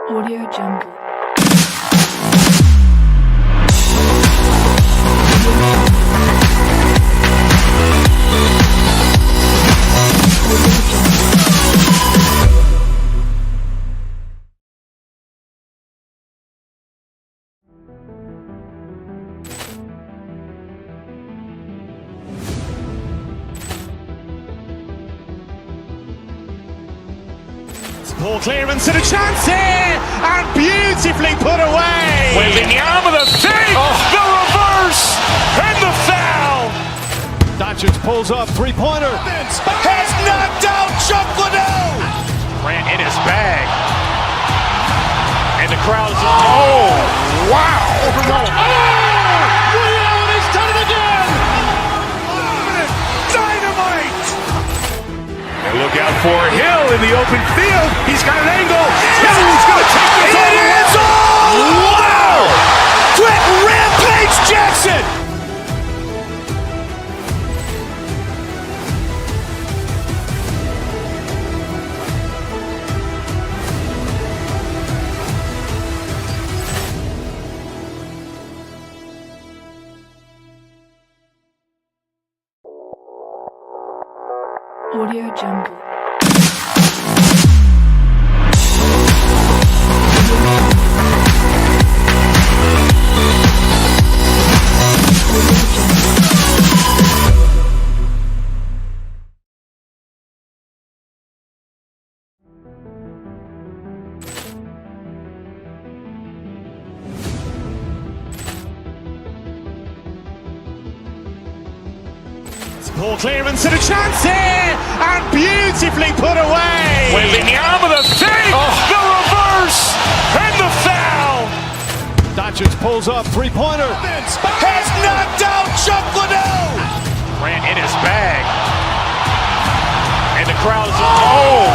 Audio Jungle. Ball clearance and a chance here, and beautifully put away. Waving the arm of the thing, the reverse, and the foul. Doncic pulls up, three-pointer. Has knocked out Chuck Liddell. Grant in his bag. And the crowd is, oh, wow. Leon has done it again. Dynamite. And look out for Hill in the open field. He's got an angle. Hill's going to take this all the way. It is all! Wow! Quick Rampage Jackson. Audio Jungle. Ball clearance and a chance here, and beautifully put away. Waving the arm of the thing, the reverse, and the foul. Doncic pulls up, three-pointer. Has knocked out Chuck Liddell. Grant in his bag. And the crowd is, oh,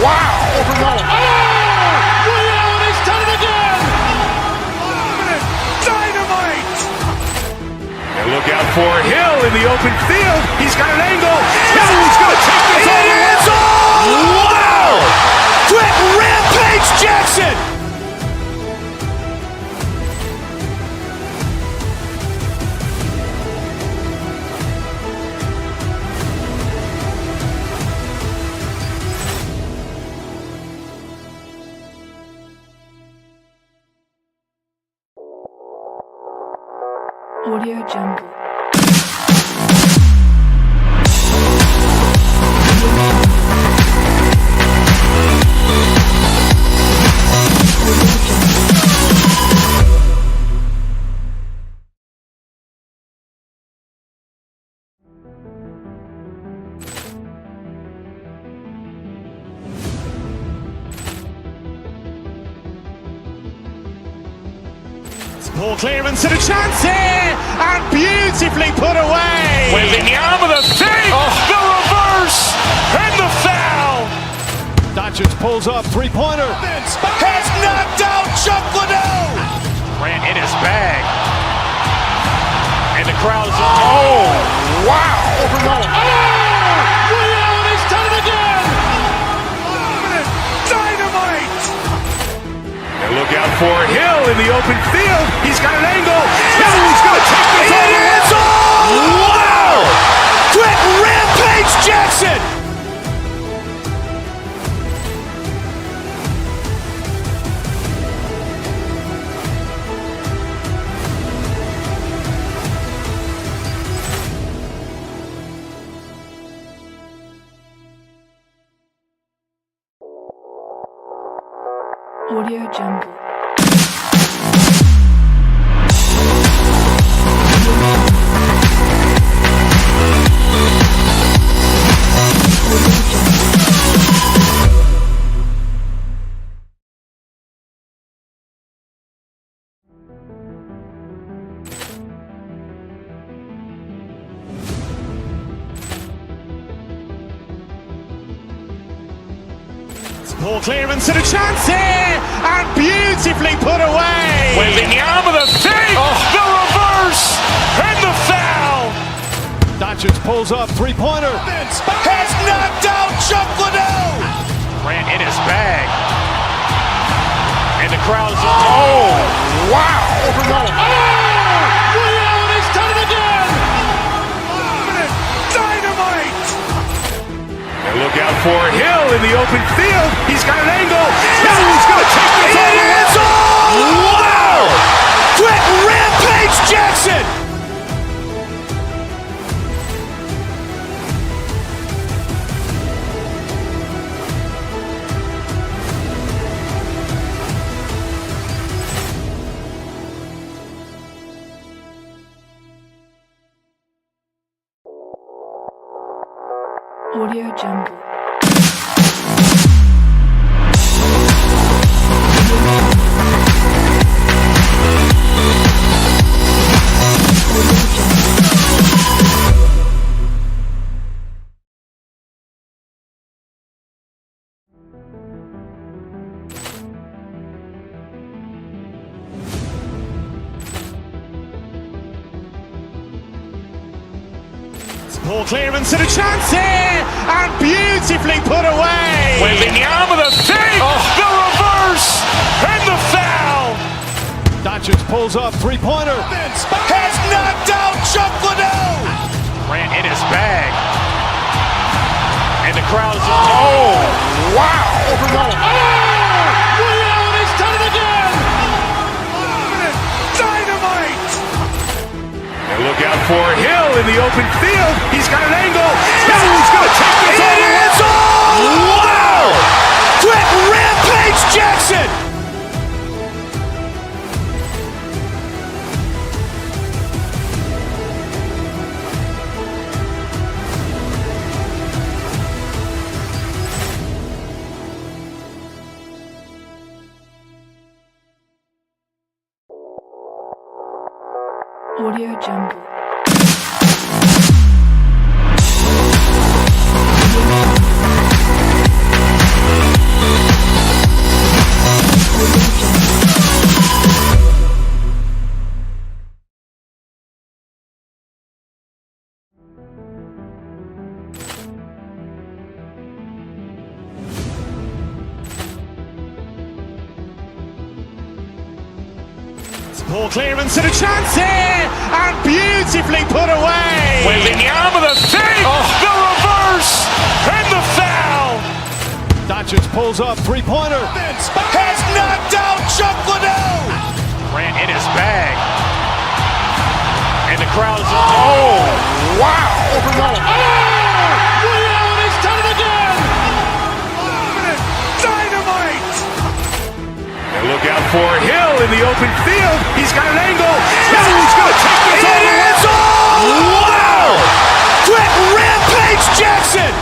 wow. Leon has done it again. Dynamite. And look out for Hill in the open field. He's got an angle. Hill's going to take this all the way. It is all! Wow! Quick Rampage Jackson. Audio Jungle. Ball clearance and a chance here, and beautifully put away. Waving the arm of the thing, the reverse, and the foul. Doncic pulls up, three-pointer. Has knocked out Chuck Liddell. Grant in his bag. And the crowd is, oh, wow. Leon has done it again. Dynamite. And look out for Hill in the open field. He's got an angle. Hill's going to take this all the way. It is all! Wow! Quick Rampage Jackson. Audio Jungle. Ball clearance and a chance here, and beautifully put away. Waving the arm of the thing, the reverse, and the foul. Doncic pulls up, three-pointer. Has knocked out Chuck Liddell. Grant in his bag. the crowd is, oh, wow. Ray Allen has done it again! Dynamite. And look out for Hill in the open field. He's got an angle. Hill is going to take this all the way. Wow! Quick Rampage Jackson! Audio Jungle. Ball clearance and a chance here, and beautifully put away. Wembanyama the fake, the reverse, and the foul. Doncic pulls up, three-pointer. Has knocked out Chuck Liddell. Grant in his bag. And the crowd is, oh, wow. Ray Allen has done it again! Dynamite. And look out for Hill in the open field. He's got an angle. Hill is going to take this all the way. Wow. Quick Rampage Jackson. Audio Jungle. Ball clearance and a chance here, and beautifully put away. Wembanyama the fake, the reverse, and the foul. Doncic pulls up, three-pointer. Has knocked out Chuck Liddell. Grant in his bag. And the crowd is, oh, wow. Ray Allen has done it again! Dynamite. And look out for Hill in the open field. He's got an angle. Hill is going to take this all the way. Wow. Quick Rampage Jackson.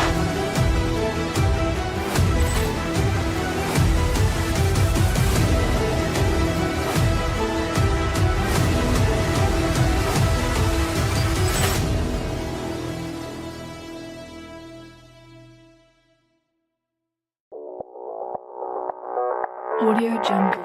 Audio Jungle.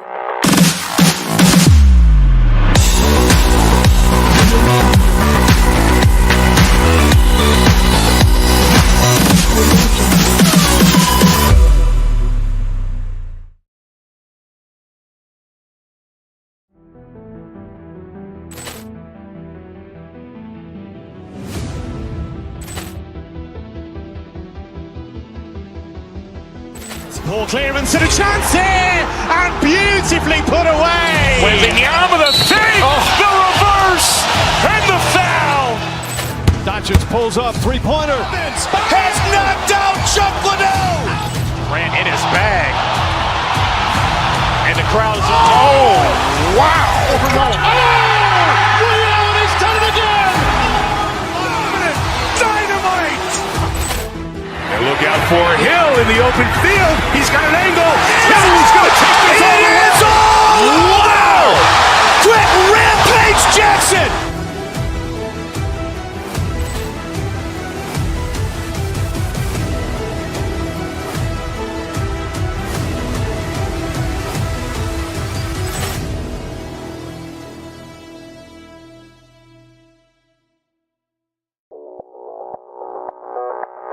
Ball clearance and a chance here, and beautifully put away. Wembanyama the fake, the reverse, and the foul. Doncic pulls up, three-pointer. Has knocked out Chuck Liddell. Grant in his bag. And the crowd is, oh, wow. Ray Allen has done it again! Dynamite. And look out for Hill in the open field. He's got an angle. Hill is going to take this all the way. Wow. Quick Rampage Jackson.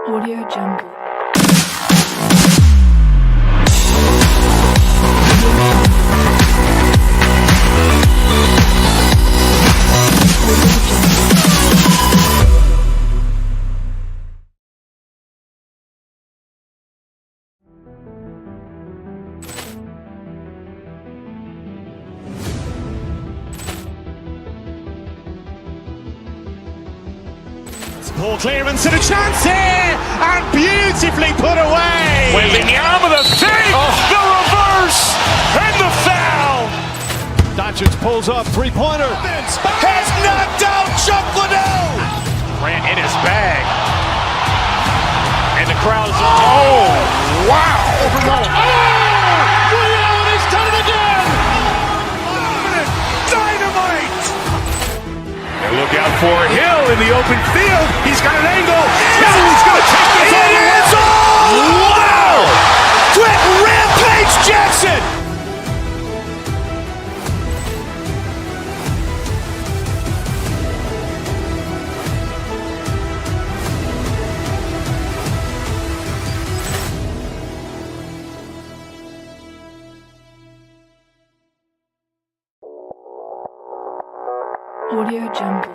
Audio Jungle. Ball clearance and a chance here, and beautifully put away. Wembanyama the fake, the reverse, and the foul. Doncic pulls up, three-pointer. Has knocked out Chuck Liddell. Grant in his bag. And the crowd is, wow. Ray Allen has done it again. Dynamite. And look out for Hill in the open field. He's got an angle. He's going to take this all the way. Wow. Quick Rampage Jackson. Audio Jungle.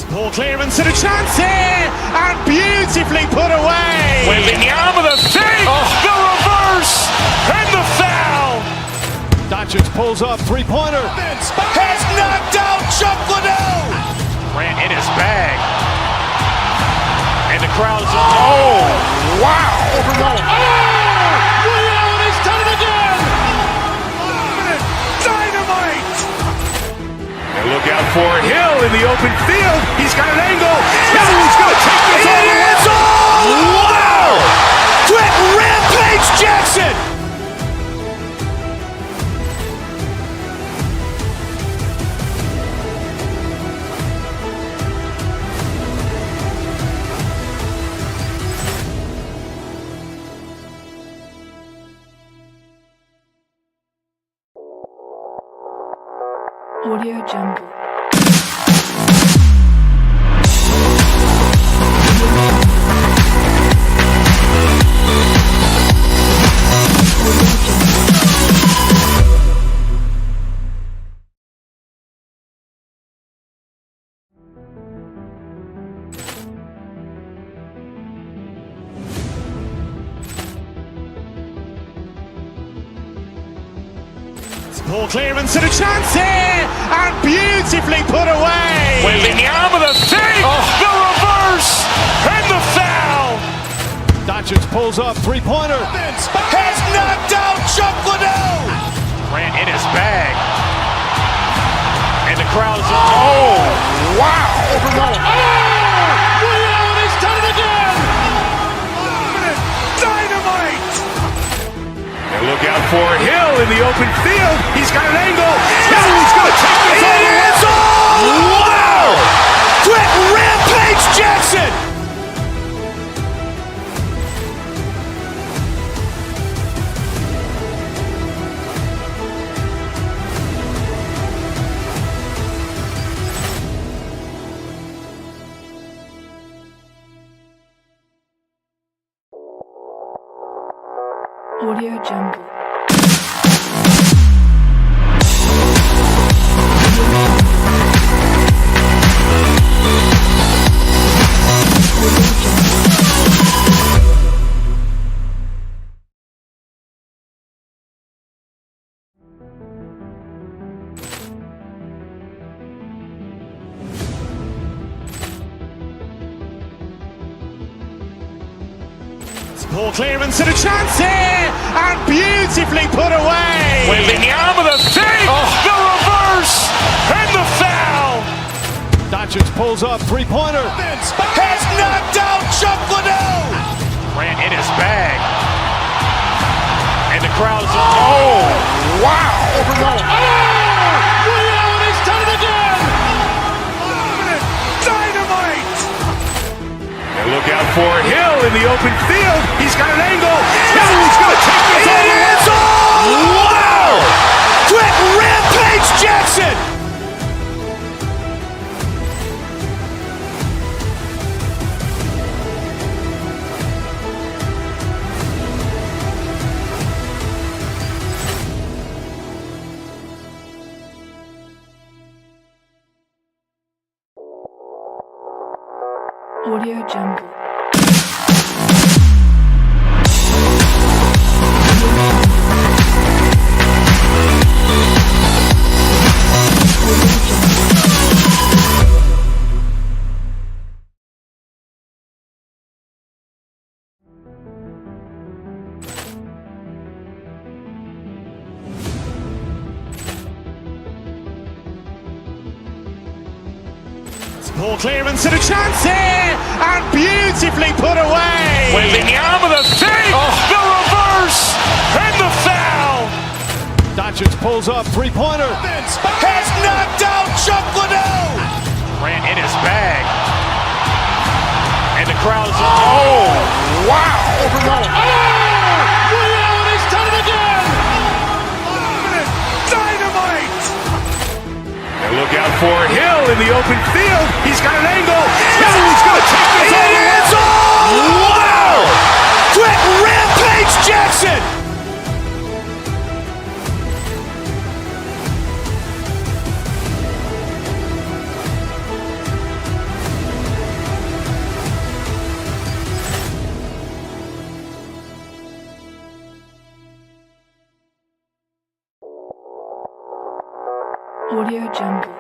Ball clearance and a chance here, and beautifully put away. Wembanyama the fake, the reverse, and the foul. Doncic pulls up, three-pointer. Has knocked out Chuck Liddell. Grant in his bag. And the crowd is, wow. Ray Allen has done it again. Dynamite. And look out for Hill in the open field. He's got an angle. He's going to take this all the way. Wow. Quick Rampage Jackson. Audio Jungle. Ball clearance and a chance here, and beautifully put away. Wembanyama the fake, the reverse, and the foul. Doncic pulls up, three-pointer. Has knocked out Chuck Liddell. Grant in his bag. And the crowd is, wow. Ray Allen has done it again. Dynamite. And look out for Hill in the open field. He's got an angle. He's going to take this all the way. Wow. Quick Rampage Jackson. Audio Jungle. Ball clearance and a chance here, and beautifully put away. Wembanyama the fake, the reverse, and the foul. Doncic pulls up, three-pointer. Has knocked out Chuck Liddell. Grant in his bag. And the crowd is, wow. Ray Allen has done it again. Dynamite. And look out for Hill in the open field. He's got an angle. He's going to take this all the way. Wow. Quick Rampage Jackson. Audio Jungle. Ball clearance and a chance here, and beautifully put away. Waving the arm of the fake, the reverse, and the foul. Doncic pulls up, three-pointer. Has knocked out Chuck Liddell. Ran in his bag. And the crowd is, oh, wow. Ray Allen has done it again. Dynamite. And look out for Hill in the open field. He's got an angle. He's going to take this all the way. Wow. Quick Rampage Jackson. Audio Jungle.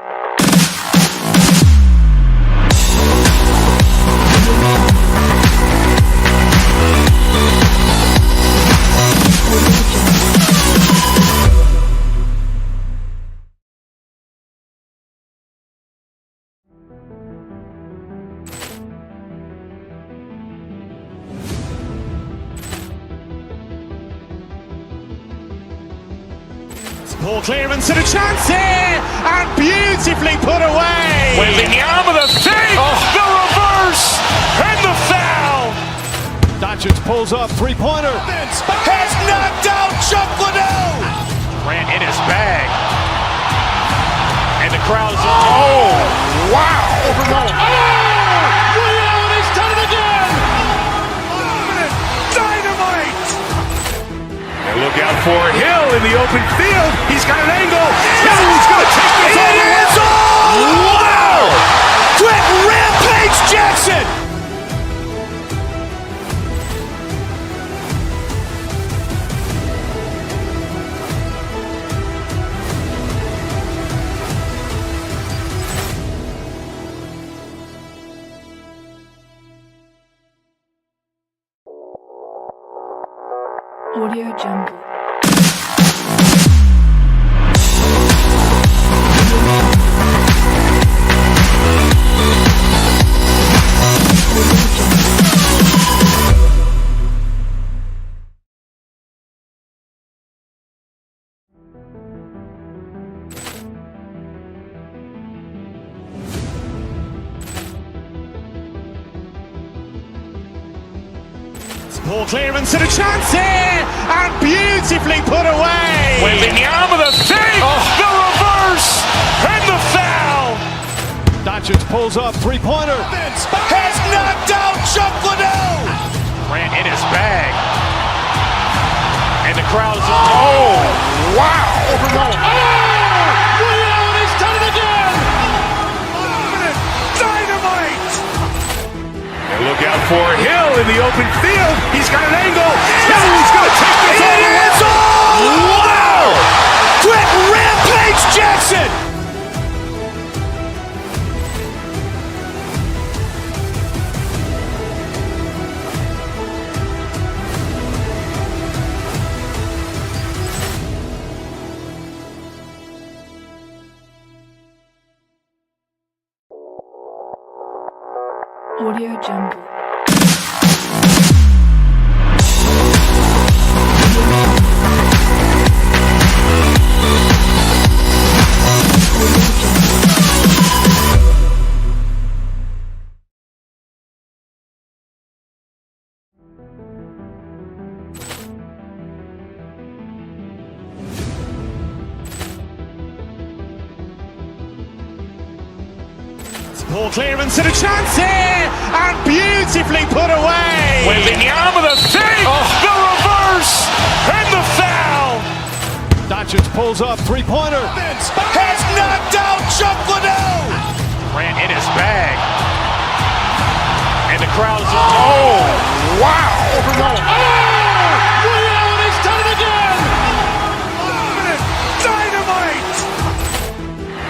Ball clearance and a chance here, and beautifully put away. Waving the arm of the fake, the reverse, and the foul. Doncic pulls up, three-pointer. Has knocked out Chuck Liddell. Ran in his bag. And the crowd is, oh, wow. Ray Allen has done it again. Dynamite. And look out for Hill in the open field. He's got an angle. He's going to take this all the way. Wow. Quick Rampage Jackson. Audio Jungle. Ball clearance and a chance here, and beautifully put away. Waving the arm of the fake, the reverse, and the foul. Doncic pulls up, three-pointer. Has knocked out Chuck Liddell. Ran in his bag. And the crowd is, oh, wow. Ray Allen has done it again. Dynamite. And look out for Hill in the open field. He's got an angle. He's going to take this all the way. Wow. Quick Rampage Jackson. Audio Jungle. Ball clearance and a chance here, and beautifully put away. Waving the arm of the fake, the reverse, and the foul. Doncic pulls up, three-pointer. Has knocked out Chuck Liddell. Ran in his bag. And the crowd is, oh, wow! Ray Allen has done it again! Dynamite!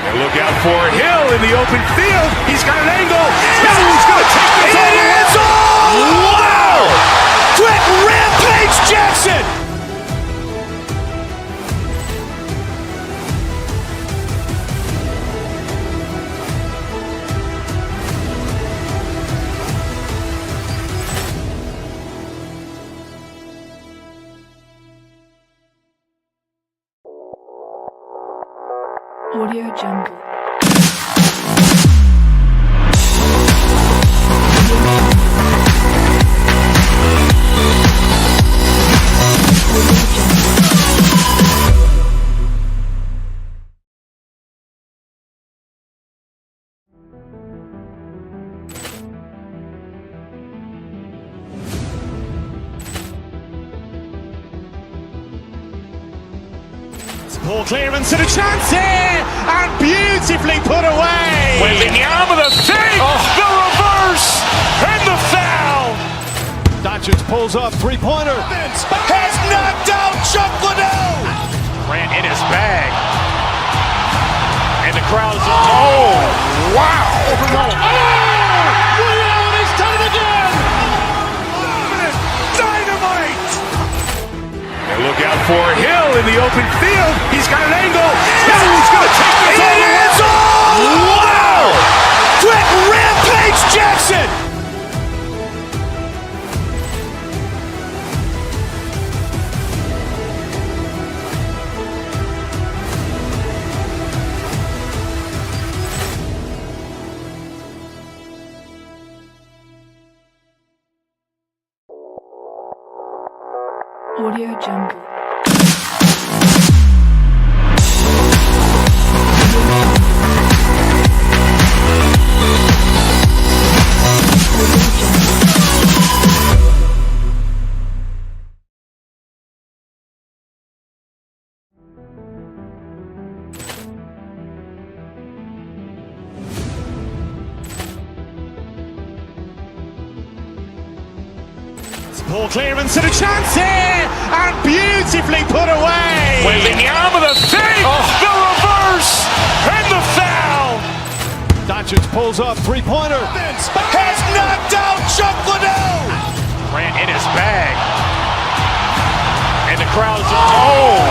And look out for Hill in the open field. He's got an angle. No, he's going to take this all the way. Wow! Quick Rampage Jackson! Audio Jungle. Ball clearance and a chance here, and beautifully put away. Wembanyama the fake, the reverse, and the foul. Doncic pulls up, three-pointer. Has knocked out Chuck Liddell. Grant in his bag. And the crowd is, oh, wow. Ray Allen has done it again! Dynamite. And look out for Hill in the open field. He's got an angle. No, he's going to take this all the way. Wow! Quick Rampage Jackson! Audio Jungle. Ball clearance and a chance here, and beautifully put away. Wembanyama the fake, the reverse, and the foul. Doncic pulls up, three-pointer. Has knocked out Chuck Liddell. Grant in his bag. And the crowd is, oh,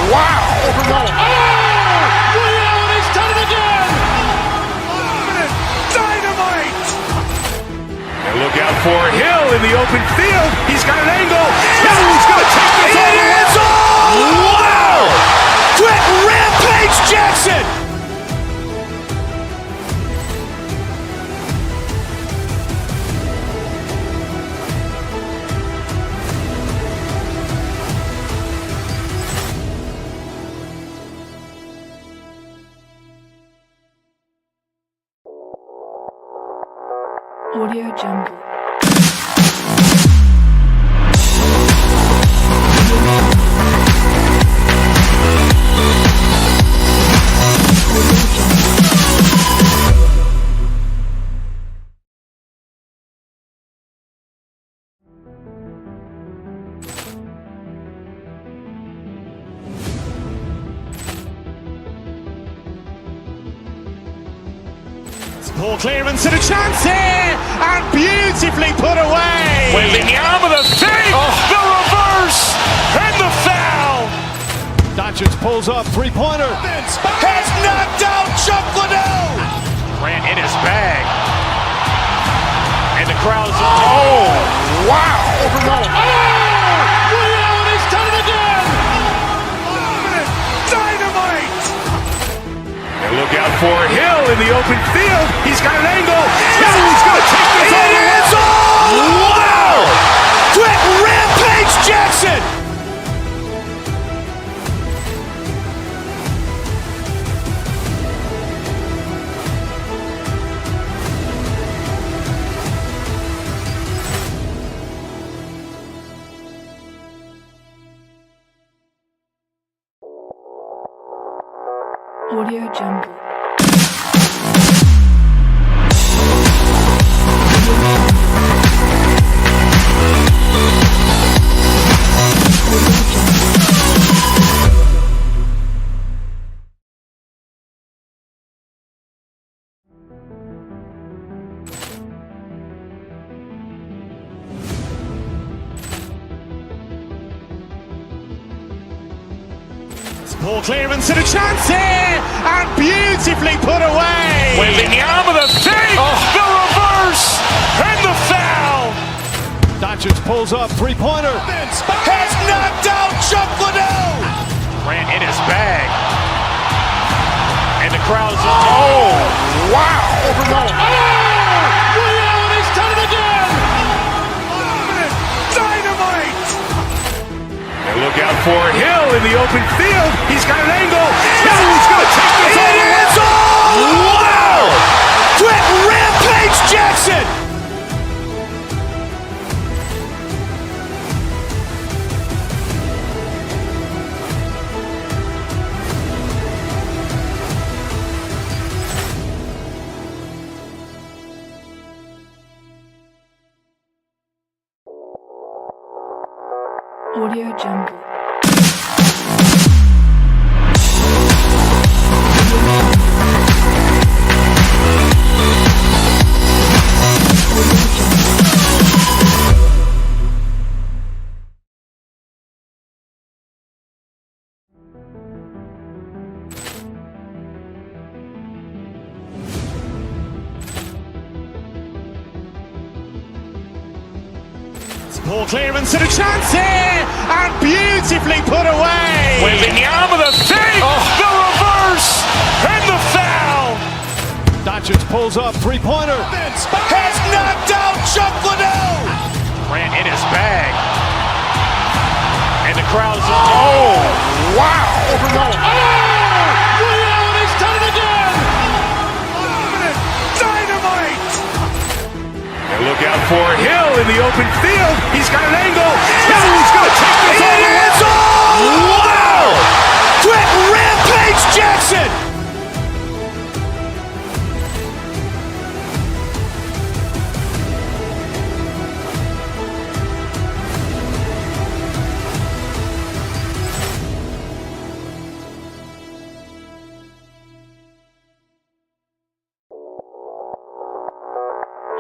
wow. Ray Allen has done it again! Dynamite. And look out for Hill in the open field. He's got an angle. No, he's going to take this all the way. Wow! Quick Rampage Jackson! Audio Jungle. Ball clearance and a chance here, and beautifully put away. Wembanyama the fake, the reverse, and the foul. Doncic pulls up, three-pointer. Has knocked out Chuck Liddell. Grant in his bag. And the crowd is, oh, wow. Ray Allen has done it again! Dynamite. And look out for Hill in the open field. He's got an angle. No, he's going to take this all the way. Wow! Quick Rampage Jackson! Audio Jungle. Ball clearance and a chance here, and beautifully put away. Wembanyama the fake, the reverse, and the foul. Doncic pulls up, three-pointer. Has knocked out Chuck Liddell. Grant in his bag. And the crowd's wow. Ray Allen has done it again. Dynamite. And look out for Hill in the open field. He's got an angle. He's going to take this all the way. Wow! Quick Rampage Jackson. Audio Jungle. Ball clearance and a chance here, and beautifully put away. Wembanyama the fake, the reverse, and the foul. Doncic pulls up, three-pointer. Has knocked out Chuck Liddell. Grant in his bag. And the crowd's wow. Ray Allen has done it again. Dynamite. And look out for Hill in the open field. He's got an angle. He's going to take this all the way. Wow. Quick Rampage Jackson.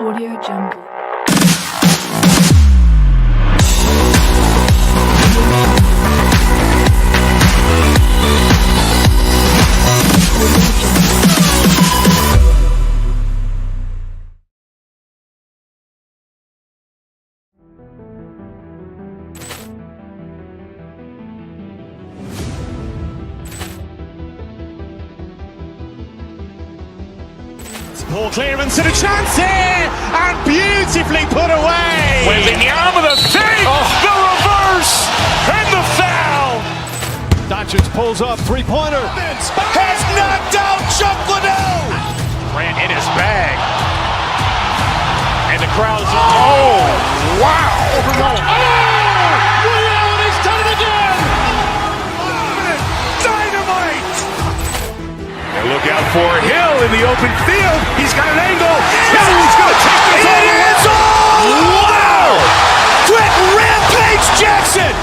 Audio Jungle. Ball clearance and a chance here, and beautifully put away. Wembanyama the fake, the reverse, and the foul. Doncic pulls up, three-pointer. Has knocked out Chuck Liddell. Grant in his bag. And the crowd's wow. Ray Allen has done it again. Dynamite. And look out for Hill in the open field. He's got an angle. He's going to take this all the way. Wow. Quick Rampage Jackson.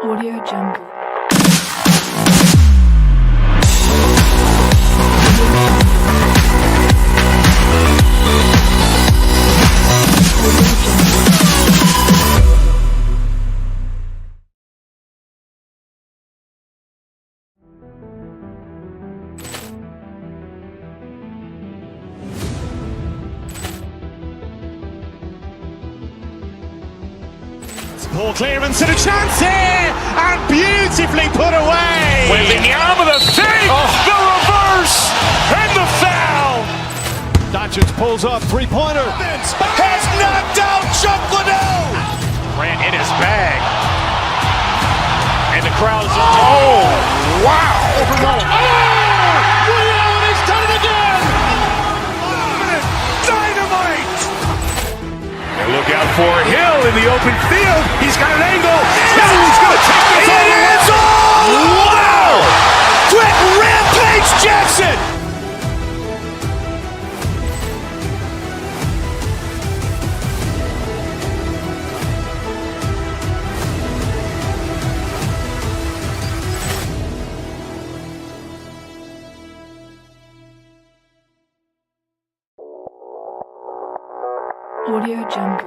Audio Jungle. Ball clearance and a chance here, and beautifully put away. Wembanyama the fake, the reverse, and the foul. Doncic pulls up, three-pointer. Has knocked out Chuck Liddell. Grant in his bag. And the crowd's wow. Ray Allen has done it again. Dynamite. And look out for Hill in the open field. He's got an angle. He's going to take this all the way. Wow. Quick Rampage Jackson. Audio Jungle.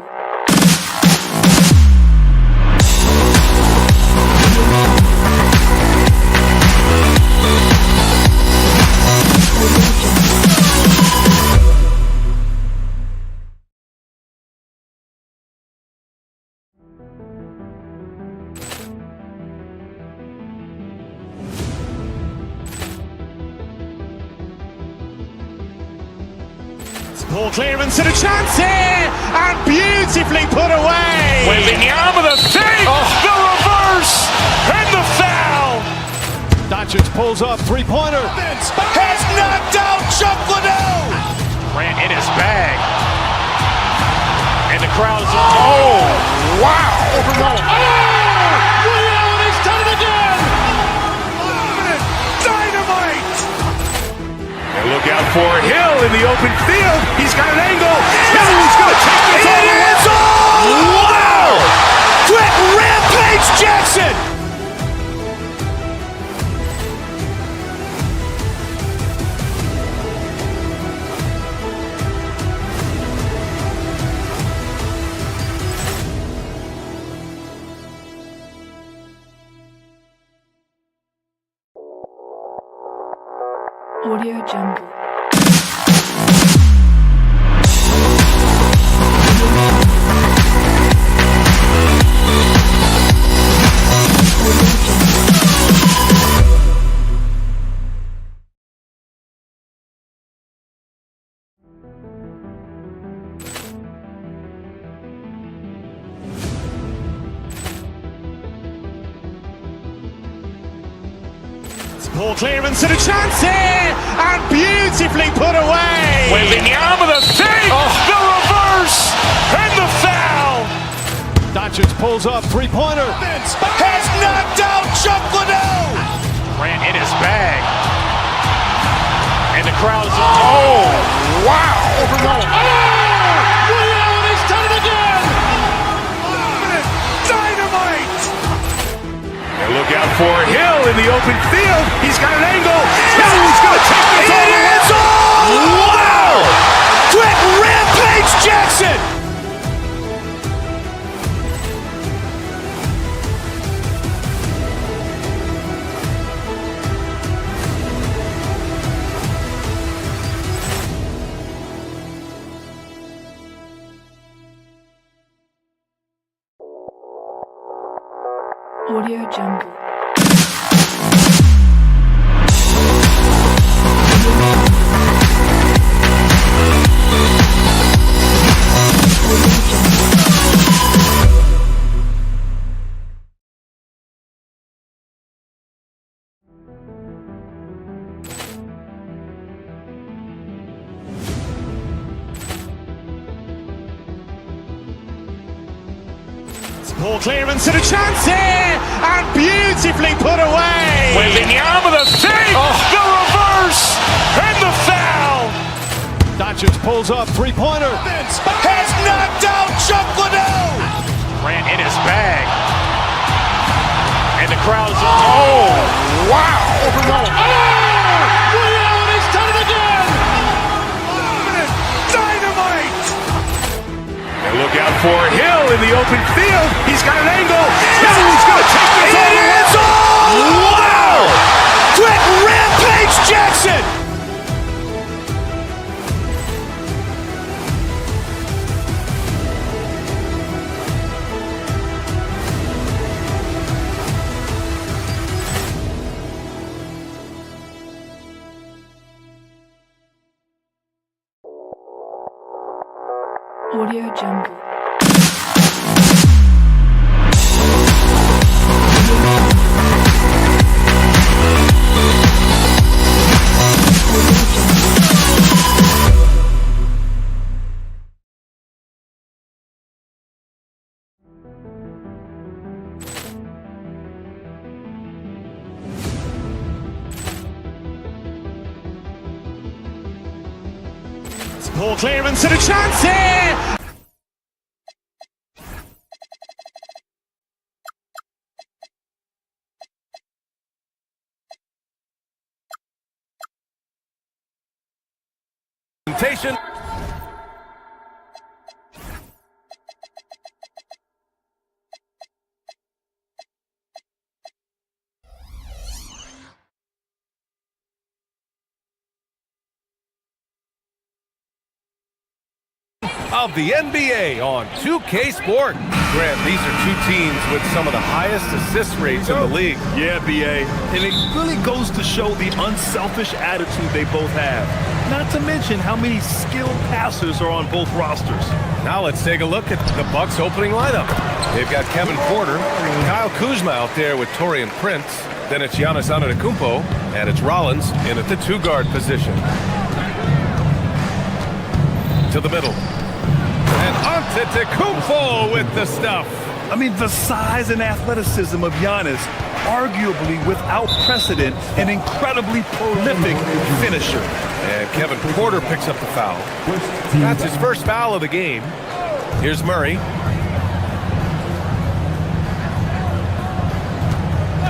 Ball clearance and a chance here, and beautifully put away. Waving the arm of the fake, the reverse, and the foul. Doncic pulls up, three-pointer. Has knocked out Chuck Liddell. Ran in his bag. And the crowd is, oh, wow. Ray Allen has done it again. Dynamite. And look out for Hill in the open field. He's got an angle. Hill's going to take this all the way. Wow. Quick Rampage Jackson. Audio Jungle. Ball clearance and a chance here, and beautifully put away. Waving the arm of the fake, the reverse, and the foul. Doncic pulls up, three-pointer. Has knocked out Chuck Liddell. Ran in his bag. And the crowd is, oh, wow. Ray Allen has done it again. Dynamite. And look out for Hill in the open field. He's got an angle. Hill's going to take this all the way. Wow. Quick Rampage Jackson. Audio Jungle. Ball clearance and a chance here, and beautifully put away. Waving the arm of the fake, the reverse, and the foul. Doncic pulls up, three-pointer. Has knocked out Chuck Liddell. Ran in his bag. And the crowd is, oh, wow. Ray Allen has done it again. Dynamite. And look out for Hill in the open field. He's got an angle. Hill's going to take this all the way. Wow. Quick Rampage Jackson. Audio Jungle. Ball clearance and a chance here. of the NBA on 2K Sport. Grant, these are two teams with some of the highest assist rates in the league. Yeah, BA. And it really goes to show the unselfish attitude they both have. Not to mention how many skilled passers are on both rosters. Now let's take a look at the Bucks' opening lineup. They've got Kevin Porter, Kyle Kuzma out there with Taurean Prince. Then it's Giannis Antetokounmpo, and it's Rollins in at the two-guard position. To the middle. And Antetokounmpo with the stuff. I mean, the size and athleticism of Giannis, arguably without precedent, an incredibly prolific finisher. And Kevin Porter picks up the foul. That's his first foul of the game. Here's Murray.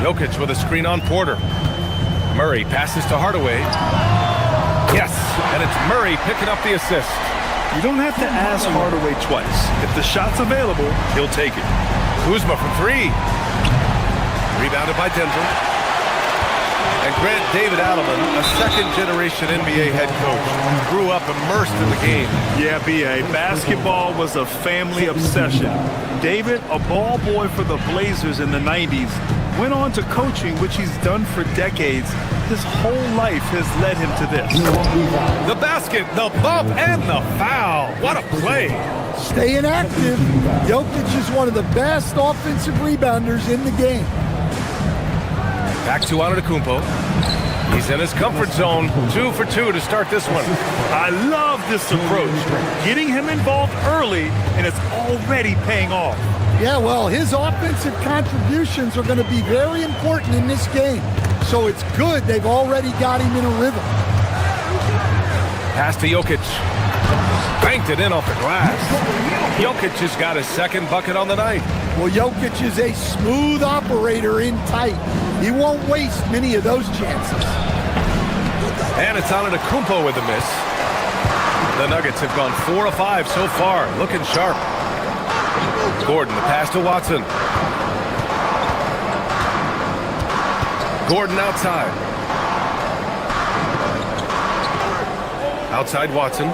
Jokic with a screen on Porter. Murray passes to Hardaway. Yes, and it's Murray picking up the assist. You don't have to ask Hardaway twice. If the shot's available, he'll take it. Kuzma for three. Rebounded by Denver. And Grant David Adelman, a second-generation NBA head coach, grew up immersed in the game. Yeah, B.A. Basketball was a family obsession. David, a ball boy for the Blazers in the 90s, went on to coaching, which he's done for decades. His whole life has led him to this. The basket, the bump, and the foul. What a play. Staying active. Jokic is one of the best offensive rebounders in the game. Back to Antetokounmpo. He's in his comfort zone. 2 for 2 to start this one. I love this approach. Getting him involved early, and it's already paying off. Yeah, well, his offensive contributions are going to be very important in this game. So it's good they've already got him in a rhythm. Pass to Jokic. Banked it in off the glass. Jokic has got his second bucket on the night. Well, Jokic is a smooth operator in tight. He won't waste many of those chances. And it's Antetokounmpo with a miss. The Nuggets have gone 4 of 5 so far, looking sharp. Gordon, the pass to Watson. Gordon outside. Outside Watson.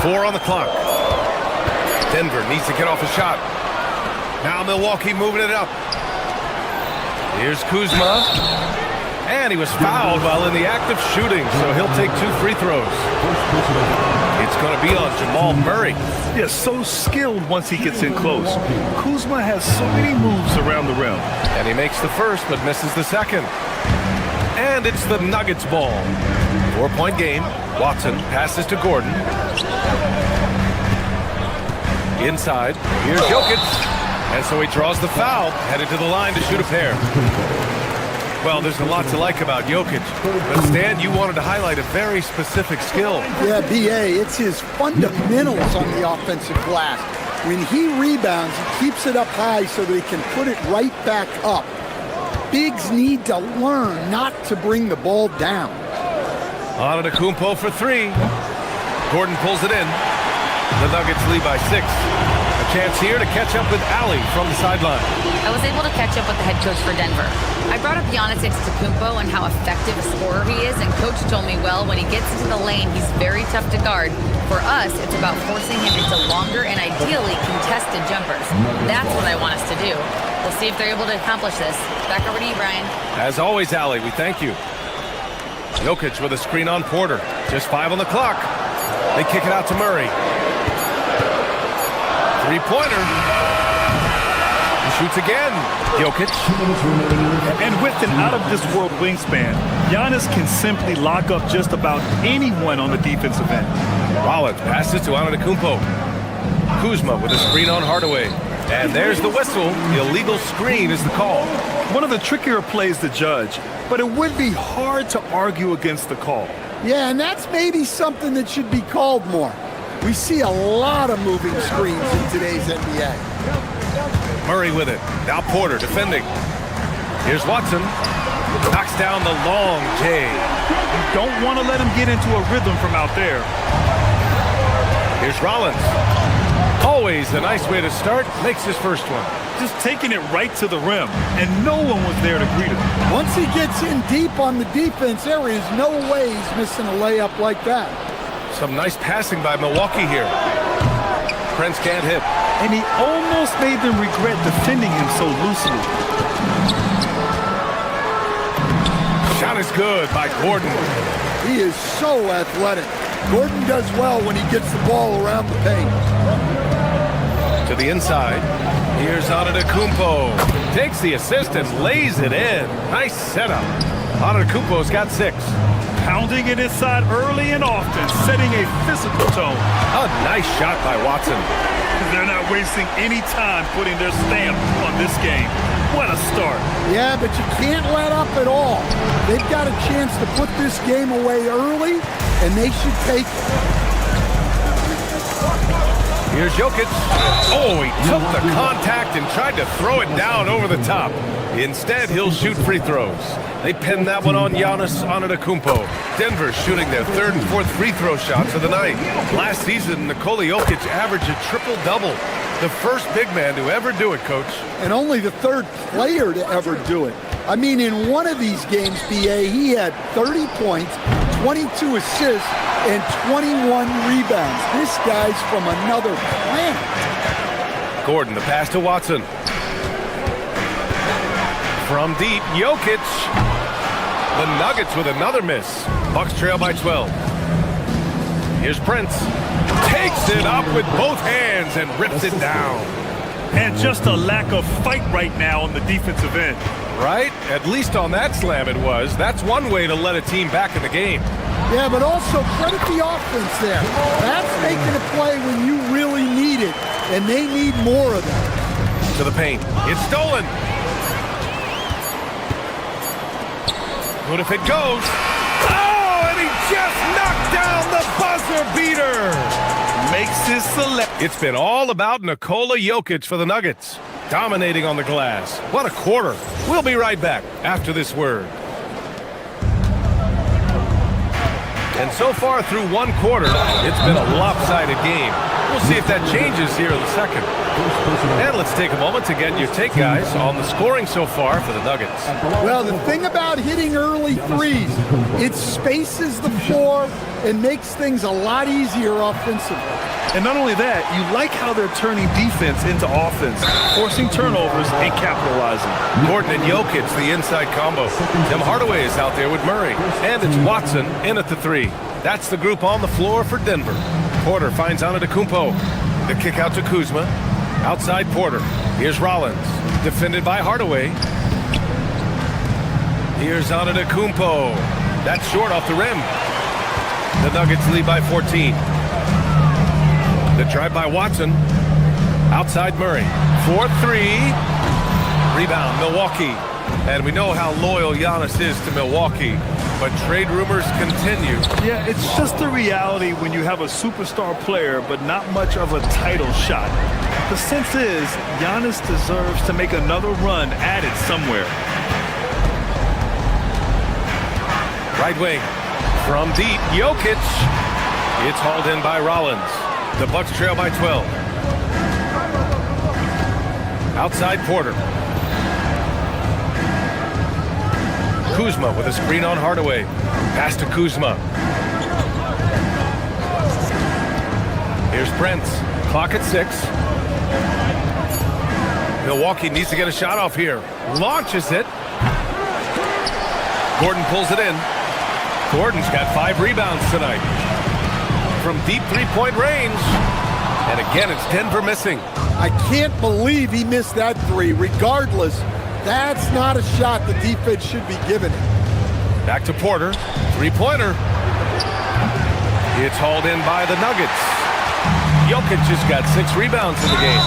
4 on the clock. Denver needs to get off a shot. Now Milwaukee moving it up. Here's Kuzma. And he was fouled while in the act of shooting, so he'll take 2 free throws. It's going to be on Jamal Murray. Yeah, so skilled once he gets in close. Kuzma has so many moves around the rim. And he makes the first, but misses the second. And it's the Nuggets ball. 4-point game. Watson passes to Gordon. Inside. Here's Jokic. And so he draws the foul, headed to the line to shoot a pair. Well, there's a lot to like about Jokic. But Stan, you wanted to highlight a very specific skill. Yeah, B.A., it's his fundamentals on the offensive glass. When he rebounds, he keeps it up high so that he can put it right back up. Bigs need to learn not to bring the ball down. Antetokounmpo for 3. Gordon pulls it in. The Nuggets lead by 6. A chance here to catch up with Allie from the sideline. I was able to catch up with the head coach for Denver. I brought up Giannis Antetokounmpo and how effective a scorer he is, and coach told me, well, when he gets into the lane, he's very tough to guard. For us, it's about forcing him into longer and ideally contested jumpers. That's what I want us to do. We'll see if they're able to accomplish this. Back over to you, Brian. As always, Allie, we thank you. Jokic with a screen on Porter. Just 5 on the clock. They kick it out to Murray. Three-pointer. He shoots again. Jokic. And with an out-of-this-world wingspan, Giannis can simply lock up just about anyone on the defensive end. Rollins passes to Antetokounmpo. Kuzma with a screen on Hardaway. And there's the whistle. The illegal screen is the call. One of the trickier plays to judge, but it would be hard to argue against the call. Yeah, and that's maybe something that should be called more. We see a lot of moving screens in today's NBA. Murray with it. Now Porter defending. Here's Watson. Knocks down the long J. You don't want to let him get into a rhythm from out there. Here's Rollins. Always a nice way to start. Makes his first one. Just taking it right to the rim, and no one was there to greet him. Once he gets in deep on the defense, there is no way he's missing a layup like that. Some nice passing by Milwaukee here. Prince can't hit. And he almost made them regret defending him so loosely. Shot is good by Gordon. He is so athletic. Gordon does well when he gets the ball around the paint. To the inside. Here's Antetokounmpo. Takes the assist and lays it in. Nice setup. Antetokounmpo's got 6. Pounding it inside early and often, setting a physical tone. A nice shot by Watson. They're not wasting any time putting their stamp on this game. What a start. Yeah, but you can't let up at all. They've got a chance to put this game away early, and they should take it. Here's Jokic. Oh, he took the contact and tried to throw it down over the top. Instead, he'll shoot free throws. They pinned that one on Giannis Antetokounmpo. Denver's shooting their 3rd and 4th free throw shots of the night. Last season, Nikola Jokic averaged a triple-double. The first big man to ever do it, Coach. And only the 3rd player to ever do it. I mean, in one of these games, BA, he had 30 points, 22 assists, and 21 rebounds. This guy's from another planet. Gordon, the pass to Watson. From deep, Jokic. The Nuggets with another miss. Bucks trail by 12. Here's Prince. Takes it up with both hands and rips it down. And just a lack of fight right now on the defensive end. Right? At least on that slam it was. That's one way to let a team back in the game. Yeah, but also credit the offense there. That's making a play when you really need it, and they need more of that. To the paint. It's stolen. What if it goes? Oh, and he just knocked down the buzzer beater. Makes his select. It's been all about Nikola Jokic for the Nuggets. Dominating on the glass. What a quarter. We'll be right back after this word. And so far through one quarter, it's been a lopsided game. We'll see if that changes here in the second. And let's take a moment to get your take, guys, on the scoring so far for the Nuggets. Well, the thing about hitting early threes, it spaces the floor and makes things a lot easier offensively. And not only that, you like how they're turning defense into offense, forcing turnovers and capitalizing. Gordon and Jokic, the inside combo. Tim Hardaway is out there with Murray. And it's Watson in at the 3. That's the group on the floor for Denver. Porter finds Antetokounmpo. The kick out to Kuzma. Outside Porter. Here's Rollins. Defended by Hardaway. Here's Antetokounmpo. That's short off the rim. The Nuggets lead by 14. The drive by Watson. Outside Murray. 4-3. Rebound, Milwaukee. And we know how loyal Giannis is to Milwaukee. But trade rumors continue. Yeah, it's just the reality when you have a superstar player but not much of a title shot. The sense is Giannis deserves to make another run at it somewhere. Right wing. From deep, Jokic. It's hauled in by Rollins. The Bucks trail by 12. Outside Porter. Kuzma with a screen on Hardaway. Pass to Kuzma. Here's Prince. Clock at 6. Milwaukee needs to get a shot off here. Launches it. Gordon pulls it in. Gordon's got 5 rebounds tonight. From deep three-point range. And again, it's Denver missing. I can't believe he missed that 3. Regardless, that's not a shot the defense should be giving him. Back to Porter. Three-pointer. It's hauled in by the Nuggets. Jokic just got 6 rebounds in the game.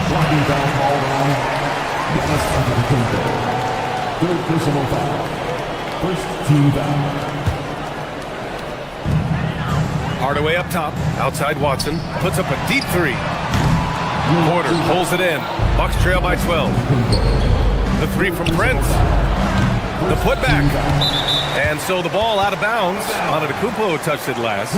Blocking down all around. Giannis Antetokounmpo. 3rd personal foul. First team foul. Hardaway up top. Outside Watson. Puts up a deep 3. Porter pulls it in. Bucks trail by 12. The 3 from Prince. The putback. And so the ball out of bounds. Antetokounmpo touched it last.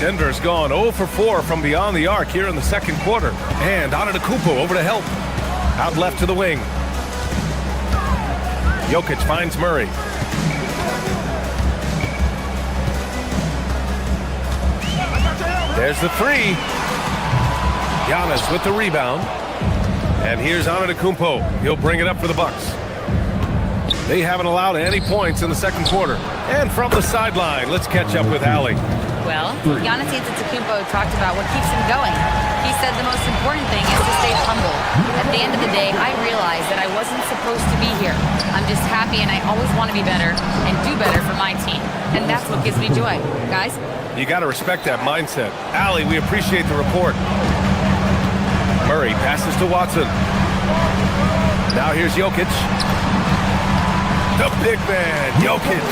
Denver's gone 0 for 4 from beyond the arc here in the second quarter. And Antetokounmpo over to help. Out left to the wing. Jokic finds Murray. There's the three. Giannis with the rebound. And here's Antetokounmpo. He'll bring it up for the Bucks. They haven't allowed any points in the second quarter. And from the sideline, let's catch up with Allie. Well, Giannis Antetokounmpo talked about what keeps him going. He said the most important thing is to stay humble. At the end of the day, I realized that I wasn't supposed to be here. I'm just happy, and I always want to be better and do better for my team. And that's what gives me joy. Guys? You got to respect that mindset. Allie, we appreciate the report. Murray passes to Watson. Now here's Jokic. The big man, Jokic.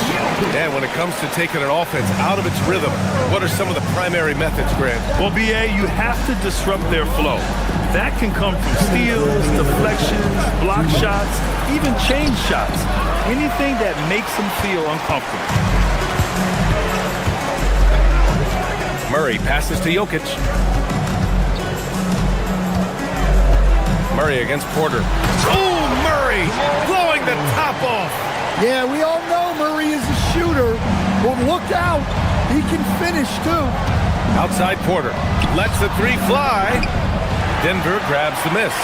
And when it comes to taking an offense out of its rhythm, what are some of the primary methods, Grant? Well, BA, you have to disrupt their flow. That can come from steals, deflections, block shots, even change shots. Anything that makes them feel uncomfortable. Murray passes to Jokic. Murray against Porter. Oh, Murray blowing the top off. Yeah, we all know Murray is a shooter, but look out. He can finish, too. Outside Porter. Lets the three fly. Denver grabs the miss.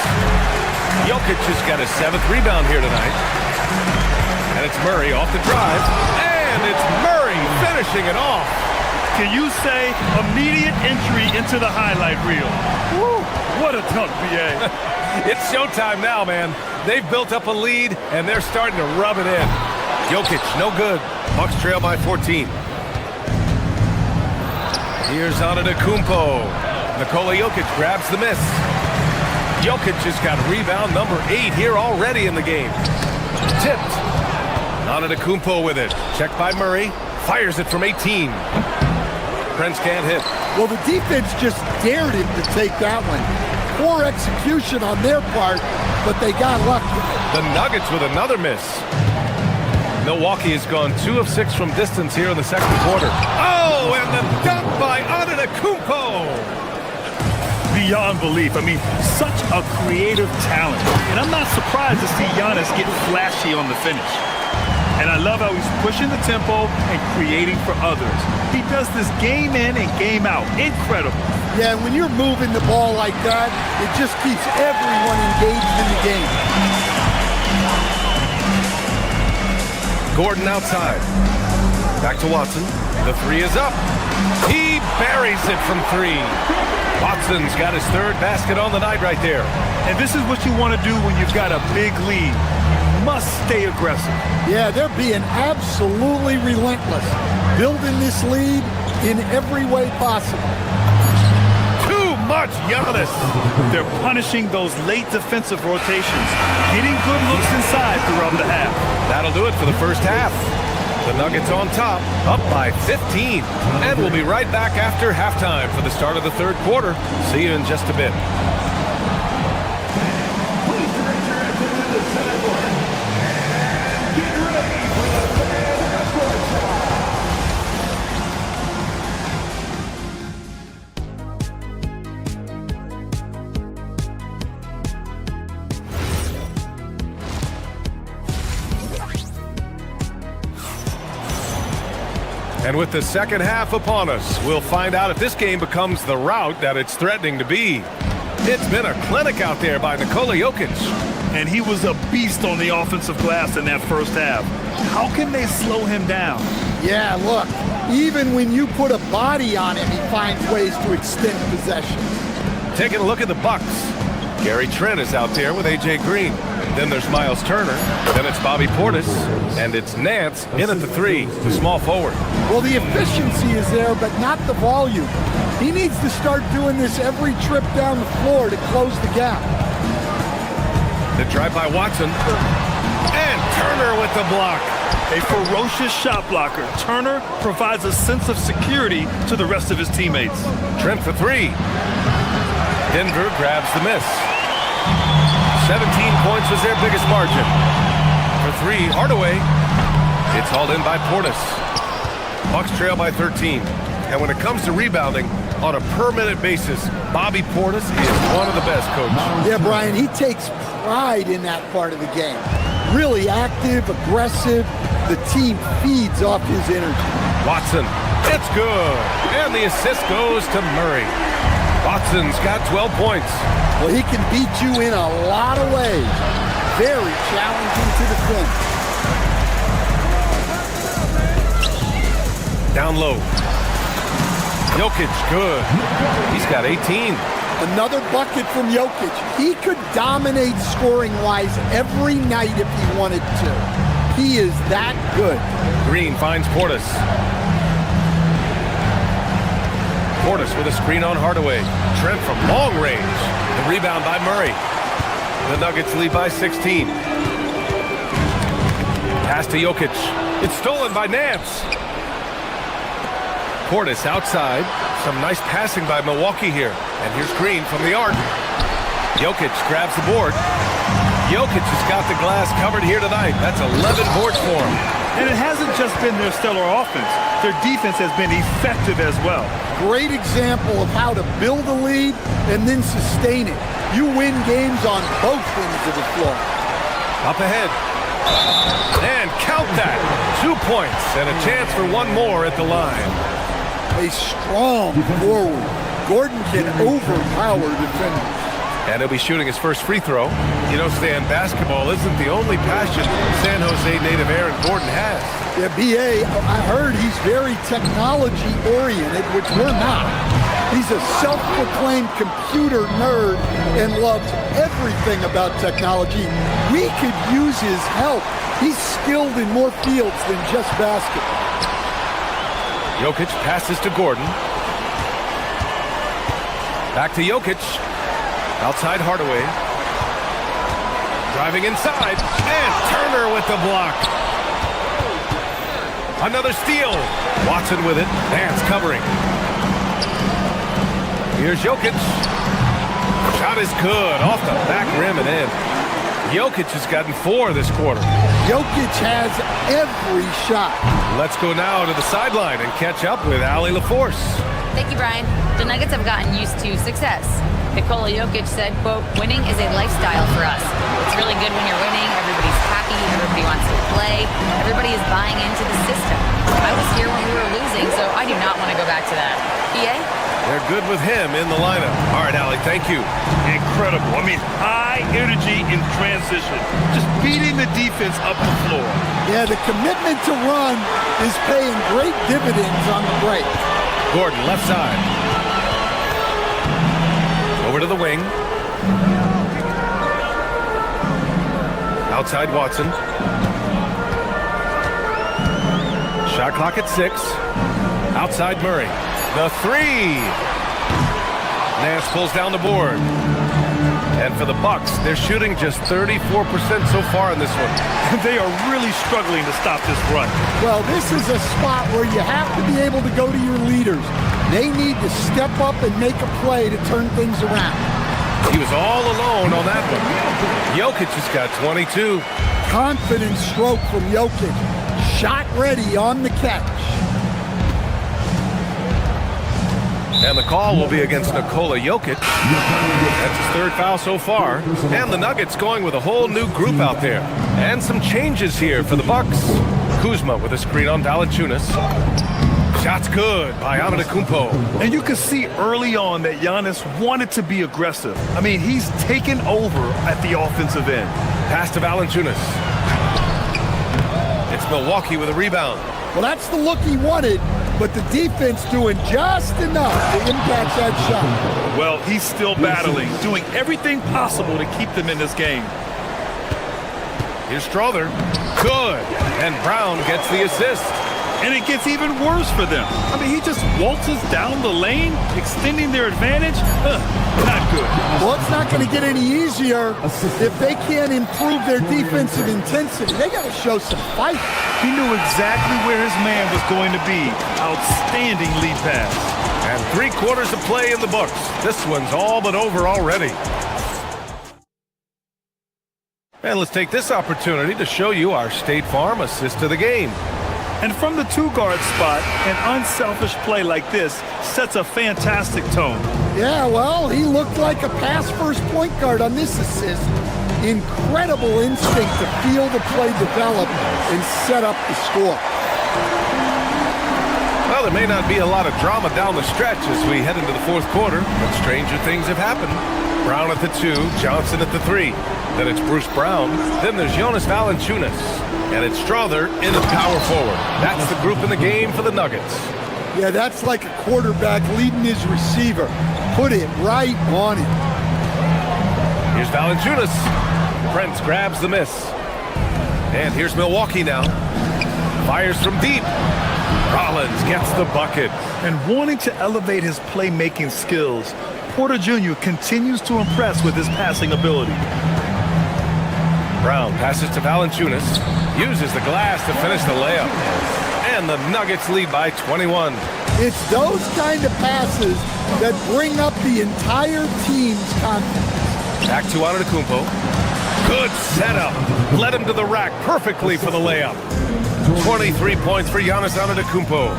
Jokic has got his 7th rebound here tonight. And it's Murray off the drive. And it's Murray finishing it off. Can you say immediate entry into the highlight reel? Woo, what a dunk, BA. It's showtime now, man. They've built up a lead, and they're starting to rub it in. Jokic, no good. Bucks trail by 14. Here's Antetokounmpo. Nikola Jokic grabs the miss. Jokic has got rebound number 8 here already in the game. Tipped. Antetokounmpo with it. Checked by Murray. Fires it from 18. Prince can't hit. Well, the defense just dared him to take that one. Poor execution on their part, but they got lucky. The Nuggets with another miss. Milwaukee has gone 2 of 6 from distance here in the second quarter. Oh, and the dunk by Antetokounmpo. Beyond belief. I mean, such a creative talent. And I'm not surprised to see Giannis get flashy on the finish. And I love how he's pushing the tempo and creating for others. He does this game in and game out. Incredible. Yeah, when you're moving the ball like that, it just keeps everyone engaged in the game. Gordon outside. Back to Watson. The three is up. He buries it from 3. Watson's got his 3rd basket on the night right there. And this is what you want to do when you've got a big lead. You must stay aggressive. Yeah, they're being absolutely relentless, building this lead in every way possible. Too much Giannis. They're punishing those late defensive rotations, getting good looks inside throughout the half. That'll do it for the first half. The Nuggets on top, up by 15. And we'll be right back after halftime for the start of the third quarter. See you in just a bit. And with the second half upon us, we'll find out if this game becomes the rout that it's threatening to be. It's been a clinic out there by Nikola Jokic. And he was a beast on the offensive glass in that first half. How can they slow him down? Yeah, look, even when you put a body on him, he finds ways to extend possession. Taking a look at the Bucks. Gary Trent is out there with A.J. Green. Then there's Miles Turner. Then it's Bobby Portis. And it's Nance in at the 3, the small forward. Well, the efficiency is there, but not the volume. He needs to start doing this every trip down the floor to close the gap. The drive by Watson. And Turner with the block. A ferocious shot blocker. Turner provides a sense of security to the rest of his teammates. Trent for 3. Denver grabs the miss. 17 points was their biggest margin. For 3, Hardaway. It's hauled in by Portis. Bucks trail by 13. And when it comes to rebounding, on a per-minute basis. Bobby Portis is one of the best, Coach. Yeah, Brian, he takes pride in that part of the game. Really active, aggressive. The team feeds off his energy. Watson, it's good. And the assist goes to Murray. Watson's got 12 points. Well, he can beat you in a lot of ways. Very challenging to defend. Down low. Jokic, good. He's got 18. Another bucket from Jokic. He could dominate scoring-wise every night if he wanted to. He is that good. Green finds Portis. Portis with a screen on Hardaway. Trent from long range. The rebound by Murray. The Nuggets lead by 16. Pass to Jokic. It's stolen by Nance. Portis outside. Some nice passing by Milwaukee here. And here's Green from the arc. Jokic grabs the board. Jokic has got the glass covered here tonight. That's 11 boards for him. And it hasn't just been their stellar offense. Their defense has been effective as well. Great example of how to build a lead and then sustain it. You win games on both ends of the floor. Up ahead. And count that. 2 points and a chance for one more at the line. A strong forward. Gordon can overpower defenders. And he'll be shooting his first free throw. You know, Stan, basketball isn't the only passion San Jose native Aaron Gordon has. Yeah, B.A., I heard he's very technology-oriented, which we're not. He's a self-proclaimed computer nerd and loves everything about technology. We could use his help. He's skilled in more fields than just basketball. Jokic passes to Gordon. Back to Jokic. Outside Hardaway. Driving inside. And Turner with the block. Another steal. Watson with it. Nance covering. Here's Jokic. Shot is good. Off the back rim and in. Jokic has gotten 4 this quarter. Jokic has every shot. Let's go now to the sideline and catch up with Allie LaForce. Thank you, Brian. The Nuggets have gotten used to success. Nikola Jokic said, quote, winning is a lifestyle for us. It's really good when you're winning. Everybody's happy. Everybody wants to play. Everybody is buying into the system. I was here when we were losing, so I do not want to go back to that. PA? They're good with him in the lineup. All right, Allie, thank you. Incredible. I mean, high energy in transition. Just beating the defense up the floor. Yeah, the commitment to run is paying great dividends on the break. Gordon, left side. Over to the wing. Outside Watson. Shot clock at 6. Outside Murray. The 3. Nance pulls down the board. And for the Bucks, they're shooting just 34% so far in this one. They are really struggling to stop this run. Well, this is a spot where you have to be able to go to your leaders. They need to step up and make a play to turn things around. He was all alone on that one. Jokic has got 22. Confident stroke from Jokic. Shot ready on the catch. And the call will be against Nikola Jokic. That's his 3rd foul so far. And the Nuggets going with a whole new group out there. And some changes here for the Bucks. Kuzma with a screen on Valanciunas. Shot's good by Antetokounmpo. And you could see early on that Giannis wanted to be aggressive. I mean, he's taken over at the offensive end. Pass to Valanciunas. It's Milwaukee with a rebound. Well, that's the look he wanted, but the defense doing just enough to impact that shot. Well, he's still battling, doing everything possible to keep them in this game. Here's Strother. Good. And Brown gets the assist. And it gets even worse for them. I mean, he just waltzes down the lane, extending their advantage. Not good. Well, it's not going to get any easier if they can't improve their defensive intensity. They got to show some fight. He knew exactly where his man was going to be. Outstanding lead pass. And 3 quarters of play in the books. This one's all but over already. And let's take this opportunity to show you our State Farm assist of the game. And from the two-guard spot, an unselfish play like this sets a fantastic tone. Yeah, well, he looked like a pass-first point guard on this assist. Incredible instinct to feel the play develop and set up the score. Well, there may not be a lot of drama down the stretch as we head into the fourth quarter, but stranger things have happened. Brown at the 2, Johnson at the 3. Then it's Bruce Brown. Then there's Jonas Valanciunas. And it's Strother in at power forward. That's the group in the game for the Nuggets. Yeah, that's like a quarterback leading his receiver. Put it right on him. Here's Valanciunas. Prince grabs the miss. And here's Milwaukee now. Fires from deep. Rollins gets the bucket. And wanting to elevate his playmaking skills, Porter Jr. continues to impress with his passing ability. Brown passes to Valanciunas. Uses the glass to finish the layup. And the Nuggets lead by 21. It's those kind of passes that bring up the entire team's confidence. Back to Antetokounmpo. Good setup. Led him to the rack perfectly for the layup. 23 points for Giannis Antetokounmpo.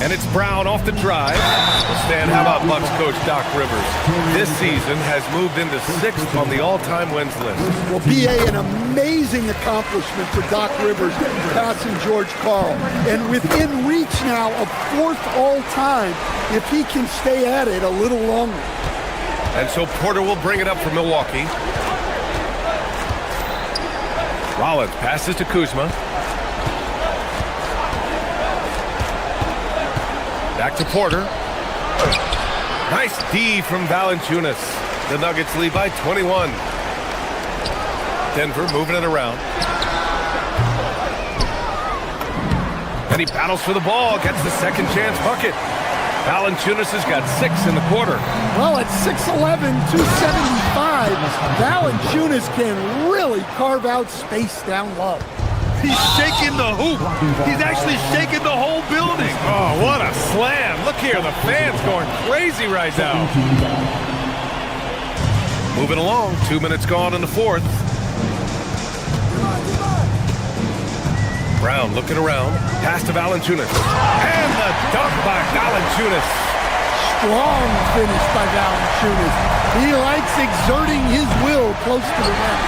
And it's Brown off the drive. Well, Stan, how about Bucks coach Doc Rivers? This season has moved into 6th on the all-time wins list. Well, BA, an amazing accomplishment for Doc Rivers passing George Karl. And within reach now of 4th all-time if he can stay at it a little longer. And so Porter will bring it up for Milwaukee. Rollins passes to Kuzma. Back to Porter. Nice D from Valanciunas. The Nuggets lead by 21. Denver moving it around. And he battles for the ball, gets the second chance bucket. Valanciunas has got 6 in the quarter. Well, at 6'11", 275, Valanciunas can really carve out space down low. He's shaking the hoop. He's actually shaking the whole building. Oh, what a slam. Look here, the fans going crazy right now. Moving along, 2 minutes gone in the fourth. Brown looking around, pass to Valanciunas. And the dunk by Valanciunas. Strong finish by Valanciunas. He likes exerting his will close to the rim.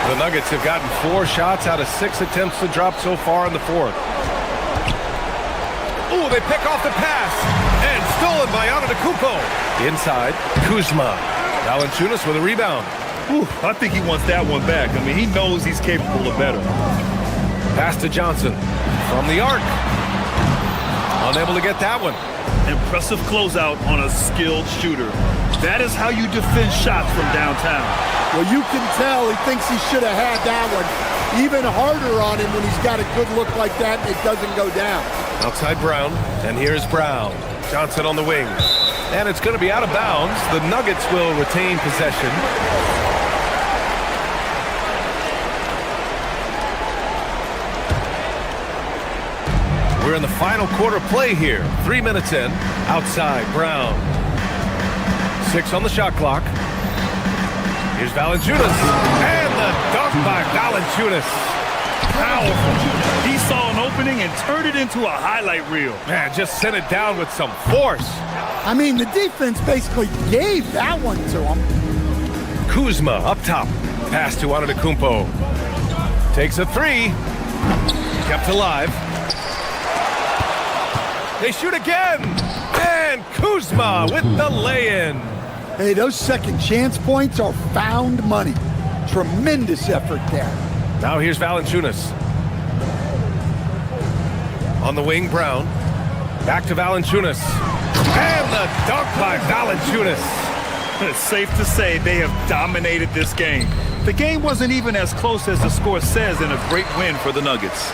The Nuggets have gotten 4 shots out of 6 attempts to drop so far in the fourth. Ooh, they pick off the pass. And stolen by Antetokounmpo. Inside, Kuzma. Valanciunas with a rebound. Ooh, I think he wants that one back. I mean, he knows he's capable of better. Pass to Johnson from the arc. Unable to get that one. Impressive closeout on a skilled shooter. That is how you defend shots from downtown. Well, you can tell he thinks he should have had that one. Even harder on him when he's got a good look like that and it doesn't go down. Outside Brown, and here's Brown. Johnson on the wing. And it's going to be out of bounds. The Nuggets will retain possession. We're in the final quarter play here. 3 minutes in. Outside, Brown. 6 on the shot clock. Here's Valanciunas. And the dunk by Valanciunas. Powerful. He saw an opening and turned it into a highlight reel. Man, just sent it down with some force. I mean, the defense basically gave that one to him. Kuzma up top. Pass to Antetokounmpo. Takes a 3. Kept alive. They shoot again. And Kuzma with the lay-in. Hey, those second chance points are found money. Tremendous effort there. Now here's Valanciunas. On the wing, Brown. Back to Valanciunas. And the dunk by Valanciunas. It's safe to say they have dominated this game. The game wasn't even as close as the score says in a great win for the Nuggets.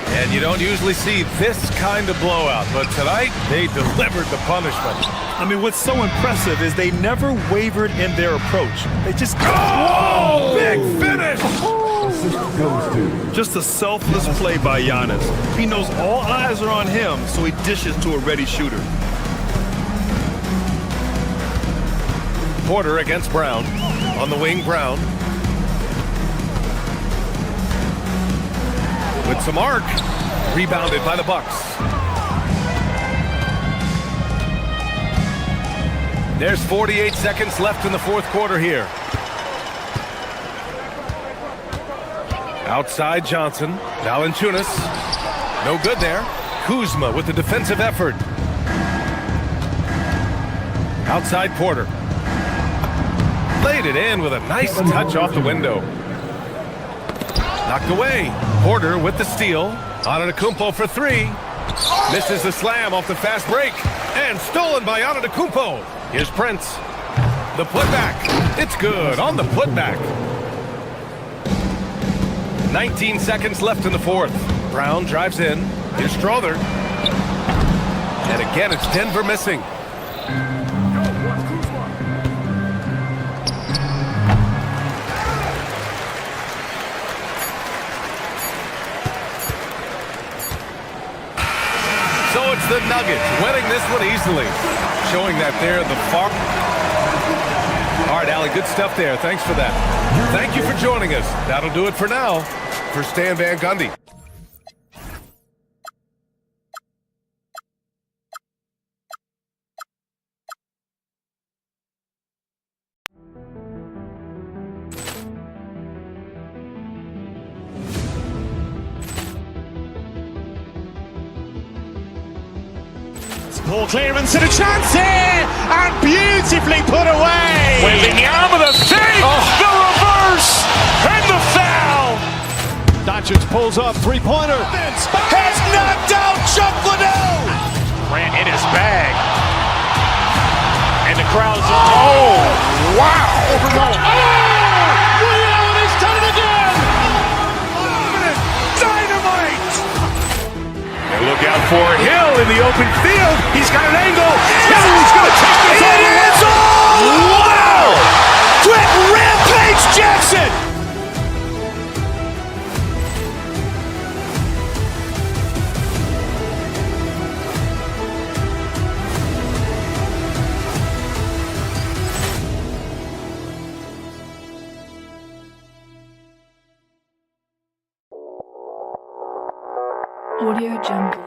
And you don't usually see this kind of blowout, but tonight they delivered the punishment. I mean, what's so impressive is they never wavered in their approach. They just big finish! Just a selfless play by Giannis. He knows all eyes are on him, so he dishes to a ready shooter. Porter against Brown. On the wing, Brown. with some arc. Rebounded by the Bucks. There's 48 seconds left in the fourth quarter here. Outside Johnson. Valanciunas. No good there. Kuzma with the defensive effort. Outside Porter. Laid it in with a nice touch off the window. Knocked away. Porter with the steal. Antetokounmpo for three. Misses the slam off the fast break. And stolen by Antetokounmpo. Here's Prince. The putback. It's good on the putback. 19 seconds left in the fourth. Brown drives in. Here's Strother. And again, it's Denver missing. So it's the Nuggets winning this one easily. Showing that they're the far... All right, Allie, good stuff there. Thanks for that. Thank you for joining us. That'll do it for now. For Stan Van Gundy. Ball clearance and a chance here, and beautifully put away. Wembanyama the fake, the reverse, and the foul. Doncic pulls up, three-pointer. Has knocked out Chuck Liddell. Grant in his bag. And the crowd's... Oh, wow. Ray Allen has done it again. Dynamite. And look out for Hill in the open field. He's got an angle. He's going to take this all the way. Wow. Quick Rampage Jackson. Audio Jungle.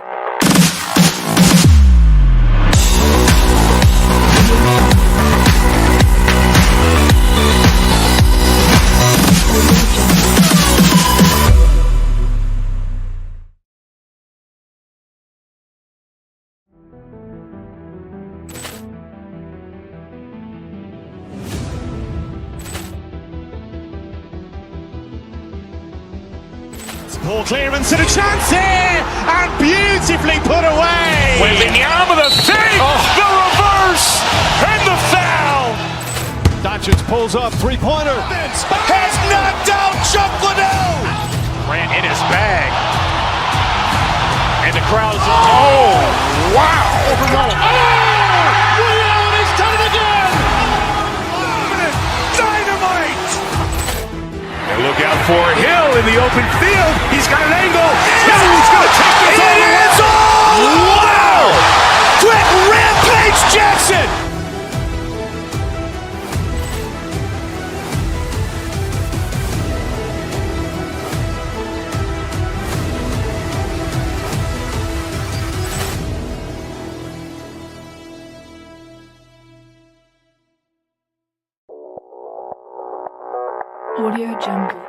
Ball clearance and a chance here, and beautifully put away. Wembanyama the fake, the reverse, and the foul. Doncic pulls up, three-pointer. Has knocked out Chuck Liddell. Grant in his bag. And the crowd's... Oh, wow. Ray Allen has done it again. Dynamite. And look out for Hill in the open field. He's got an angle. He's going to take this all the way. Wow. Quick Rampage Jackson. Audio Jungle.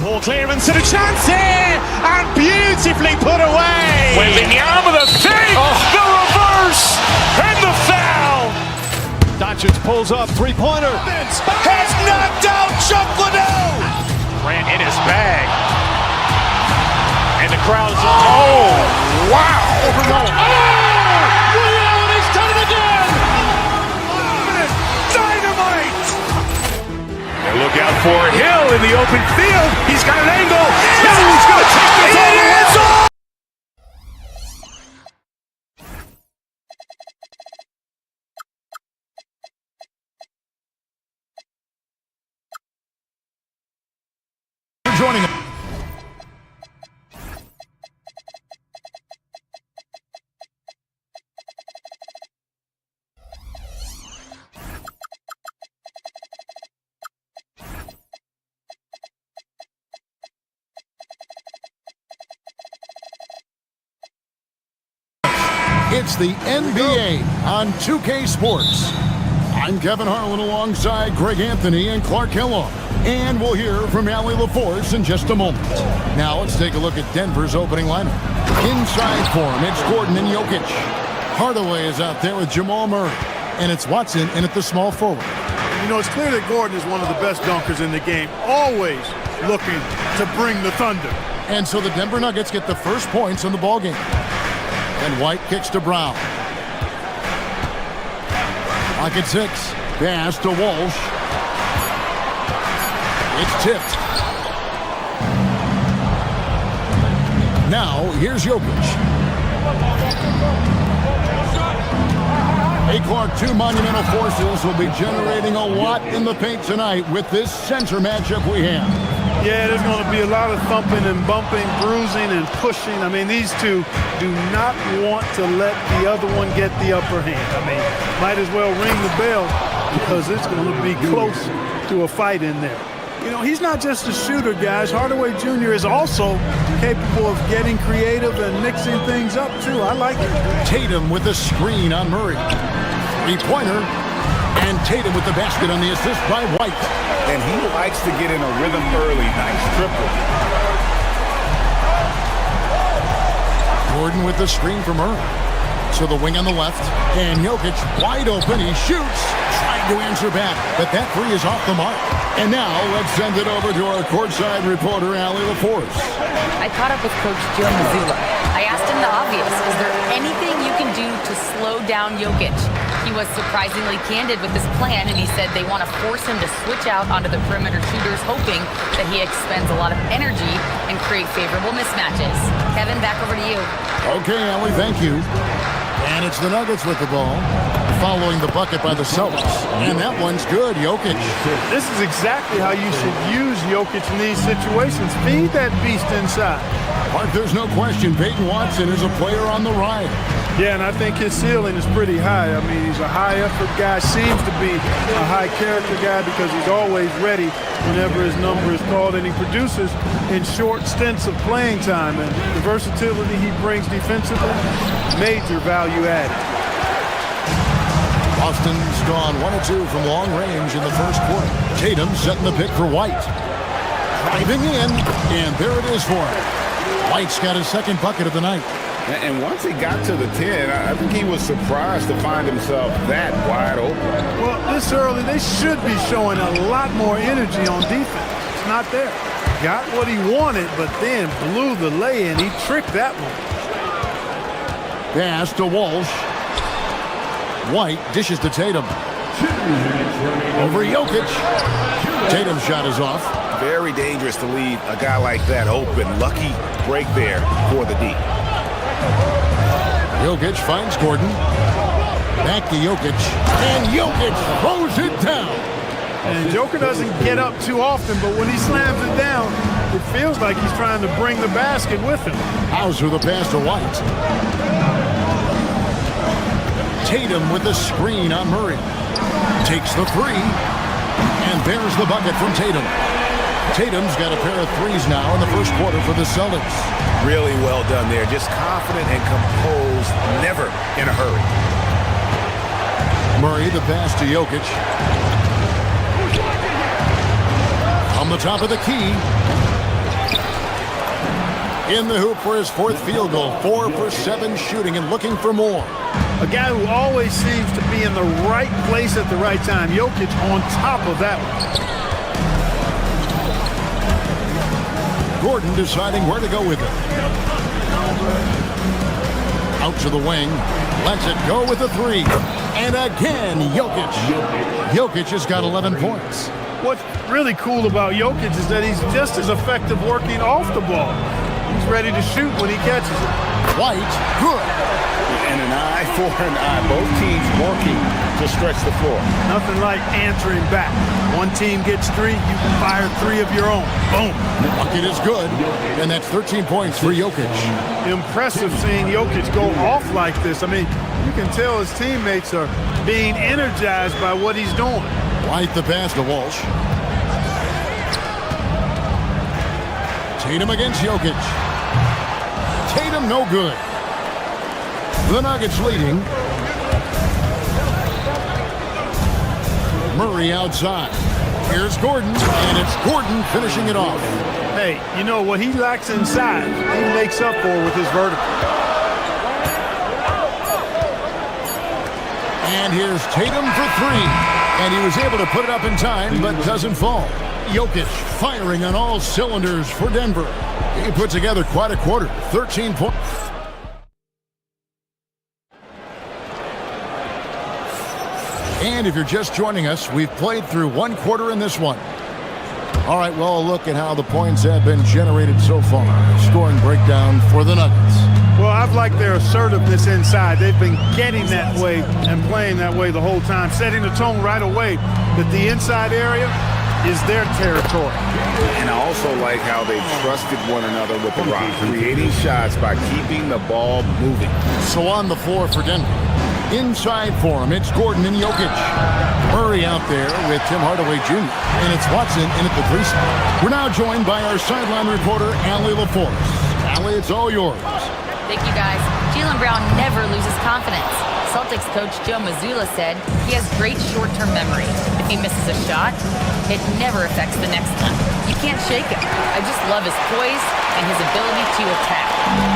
Ball clearance and a chance here, and beautifully put away. Wembanyama the fake, the reverse, and the foul. Doncic pulls up, three-pointer. Has knocked out Chuck Liddell. Grant in his bag. And the crowd's... Oh, wow. Ray Allen has done it again. Dynamite. And look out for Hill in the open field. He's got an angle. He's going to take this all the way. joining us. It's the NBA on 2K Sports. I'm Kevin Harlan alongside Greg Anthony and Clark Kellogg. And we'll hear from Allie LaForce in just a moment. Now let's take a look at Denver's opening lineup. Inside for him, it's Gordon and Jokic. Hardaway is out there with Jamal Murray. And it's Watson in at the small forward. You know, it's clear that Gordon is one of the best dunkers in the game, always looking to bring the thunder. And so the Denver Nuggets get the first points in the ballgame. And White kicks to Brown. Pocket 6. Pass to Walsh. It's tipped. Now, here's Jokic. Hey, Clark, two monumental forces will be generating a lot in the paint tonight with this center matchup we have. Yeah, there's going to be a lot of thumping and bumping, bruising and pushing. I mean, these two do not want to let the other one get the upper hand. I mean, might as well ring the bell because it's going to be close to a fight in there. You know, he's not just a shooter, guys. Hardaway Jr. is also capable of getting creative and mixing things up, too. I like it. Tatum with the screen on Murray. Three-pointer. And Tatum with the basket on the assist by White. And he likes to get in a rhythm early. Nice triple. Gordon with the screen for Murray. To the wing on the left. And Jokic wide open. He shoots. Trying to answer back. But that three is off the mark. And now let's send it over to our courtside reporter, Allie LaForce. I caught up with Coach Joe Mazzulla. I asked him the obvious. Is there anything you can do to slow down Jokic? He was surprisingly candid with this plan, and he said they want to force him to switch out onto the perimeter shooters, hoping that he expends a lot of energy and create favorable mismatches. Kevin, back over to you. Okay, Allie, thank you. And it's the Nuggets with the ball, following the bucket by the Celtics. And that one's good, Jokic. This is exactly how you should use Jokic in these situations. Feed that beast inside. Mark, there's no question Peyton Watson is a player on the rise. Yeah, and I think his ceiling is pretty high. I mean, he's a high-effort guy, seems to be a high-character guy because he's always ready whenever his number is called, and he produces in short stints of playing time. And the versatility he brings defensively, major value added. Boston's gone 1 of 2 from long range in the first quarter. Tatum setting the pick for White. Driving in, and there it is for him. White's got his second bucket of the night. And once he got to the 10, I think he was surprised to find himself that wide open. Well, this early, they should be showing a lot more energy on defense. It's not there. Got what he wanted, but then blew the lay-in. He tricked that one. Pass to Walsh. White dishes to Tatum. Over Jokic. Tatum's shot is off. Very dangerous to leave a guy like that open. Lucky break there for the D. Jokic finds Gordon. Back to Jokic. And Jokic throws it down. And Joker doesn't get up too often, but when he slams it down, it feels like he's trying to bring the basket with him. Hauser the pass to White. Tatum with the screen on Murray. Takes the three. And there's the bucket from Tatum. Tatum's got a pair of threes now in the first quarter for the Celtics. Really well done there. Just confident and composed, never in a hurry. Murray the pass to Jokic. On the top of the key. In the hoop for his fourth field goal. 4 for 7 shooting and looking for more. A guy who always seems to be in the right place at the right time. Jokic on top of that one. Gordon deciding where to go with it. Out to the wing. Lets it go with a three. And again, Jokic. Jokic has got 11 points. What's really cool about Jokic is that he's just as effective working off the ball. He's ready to shoot when he catches it. White, good. And an eye for an eye. Both teams working to stretch the floor. Nothing like answering back. One team gets 3, you fire 3 of your own. Boom. The bucket is good, and that's 13 points for Jokic. Impressive seeing Jokic go off like this. I mean, you can tell his teammates are being energized by what he's doing. White the pass to Walsh. Tatum against Jokic. Tatum no good. The Nuggets leading. Murray outside. Here's Gordon, and it's Gordon finishing it off. Hey, you know what he lacks inside, he makes up for with his vertical. And here's Tatum for 3. And he was able to put it up in time, but doesn't fall. Jokic firing on all cylinders for Denver. He put together quite a quarter. 13 points. And if you're just joining us, we've played through 1 quarter in this one. All right, well, a look at how the points have been generated so far. Scoring breakdown for the Nuggets. Well, I've liked their assertiveness inside. They've been getting that way and playing that way the whole time, setting the tone right away that the inside area is their territory. And I also like how they've trusted one another with the rock, creating shots by keeping the ball moving. So on the floor for Denver. Inside for him, it's Gordon and Jokic. Murray out there with Tim Hardaway Jr. And it's Watson in at the 3 spot. We're now joined by our sideline reporter, Allie LaForce. Allie, it's all yours. Thank you, guys. Jaylen Brown never loses confidence. Celtics coach Joe Mazzulla said he has great short-term memory. If he misses a shot, it never affects the next one. You can't shake him. I just love his poise and his ability to attack.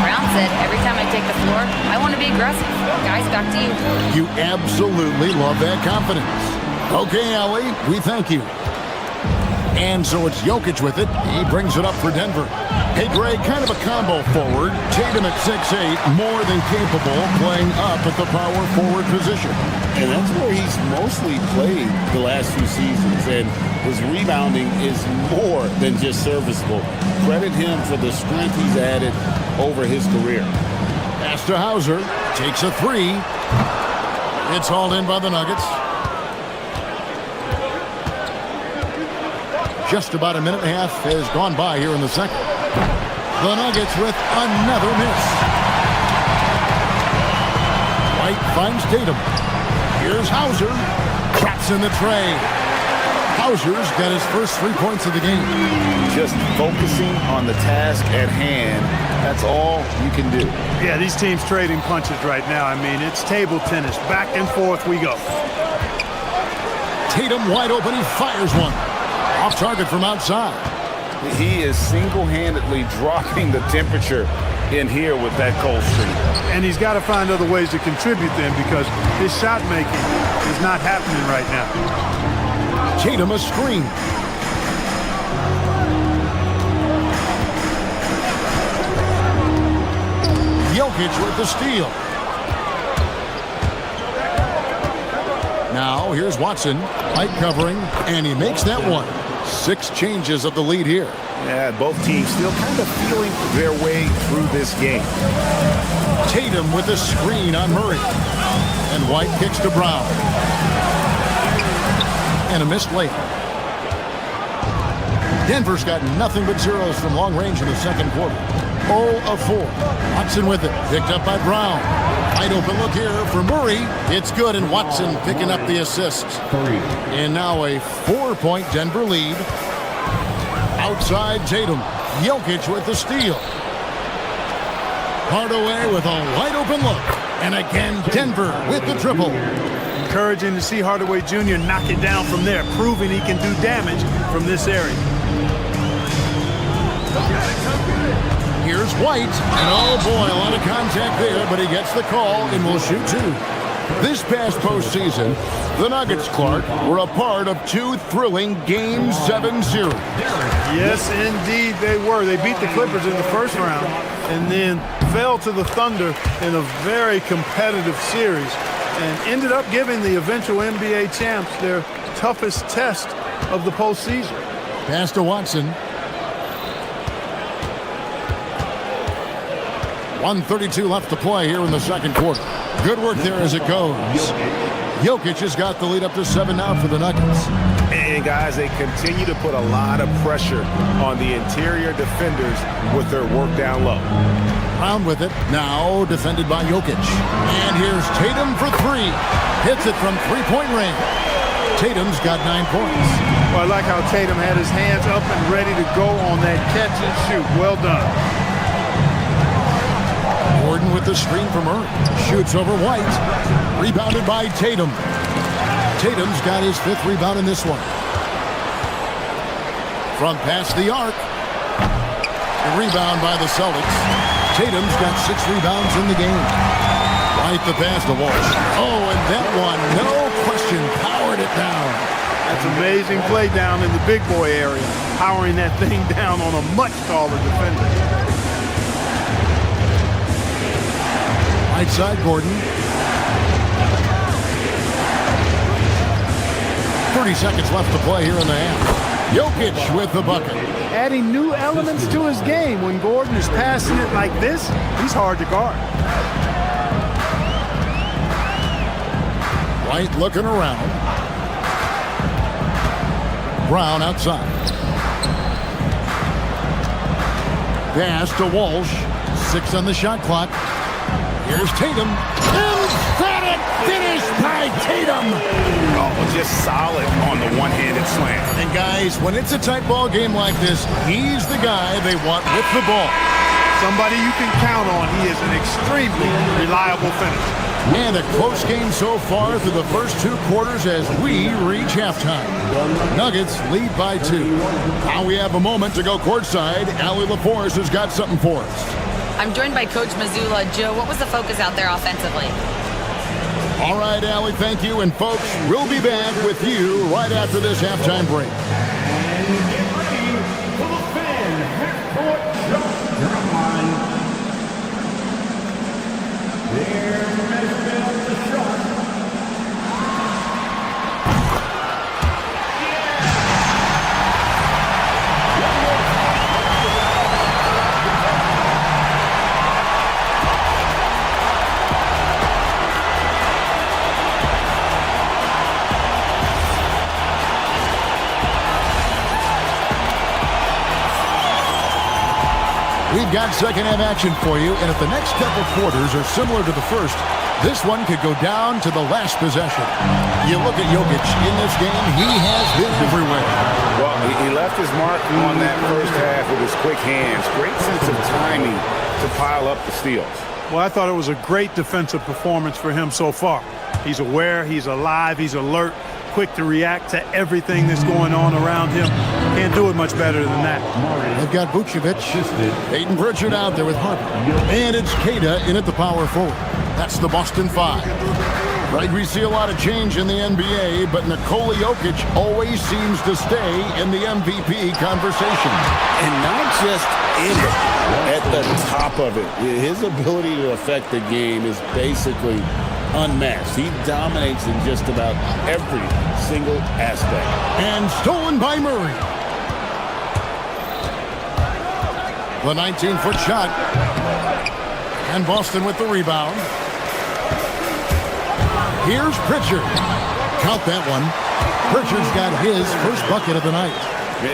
Brown said, every time I take the floor, I want to be aggressive. Guys, back to you. You absolutely love that confidence. Okay, Allie, we thank you. And so it's Jokic with it. He brings it up for Denver. Hey, Greg, kind of a combo forward. Tatum at 6'8", more than capable, playing up at the power forward position. And that's where he's mostly played the last few seasons. And his rebounding is more than just serviceable. Credit him for the strength he's added over his career. Pass to Hauser. Takes a 3. It's hauled in by the Nuggets. Just about a minute and a half has gone by here in the second. The Nuggets with another miss. White finds Tatum. Here's Hauser. Traps in the tray. Hauser's got his first 3 points of the game. Just focusing on the task at hand, that's all you can do. Yeah, these teams trading punches right now. I mean, it's table tennis. Back and forth we go. Tatum wide open. He fires one. Off target from outside. He is single-handedly dropping the temperature in here with that cold streak. And he's got to find other ways to contribute then because his shot making is not happening right now. Tatum a screen. Jokic with the steal. Now here's Watson. Light covering, and he makes that one. 6 changes of the lead here. Yeah, both teams still kind of feeling their way through this game. Tatum with a screen on Murray. And White kicks to Brown. And a missed layup. Denver's got nothing but zeros from long range in the second quarter. 0 of 4. Watson with it. Picked up by Brown. Wide open look here for Murray. It's good, and Watson picking up the assist. And now a 4-point Denver lead. Outside Tatum. Jokic with the steal. Hardaway with a wide open look. And again, Denver with the triple. Encouraging to see Hardaway Jr. knock it down from there, proving he can do damage from this area. Here's White, and oh boy, a lot of contact there, but he gets the call and will shoot 2. This past postseason, the Nuggets, Clark, were a part of 2 thrilling Game 7 series. Yes, indeed they were. They beat the Clippers in the first round and then fell to the Thunder in a very competitive series and ended up giving the eventual NBA champs their toughest test of the postseason. Pass to Watson. 1:32 left to play here in the second quarter. Good work there as it goes. Jokic has got the lead up to 7 now for the Nuggets. And guys, they continue to put a lot of pressure on the interior defenders with their work down low. Brown with it, now defended by Jokic. And here's Tatum for 3. Hits it from three-point range. Tatum's got 9 points. Well, I like how Tatum had his hands up and ready to go on that catch and shoot. Well done. Gordon with the screen from Murray. Shoots over White. Rebounded by Tatum. Tatum's got his 5th rebound in this one. From past the arc. A rebound by the Celtics. Tatum's got 6 rebounds in the game. Right the pass to Walsh. Oh, and that one, no question, powered it down. That's amazing play down in the big boy area. Powering that thing down on a much taller defender. Right side, Gordon. 30 seconds left to play here in the half. Jokic with the bucket. Adding new elements to his game. When Gordon is passing it like this, he's hard to guard. White looking around. Brown outside. Pass to Walsh. 6 on the shot clock. Here's Tatum. Emphatic finish by Tatum. Oh, just solid on the one-handed slam. And guys, when it's a tight ball game like this, he's the guy they want with the ball. Somebody you can count on. He is an extremely reliable finisher. And a close game so far through the first 2 quarters as we reach halftime. Nuggets lead by 2. Now we have a moment to go courtside. Allie LaForce has got something for us. I'm joined by Coach Mazzulla. Joe, what was the focus out there offensively? All right, Allie, thank you. And folks, we'll be back with you right after this halftime break. We've got second half action for you, and if the next couple quarters are similar to the first, this one could go down to the last possession. You look at Jokic in this game, he has been everywhere. Well, he left his mark on that first half with his quick hands. Great sense of timing to pile up the steals. Well, I thought it was a great defensive performance for him so far. He's aware, he's alive, he's alert, quick to react to everything that's going on around him. Can't do it much better than that. They've got Vucevic, Peyton Pritchard out there with Harper. And it's Queta in at the power forward. That's the Boston 5. Right, we see a lot of change in the NBA, but Nikola Jokic always seems to stay in the MVP conversation. And not just in it, at the top of it. His ability to affect the game is basically unmatched. He dominates in just about every single aspect. And stolen by Murray. The 19-foot shot. And Boston with the rebound. Here's Pritchard. Count that one. Pritchard's got his first bucket of the night.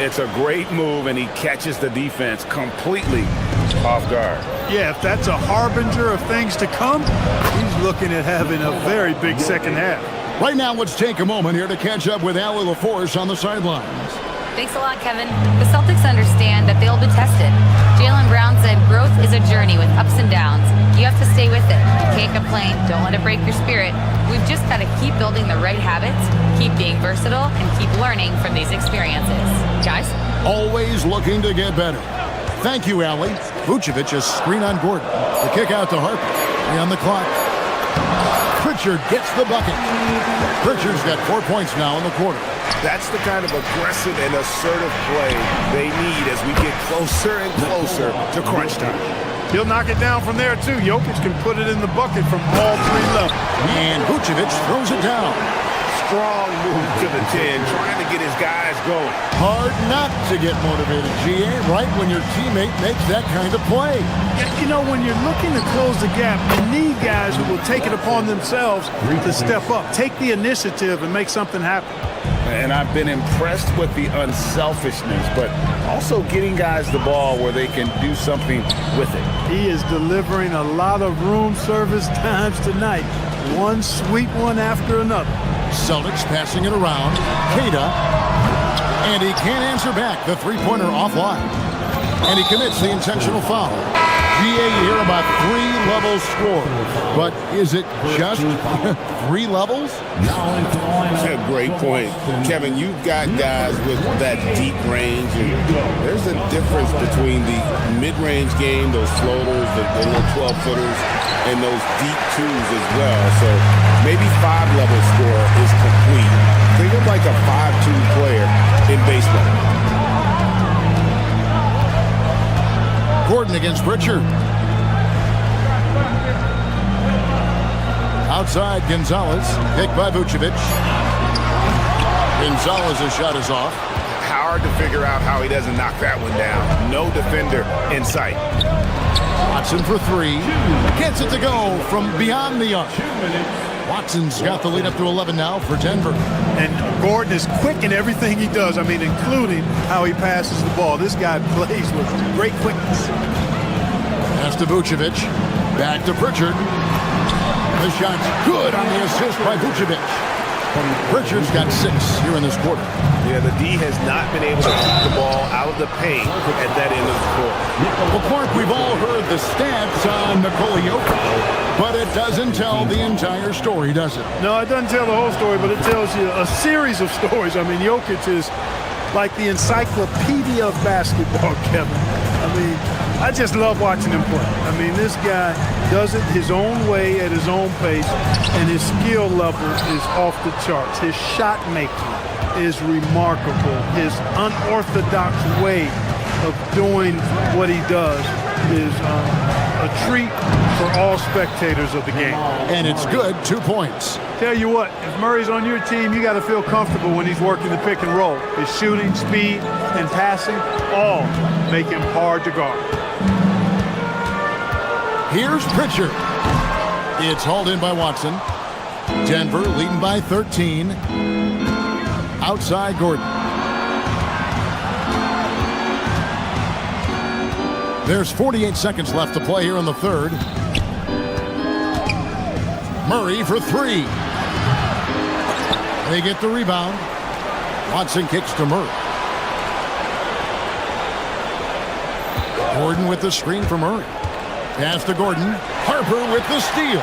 It's a great move, and he catches the defense completely off guard. Yeah, if that's a harbinger of things to come, he's looking at having a very big second half. Right now, let's take a moment here to catch up with Allie LaForce on the sidelines. Thanks a lot, Kevin. The Celtics understand that they'll be tested. Jaylen Brown said growth is a journey with ups and downs. You have to stay with it. You can't complain. Don't let it break your spirit. We've just got to keep building the right habits, keep being versatile, and keep learning from these experiences. Guys? Always looking to get better. Thank you, Allie. Vucevic is screen on Gordon. The kick out to Harper. 3 on the clock. Pritchard gets the bucket. Pritchard's got 4 points now in the quarter. That's the kind of aggressive and assertive play they need as we get closer and closer to crunch time. He'll knock it down from there, too. Jokic can put it in the bucket from all 3 levels. And Vucevic throws it down. strong move to the 10, trying to get his guys going. Hard not to get motivated, GA, right when your teammate makes that kind of play. You know, when you're looking to close the gap, you need guys who will take it upon themselves to step up, take the initiative, and make something happen. And I've been impressed with the unselfishness, but also getting guys the ball where they can do something with it. He is delivering a lot of room service times tonight. One sweet one after another. Celtics passing it around. Queta. And he can't answer back. The three-pointer offline. And he commits the intentional foul. GA, you hear about 3 levels score. But is it just 3 levels? That's a great point. Kevin, you've got guys with that deep range. And there's a difference between the mid-range game, those floaters, the little 12-footers, and those deep twos as well. So maybe 5-level score is complete. Think of like a 5-2 player in baseball. Gordon against Pritchard. Outside, Gonzalez. Picked by Vucevic. Gonzalez's shot is off. Hard to figure out how he doesn't knock that one down. No defender in sight. Watson for 3. Gets it to go from beyond the arc. Watson's got the lead up to 11 now for Denver. And Gordon is quick in everything he does. I mean, including how he passes the ball. This guy plays with great quickness. Pass to Vucevic. Back to Pritchard. The shot's good on the assist by Vucevic. Pritchard's got 6 here in this quarter. Yeah, the D has not been able to keep the ball out of the paint at that end of the court. Well, Clark, we've all heard the stats on Nikola Jokic, but it doesn't tell the entire story, does it? No, it doesn't tell the whole story, but it tells you a series of stories. I mean, Jokic is like the encyclopedia of basketball, Kevin. I mean, I just love watching him play. I mean, this guy does it his own way at his own pace, and his skill level is off the charts. His shot making is remarkable. His unorthodox way of doing what he does is a treat for all spectators of the game. And it's good, 2 points. Tell you what, if Murray's on your team, you got to feel comfortable when he's working the pick and roll. His shooting, speed, and passing all make him hard to guard. Here's Pritchard. It's hauled in by Watson. Denver leading by 13. Outside Gordon. There's 48 seconds left to play here in the third. Murray for 3. They get the rebound. Watson kicks to Murray. Gordon with the screen for Murray. Pass to Gordon. Harper with the steal.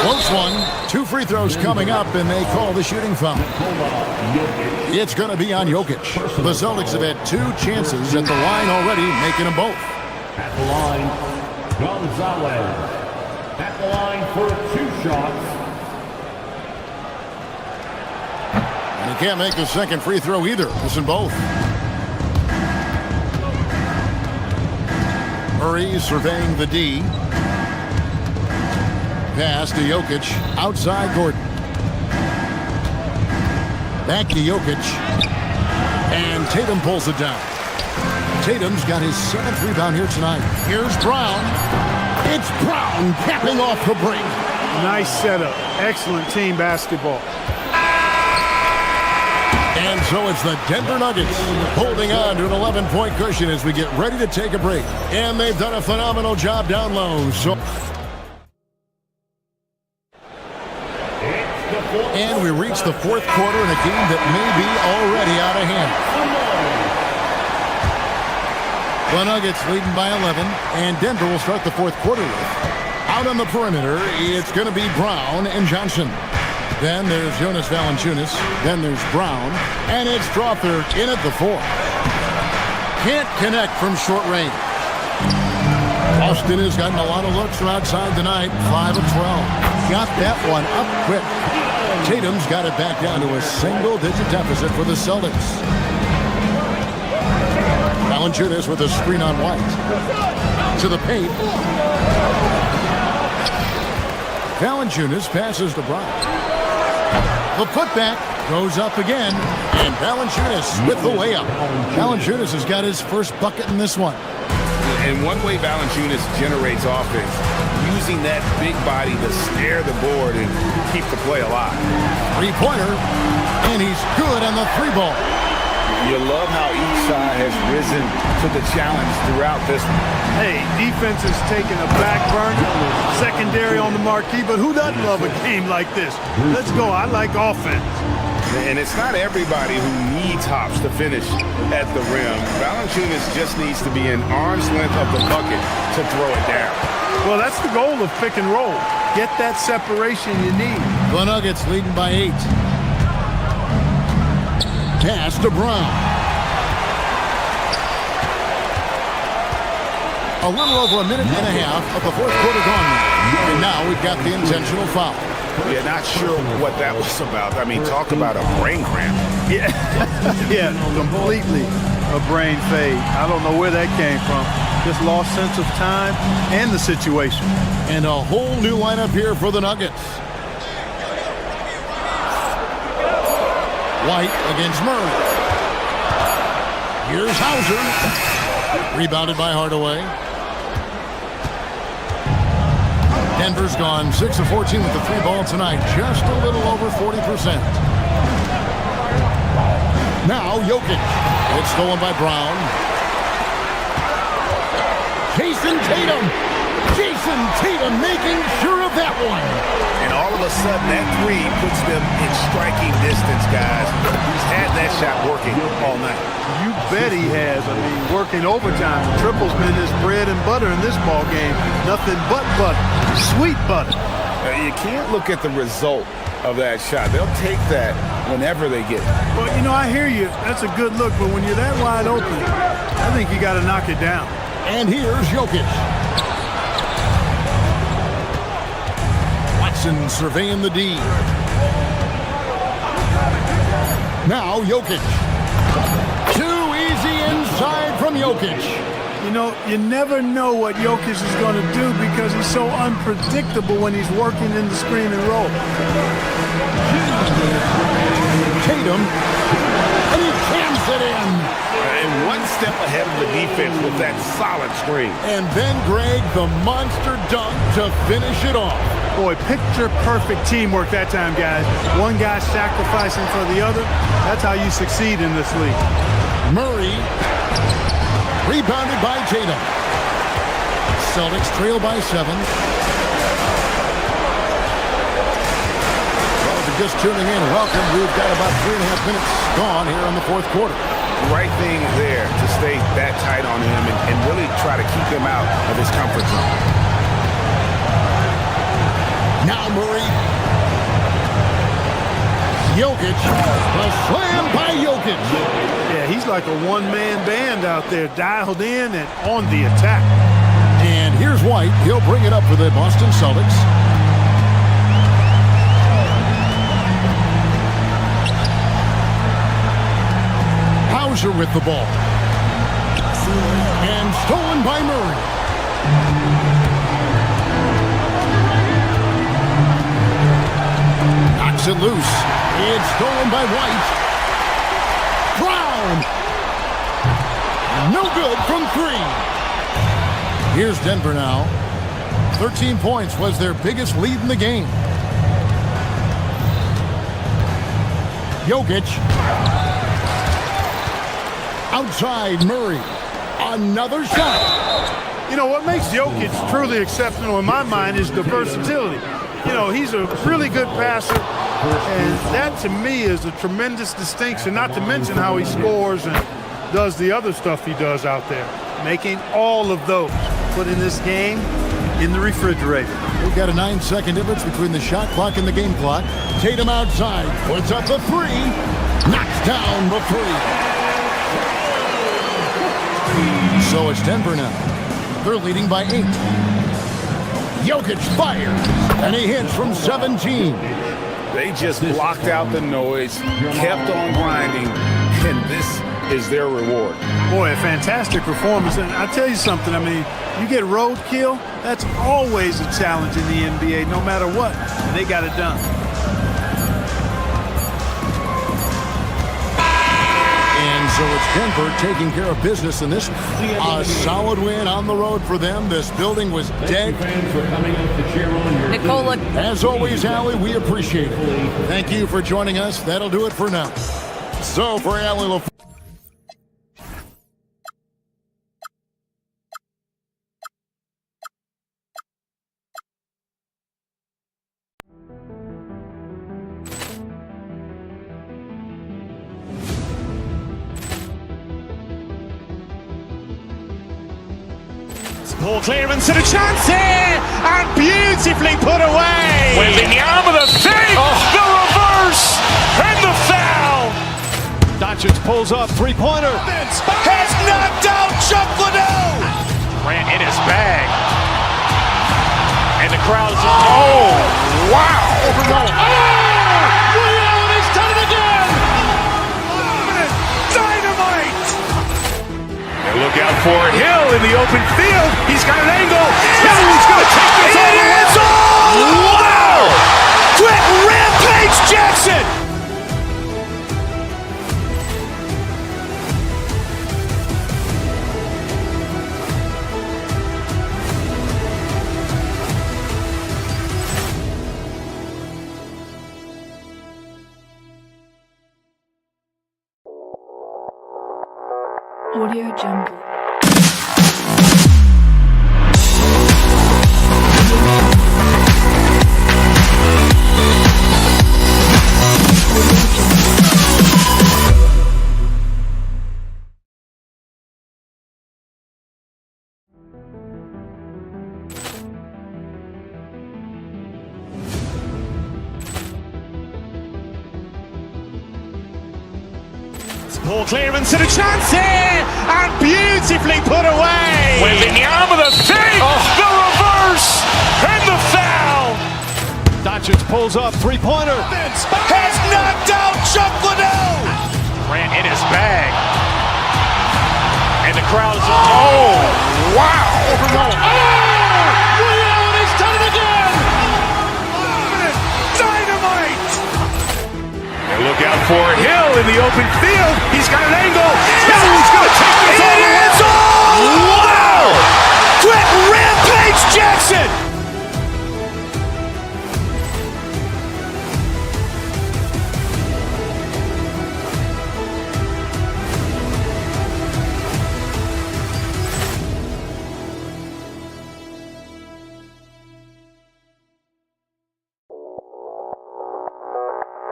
Close one. 2 free throws coming up, and they call the shooting foul. It's going to be on Jokic. The Celtics have had 2 chances at the line already, making them both. At the line, Gonzalez. At the line for 2 shots. And he can't make the second free throw either. Missing both. Murray surveying the D. Pass to Jokic. Outside Gordon. Back to Jokic. And Tatum pulls it down. Tatum's got his 7th rebound here tonight. Here's Brown. It's Brown capping off the break. Nice setup. Excellent team basketball. And so it's the Denver Nuggets holding on to an 11-point cushion as we get ready to take a break. And they've done a phenomenal job down low. And we reach the 4th quarter in a game that may be already out of hand. The Nuggets leading by 11, and Denver will start the 4th quarter with. Out on the perimeter, it's going to be Brown and Johnson. Then there's Jonas Valanciunas. Then there's Brown. And it's Strawther in at the 4. Can't connect from short range. Austin has gotten a lot of looks from outside tonight. 5 of 12. Got that one up quick. Tatum's got it back down to a single-digit deficit for the Celtics. Valanciunas with a screen on White. To the paint. Valanciunas passes to Brown. The putback goes up again, and Valanciunas with the layup. Valanciunas has got his first bucket in this one. And one way Valanciunas generates offense, using that big body to snare the board and keep the play alive. Three-pointer, and he's good on the three ball. You love how each side has risen to the challenge throughout this one. Hey, defense is taking a back burner, secondary on the marquee, but who doesn't love a game like this? Let's go. I like offense. And it's not everybody who needs hops to finish at the rim. Valanciunas just needs to be an arm's length of the bucket to throw it down. Well, that's the goal of pick and roll. Get that separation you need. The Nuggets leading by 8. Pass to Brown. A little over a minute and a half of the fourth quarter gone now. And now we've got the intentional foul. Yeah, not sure what that was about. I mean, talk about a brain cramp. Yeah, yeah, completely a brain fade. I don't know where that came from. Just lost sense of time and the situation. And a whole new lineup here for the Nuggets. White against Murray. Here's Hauser. Rebounded by Hardaway. Denver's gone 6 of 14 with the three ball tonight. Just a little over 40%. Now Jokic. It's stolen by Brown. Jason Tatum making sure of that one. And all of a sudden, that three puts them in striking distance, guys. He's had that shot working all night. You bet he has. I mean, working overtime. The triple's been his bread and butter in this ball game. Nothing but butter. Sweet butter. You can't look at the result of that shot. They'll take that whenever they get it. Well, you know, I hear you. That's a good look. But when you're that wide open, I think you got to knock it down. And here's Jokic. Watson surveying the D. Now Jokic. Too easy inside from Jokic. You know, you never know what Jokic is going to do because he's so unpredictable when he's working in the screen and roll. Tatum. And he jams it in. And one step ahead of the defense with that solid screen. And then Greg, the monster dunk to finish it off. Boy, picture-perfect teamwork that time, guys. One guy sacrificing for the other. That's how you succeed in this league. Murray. Rebounded by Tatum. Celtics trail by 7. Well, if you're just tuning in, welcome. We've got about 3.5 minutes gone here in the fourth quarter. Right thing there to stay that tight on him and really try to keep him out of his comfort zone. Now Murray. Jokic. The slam by Jokic. Yeah, he's like a one-man band out there, dialed in and on the attack. And here's White. He'll bring it up for the Boston Celtics. Hauser with the ball. And stolen by Murray. Knocks it loose. It's stolen by White. Brown. No good from 3. Here's Denver now. 13 points was their biggest lead in the game. Jokic. Outside Murray. Another shot. You know, what makes Jokic truly exceptional in my mind is the versatility. You know, he's a really good passer, and that to me is a tremendous distinction, not to mention how he scores and does the other stuff he does out there. Making all of those, putting this game in the refrigerator. We've got a 9-second difference between the shot clock and the game clock. Tatum outside, puts up the 3, knocks down the 3. So it's Denver now. They're leading by 8. Jokic fires, and he hits from 17. They just blocked out the noise, kept on grinding, and this is their reward. Boy, a fantastic performance. And I tell you something, I mean, you get roadkill, that's always a challenge in the NBA, no matter what. And they got it done. And so it's Denver taking care of business in this. A solid win on the road for them. This building was dead. Nicola. As always, Allie, we appreciate it. Thank you for joining us. That'll do it for now. So for Allie LaForce. Ball clearance and a chance here, and beautifully put away. Wembanyama the fake, the reverse, and the foul. Doncic pulls up, three-pointer. Has knocked out Chuck Liddell. Ran in his bag. And the crowd is, oh, wow. Ray Allen has done it again. Dynamite. And look out for Hill in the open field. He's got an angle. He's going to take this all the way. Wow. Quick Rampage Jackson. Audio Jungle. Ball clearance and a chance here, and beautifully put away. Wembanyama the fake, the reverse, and the foul. Doncic pulls up, three-pointer. Has knocked out Chuck Liddell. Ran in his bag. And the crowd is, oh, wow. Ray Allen has done it again. Dynamite. And look out for Hill in the open field. He's got an angle. He's going to take this all the way. Wow. Quick Rampage Jackson.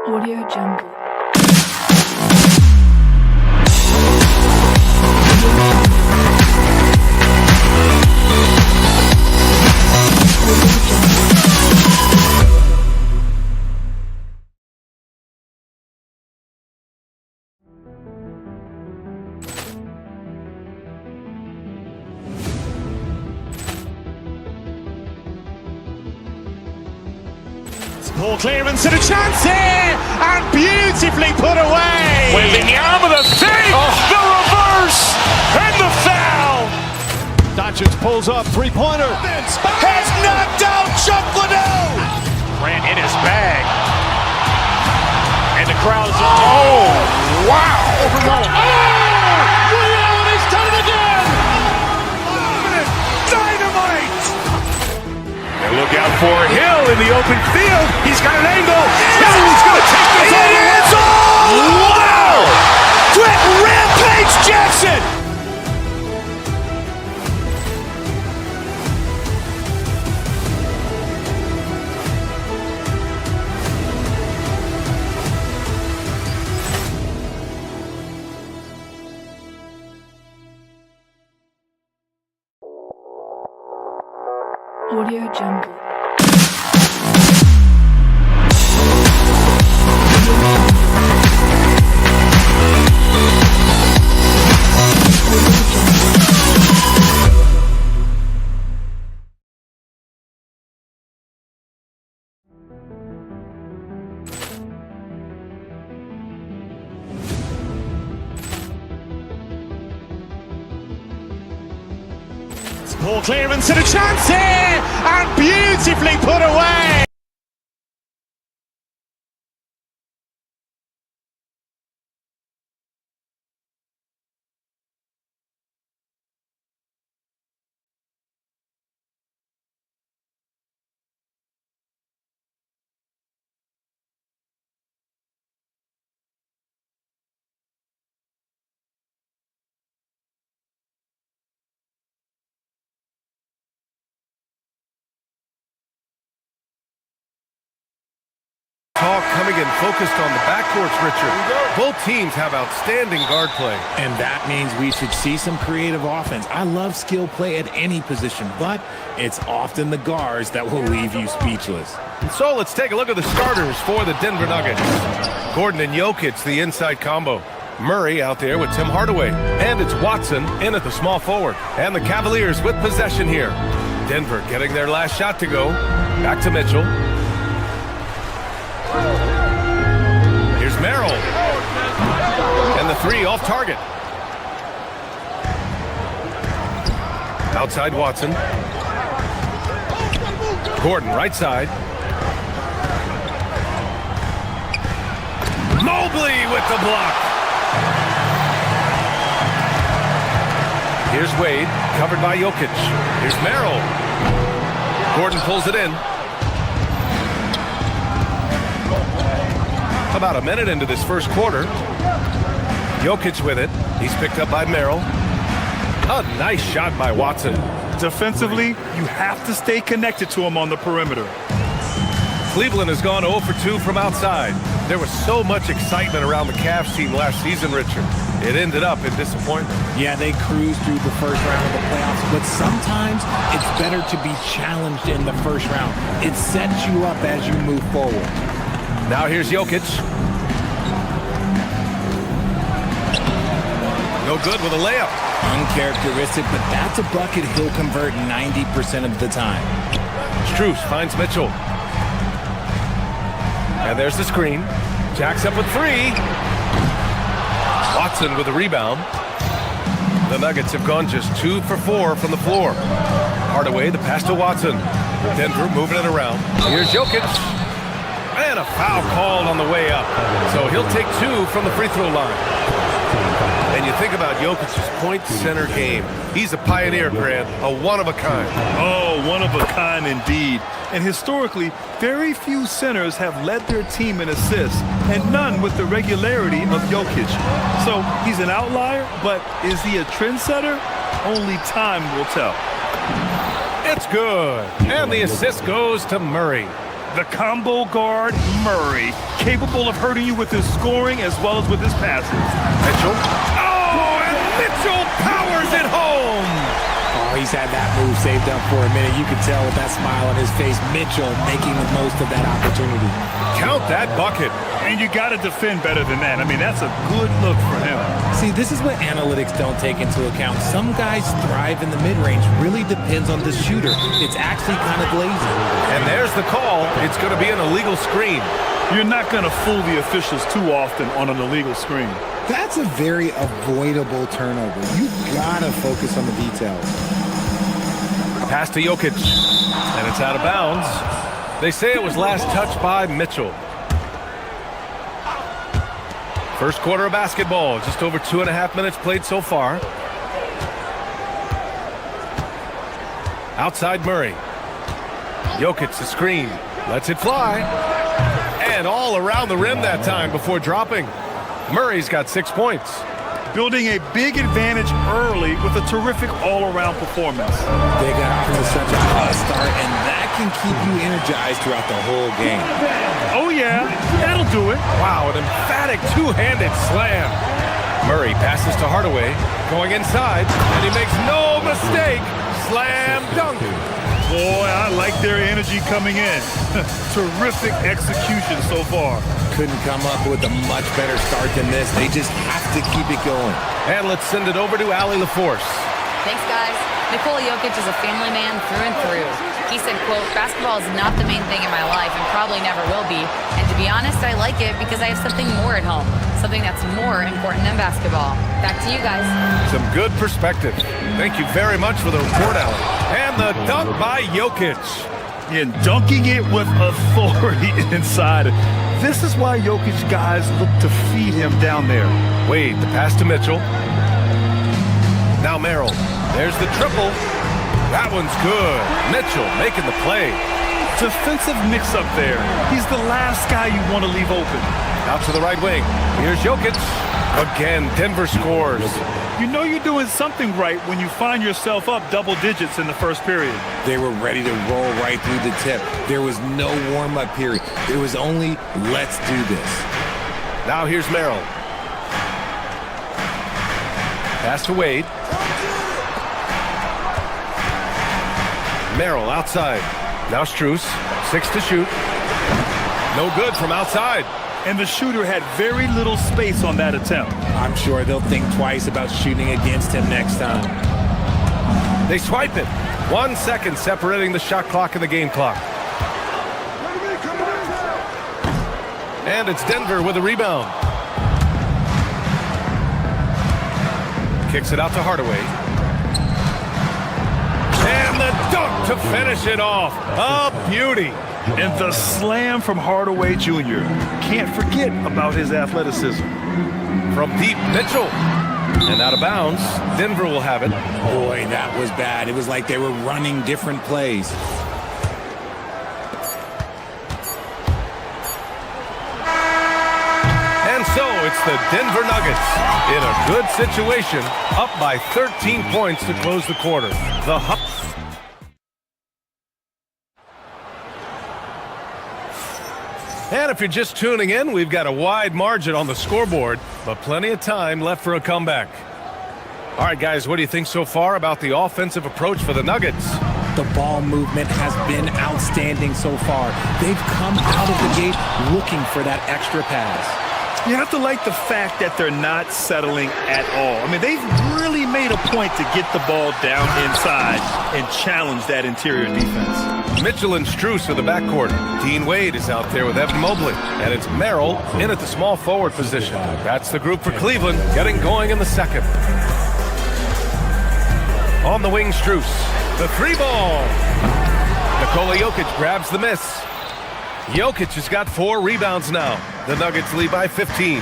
Audio Jungle. Ball clearance and a chance here, and beautifully put away. Wembanyama the fake, the reverse, and the foul. Doncic pulls up, three-pointer. Has knocked out Chuck Liddell. Ran in his bag. And the crowd is, oh, wow. Ray Allen has done it again. Dynamite. And look out for Hill in the open field. He's got an angle. He's going to take this all the way. Wow. Quick Rampage Jackson. Audio Jungle. Ball clearance and a chance here, and beautifully put away. Talk coming in focused on the backcourts, Richard. Both teams have outstanding guard play. And that means we should see some creative offense. I love skill play at any position, but it's often the guards that will leave you speechless. And so let's take a look at the starters for the Denver Nuggets. Gordon and Jokic, the inside combo. Murray out there with Tim Hardaway. And it's Watson in at the small forward. And the Cavaliers with possession here. Denver getting their last shot to go. Back to Mitchell. Here's Merrill. And the three off target. Outside Watson. Gordon right side. Mobley with the block. Here's Wade, covered by Jokic. Here's Merrill. Gordon pulls it in. About a minute into this first quarter. Jokic with it. He's picked up by Merrill. A nice shot by Watson. Defensively, you have to stay connected to him on the perimeter. Cleveland has gone 0 for 2 from outside. There was so much excitement around the Cavs team last season, Richard. It ended up in disappointment. Yeah, they cruised through the first round of the playoffs, but sometimes it's better to be challenged in the first round. It sets you up as you move forward. Now here's Jokic. No good with a layup. Uncharacteristic, but that's a bucket he'll convert 90% of the time. Strus finds Mitchell. And there's the screen. Jacks up with three. Watson with a rebound. The Nuggets have gone just 2 for 4 from the floor. Hardaway, the pass to Watson. Denver moving it around. Here's Jokic. And a foul called on the way up. So he'll take 2 from the free throw line. And you think about Jokic's point center game. He's a pioneer, Grant, a one-of-a-kind. Oh, one of a kind indeed. And historically, very few centers have led their team in assists, and none with the regularity of Jokic. So he's an outlier, but is he a trendsetter? Only time will tell. It's good. And the assist goes to Murray. The combo guard, Murray, capable of hurting you with his scoring as well as with his passes. Mitchell. Oh, and Mitchell powers it home. Oh, he's had that move saved up for a minute. You can tell with that smile on his face, Mitchell making the most of that opportunity. Count that bucket. And you got to defend better than that. I mean, that's a good look for him. See, this is what analytics don't take into account. Some guys thrive in the mid-range. Really depends on the shooter. It's actually kind of lazy. And there's the call. It's going to be an illegal screen. You're not going to fool the officials too often on an illegal screen. That's a very avoidable turnover. You got to focus on the details. Pass to Jokic. And it's out of bounds. They say it was last touched by Mitchell. First quarter of basketball, just over 2.5 minutes played so far. Outside Murray. Jokic the screen, lets it fly. And all around the rim that time before dropping. Murray's got 6 points. Building a big advantage early with a terrific all-around performance. They got off to such a hot start, and that can keep you energized throughout the whole game. Oh yeah, that'll do it. Wow, an emphatic two-handed slam. Murray passes to Hardaway, going inside, and he makes no mistake. Slam dunk. Boy, I like their energy coming in. Terrific execution so far. Couldn't come up with a much better start than this. They just have to keep it going. And let's send it over to Allie LaForce. Thanks, guys. Nikola Jokic is a family man through and through. He said, quote, "Basketball is not the main thing in my life and probably never will be. And to be honest, I like it because I have something more at home, something that's more important than basketball." Back to you guys. Some good perspective. Thank you very much for the report, Alan. And the dunk by Jokic. And dunking it with authority inside. This is why Jokic guys look to feed him down there. Wade, the pass to Mitchell. Now Merrill. There's the triple. That one's good. Mitchell making the play. Defensive mix-up there. He's the last guy you want to leave open. Out to the right wing. Here's Jokic. Again, Denver scores. You know you're doing something right when you find yourself up double digits in the first period. They were ready to roll right through the tip. There was no warm-up period. It was only, let's do this. Now here's Merrill. Pass to Wade. Merrill outside. Now Strus. 6 to shoot. No good from outside. And the shooter had very little space on that attempt. I'm sure they'll think twice about shooting against him next time. They swipe it. 1 second separating the shot clock and the game clock. And it's Denver with a rebound. Kicks it out to Hardaway. And the dunk to finish it off. A beauty. And the slam from Hardaway Jr. Can't forget about his athleticism. From deep, Mitchell. And out of bounds, Denver will have it. Boy, that was bad. It was like they were running different plays. And so it's the Denver Nuggets in a good situation, up by 13 points to close the quarter. And if you're just tuning in, we've got a wide margin on the scoreboard, but plenty of time left for a comeback. All right, guys, what do you think so far about the offensive approach for the Nuggets? The ball movement has been outstanding so far. They've come out of the gate looking for that extra pass. You have to like the fact that they're not settling at all. I mean, they've really made a point to get the ball down inside and challenge that interior defense. Mitchell and Strus are the backcourt. Dean Wade is out there with Evan Mobley. And it's Merrill in at the small forward position. That's the group for Cleveland, getting going in the second. On the wing, Strus. The three ball. Nikola Jokic grabs the miss. Jokic has got 4 rebounds now. The Nuggets lead by 15.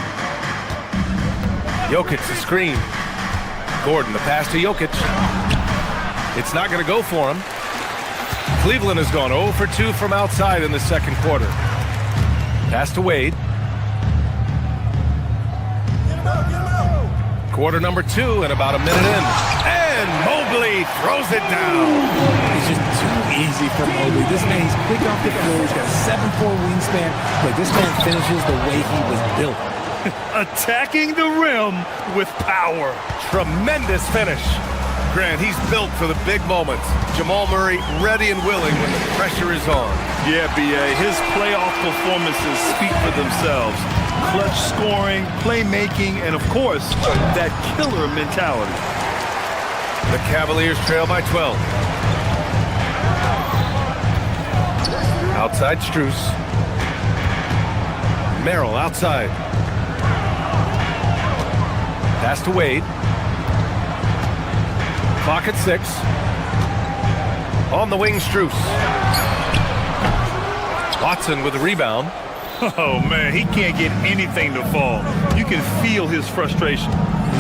Jokic the screen. Gordon the pass to Jokic. It's not going to go for him. Cleveland has gone 0 for 2 from outside in the second quarter. Pass to Wade. Quarter number 2 and about a minute in. And Mobley throws it down. It's just too easy for Mobley. This man, he's quick off the floor. He's got a 7'4" wingspan. But this man finishes the way he was built. Attacking the rim with power. Tremendous finish. Grant, he's built for the big moments. Jamal Murray ready and willing when the pressure is on. Yeah, B.A., his playoff performances speak for themselves. Clutch scoring, playmaking, and of course, that killer mentality. The Cavaliers trail by 12. Outside Strus. Merrill outside. Pass to Wade. Clock at 6. On the wing, Strus. Watson with the rebound. Oh, man, he can't get anything to fall. You can feel his frustration.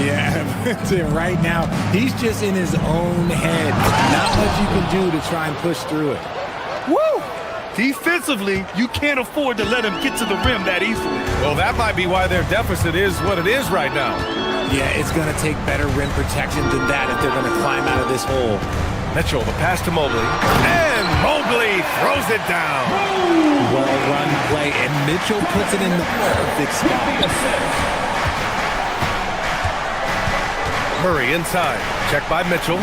Yeah, right now, he's just in his own head. Not much you can do to try and push through it. Woo! Defensively, you can't afford to let him get to the rim that easily. Well, that might be why their deficit is what it is right now. Yeah, it's going to take better rim protection than that if they're going to climb out of this hole. Mitchell, the pass to Mobley. And Mobley throws it down. Well-run play, and Mitchell puts it in the perfect spot. Murray inside. Check by Mitchell.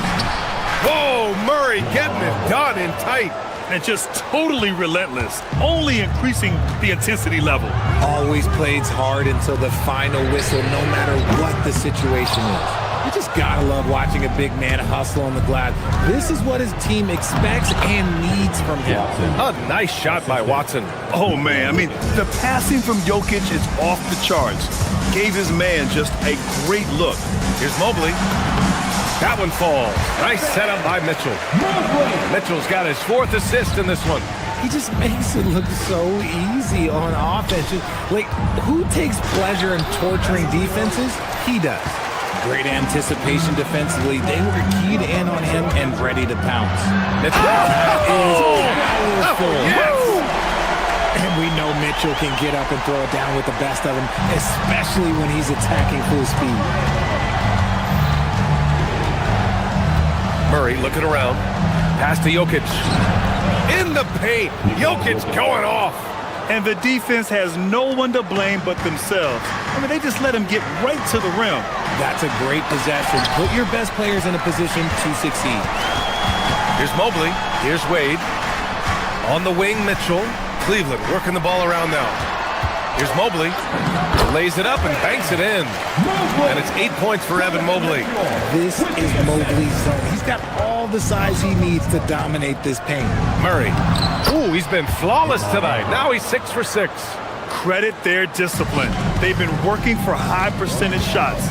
Whoa, Murray getting it done in tight. And just totally relentless, only increasing the intensity level. Always plays hard until the final whistle, no matter what the situation is. You just gotta love watching a big man hustle on the glass. This is what his team expects and needs from him. A nice shot by Watson. Oh, man. I mean, the passing from Jokic is off the charts. Gave his man just a great look. Here's Mobley. That one falls. Nice setup by Mitchell. Mitchell's got his 4th assist in this one. He just makes it look so easy on offense. Like, who takes pleasure in torturing defenses? He does. Great anticipation defensively. They were keyed in on him and ready to pounce. Mitchell is powerful. Yes! And we know Mitchell can get up and throw it down with the best of them, especially when he's attacking full speed. Murray looking around. Pass to Jokic. In the paint. Jokic going off. And the defense has no one to blame but themselves. I mean, they just let him get right to the rim. That's a great possession. Put your best players in a position to succeed. Here's Mobley. Here's Wade. On the wing, Mitchell. Cleveland working the ball around now. Here's Mobley. Lays it up and banks it in. And it's 8 points for Evan Mobley. This is Mobley's zone. He's got all the size he needs to dominate this paint. Murray. Ooh, he's been flawless tonight. Now he's 6 for 6. Credit their discipline. They've been working for high percentage shots.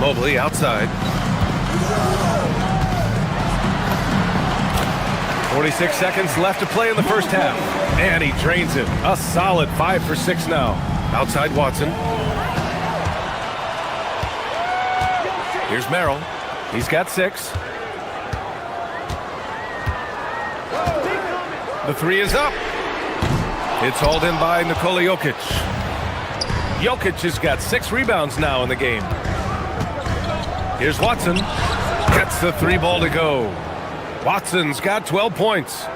Mobley outside. 46 seconds left to play in the first half. And he drains it. A solid 5 for 6 now. Outside Watson. Here's Merrill. He's got 6. The 3 is up. It's hauled in by Nikola Jokic. Jokic has got 6 rebounds now in the game. Here's Watson. Gets the 3 ball to go. Watson's got 12 points.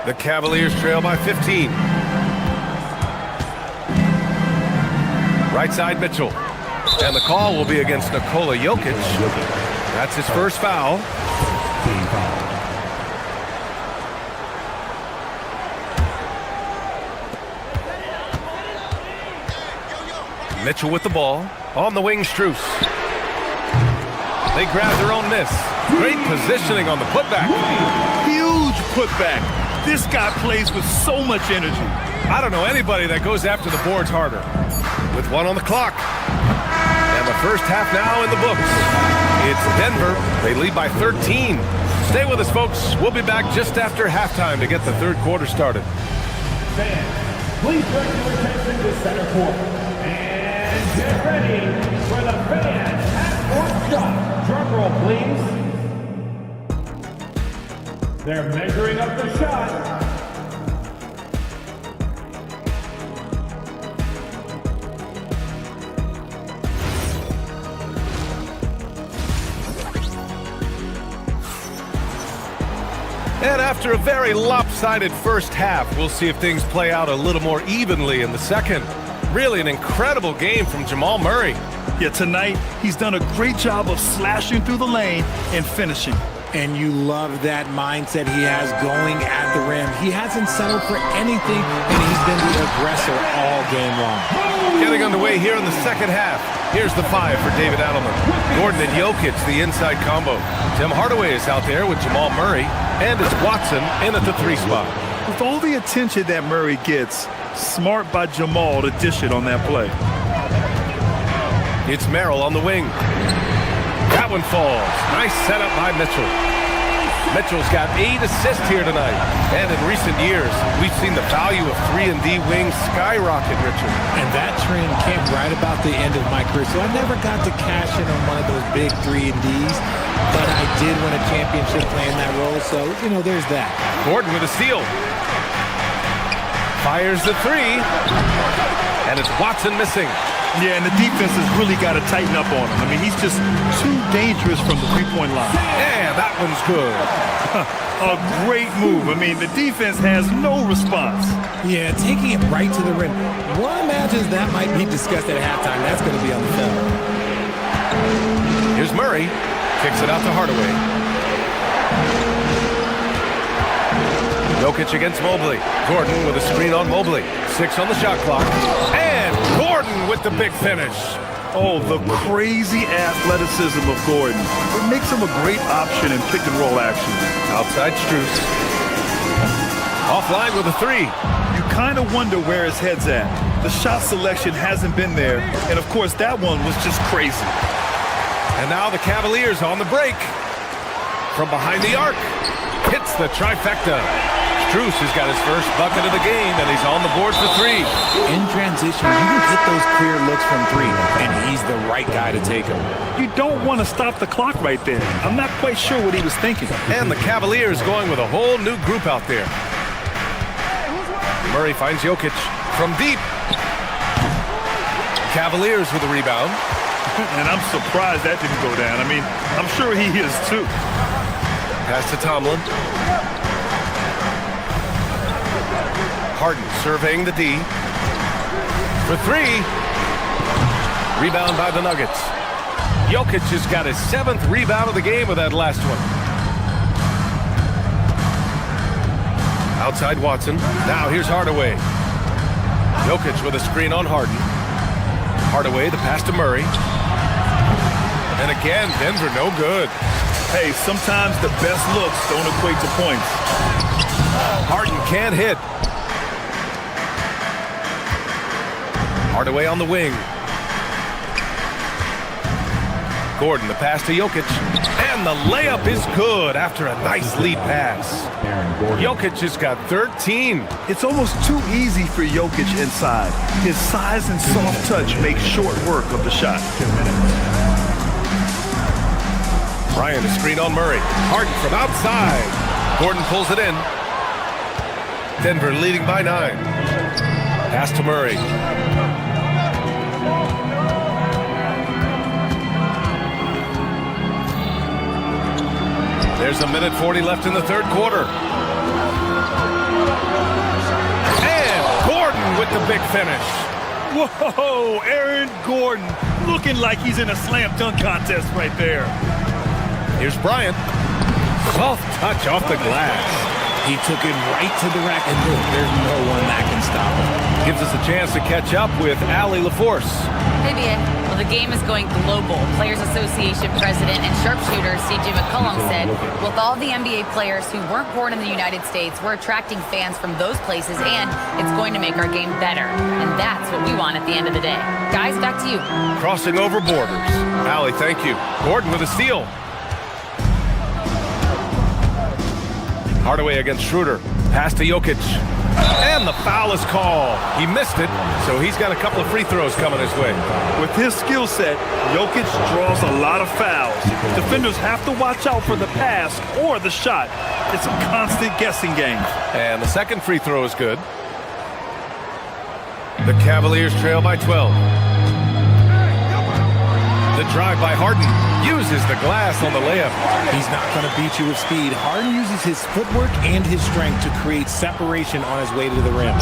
The Cavaliers trail by 15. Right side Mitchell. And the call will be against Nikola Jokic. That's his first foul. Mitchell with the ball. On the wing, Strus. They grab their own miss. Great positioning on the putback. Huge putback. This guy plays with so much energy. I don't know anybody that goes after the boards harder. With 1 on the clock. And the first half now in the books. It's Denver. They lead by 13. Stay with us, folks. We'll be back just after halftime to get the third quarter started. Fans, please direct your attention to center court. And get ready for the fans half-court shot. Drum roll, please. They're measuring up the shot. And after a very lopsided first half, we'll see if things play out a little more evenly in the second. Really an incredible game from Jamal Murray. Yeah, tonight, he's done a great job of slashing through the lane and finishing. And you love that mindset he has going at the rim. He hasn't settled for anything, and he's been the aggressor all game long. Getting underway here in the second half. Here's the 5 for David Adelman. Gordon and Jokic, the inside combo. Tim Hardaway is out there with Jamal Murray, and it's Watson in at the 3 spot. With all the attention that Murray gets, smart by Jamal to dish it on that play. It's Merrill on the wing. That one falls. Nice setup by Mitchell. Mitchell's got 8 assists here tonight. And in recent years, we've seen the value of 3-and-D wings skyrocket, Richard. And that trend came right about the end of my career. So I never got to cash in on one of those big 3-and-Ds. But I did win a championship playing that role. So, you know, there's that. Gordon with a steal. Fires the 3. And it's Watson missing. Yeah, and the defense has really got to tighten up on him. I mean, he's just too dangerous from the three-point line. Yeah, that one's good. A great move. I mean, the defense has no response. Yeah, taking it right to the rim. One imagines that might be discussed at halftime. That's going to be on the film. Here's Murray. Kicks it out to Hardaway. Jokic against Mobley. Gordon with a screen on Mobley. 6 on the shot clock. And Gordon with the big finish. Oh, the crazy athleticism of Gordon. It makes him a great option in pick-and-roll action. Outside Strus. Offline with a three. You kind of wonder where his head's at. The shot selection hasn't been there, and of course that one was just crazy. And now the Cavaliers on the break. From behind the arc. Hits the trifecta. Strus has got his first bucket of the game, and he's on the board for three. In transition, you can get those clear looks from three, and he's the right guy to take them. You don't want to stop the clock right there. I'm not quite sure what he was thinking. And the Cavaliers going with a whole new group out there. Murray finds Jokic from deep. Cavaliers with a rebound. And I'm surprised that didn't go down. I mean, I'm sure he is too. Pass to Tomlin. Harden surveying the D. For three. Rebound by the Nuggets. Jokic has got his 7th rebound of the game with that last one. Outside Watson. Now here's Hardaway. Jokic with a screen on Harden. Hardaway, the pass to Murray. And again, Denver no good. Hey, sometimes the best looks don't equate to points. Harden can't hit. Hardaway on the wing. Gordon, the pass to Jokic. And the layup is good after a nice lead pass. Jokic has got 13. It's almost too easy for Jokic inside. His size and soft touch make short work of the shot. Bryant, a screen on Murray. Harden from outside. Gordon pulls it in. Denver leading by 9. Pass to Murray. There's a minute 40 left in the third quarter. And Gordon with the big finish. Whoa, Aaron Gordon looking like he's in a slam dunk contest right there. Here's Bryant. Soft touch off the glass. He took it right to the rack, and look, there's no one that can stop him. Gives us a chance to catch up with Allie LaForce. Maybe it. Well, the game is going global. Players Association President and sharpshooter C.J. McCollum said, with all the NBA players who weren't born in the United States, we're attracting fans from those places, and it's going to make our game better. And that's what we want at the end of the day. Guys, back to you. Crossing over borders. Allie, thank you. Gordon with a steal. Hardaway against Schroeder. Pass to Jokic. And the foul is called. He missed it, so he's got a couple of free throws coming his way. With his skill set, Jokic draws a lot of fouls. Defenders have to watch out for the pass or the shot. It's a constant guessing game. And the second free throw is good. The Cavaliers trail by 12. The drive by Harden uses the glass on the layup. He's not going to beat you with speed. Harden uses his footwork and his strength to create separation on his way to the rim.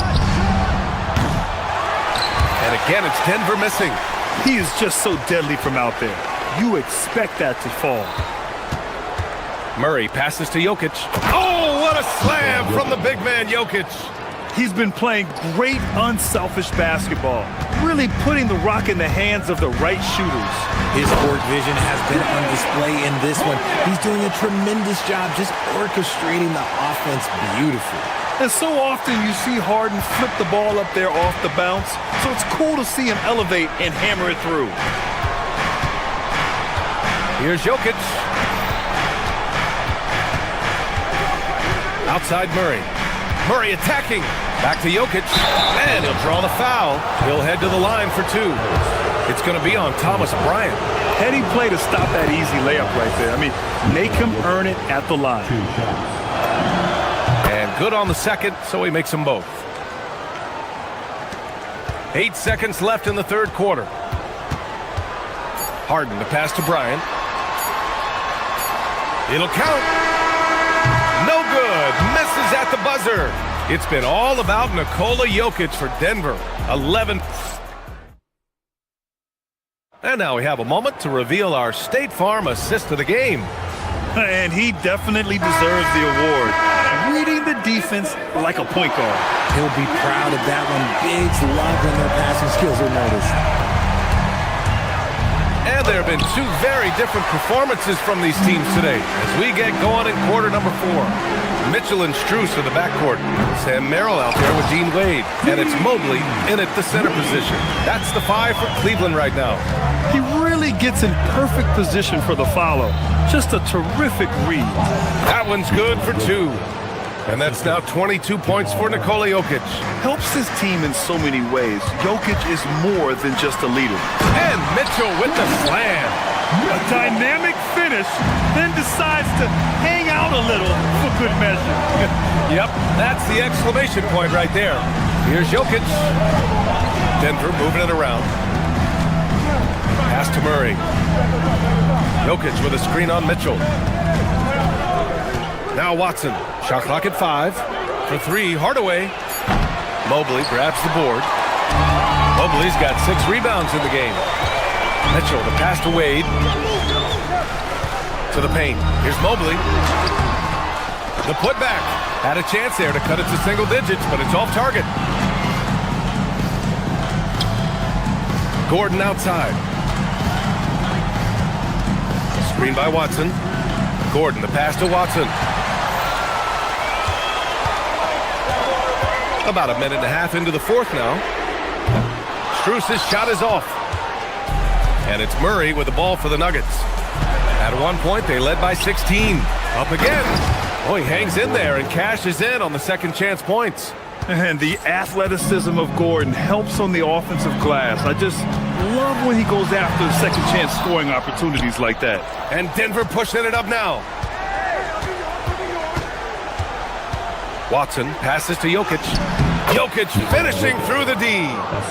And again, it's Denver missing. He is just so deadly from out there. You expect that to fall. Murray passes to Jokic. Oh, what a slam from the big man, Jokic. He's been playing great, unselfish basketball, really putting the rock in the hands of the right shooters. His court vision has been on display in this one. He's doing a tremendous job just orchestrating the offense beautifully. And so often you see Harden flip the ball up there off the bounce, so it's cool to see him elevate and hammer it through. Here's Jokic. Outside Murray. Murray attacking. Back to Jokic. And he'll draw the foul. He'll head to the line for 2. It's going to be on Thomas Bryant. Heady play to stop that easy layup right there. I mean, make him earn it at the line. And good on the second, so he makes them both. 8 seconds left in the third quarter. Harden, the pass to Bryant. It'll count. No good. Misses at the buzzer. It's been all about Nikola Jokic for Denver. 11. And now we have a moment to reveal our State Farm assist of the game. And he definitely deserves the award. Reading the defense like a point guard. He'll be proud of that one. Bigs love when their passing skills are noticed. And there have been two very different performances from these teams today as we get going in quarter number 4. Mitchell and Strus in the backcourt. Sam Merrill out there with Dean Wade. And it's Mobley in at the center position. That's the 5 for Cleveland right now. He really gets in perfect position for the follow. Just a terrific read. That one's good for 2. And that's now 22 points for Nikola Jokic. Helps his team in so many ways. Jokic is more than just a leader. And Mitchell with the slam. A dynamic finish, then decides to hang out a little for good measure. Yep, that's the exclamation point right there. Here's Jokic. Denver moving it around. Pass to Murray. Jokic with a screen on Mitchell. Now Watson. Shot clock at 5. For 3, Hardaway. Mobley grabs the board. Mobley's got 6 rebounds in the game. Mitchell, the pass to Wade. To the paint. Here's Mobley. The putback. Had a chance there to cut it to single digits, but it's off target. Gordon outside. Screen by Watson. Gordon, the pass to Watson. About a minute and a half into the 4th now. Strus's shot is off. And it's Murray with the ball for the Nuggets. At one point, they led by 16. Up again. Oh, he hangs in there and cashes in on the second chance points. And the athleticism of Gordon helps on the offensive glass. I just love when he goes after the second chance scoring opportunities like that. And Denver pushing it up now. Watson passes to Jokic. Jokic finishing through the D.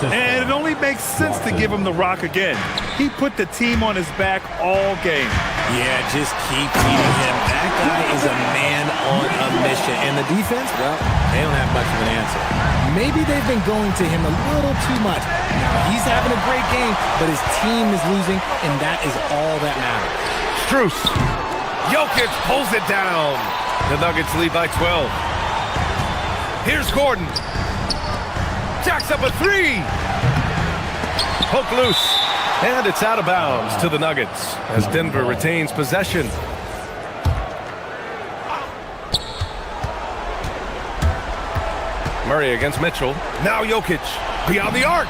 And it only makes sense to give him the rock again. He put the team on his back all game. Yeah, just keep feeding him. That guy is a man on a mission. And the defense, well, they don't have much of an answer. Maybe they've been going to him a little too much. Now, he's having a great game, but his team is losing, and that is all that matters. Strus. Jokic pulls it down. The Nuggets lead by 12. Here's Gordon. Jacks up a 3. Poke loose. And it's out of bounds to the Nuggets as Denver retains possession. Murray against Mitchell. Now Jokic. Beyond the arc.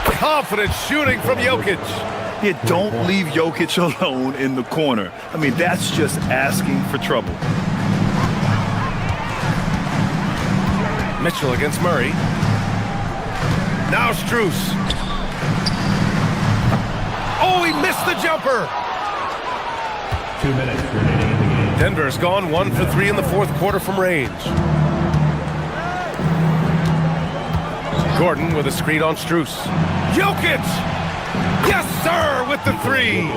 Confident shooting from Jokic. You don't leave Jokic alone in the corner. I mean, that's just asking for trouble. Mitchell against Murray. Now Strus. Oh, he missed the jumper. 2 minutes remaining in the game. Denver's gone 1 for 3 in the 4th quarter from range. Gordon with a screen on Strus. Jokic! Yes, sir, with the 3.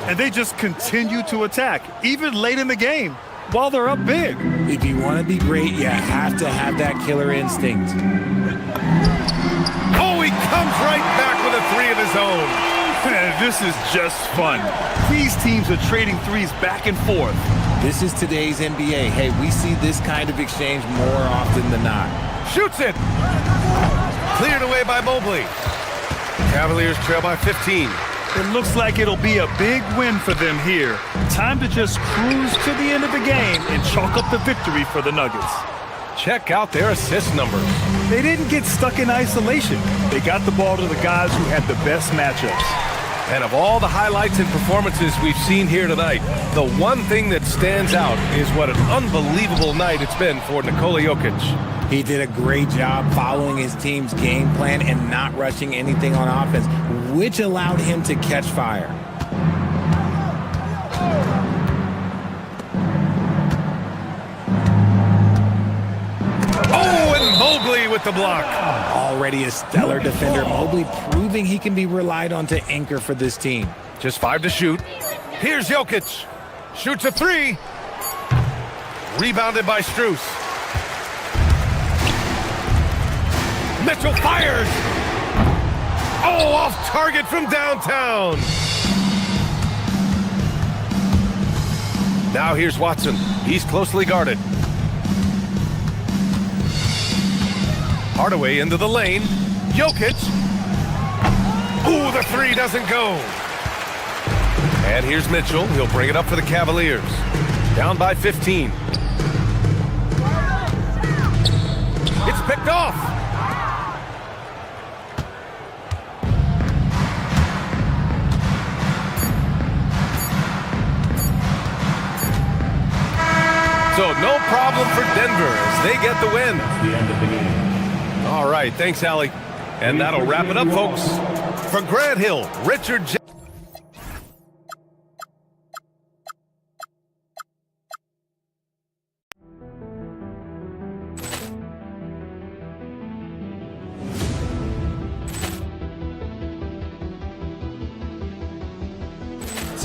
And they just continue to attack, even late in the game, while they're up big. If you want to be great, you have to have that killer instinct. Oh, he comes right back with a 3 of his own. This is just fun. These teams are trading threes back and forth. This is today's NBA. Hey, we see this kind of exchange more often than not. Shoots it. Cleared away by Mobley. Cavaliers trail by 15. It looks like it'll be a big win for them here. Time to just cruise to the end of the game and chalk up the victory for the Nuggets. Check out their assist numbers. They didn't get stuck in isolation. They got the ball to the guys who had the best matchups. And of all the highlights and performances we've seen here tonight, the one thing that stands out is what an unbelievable night it's been for Nikola Jokic. He did a great job following his team's game plan and not rushing anything on offense, which allowed him to catch fire. Oh, and Mobley with the block. Already a stellar defender, Mobley proving he can be relied on to anchor for this team. Just 5 to shoot. Here's Jokic. Shoots a 3. Rebounded by Strus. Mitchell fires. Oh, off target from downtown. Now here's Watson. He's closely guarded. Hardaway into the lane. Jokic. Ooh, the 3 doesn't go. And here's Mitchell. He'll bring it up for the Cavaliers. Down by 15. It's picked off. So no problem for Denver as they get the win. The end of the game. All right, thanks, Allie. And that'll wrap it up, folks. For Grant Hill, Richard J.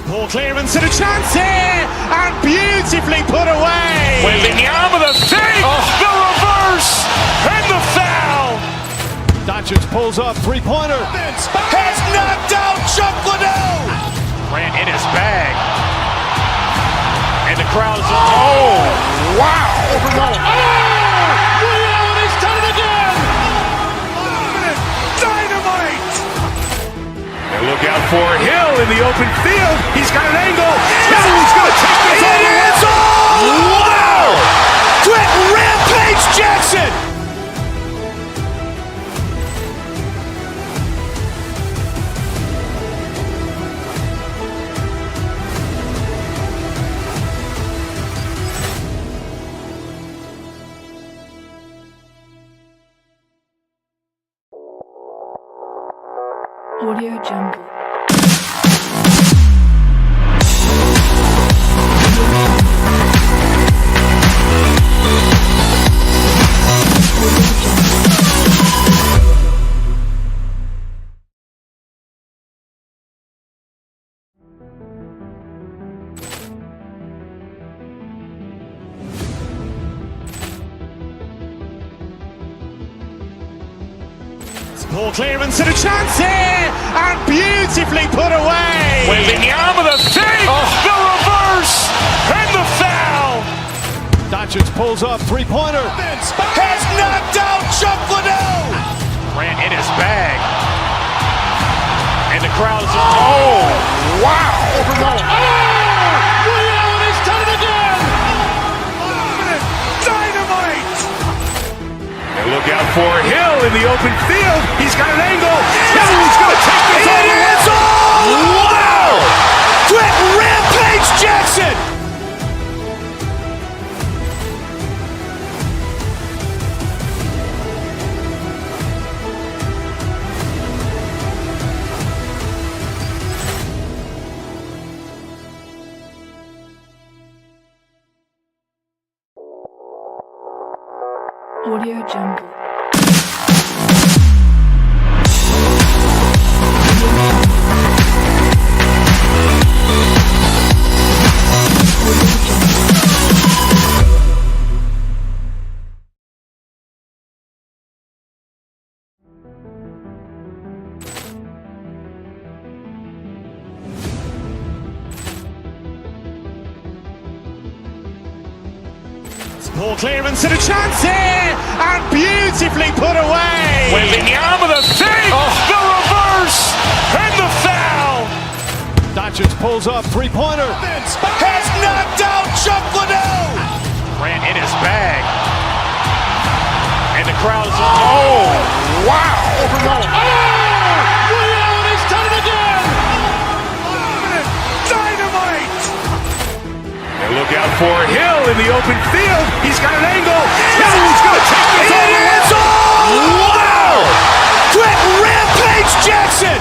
Ball clearance and a chance here, and beautifully put away. Wembanyama with a save, the reverse, and the foul. Doncic pulls up, three-pointer. Has knocked out Chuck Liddell. Grant in his bag. And the crowd is... Oh, wow. Ray Allen has done it again! Dynamite. And look out for Hill in the open field. He's got an angle. He's going to take this all the way. Wow! Quick Rampage Jackson. Audio Jungle. Ball clearance and a chance here, and beautifully put away. Wembanyama with a save, the reverse, and the foul. Doncic pulls up, three-pointer. Has knocked out Chuck Liddell. Grant in his bag. And the crowd is... Oh, wow. Ray Allen has done it again! Dynamite. And look out for Hill in the open field. He's got an angle. He's going to take this all the way. Wow! Quick Rampage Jackson. Audio Jungle. Ball clearance and a chance here, and beautifully put away. Wembanyama with a save, the reverse, and the foul. Doncic pulls up, three-pointer. Has knocked out Chuck Liddell. Grant in his bag. And the crowd is... Oh, wow. Ray Allen has done it again! Dynamite. And look out for Hill in the open field. He's got an angle. He's going to take this all the way. Wow! Quick Rampage Jackson.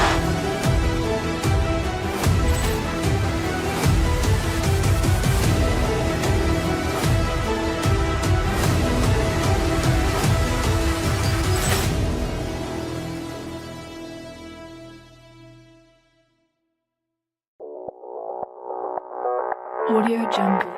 Audio Jungle.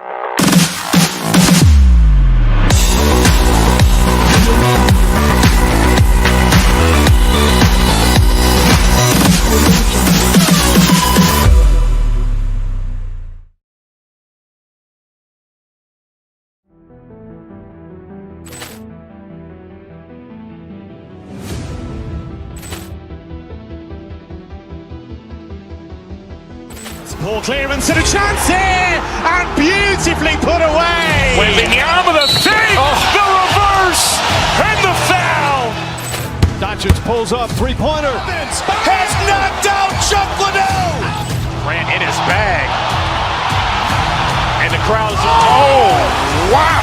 Ball clearance and a chance here, and beautifully put away. Wembanyama the fake, the reverse, and the foul. Doncic pulls up, three-pointer. Has knocked out Chuck Liddell. Ran in his bag. And the crowd is, oh, wow.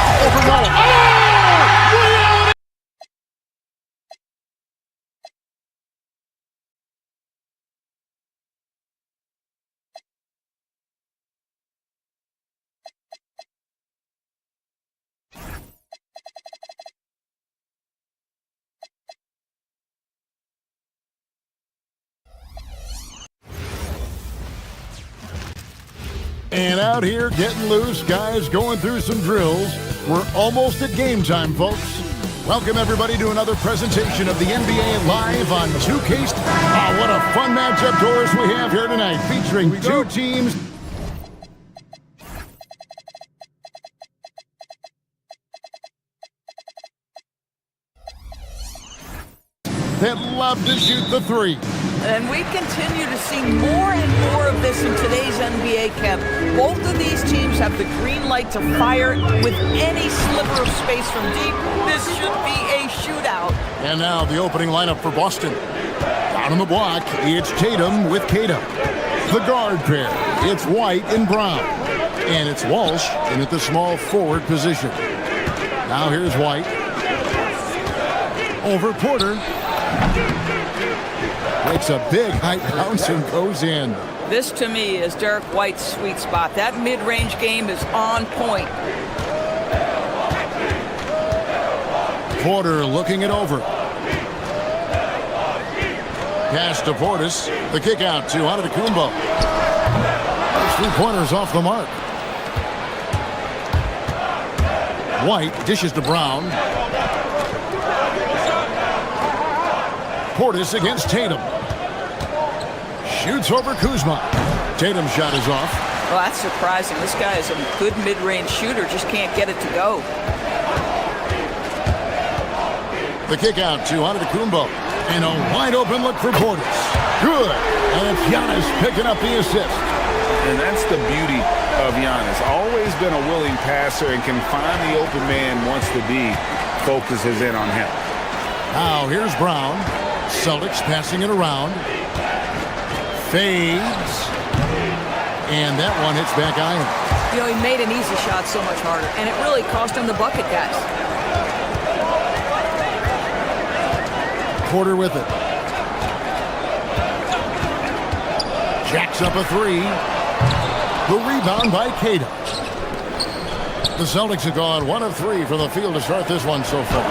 And out here getting loose, guys going through some drills. We're almost at game time, folks. Welcome everybody to another presentation of the NBA live on 2K. Oh, what a fun matchup doors we have here tonight, featuring two teams that love to shoot the three. And we continue to see more and more of this in today's NBA camp. Both of these teams have the green light to fire with any sliver of space from deep. This should be a shootout. And now the opening lineup for Boston. Down on the block, it's Tatum with Tatum. The guard pair, it's White and Brown. And it's Walsh in at the small forward position. Now here's White. Over Porter. Makes a big high bounce and goes in. This, to me, is Derek White's sweet spot. That mid-range game is on point. Porter looking it over. Pass to Portis. The kick out to Antetokounmpo. Three-pointers off the mark. White dishes to Brown. Portis against Tatum. Shoots over Kuzma. Tatum's shot is off. Well, that's surprising. This guy is a good mid-range shooter, just can't get it to go. The kick out to Antetokounmpo. And a wide open look for Portis. Good. And it's Giannis picking up the assist. And that's the beauty of Giannis. Always been a willing passer and can find the open man once the D focuses in on him. Now here's Brown. Celtics passing it around. Fades. And that one hits back iron. You know, he made an easy shot so much harder, and it really cost him the bucket, guys. Porter with it. Jacks up a three. The rebound by Cato. The Celtics have gone 1 of 3 from the field to start this one so far.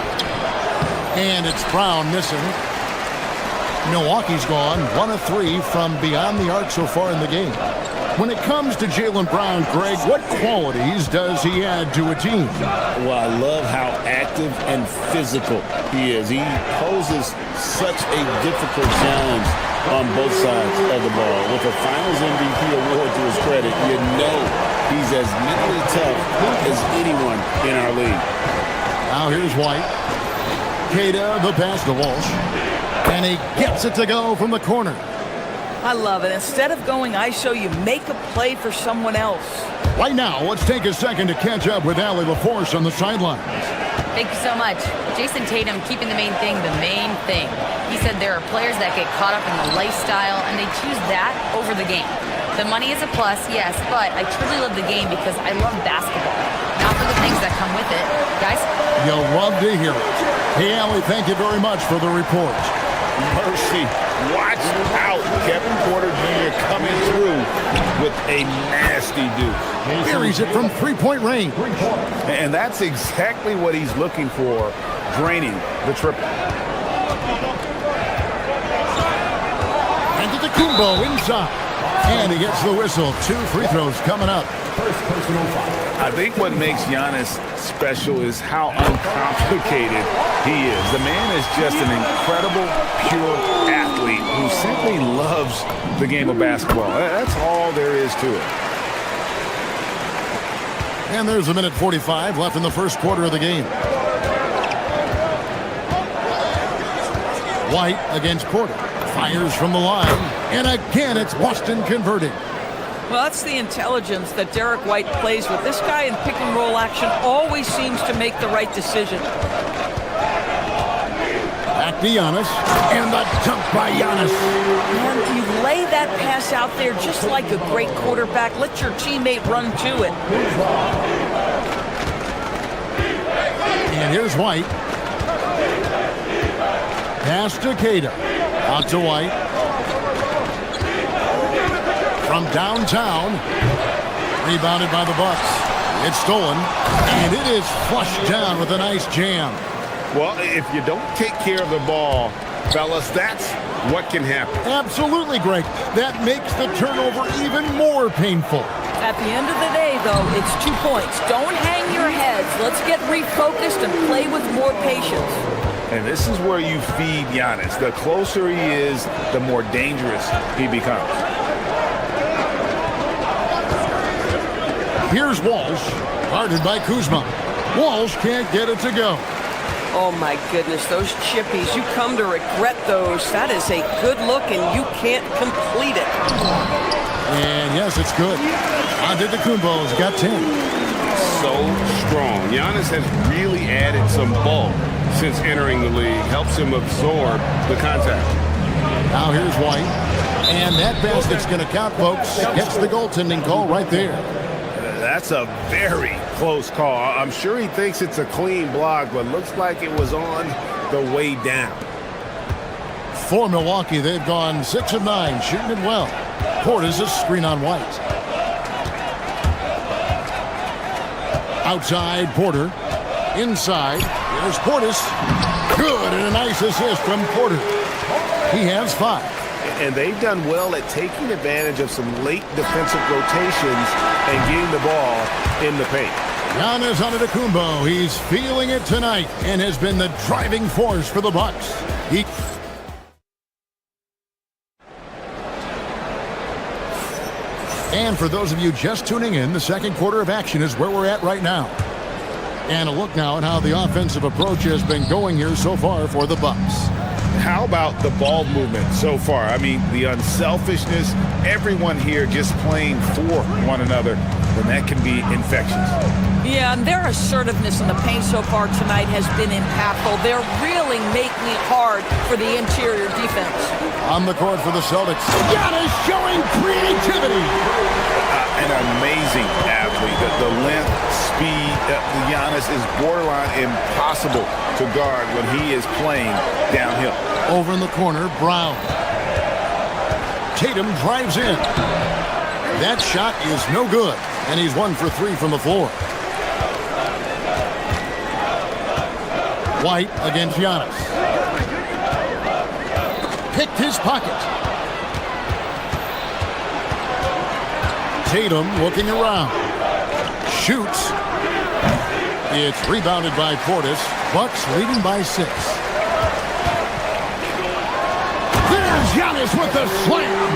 And it's Brown missing. Milwaukee's gone 1 of 3 from beyond the arc so far in the game. When it comes to Jaylen Brown, Greg, what qualities does he add to a team? Well, I love how active and physical he is. He poses such a difficult challenge on both sides of the ball. With a Finals MVP award to his credit, you know he's as mentally tough as anyone in our league. Now here's White. Queta, the pass to Walsh. And he gets it to go from the corner. I love it. Instead of going ISO, you make a play for someone else. Right now, let's take a second to catch up with Allie LaForce on the sidelines. Thank you so much. Jason Tatum keeping the main thing the main thing. He said there are players that get caught up in the lifestyle and they choose that over the game. The money is a plus, yes, but I truly love the game because I love basketball, not for the things that come with it. Guys? You'll love to hear it. Hey, Allie, thank you very much for the report. Mercy. Watch out. Kevin Porter Jr. coming through with a nasty dude. Buries it from three-point range. And that's exactly what he's looking for, draining the triple. Antetokounmpo inside. And he gets the whistle. 2 free throws coming up. First personal foul. I think what makes Giannis special is how uncomplicated he is. The man is just an incredible, pure athlete who simply loves the game of basketball. That's all there is to it. And there's a minute 45 left in the first quarter of the game. White against Porter. Fires from the line. And again, it's Boston converting. Well, that's the intelligence that Derek White plays with. This guy in pick and roll action always seems to make the right decision. Back to Giannis, and the dunk by Giannis. And you lay that pass out there just like a great quarterback. Let your teammate run to it. And here's White. Pass to Cater. Out to White. From downtown. Rebounded by the Bucks. It's stolen. And it is flushed down with a nice jam. Well, if you don't take care of the ball, fellas, that's what can happen. Absolutely, Greg. That makes the turnover even more painful. At the end of the day, though, it's 2 points. Don't hang your heads. Let's get refocused and play with more patience. And this is where you feed Giannis. The closer he is, the more dangerous he becomes. Here's Walsh, guarded by Kuzma. Walsh can't get it to go. Oh, my goodness, those chippies, you come to regret those. That is a good look, and you can't complete it. And yes, it's good. Antetokounmpo's got 10. So strong. Giannis has really added some bulk since entering the league. Helps him absorb the contact. Now here's White. And that basket's going to count, folks. Gets the goaltending call right there. That's a very close call. I'm sure he thinks it's a clean block, but looks like it was on the way down. For Milwaukee, they've gone 6 of 9, shooting it well. Portis a screen on White. Outside, Porter. Inside, here's Portis. Good, and a nice assist from Porter. He has 5. And they've done well at taking advantage of some late defensive rotations and getting the ball in the paint. Giannis Antetokounmpo, he's feeling it tonight and has been the driving force for the Bucks. And for those of you just tuning in, the second quarter of action is where we're at right now. And a look now at how the offensive approach has been going here so far for the Bucks. How about the ball movement so far? I mean, the unselfishness, everyone here just playing for one another, and that can be infectious. Yeah, and their assertiveness in the paint so far tonight has been impactful. They're really making it hard for the interior defense. On the court for the Celtics, Giannis showing creativity. An amazing athlete. The length, speed, Giannis is borderline impossible to guard when he is playing downhill. Over in the corner, Brown. Tatum drives in. That shot is no good, and he's 1 for 3 from the floor. White against Giannis. Picked his pocket. Tatum looking around. Shoots. It's rebounded by Portis. Bucks leading by 6. There's Giannis with the slam.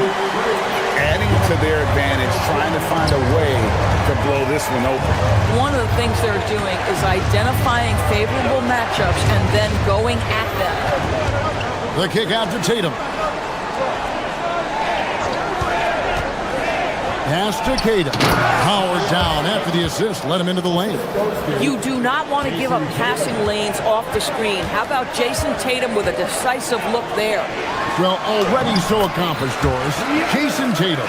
Adding to their advantage, trying to find a way to blow this one open. One of the things they're doing is identifying favorable matchups and then going at them. The kick out to Tatum. Pass to Cater. Howard down after the assist. Let him into the lane. You do not want to give up passing lanes off the screen. How about Jason Tatum with a decisive look there? Well, already so accomplished, Doris. Jason Tatum.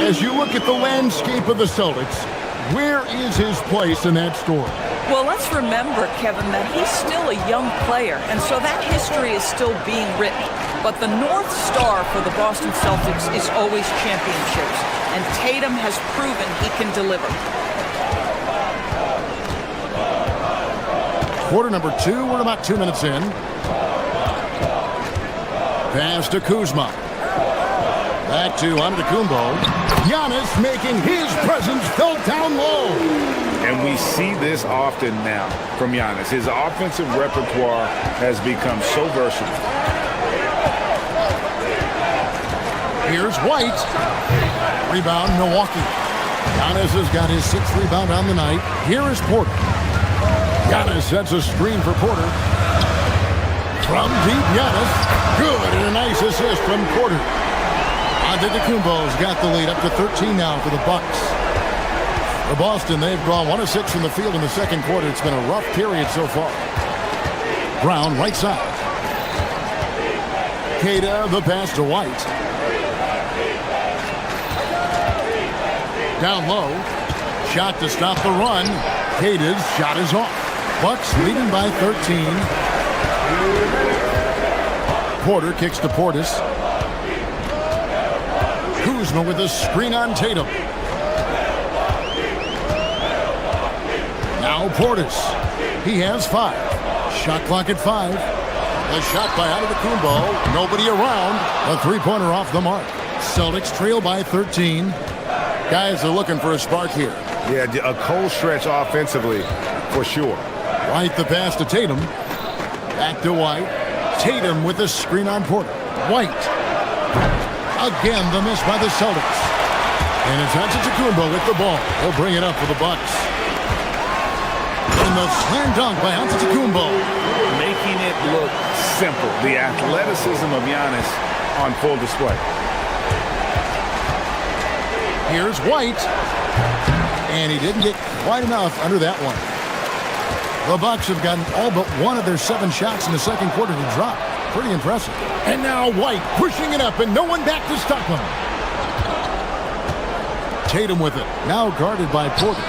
As you look at the landscape of the Celtics, where is his place in that story? Well, let's remember, Kevin, that he's still a young player, and so that history is still being written. But the North Star for the Boston Celtics is always championships, and Tatum has proven he can deliver. Quarter number 2, we're about 2 minutes in. Pass to Kuzma. Back to Antetokounmpo. Giannis making his presence felt down low. And we see this often now from Giannis. His offensive repertoire has become so versatile. Here's White. Rebound, Milwaukee. Giannis has got his 6th rebound on the night. Here is Porter. Giannis sets a screen for Porter. From deep, Giannis. Good, and a nice assist from Porter. Antetokounmpo's got the lead up to 13 now for the Bucks. For Boston, they've gone 1 of 6 from the field in the second quarter. It's been a rough period so far. Brown, right side. Queta, the pass to White. Down low. Shot to stop the run. Queta's shot is off. Bucks leading by 13. Porter kicks to Portis. Kuzma with a screen on Tatum. Now Portis. He has 5. Shot clock at 5. A shot by Antetokounmpo. Nobody around. A three-pointer off the mark. Celtics trail by 13. Guys are looking for a spark here. Yeah, a cold stretch offensively, for sure. White the pass to Tatum. Back to White. Tatum with a screen on Porter. White. Again, the miss by the Celtics. And it's Antetokounmpo with the ball. He'll bring it up for the Bucks. And the slam dunk by Antetokounmpo. Making it look simple. The athleticism of Giannis on full display. Here's White. And he didn't get quite enough under that one. The Bucks have gotten all but 1 of their 7 shots in the second quarter to drop. Pretty impressive. And now White pushing it up and no one back to stop him. Tatum with it. Now guarded by Porter.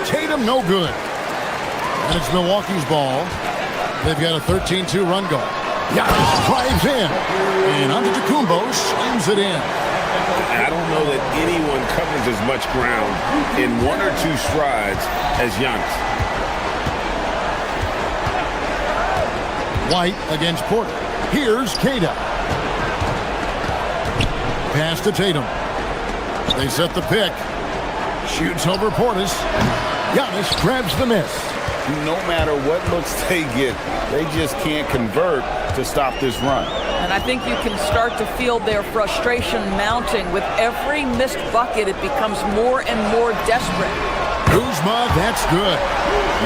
Tatum no good. And it's Milwaukee's ball. They've got a 13-2 run goal. Giannis drives in. And Antetokounmpo slams it in. I don't know that anyone covers as much ground in 1 or 2 strides as Giannis. White against Porter. Here's Queta. Pass to Tatum. They set the pick. Shoots over Portis. Giannis grabs the miss. No matter what looks they get, they just can't convert to stop this run. And I think you can start to feel their frustration mounting. With every missed bucket, it becomes more and more desperate. Kuzma, that's good.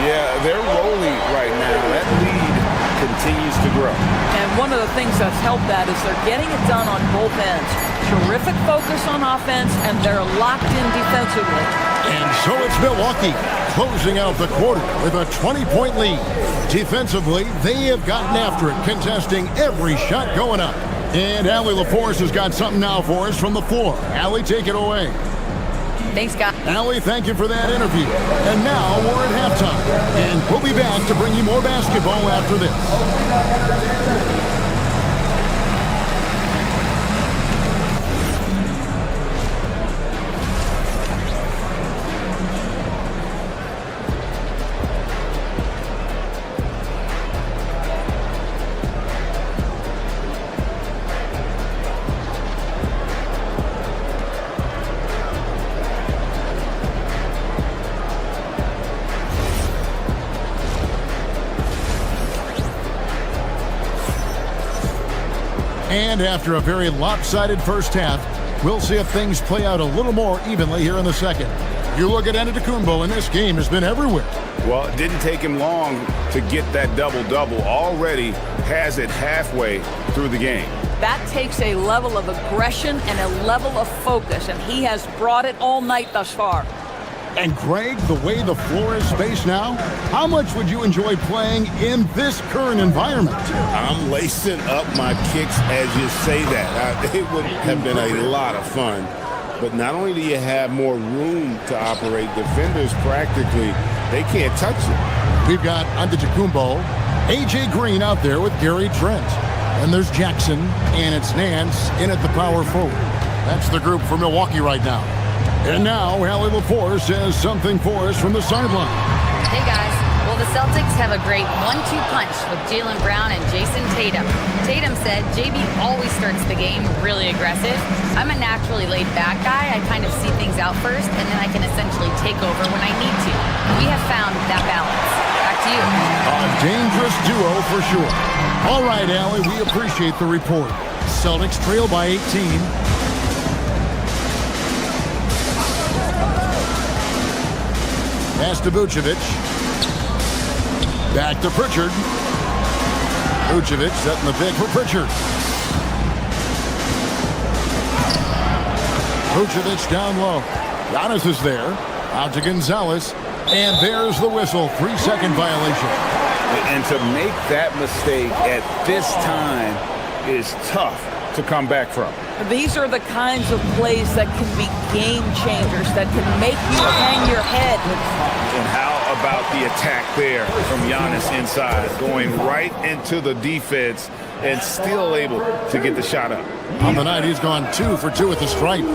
Yeah, they're rolling right now. That lead continues to grow. And one of the things that's helped that is they're getting it done on both ends. Terrific focus on offense, and they're locked in defensively. And so it's Milwaukee closing out the quarter with a 20-point lead. Defensively, they have gotten after it, contesting every shot going up. And Allie LaForce has got something now for us from the floor. Allie, take it away. Thanks, Scott. Allie, thank you for that interview. And now we're at halftime. And we'll be back to bring you more basketball after this. And after a very lopsided first half, we'll see if things play out a little more evenly here in the second. You look at Antetokounmpo, and this game has been everywhere. Well, it didn't take him long to get that double-double. Already has it halfway through the game. That takes a level of aggression and a level of focus, and he has brought it all night thus far. And Greg, the way the floor is spaced now, how much would you enjoy playing in this current environment? I'm lacing up my kicks as you say that. It would have been a lot of fun. But not only do you have more room to operate, defenders practically, they can't touch it. We've got Antetokounmpo, A.J. Green out there with Gary Trent. And there's Jackson, and it's Nance in at the power forward. That's the group for Milwaukee right now. And now, Allie LaForce says something for us from the sideline. Hey, guys. Well, the Celtics have a great 1-2 punch with Jaylen Brown and Jason Tatum. Tatum said, JB always starts the game really aggressive. I'm a naturally laid-back guy. I kind of see things out first, and then I can essentially take over when I need to. We have found that balance. Back to you. A dangerous duo for sure. All right, Allie, we appreciate the report. Celtics trail by 18. Pass to Vucevic. Back to Pritchard. Vucevic setting the pick for Pritchard. Vucevic down low. Giannis is there. Out to Gonzalez. And there's the whistle. 3-second violation. And to make that mistake at this time is tough to come back from. These are the kinds of plays that can be game changers, that can make you hang your head. And how about the attack there from Giannis inside, going right into the defense and still able to get the shot up. On the night, he's gone 2 for 2 at the stripe.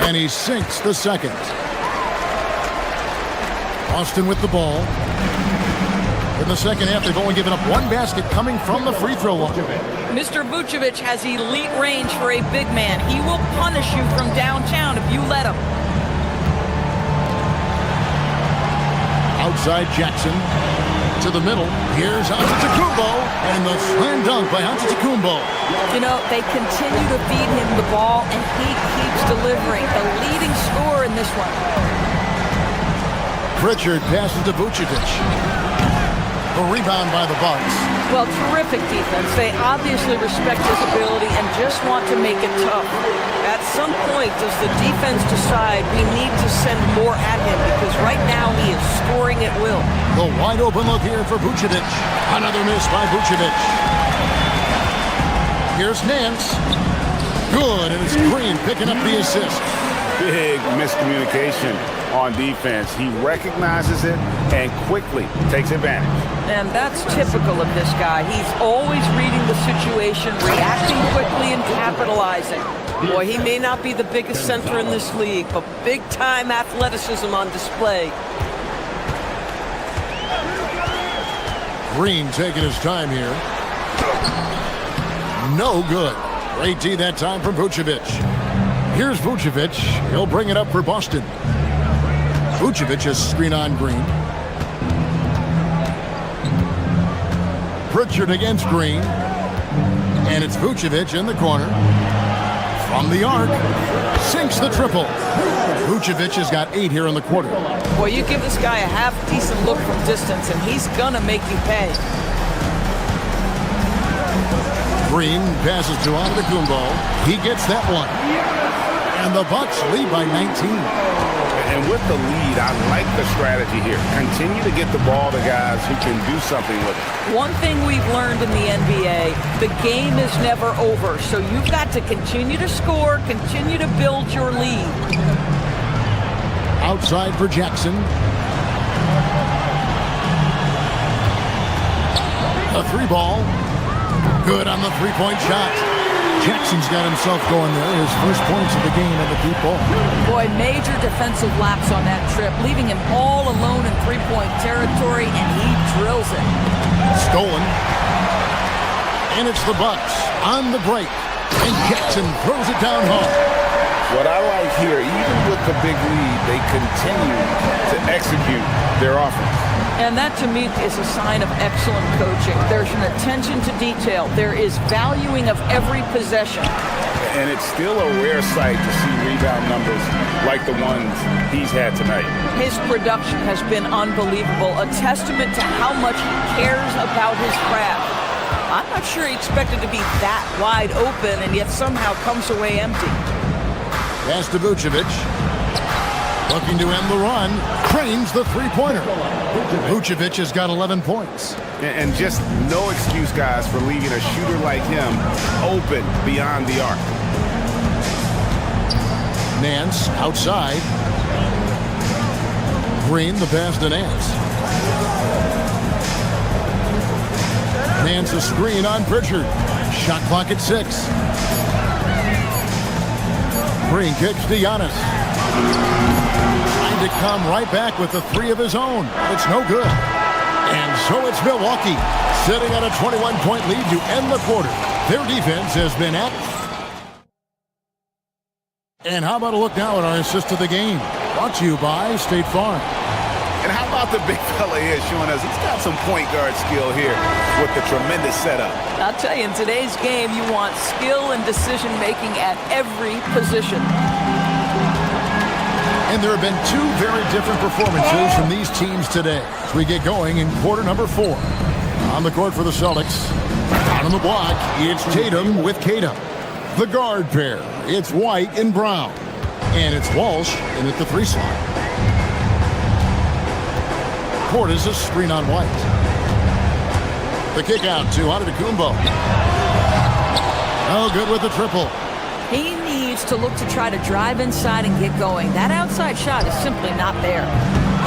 And he sinks the second. Boston with the ball. In the second half, they've only given up 1 basket coming from the free throw line. Mr. Vucevic has elite range for a big man. He will punish you from downtown if you let him. Outside Jackson to the middle. Here's Antetokounmpo, and the slam dunk by Antetokounmpo. You know, they continue to feed him the ball, and he keeps delivering. The leading scorer in this one. Pritchard passes to Vucevic. A rebound by the Bucks. Well, terrific defense. They obviously respect his ability and just want to make it tough. At some point, does the defense decide we need to send more at him, because right now he is scoring at will. The wide open look here for Vucevic. Another miss by Vucevic. Here's Nance. Good, and it's Green picking up the assist. Big miscommunication on defense. He recognizes it and quickly takes advantage. And that's typical of this guy. He's always reading the situation, reacting quickly and capitalizing. Boy, he may not be the biggest center in this league, but big-time athleticism on display. Green taking his time here. No good. Great D that time from Vucevic. Here's Vucevic. He'll bring it up for Boston. Vucevic is screen on Green. Pritchard against Green. And it's Vucevic in the corner. From the arc. Sinks the triple. Vucevic has got 8 here in the quarter. Boy, you give this guy a half-decent look from distance, and he's going to make you pay. Green passes to Antetokounmpo. He gets that one. And the Bucks lead by 19. And with the lead, I like the strategy here. Continue to get the ball to guys who can do something with it. One thing we've learned in the NBA, the game is never over. So you've got to continue to score, continue to build your lead. Outside for Jackson. A 3-ball. Good on the 3-point shot. Jackson's got himself going there. His first points of the game on the deep ball. Boy, major defensive lapse on that trip, leaving him all alone in 3-point territory, and he drills it. Stolen. And it's the Bucks on the break. And Jackson throws it down hard. What I like here, even with the big lead, they continue to execute their offense. And that, to me, is a sign of excellent coaching. There's an attention to detail. There is valuing of every possession. And it's still a rare sight to see rebound numbers like the ones he's had tonight. His production has been unbelievable, a testament to how much he cares about his craft. I'm not sure he expected to be that wide open, and yet somehow comes away empty. Pass to Vucevic. Looking to end the run. Cranes the 3-pointer. Vucevic has got 11 points. And just no excuse, guys, for leaving a shooter like him open beyond the arc. Nance outside. Green, the pass to Nance. Nance a screen on Pritchard. Shot clock at 6. Green kicks to Giannis. Trying to come right back with the 3 of his own. It's no good. And so it's Milwaukee sitting on a 21-point lead to end the quarter. Their defense has been at. And how about a look now at our assist of the game? Brought to you by State Farm. And how about the big fella here showing us he's got some point guard skill here with the tremendous setup. I'll tell you, in today's game, you want skill and decision-making at every position. And there have been 2 very different performances from these teams today as we get going in quarter number 4. On the court for the Celtics. Down in On the block, it's Tatum with Tatum. The guard pair, it's White and Brown. And it's Walsh in at the 3 slot. Portis a screen on White. The kick out to Antetokounmpo. Oh, good with the triple. He needs to look to try to drive inside and get going. That outside shot is simply not there.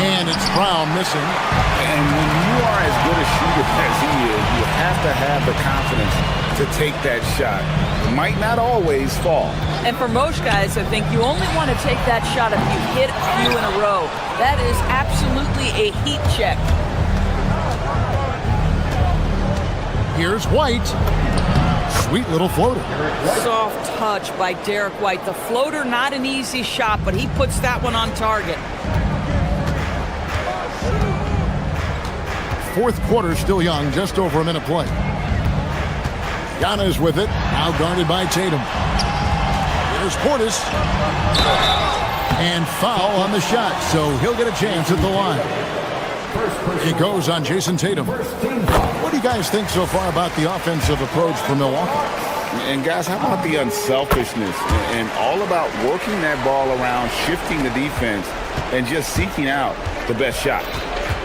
And it's Brown missing. And when you are as good a shooter as he is, you have to have the confidence to take that shot. It might not always fall. And for most guys, I think you only want to take that shot if you hit a few in a row. That is absolutely a heat check. Here's White. Sweet little floater. Soft touch by Derek White. The floater, not an easy shot, but he puts that one on target. Fourth quarter still young, just over a minute play. Giannis with it, now guarded by Tatum. Here's Portis. And foul on the shot, so he'll get a chance at the line. It goes on Jason Tatum. What do you guys think so far about the offensive approach for Milwaukee? And guys, how about the unselfishness and all about working that ball around, shifting the defense, and just seeking out the best shot?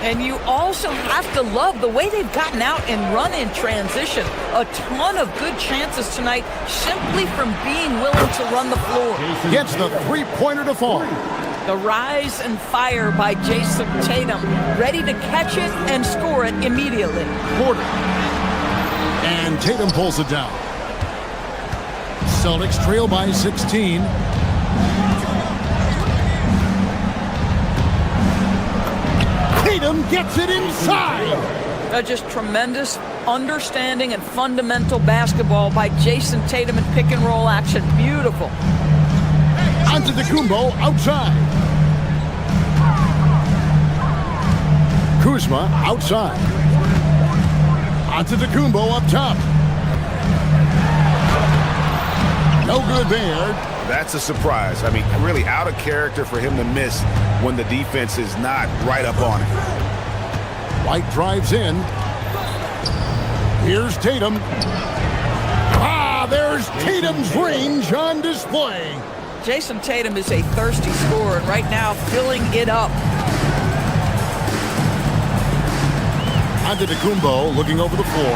And you also have to love the way they've gotten out and run in transition. A ton of good chances tonight simply from being willing to run the floor. Gets the three-pointer to fall. The rise and fire by Jason Tatum, ready to catch it and score it immediately. Porter. And Tatum pulls it down. Celtics trail by 16. Tatum gets it inside. Just tremendous understanding and fundamental basketball by Jason Tatum in pick and roll action. Beautiful. Antetokounmpo outside. Kuzma outside. Antetokounmpo up top. No good there. That's a surprise. I mean, really out of character for him to miss when the defense is not right up on it. White drives in. Here's Tatum. There's Tatum's range on display. Jason Tatum is a thirsty scorer, and right now filling it up. Antetokounmpo looking over the floor.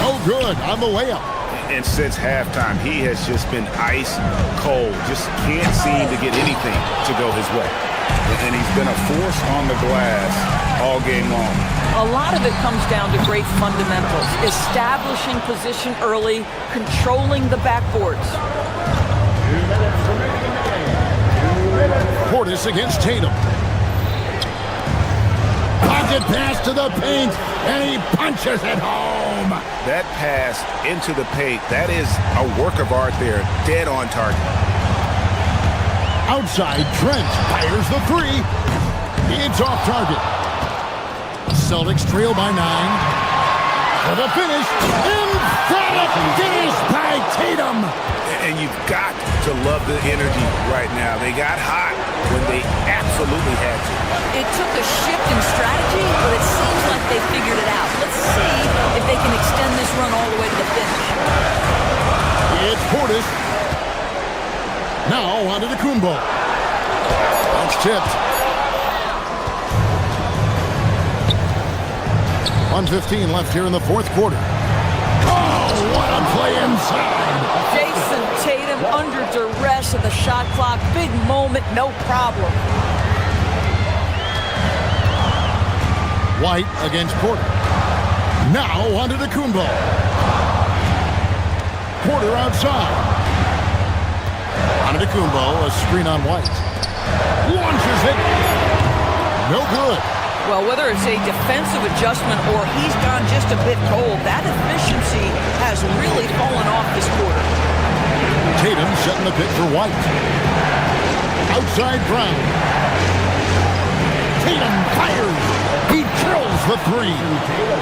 Oh, good on the layup. And since halftime, he has just been ice cold. Just can't seem to get anything to go his way. And he's been a force on the glass all game long. A lot of it comes down to great fundamentals. Establishing position early, controlling the backboards. Portis against Tatum. Pocket pass to the paint, and he punches it home. That pass into the paint, that is a work of art there, dead on target. Outside, Trent fires the three. It's off target. Celtics trail by 9. For the finish, emphatic finish by Tatum. And you've got to love the energy right now. They got hot when they absolutely had to. It took a shift in strategy, but it seems like they figured it out. Let's see if they can extend this run all the way to the finish. It's Portis. Now onto the Antetokounmpo. That's tipped. 1:15 left here in the fourth quarter. Oh, what a play inside. Jason Tatum under duress of the shot clock. Big moment, no problem. White against Porter. Now onto Antetokounmpo. Porter outside. Antetokounmpo, a screen on White. Launches it. No good. Well, whether it's a defensive adjustment or he's gone just a bit cold, that efficiency has really fallen off this quarter. Tatum setting the pick for White. Outside Brown. Tatum fires. He drills the three.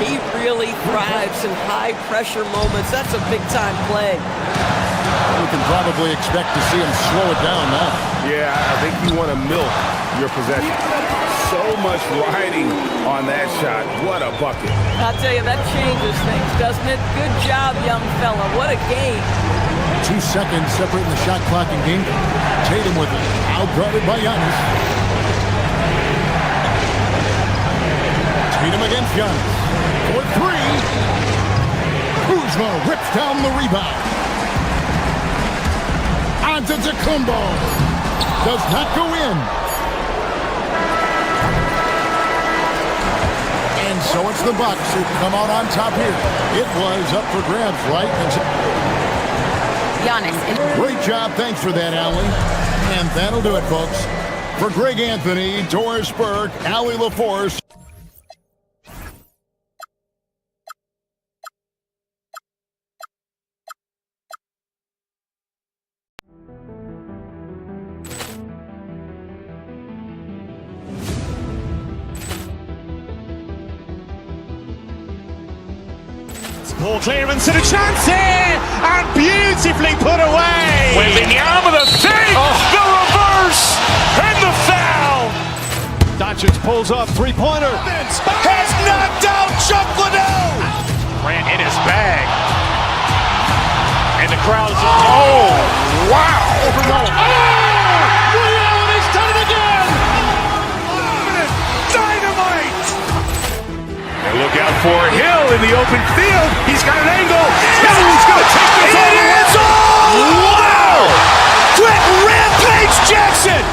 He really thrives in high-pressure moments. That's a big-time play. You can probably expect to see him slow it down now. Yeah, I think you want to milk your possession. So much riding on that shot. What a bucket. I'll tell you, that changes things, doesn't it? Good job, young fella. What a game. 2 seconds separating the shot clock and game. Tatum with it. Out-guarded by Giannis. Tatum against Giannis. For 3. Kuzma rips down the rebound. Antetokounmpo. Does not go in. And so it's the Bucks who come out on top here. It was up for grabs, right? Giannis. Great job. Thanks for that, Allie. And that'll do it, folks. For Greg Anthony, Doris Burke, Allie LaForce. Ball clearance and a chance here, and beautifully put away. Wembanyama the fake, the reverse, and the foul. Doncic pulls up, three-pointer. Has knocked out Chuck Liddell. Grant in his bag. And the crowd is, Wow. Ray Allen has done it again. Dynamite. And look out for Hill in the open field. He's got an angle. He's going to take this all the way. Wow. Quick Rampage Jackson.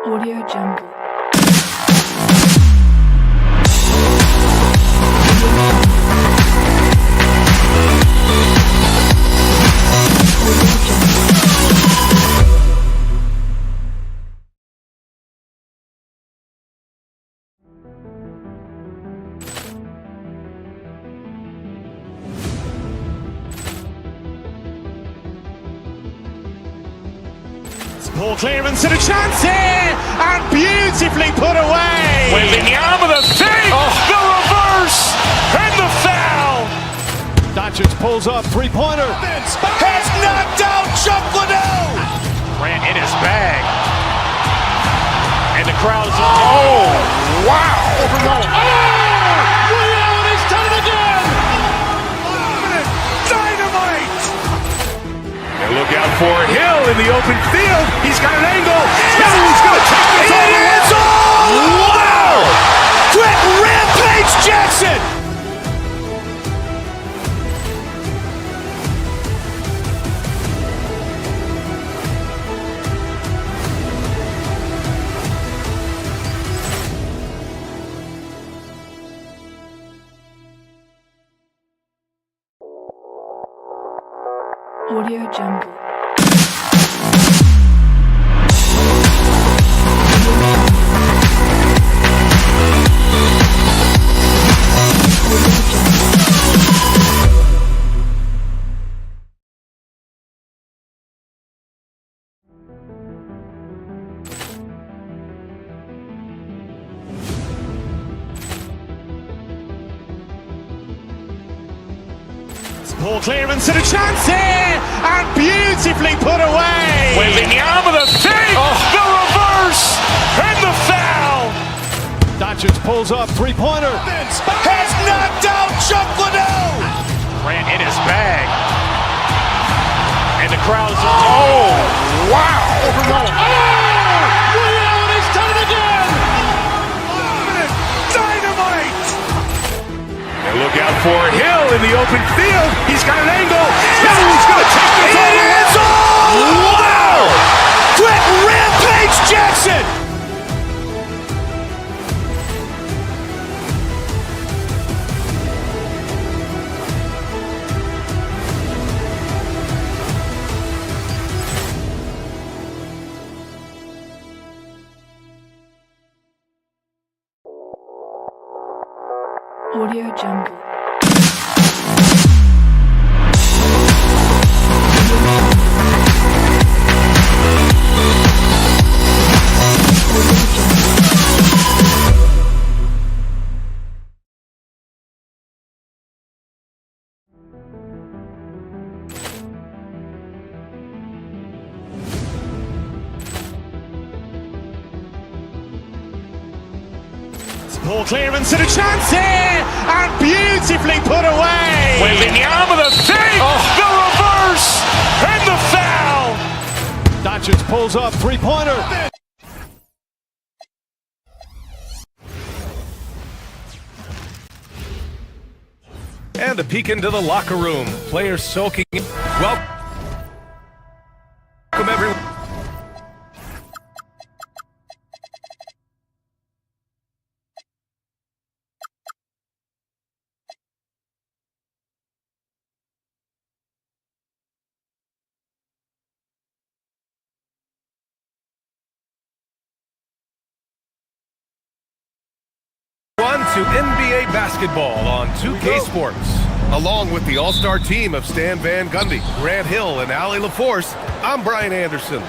Audio Jungle. ball clearance and a chance here, and beautifully put away. Wembanyama the fake, the reverse, and the foul. Doncic pulls up, three-pointer. Has knocked out Chuck Liddell. Grant in his bag. And the crowd is, wow. Ray Allen has done it again. Dynamite. And look out for Hill in the open field. He's got an angle. He's going to take this all the way. Wow. Quick Rampage Jackson. Audio Jungle. ball clearance and a chance here, and beautifully put away. Wembanyama the fake, the reverse, and the foul. Doncic pulls up, three-pointer. Has knocked out Chuck Liddell. Grant in his bag. And the crowd is, wow. Ray Allen has done it again. Dynamite. And look out for Hill in the open field. He's got an angle. He's going to take this all the way. Wow. Quick Rampage Jackson. Audio Jungle. Poor clearance and a chance here, and beautifully put away. Wembanyama the save, the reverse, and the foul. Doncic pulls up, three-pointer. And a peek into the locker room. Players soaking in. Welcome everyone. To NBA basketball on 2K Sports. Along with the all-star team of Stan Van Gundy, Grant Hill, and Allie LaForce, I'm Brian Anderson.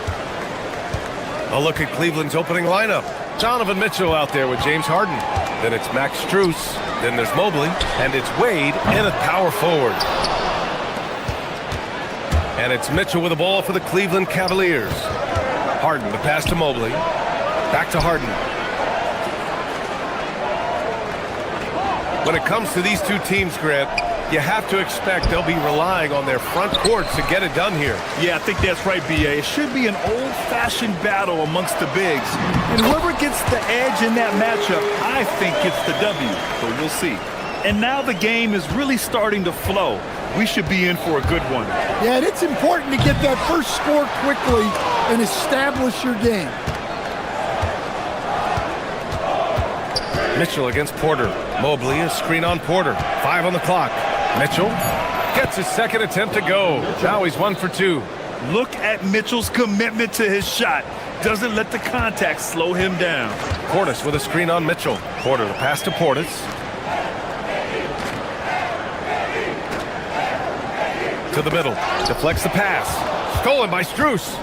A look at Cleveland's opening lineup. Donovan Mitchell out there with James Harden. Then it's Max Strus. Then there's Mobley. And it's Wade and a power forward. And it's Mitchell with the ball for the Cleveland Cavaliers. Harden, the pass to Mobley. Back to Harden. When it comes to these two teams, Grant, you have to expect they'll be relying on their front court to get it done here. Yeah, I think that's right, B.A. It should be an old-fashioned battle amongst the bigs. And whoever gets the edge in that matchup, I think gets the W. But we'll see. And now the game is really starting to flow. We should be in for a good one. Yeah, and it's important to get that first score quickly and establish your game. Mitchell against Porter. Mobley, a screen on Porter. 5 on the clock. Mitchell gets his second attempt to go. Now he's 1 for 2. Look at Mitchell's commitment to his shot. Doesn't let the contact slow him down. Portis with a screen on Mitchell. Porter, the pass to Portis. To the middle. Deflects the pass. Stolen by Strus.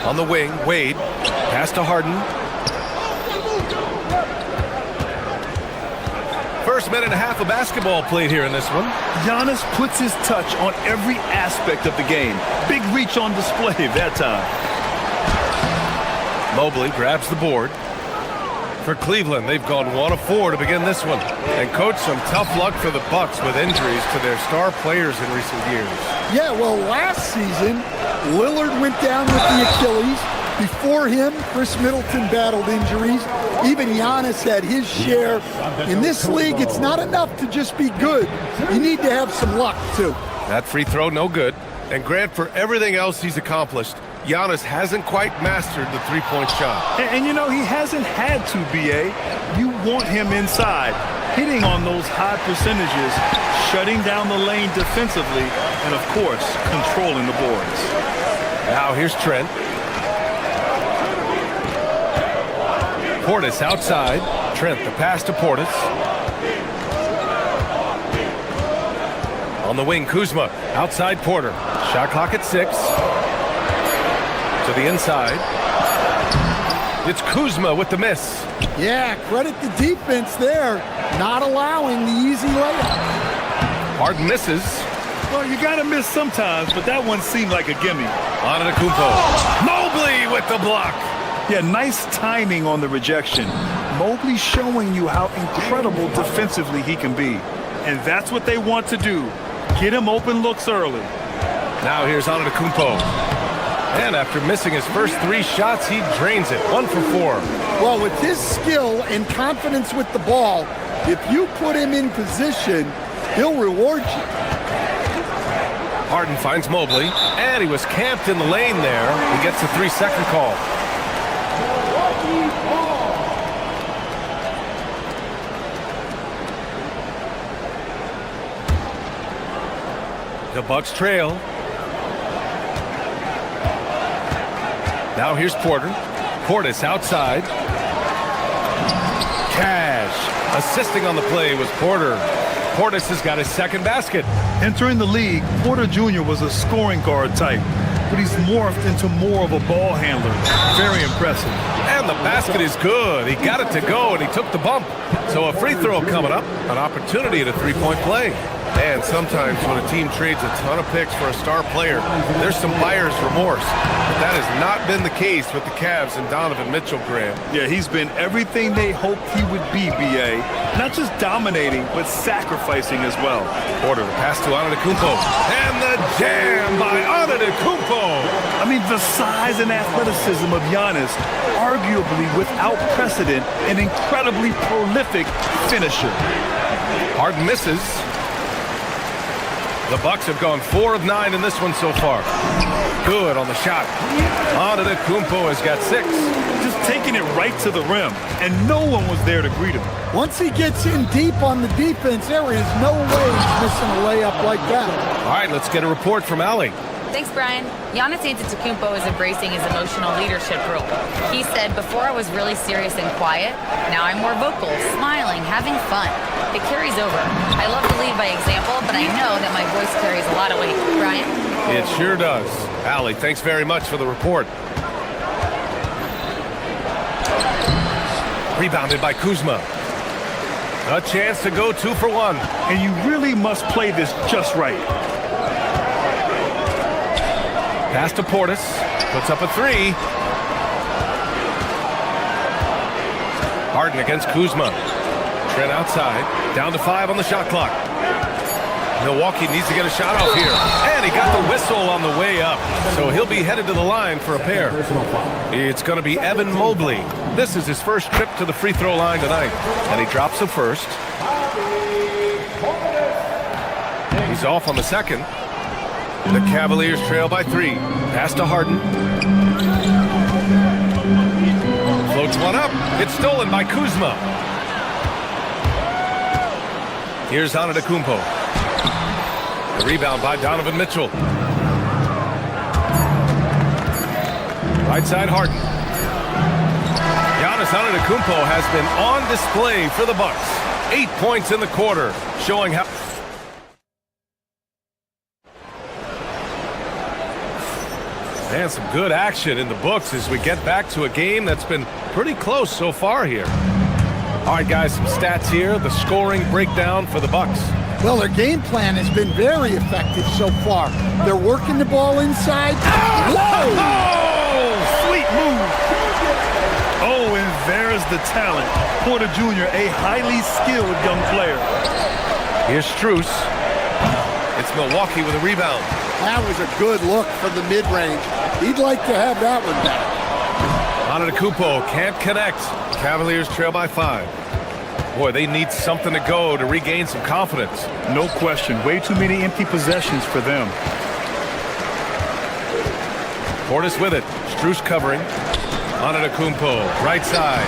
On the wing, Wade. Pass to Harden. First minute and a half of basketball played here in this one. Giannis puts his touch on every aspect of the game. Big reach on display that time. Mobley grabs the board. For Cleveland, they've gone 1 of 4 to begin this one. And coach, some tough luck for the Bucks with injuries to their star players in recent years. Yeah, well, last season, Lillard went down with the Achilles. Before him, Chris Middleton battled injuries. Even Giannis had his share. In this league, it's not enough to just be good. You need to have some luck, too. That free throw, no good. And Grant, for everything else he's accomplished, Giannis hasn't quite mastered the three-point shot. And you know, he hasn't had to, B.A. You want him inside, hitting on those high percentages, shutting down the lane defensively, and, of course, controlling the boards. Now here's Trent. Portis outside. Trent, the pass to Portis. On the wing, Kuzma. Outside Porter. Shot clock at 6. To the inside. It's Kuzma with the miss. Yeah, credit the defense there. Not allowing the easy layup. Harden misses. Well, you got to miss sometimes, but that one seemed like a gimme. Antetokounmpo. Mobley with the block. Yeah, nice timing on the rejection. Mobley showing you how incredible defensively he can be. And that's what they want to do. Get him open looks early. Now here's Antetokounmpo. And after missing his first 3 shots, he drains it. 1 for 4. Well, with his skill and confidence with the ball, if you put him in position, he'll reward you. Harden finds Mobley, and he was camped in the lane there. He gets a 3-second call. The Bucks trail. Now here's Porter. Portis outside. Cash. Assisting on the play was Porter. Portis has got his second basket. Entering the league, Porter Jr. was a scoring guard type, but he's morphed into more of a ball handler. Very impressive. And the basket is good. He got it to go, and he took the bump. So a free throw coming up. An opportunity at a 3-point play. And sometimes when a team trades a ton of picks for a star player, there's some buyer's remorse. But that has not been the case with the Cavs and Donovan Mitchell, Graham. Yeah, he's been everything they hoped he would be, B.A. Not just dominating, but sacrificing as well. Porter, the pass to Antetokounmpo. And the jam by Antetokounmpo. I mean, the size and athleticism of Giannis, arguably without precedent, an incredibly prolific finisher. Harden misses. The Bucks have gone 4 of 9 in this one so far. Good on the shot. Antetokounmpo has got 6. Just taking it right to the rim, and no one was there to greet him. Once he gets in deep on the defense, there is no way he's missing a layup like that. All right, let's get a report from Allie. Thanks, Brian. Giannis Antetokounmpo is embracing his emotional leadership role. He said, "Before I was really serious and quiet. Now I'm more vocal, smiling, having fun. It carries over. I love to lead by example, but I know that my voice carries a lot of weight." Brian? It sure does. Allie, thanks very much for the report. Rebounded by Kuzma. A chance to go 2 for 1. And you really must play this just right. Pass to Portis. Puts up a 3. Harden against Kuzma. Trent outside. Down to 5 on the shot clock. Milwaukee needs to get a shot off here. And he got the whistle on the way up. So he'll be headed to the line for a pair. It's going to be Evan Mobley. This is his first trip to the free throw line tonight. And he drops the first. He's off on the second. The Cavaliers trail by 3. Pass to Harden. Floats one up. It's stolen by Kuzma. Here's Antetokounmpo. The rebound by Donovan Mitchell. Right side Harden. Giannis Antetokounmpo has been on display for the Bucks. 8 points in the quarter, showing how... And some good action in the books as we get back to a game that's been pretty close so far here. All right, guys, some stats here. The scoring breakdown for the Bucks. Well, their game plan has been very effective so far. They're working the ball inside. Whoa! Oh, sweet move. Oh, and there's the talent. Porter Jr., a highly skilled young player. Here's Strus. It's Milwaukee with a rebound. That was a good look from the mid-range. He'd like to have that one back. Antetokounmpo can't connect. Cavaliers trail by 5. Boy, they need something to go to regain some confidence. No question. Way too many empty possessions for them. Portis with it. Strus covering. Antetokounmpo, right side.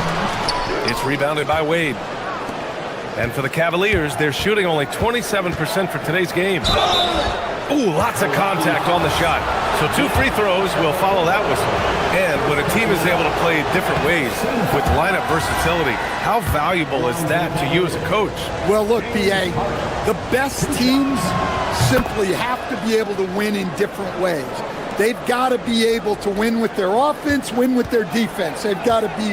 It's rebounded by Wade. And for the Cavaliers, they're shooting only 27% for today's game. Ooh, lots of contact on the shot. So 2 free throws will follow that whistle. And when a team is able to play different ways with lineup versatility, how valuable is that to you as a coach? Well, look, B.A., the best teams simply have to be able to win in different ways. They've got to be able to win with their offense, win with their defense. They've got to be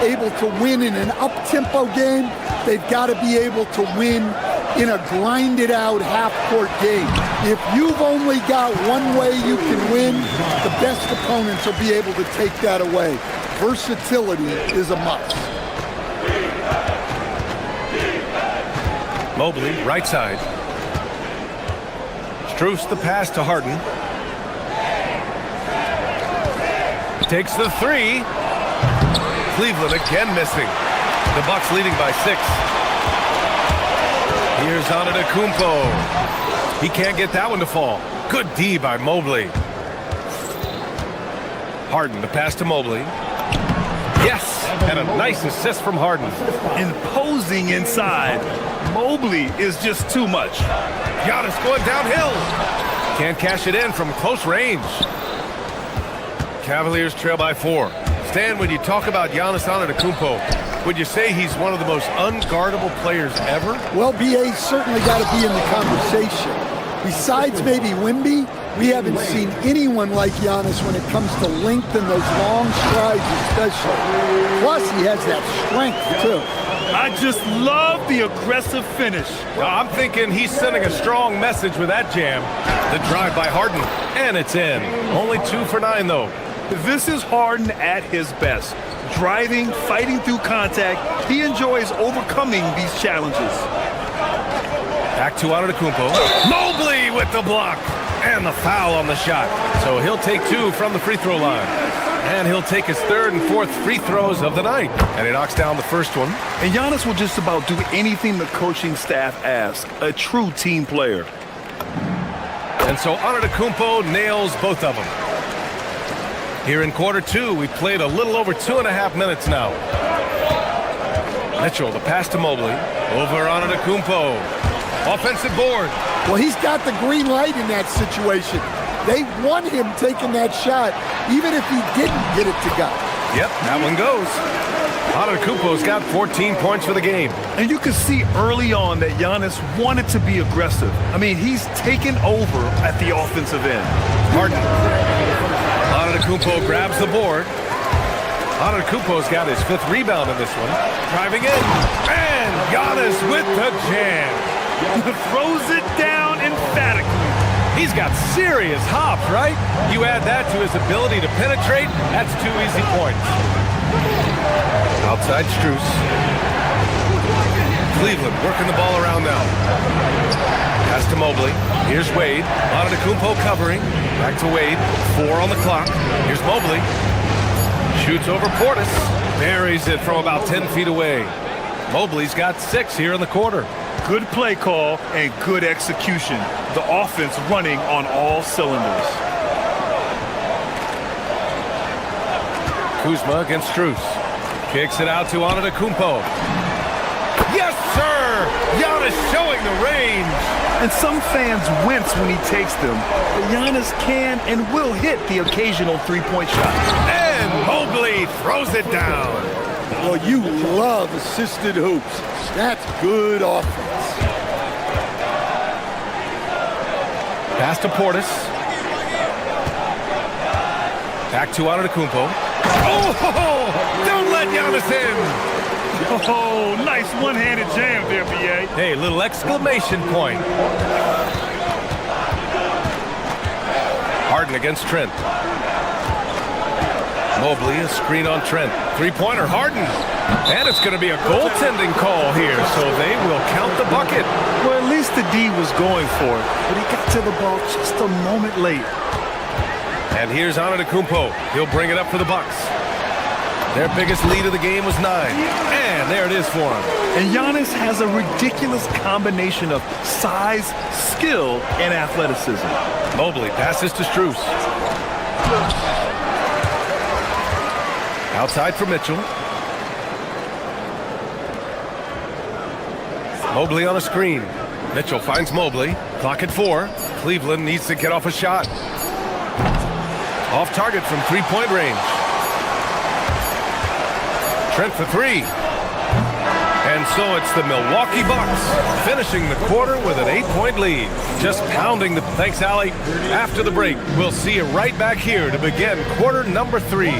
able to win in an up-tempo game. They've got to be able to win in a grinded-out half-court game. If you've only got one way you can win, the best opponents will be able to take that away. Versatility is a must. Mobley, right side. Strus the pass to Harden. Takes the 3. Cleveland again missing. The Bucks leading by 6. Here's Antetokounmpo. He can't get that one to fall. Good D by Mobley. Harden, the pass to Mobley. Yes, and a nice assist from Harden. Imposing inside. Mobley is just too much. Giannis going downhill. Can't cash it in from close range. Cavaliers trail by 4. Stan, when you talk about Giannis Antetokounmpo, would you say he's one of the most unguardable players ever? Well, BA's certainly got to be in the conversation. Besides maybe Wemby, we haven't seen anyone like Giannis when it comes to length and those long strides especially. Plus, he has that strength, too. I just love the aggressive finish. I'm thinking he's sending a strong message with that jam. The drive by Harden, and it's in. Only 2 for 9, though. This is Harden at his best. Driving, fighting through contact. He enjoys overcoming these challenges. Back to Antetokounmpo. Mobley with the block. And the foul on the shot. So he'll take 2 from the free throw line. And he'll take his 3rd and 4th free throws of the night. And he knocks down the first one. And Giannis will just about do anything the coaching staff asks. A true team player. And so Antetokounmpo nails both of them. Here in quarter 2, we've played a little over 2.5 minutes now. Mitchell, the pass to Mobley. Over Antetokounmpo. Offensive board. Well, he's got the green light in that situation. They want him taking that shot, even if he didn't get it to go. Yep, that one goes. Antetokounmpo's got 14 points for the game. And you can see early on that Giannis wanted to be aggressive. I mean, he's taken over at the offensive end. Harden. Antetokounmpo grabs the board. Antetokounmpo's got his 5th rebound in this one. Driving in. And Giannis with the jam. Throws it down emphatically. He's got serious hops, right? You add that to his ability to penetrate, that's 2 easy points. Outside Strus. Cleveland working the ball around now. Pass to Mobley. Here's Wade. Antetokounmpo covering. Back to Wade. 4 on the clock. Here's Mobley. Shoots over Portis. Buries it from about 10 feet away. Mobley's got 6 here in the quarter. Good play call and good execution. The offense running on all cylinders. Kuzma against Strus. Kicks it out to Antetokounmpo. Yes, sir! Giannis showing the range. And some fans wince when he takes them. But Giannis can and will hit the occasional 3-point shot. And Mobley throws it down. Well, you love assisted hoops. That's good offense. Pass to Portis. Back to Antetokounmpo. Oh, don't let Giannis in. Oh, nice one-handed jam there, B.A. Hey, little exclamation point. Harden against Trent. Mobley, a screen on Trent. 3-pointer, Harden. And it's going to be a goaltending call here, so they will count the bucket. Well, at least the D was going for it, but he got to the ball just a moment late. And here's Antetokounmpo. He'll bring it up for the Bucks. Their biggest lead of the game was 9. And there it is for him. And Giannis has a ridiculous combination of size, skill, and athleticism. Mobley passes to Strus. Outside for Mitchell. Mobley on a screen. Mitchell finds Mobley. Clock at 4. Cleveland needs to get off a shot. Off target from 3-point range. Trent for 3. And so it's the Milwaukee Bucks finishing the quarter with an 8-point lead. Just pounding the... Thanks, Allie. After the break, we'll see you right back here to begin quarter number 3.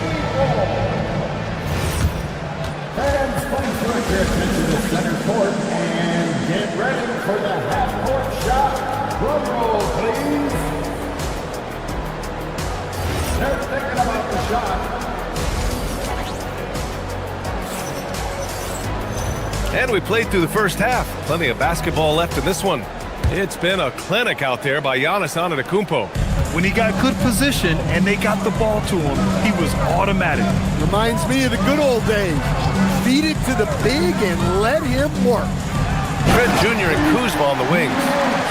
Fans, please direct your attention to the center court and get ready for the half-court shot. Drum roll, please. They're thinking about the shot. And we played through the first half. Plenty of basketball left in this one. It's been a clinic out there by Giannis Antetokounmpo. When he got good position and they got the ball to him, he was automatic. Reminds me of the good old days. Feed it to the big and let him work. Trent Jr. and Kuzma on the wings.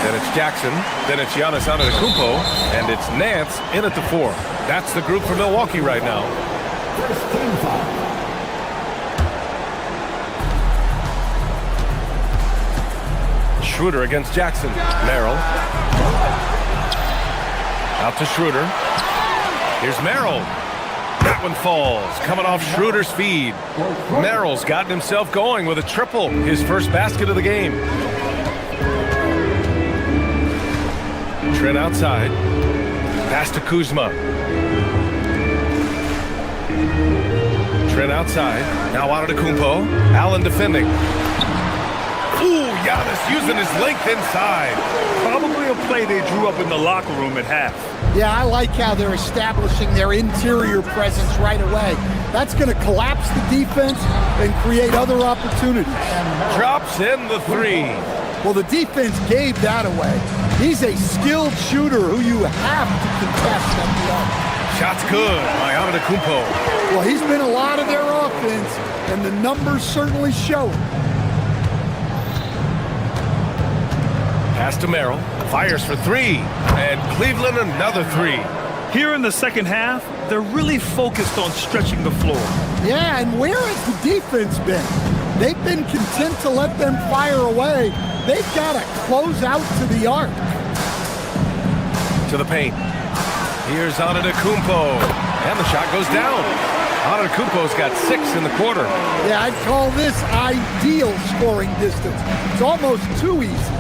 Then it's Jackson. Then it's Giannis Antetokounmpo. And it's Nance in at the 4. That's the group for Milwaukee right now. First team foul. Schroeder against Jackson. Merrill. Out to Schroeder. Here's Merrill. That one falls. Coming off Schroeder's feed. Merrill's gotten himself going with a triple. His first basket of the game. Trent outside. Pass to Kuzma. Trent outside. Now Antetokounmpo. Allen defending. Ooh, Giannis using his length inside. Probably a play they drew up in the locker room at half. Yeah, I like how they're establishing their interior presence right away. That's going to collapse the defense and create other opportunities. Drops in the three. Well, the defense gave that away. He's a skilled shooter who you have to contest at the arc. Shot's good by Antetokounmpo. Well, he's been a lot of their offense, and the numbers certainly show it. Pass to Merrill. Fires for three. And Cleveland another three. Here in the second half, they're really focused on stretching the floor. Yeah, and where has the defense been? They've been content to let them fire away. They've got to close out to the arc. To the paint. Here's Antetokounmpo. And the shot goes down. Antetokounmpo's got 6 in the quarter. Yeah, I'd call this ideal scoring distance. It's almost too easy.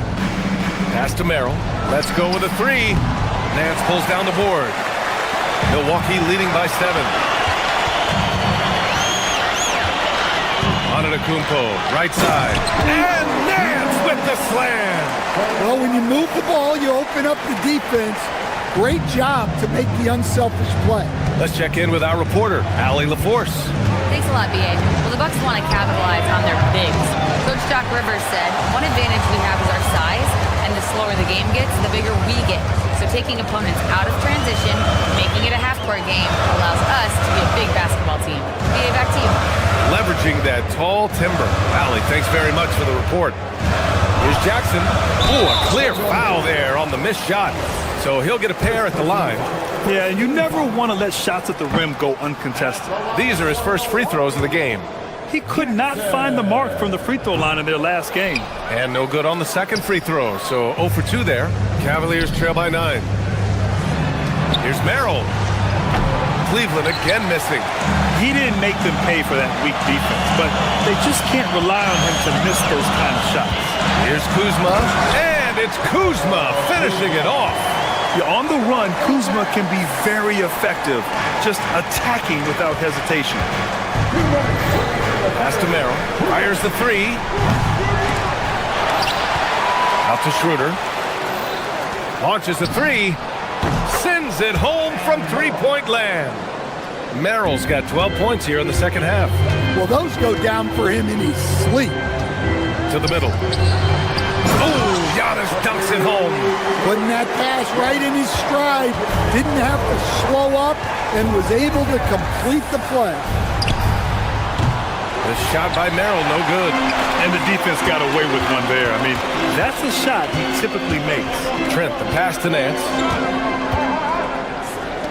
Pass to Merrill. Let's go with a three. Nance pulls down the board. Milwaukee leading by 7. Antetokounmpo, right side. And Nance with the slam. Well, when you move the ball, you open up the defense. Great job to make the unselfish play. Let's check in with our reporter, Allie LaForce. Thanks a lot, B.A. Well, the Bucks want to capitalize on their bigs. Coach Doc Rivers said, one advantage we have is our size, and the slower the game gets, the bigger we get. So taking opponents out of transition, making it a half-court game, allows us to be a big basketball team. B.A., back to you. Leveraging that tall timber. Allie, thanks very much for the report. Here's Jackson. Ooh, a clear foul there on the missed shot. So he'll get a pair at the line. Yeah, and you never want to let shots at the rim go uncontested. These are his first free throws of the game. He could not find the mark from the free throw line in their last game. And no good on the second free throw, so 0 for 2 there. Cavaliers trail by 9. Here's Merrill. Cleveland again missing. He didn't make them pay for that weak defense, but they just can't rely on him to miss those kind of shots. Here's Kuzma, and it's Kuzma finishing it off. Yeah, on the run, Kuzma can be very effective, just attacking without hesitation. Pass to Merrill. Fires the three. Out to Schroeder. Launches the three. Sends it home from three-point land. Merrill's got 12 points here in the second half. Well, those go down for him in his sleep. To the middle. Oh, Giannis dunks it home. Putting that pass right in his stride. Didn't have to slow up and was able to complete the play. The shot by Merrill, no good. And the defense got away with one there. I mean, that's a shot he typically makes. Trent, the pass to Nance.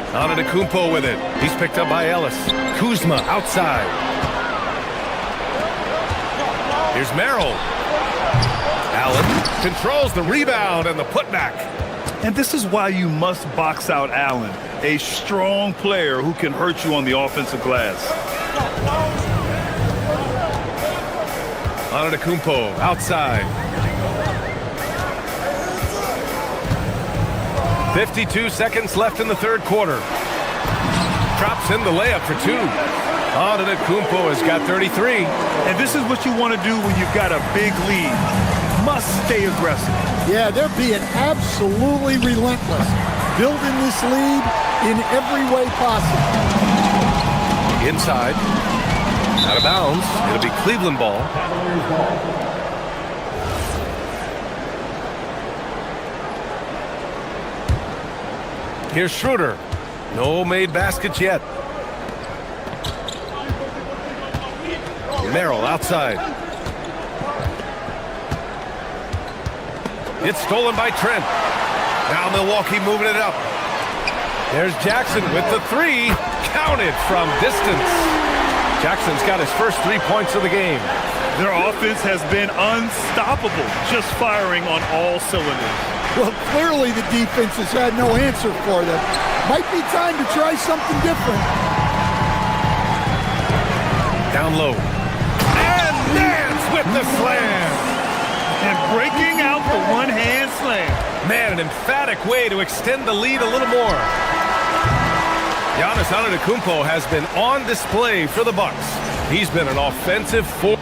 Antetokounmpo with it. He's picked up by Ellis. Kuzma outside. Here's Merrill. Allen controls the rebound and the putback. And this is why you must box out Allen, a strong player who can hurt you on the offensive glass. Antetokounmpo outside. 52 seconds left in the third quarter. Drops in the layup for 2. Antetokounmpo has got 33. And this is what you want to do when you've got a big lead. Must stay aggressive. Yeah, they're being absolutely relentless. Building this lead in every way possible. Inside. Out of bounds. It'll be Cleveland ball. Here's Schroeder. No made baskets yet. Merrill outside. It's stolen by Trent. Now Milwaukee moving it up. There's Jackson with the three. Counted from distance. Jackson's got his first 3 points of the game. Their offense has been unstoppable, just firing on all cylinders. Well, clearly the defense has had no answer for them. Might be time to try something different. Down low. And Nance with the slam. And breaking out the one-hand slam. Man, an emphatic way to extend the lead a little more. Giannis Antetokounmpo has been on display for the Bucks. He's been an offensive force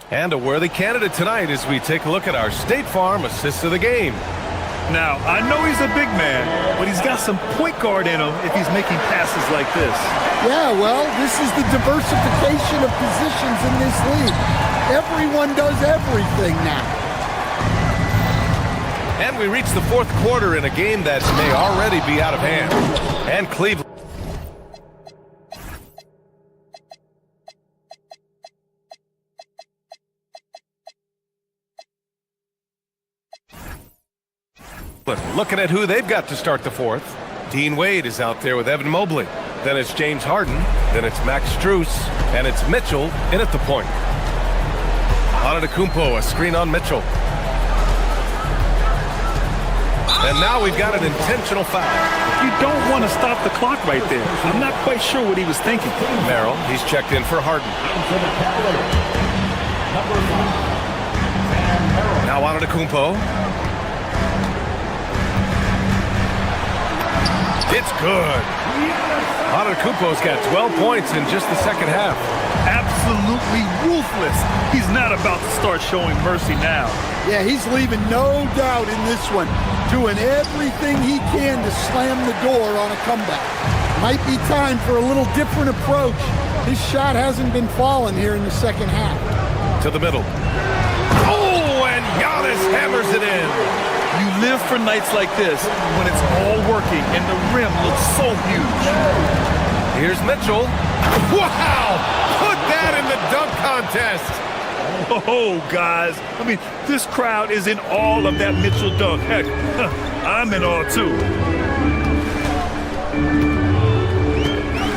and a worthy candidate tonight as we take a look at our State Farm assist of the game. Now, I know he's a big man, but he's got some point guard in him if he's making passes like this. Yeah, well, this is the diversification of positions in this league. Everyone does everything now. And we reach the fourth quarter in a game that may already be out of hand. And Cleveland looking at who they've got to start the fourth. Dean Wade is out there with Evan Mobley. Then it's James Harden. Then it's Max Strus. And it's Mitchell in at the point. Antetokounmpo, a screen on Mitchell. And now we've got an intentional foul. You don't want to stop the clock right there. I'm not quite sure what he was thinking. Merrill, he's checked in for Harden. Now Antetokounmpo. It's good. Antetokounmpo's got 12 points in just the second half. Absolutely ruthless. He's not about to start showing mercy now. Yeah, he's leaving no doubt in this one, doing everything he can to slam the door on a comeback. Might be time for a little different approach. His shot hasn't been falling here in the second half. To the middle. Oh, and Giannis hammers it in. You live for nights like this when it's all working and the rim looks so huge. Here's Mitchell. Wow! Put that in the dunk contest. Oh, guys. I mean, this crowd is in awe of that Mitchell dunk. Heck, I'm in awe, too.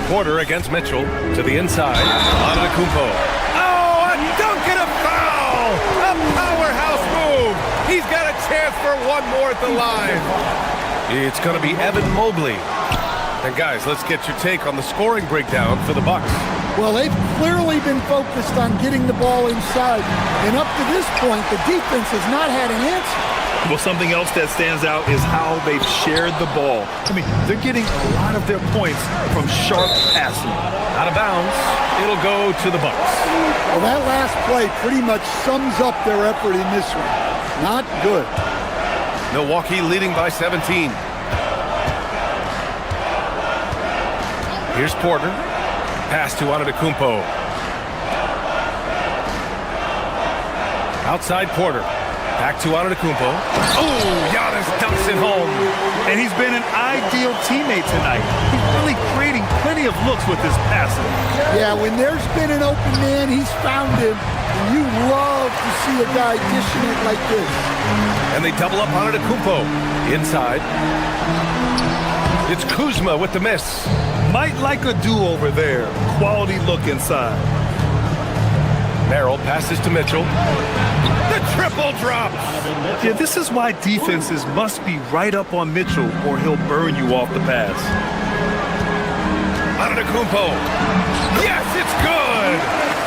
Porter against Mitchell to the inside. Antetokounmpo. Oh, a dunk and a foul! A powerhouse move. He's got a chance for one more at the line. It's going to be Evan Mobley. And guys, let's get your take on the scoring breakdown for the Bucks. Well, they've clearly been focused on getting the ball inside. And up to this point, the defense has not had an answer. Well, something else that stands out is how they've shared the ball. I mean, they're getting a lot of their points from sharp passing. Out of bounds, it'll go to the Bucks. Well, that last play pretty much sums up their effort in this one. Not good. Milwaukee leading by 17. Here's Porter. Pass to Antetokounmpo. Outside Porter. Back to Antetokounmpo. Oh, Giannis dumps it home. And he's been an ideal teammate tonight. He's really creating plenty of looks with his passing. Yeah, when there's been an open man, he's found him. And you love to see a guy dishing it like this. And they double up Antetokounmpo. Inside. It's Kuzma with the miss. Might like a do-over there. Quality look inside. Merrill passes to Mitchell. The triple drops. Yeah, this is why defenses must be right up on Mitchell or he'll burn you off the pass. Antetokounmpo. Yes, it's good.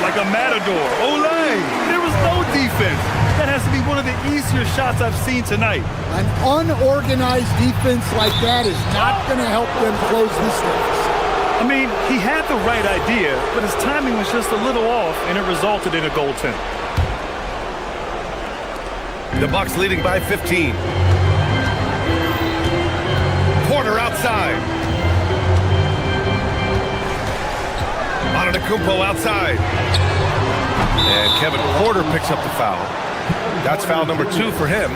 Like a matador. Olay. There was no defense. That has to be one of the easier shots I've seen tonight. An unorganized defense like that is not going to help them close this deficit. I mean, he had the right idea, but his timing was just a little off, and it resulted in a goaltend. The Bucks leading by 15. Porter outside. Antetokounmpo outside. And Kevin Porter picks up the foul. That's foul number 2 for him.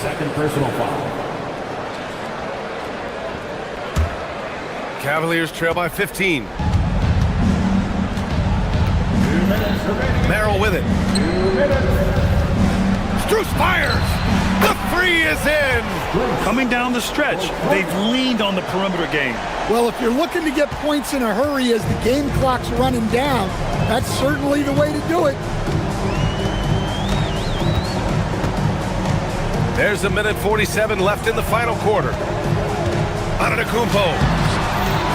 Second personal foul. Cavaliers trail by 15. Merrill with it. Strus fires. The three is in. Coming down the stretch, they've leaned on the perimeter game. Well, if you're looking to get points in a hurry as the game clock's running down, that's certainly the way to do it. There's 1:47 left in the final quarter. Antetokounmpo.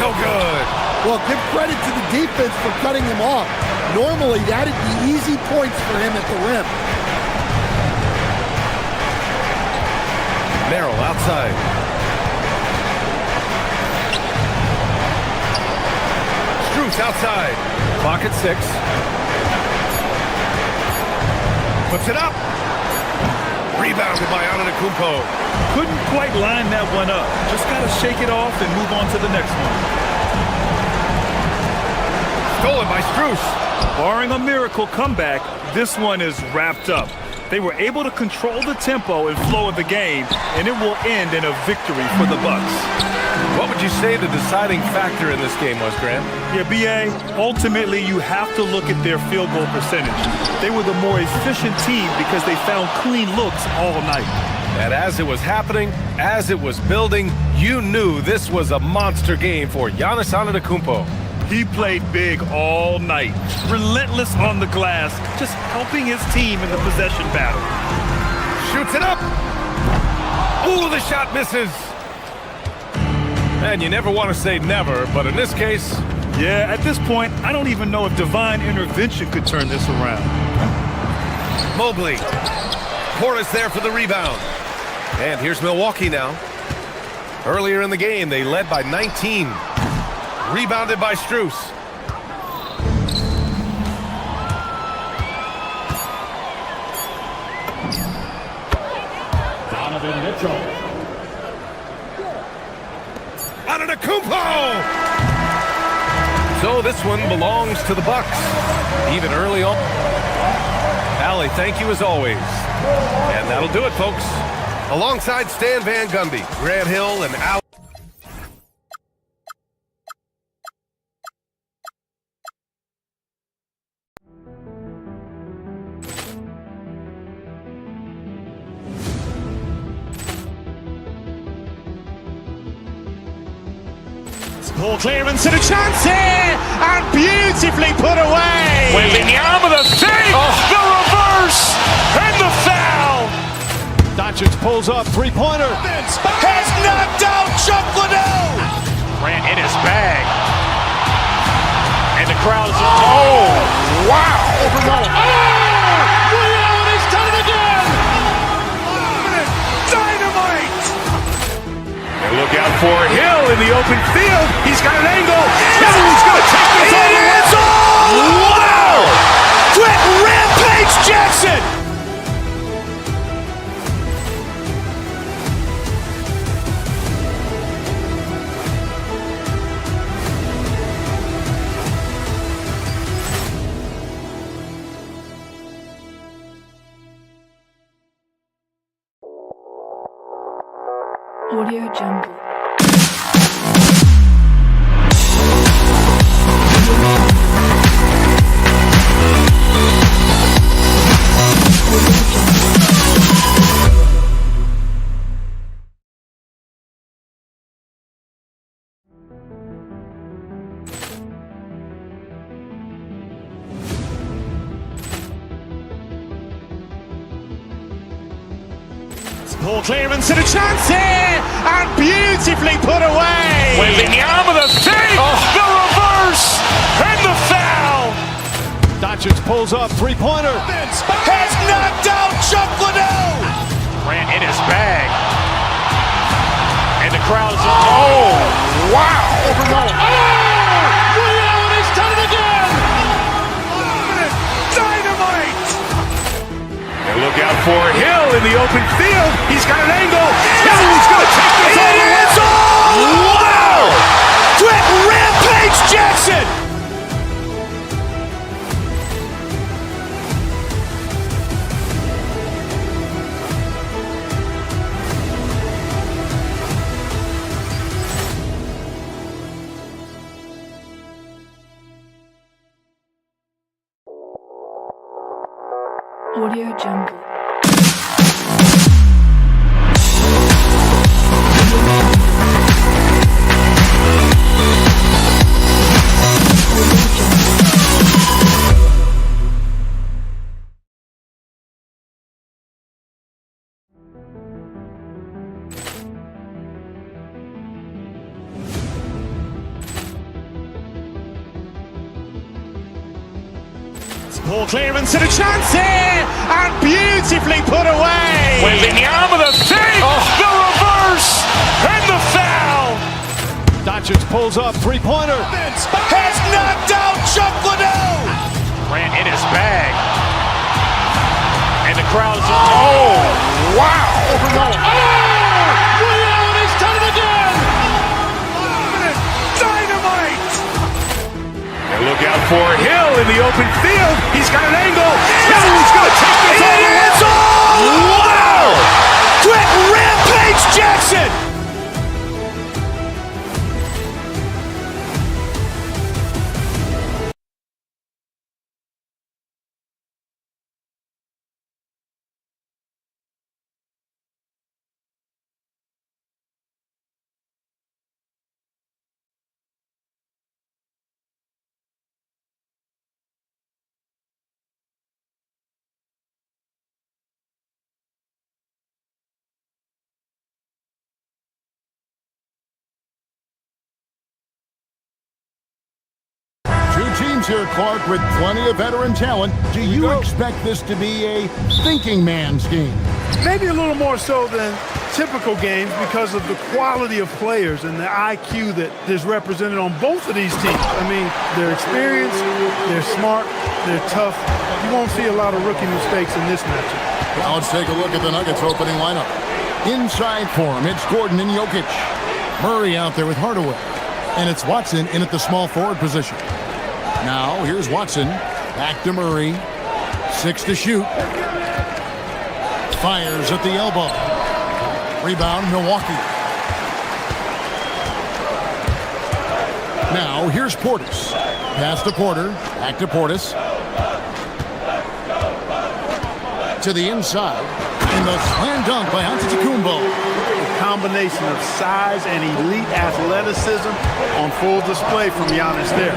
No good. Well, give credit to the defense for cutting him off. Normally, that'd be easy points for him at the rim. Merrill outside. Strus outside. Pocket 6. Puts it up. Rebounded by Antetokounmpo. Couldn't quite line that one up. Just got to shake it off and move on to the next one. Stolen by Strus. Barring a miracle comeback, this one is wrapped up. They were able to control the tempo and flow of the game, and it will end in a victory for the Bucks. What would you say the deciding factor in this game was, Grant? Yeah, B.A., ultimately you have to look at their field goal percentage. They were the more efficient team because they found clean looks all night. And as it was happening, as it was building, you knew this was a monster game for Giannis Antetokounmpo. He played big all night, relentless on the glass, just helping his team in the possession battle. Shoots it up. Ooh, the shot misses. And you never want to say never, but in this case... Yeah, at this point, I don't even know if divine intervention could turn this around. Mobley. Portis there for the rebound. And here's Milwaukee now. Earlier in the game, they led by 19. Rebounded by Strus. Donovan Mitchell. Antetokounmpo! So this one belongs to the Bucks. Even early on. Allie, thank you as always. And that'll do it, folks. Alongside Stan Van Gundy, Grant Hill, and Al. Ball clearance and a chance here, and beautifully put away. Wembanyama the fake, the reverse, and the foul. Doncic pulls up, three-pointer. Has knocked out Chuck Liddell. Grant in his bag, and the crowd is. Oh, wow! He's done it again. Dynamite! And look out for Hill in the open field. He's got an angle. He's going to take this all the way. Wow! Quick Rampage Jackson! Audio Jungle. Ball clearance and a chance here, and beautifully put away. Wembanyama the fake, the reverse, and the foul. Doncic pulls up, three-pointer. Has knocked out Chuck Liddell. Grant in his bag, and the crowd is. Oh, wow! He's done it again. Dynamite! And look out for Hill in the open field. He's got an angle. He's going to take this all the way. Wow! Quick Rampage Jackson! Audio Jungle. Ball clearance and a chance here, and beautifully put away. Wembanyama the fake, the reverse, and the foul. Doncic pulls up, three-pointer. Has knocked out Chuck Liddell. Ran in his bag. And the crowd is, oh, wow. Ray Allen has done it again. Dynamite! And look out for Hill in the open field. He's got an angle. Hill's going to take this all the way. Wow! Quick Rampage Jackson! Teams here, Clark, with plenty of veteran talent. Do you expect this to be a thinking man's game? Maybe a little more so than typical games because of the quality of players and the IQ that is represented on both of these teams. I mean, they're experienced, they're smart, they're tough. You won't see a lot of rookie mistakes in this matchup. Now let's take a look at the Nuggets opening lineup. Inside for him, it's Gordon and Jokic. Murray out there with Hardaway. And it's Watson in at the small forward position. Now, here's Watson, back to Murray, 6 to shoot. Fires at the elbow. Rebound, Milwaukee. Now, here's Portis. Pass to Porter, back to Portis. To the inside, and the slam dunk by Antetokounmpo. A combination of size and elite athleticism on full display from Giannis there.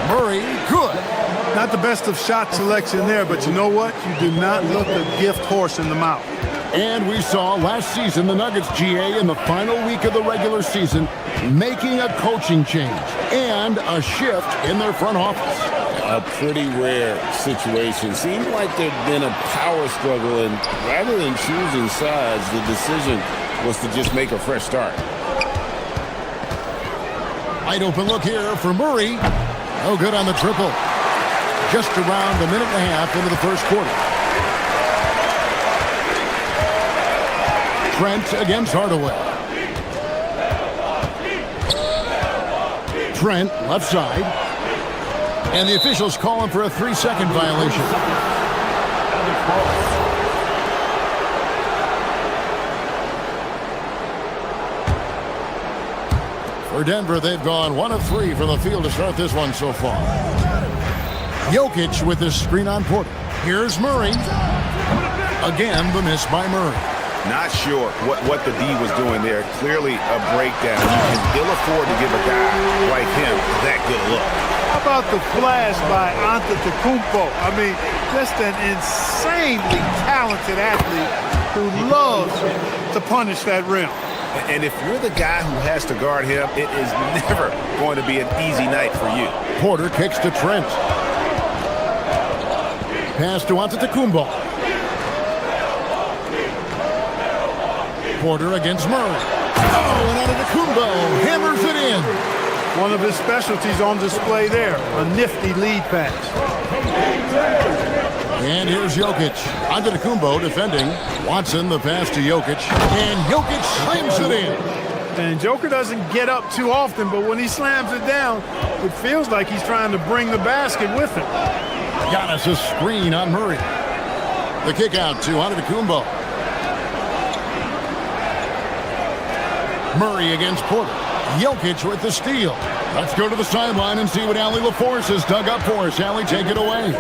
Murray, good. Not the best of shot selection there, but you know what? You do not look a gift horse in the mouth. And we saw last season the Nuggets, GA, in the final week of the regular season, making a coaching change and a shift in their front office. A pretty rare situation. Seemed like there'd been a power struggle, and rather than choosing sides, the decision was to just make a fresh start. Wide open look here for Murray. No good on the triple. Just around a minute and a half into the first quarter. Trent against Hardaway. Trent, left side. And the officials calling for a 3-second violation. For Denver, they've gone 1 of 3 from the field to start this one so far. Jokic with this screen on Porter. Here's Murray. Again, the miss by Murray. Not sure what the D was doing there. Clearly a breakdown. You can ill afford to give a guy like him that good look. How about the flash by Antetokounmpo? I mean, just an insanely talented athlete who loves to punish that rim. And if you're the guy who has to guard him, it is never going to be an easy night for you. Porter kicks to Trent. Pass to Antetokounmpo. Porter against Murray. Oh, and Antetokounmpo hammers it in. One of his specialties on display there, a nifty lead pass. And here's Jokic. Antetokounmpo defending. Watson, the pass to Jokic. And Jokic slams it in. And Joker doesn't get up too often, but when he slams it down, it feels like he's trying to bring the basket with him. Giannis a screen on Murray. The kick out to Antetokounmpo. Murray against Porter. Jokic with the steal. Let's go to the sideline and see what Allie LaForce has dug up for us. Allie, take it away.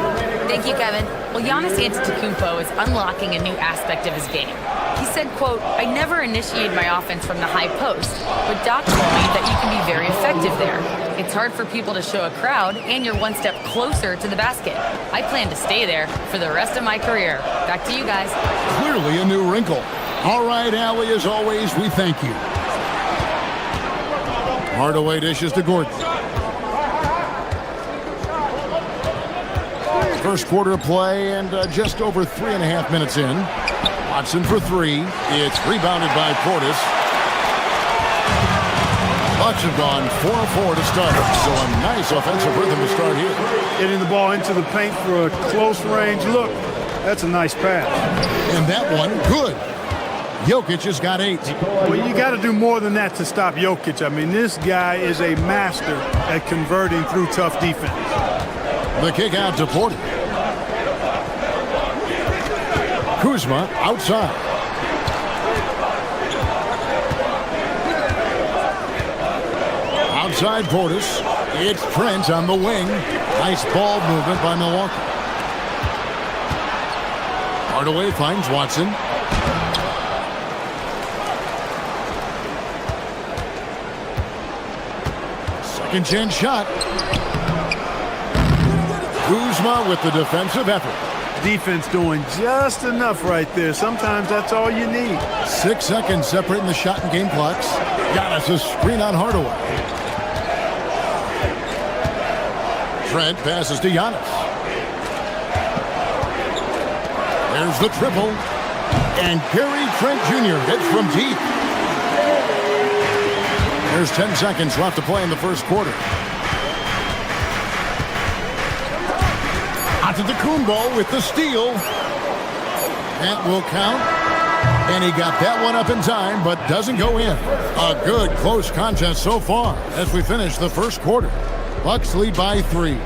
Thank you, Kevin. Well, Giannis Antetokounmpo is unlocking a new aspect of his game. He said, quote, "I never initiate my offense from the high post, but Doc told me that you can be very effective there. It's hard for people to show a crowd, and you're one step closer to the basket. I plan to stay there for the rest of my career." Back to you guys. Clearly a new wrinkle. All right, Allie, as always, we thank you. Hardaway dishes to Gordon. First quarter of play and just over 3.5 minutes in. Watson for 3. It's rebounded by Portis. Bucks have gone 4-4 to start, so a nice offensive rhythm to start here. Getting the ball into the paint for a close range look. That's a nice pass. And that one, good. Jokic has got 8. Well, you got to do more than that to stop Jokic. I mean, this guy is a master at converting through tough defense. The kick out to Porter. Kuzma outside. Outside Portis. It's Trent on the wing. Nice ball movement by Milwaukee. Hardaway finds Watson. Second chance shot. Kuzma with the defensive effort. Defense doing just enough right there. Sometimes that's all you need. 6 seconds separating the shot and game clocks. Giannis a screen on Hardaway. Trent passes to Giannis. There's the triple. And Gary Trent Jr. hits from deep. There's 10 seconds left to play in the first quarter. Antetokounmpo with the steal. That will count. And he got that one up in time, but doesn't go in. A good close contest so far as we finish the first quarter. Bucks lead by 3.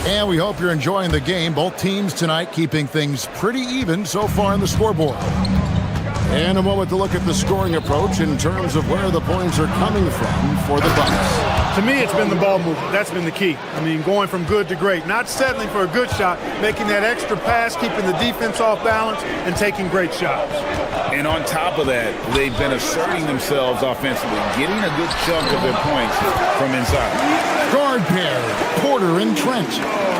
And we hope you're enjoying the game. Both teams tonight keeping things pretty even so far on the scoreboard. And a moment to look at the scoring approach in terms of where the points are coming from for the Bucks. To me, it's been the ball movement. That's been the key. I mean, going from good to great. Not settling for a good shot, making that extra pass, keeping the defense off balance, and taking great shots. And on top of that, they've been asserting themselves offensively, getting a good chunk of their points from inside. Guard pair, Porter and Trent.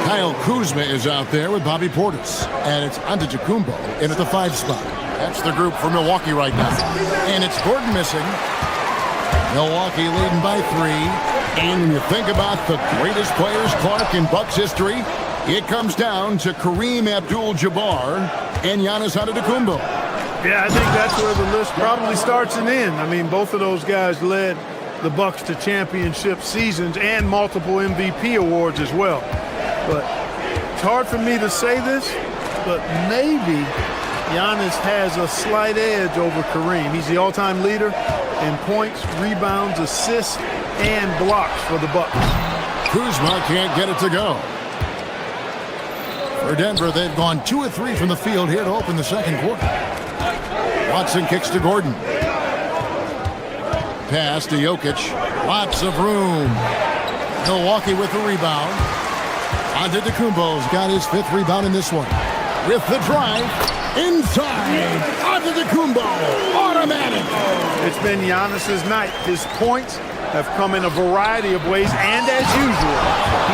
Kyle Kuzma is out there with Bobby Portis. And it's Antetokounmpo in at the 5 spot. That's the group for Milwaukee right now. And it's Gordon missing. Milwaukee leading by 3. And when you think about the greatest players, Clark, in Bucks history, it comes down to Kareem Abdul-Jabbar and Giannis Antetokounmpo. Yeah, I think that's where the list probably starts and ends. I mean, both of those guys led the Bucks to championship seasons and multiple MVP awards as well. But it's hard for me to say this, but maybe Giannis has a slight edge over Kareem. He's the all-time leader in points, rebounds, assists, and blocks for the Bucks. Kuzma can't get it to go. For Denver, they've gone 2 of 3 from the field here to open the second quarter. Watson kicks to Gordon. Pass to Jokic. Lots of room. Milwaukee with the rebound. Antetokounmpo's got his 5th rebound in this one. With the drive. Inside. Antetokounmpo. Automatic. It's been Giannis's night. His points have come in a variety of ways, and as usual,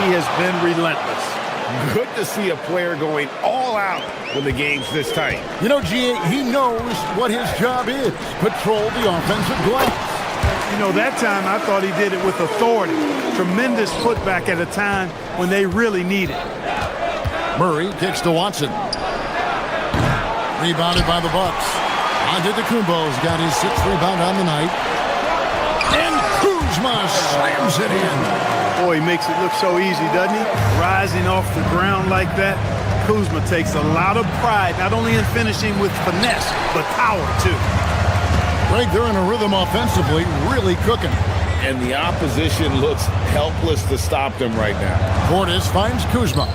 he has been relentless. Good to see a player going all out when the game's this tight. You know, G.A., he knows what his job is. Patrol the offensive glass. You know, that time I thought he did it with authority. Tremendous putback at a time when they really need it. Murray kicks to Watson. Rebounded by the Bucks. Antetokounmpo's got his 6th rebound on the night. And Kuzma slams it in. Boy, he makes it look so easy, doesn't he? Rising off the ground like that. Kuzma takes a lot of pride, not only in finishing with finesse, but power, too. Greg, they're in a rhythm offensively, really cooking. And the opposition looks helpless to stop them right now. Portis finds Kuzma.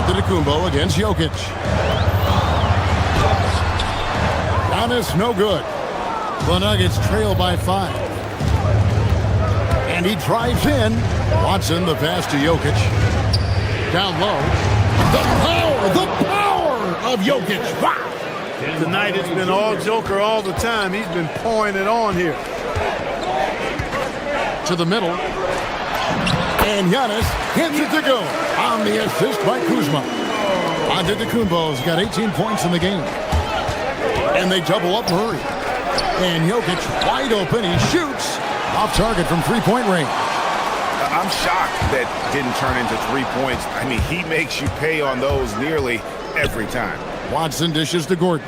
Antetokounmpo against Jokic. Giannis no good. The Nuggets trail by 5. And he drives in. Watson, the pass to Jokic. Down low. The power of Jokic. Wow. Tonight it's been all Joker all the time. He's been pouring it on here. To the middle. And Giannis hits it to go on the assist by Kuzma. Antetokounmpo's got 18 points in the game. And they double up Murray. And Jokic wide open. He shoots off target from 3-point range. I'm shocked that didn't turn into 3 points. I mean, he makes you pay on those nearly every time. Watson dishes to Gordon.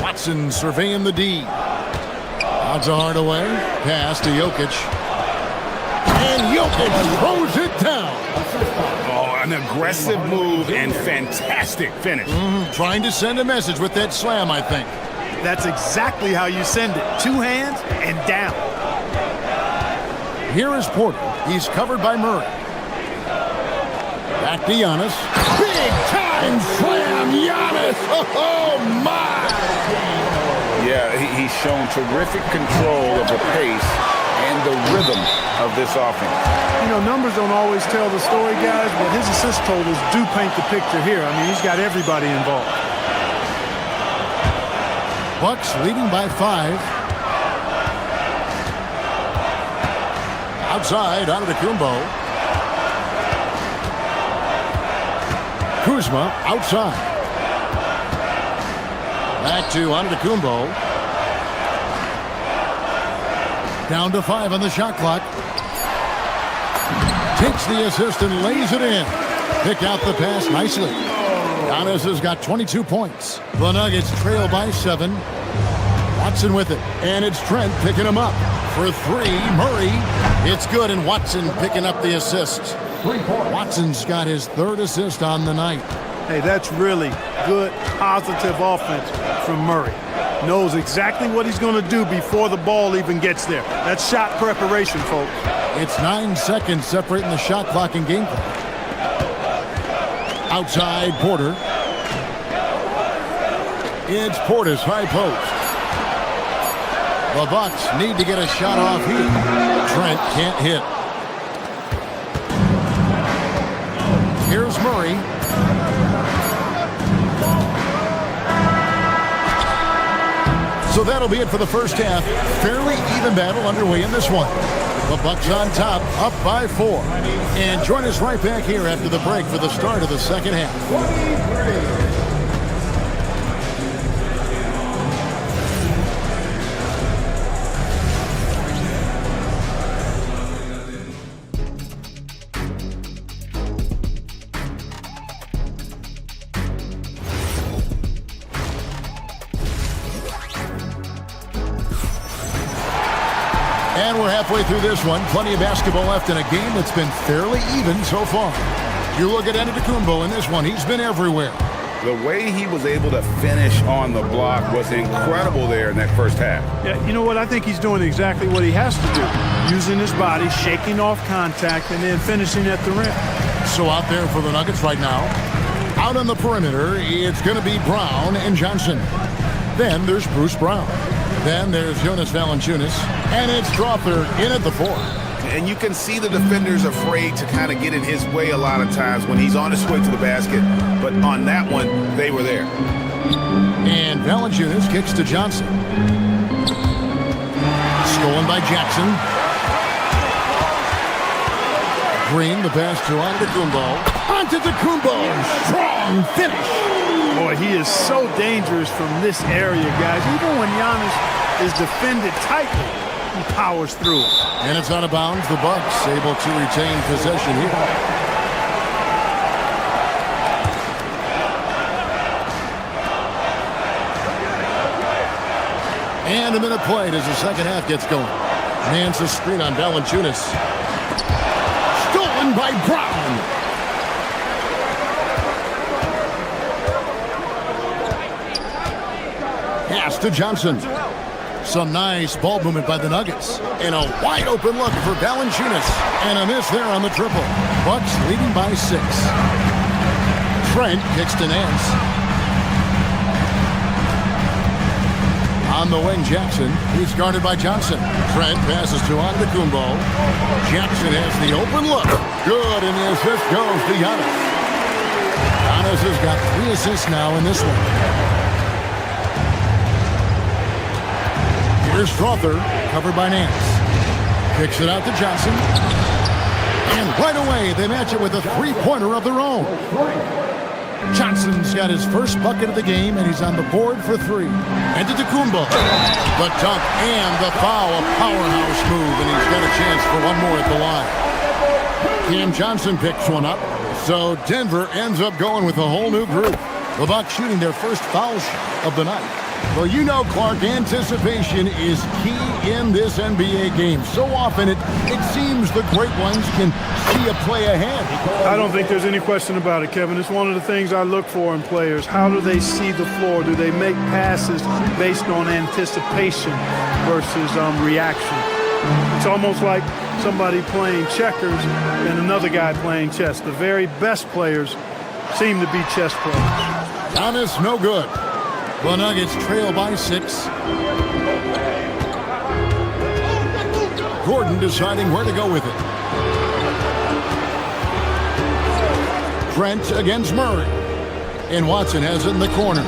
Watson surveying the D. Odds a hard away. Pass to Jokic. And Jokic throws it down. Oh, an aggressive move and fantastic finish. Trying to send a message with that slam, I think. That's exactly how you send it. Two hands and down. Here is Porter. He's covered by Murray. Back to Giannis. Big time slam, Giannis. Oh, my. Yeah, he's shown terrific control of the pace and the rhythm of this offense. You know, numbers don't always tell the story, guys, but his assist totals do paint the picture here. I mean, he's got everybody involved. Bucks leading by 5. Outside, Antetokounmpo. Kuzma outside. Back to Antetokounmpo. Down to 5 on the shot clock. Takes the assist and lays it in. Pick out the pass nicely. Giannis has got 22 points. The Nuggets trail by 7. Watson with it. And it's Trent picking him up. For 3, Murray. It's good, and Watson picking up the assist. Watson's got his 3rd assist on the night. Hey, that's really good, positive offense from Murray. Knows exactly what he's going to do before the ball even gets there. That's shot preparation, folks. It's 9 seconds separating the shot clock and game clock. Outside, Porter. It's Porter's high post. The Bucks need to get a shot off here. Trent can't hit. Here's Murray. So that'll be it for the first half. Fairly even battle underway in this one. The Bucks on top, up by 4. And join us right back here after the break for the start of the second half. And we're halfway through this one. Plenty of basketball left in a game that's been fairly even so far. You look at Antetokounmpo in this one. He's been everywhere. The way he was able to finish on the block was incredible there in that first half. Yeah, you know what? I think he's doing exactly what he has to do. Using his body, shaking off contact, and then finishing at the rim. So out there for the Nuggets right now. Out on the perimeter, it's going to be Brown and Johnson. Then there's Bruce Brown. Then there's Jonas Valanciunas, and it's Strawther in at the 4. And you can see the defenders afraid to kind of get in his way a lot of times when he's on his way to the basket. But on that one, they were there. And Valanciunas kicks to Johnson. Stolen by Jackson. Green, the pass to Antetokounmpo. Antetokounmpo, strong finish. Boy, he is so dangerous from this area, guys. Even when Giannis is defended tightly, he powers through it. And it's out of bounds. The Bucks able to retain possession here. And a minute played as the second half gets going. Man's a screen on Valanciunas. Stolen by Brown. Pass to Johnson. Some nice ball movement by the Nuggets. And a wide open look for Valanciunas. And a miss there on the triple. Bucks leading by 6. Trent kicks to Nance. On the wing, Jackson. He's guarded by Johnson. Trent passes to Antetokounmpo. Jackson has the open look. Good, and the assist goes to Giannis. Giannis has got 3 assists now in this one. Here's Strawther, covered by Nance. Kicks it out to Johnson. And right away, they match it with a 3-pointer of their own. Johnson's got his first bucket of the game, and he's on the board for 3. Antetokounmpo, the dunk and the foul, a powerhouse move, and he's got a chance for one more at the line. Cam Johnson picks one up. So Denver ends up going with a whole new group. The Bucks shooting their first foul shot of the night. Well, you know, Clark, anticipation is key in this NBA game. So often it seems the great ones can see a play ahead. I don't think there's any question about it, Kevin. It's one of the things I look for in players. How do they see the floor? Do they make passes based on anticipation versus reaction? It's almost like somebody playing checkers and another guy playing chess. The very best players seem to be chess players. Giannis, no good. The Nuggets trail by 6. Gordon deciding where to go with it. Trent against Murray. And Watson has it in the corner.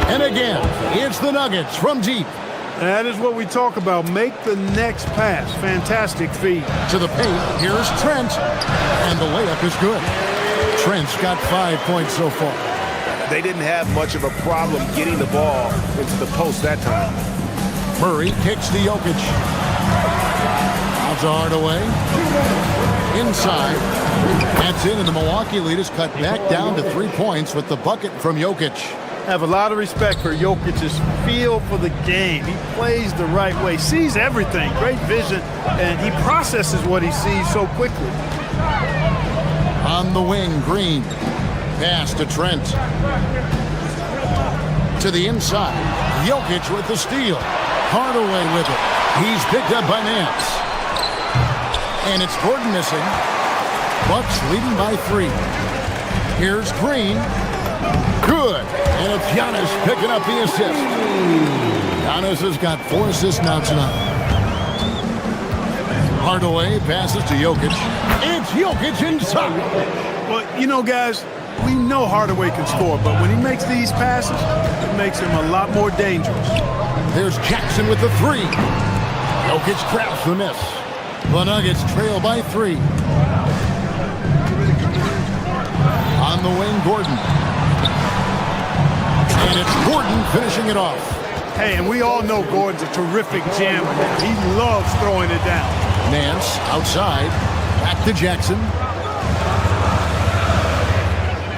And again, it's the Nuggets from deep. That is what we talk about. Make the next pass. Fantastic feed. To the paint. Here's Trent. And the layup is good. Trent's got 5 points so far. They didn't have much of a problem getting the ball into the post that time. Murray kicks to Jokic. Out to Hardaway. Inside. That's in, and the Milwaukee lead is cut back down to 3 points with the bucket from Jokic. I have a lot of respect for Jokic's feel for the game. He plays the right way, sees everything, great vision, and he processes what he sees so quickly. On the wing, Green. Pass to Trent. To the inside. Jokic with the steal. Hardaway with it. He's picked up by Nance. And it's Gordon missing. Bucks leading by 3. Here's Green. Good. And it's Giannis picking up the assist. Giannis has got 4 assists now tonight. Hardaway passes to Jokic. It's Jokic inside. Well, you know, guys, we know Hardaway can score, but when he makes these passes, it makes him a lot more dangerous. There's Jackson with the 3. Jokic grabs the miss. The Nuggets trail by 3. On the wing, Gordon. And it's Gordon finishing it off. Hey, and we all know Gordon's a terrific jammer. He loves throwing it down. Nance outside. Back to Jackson.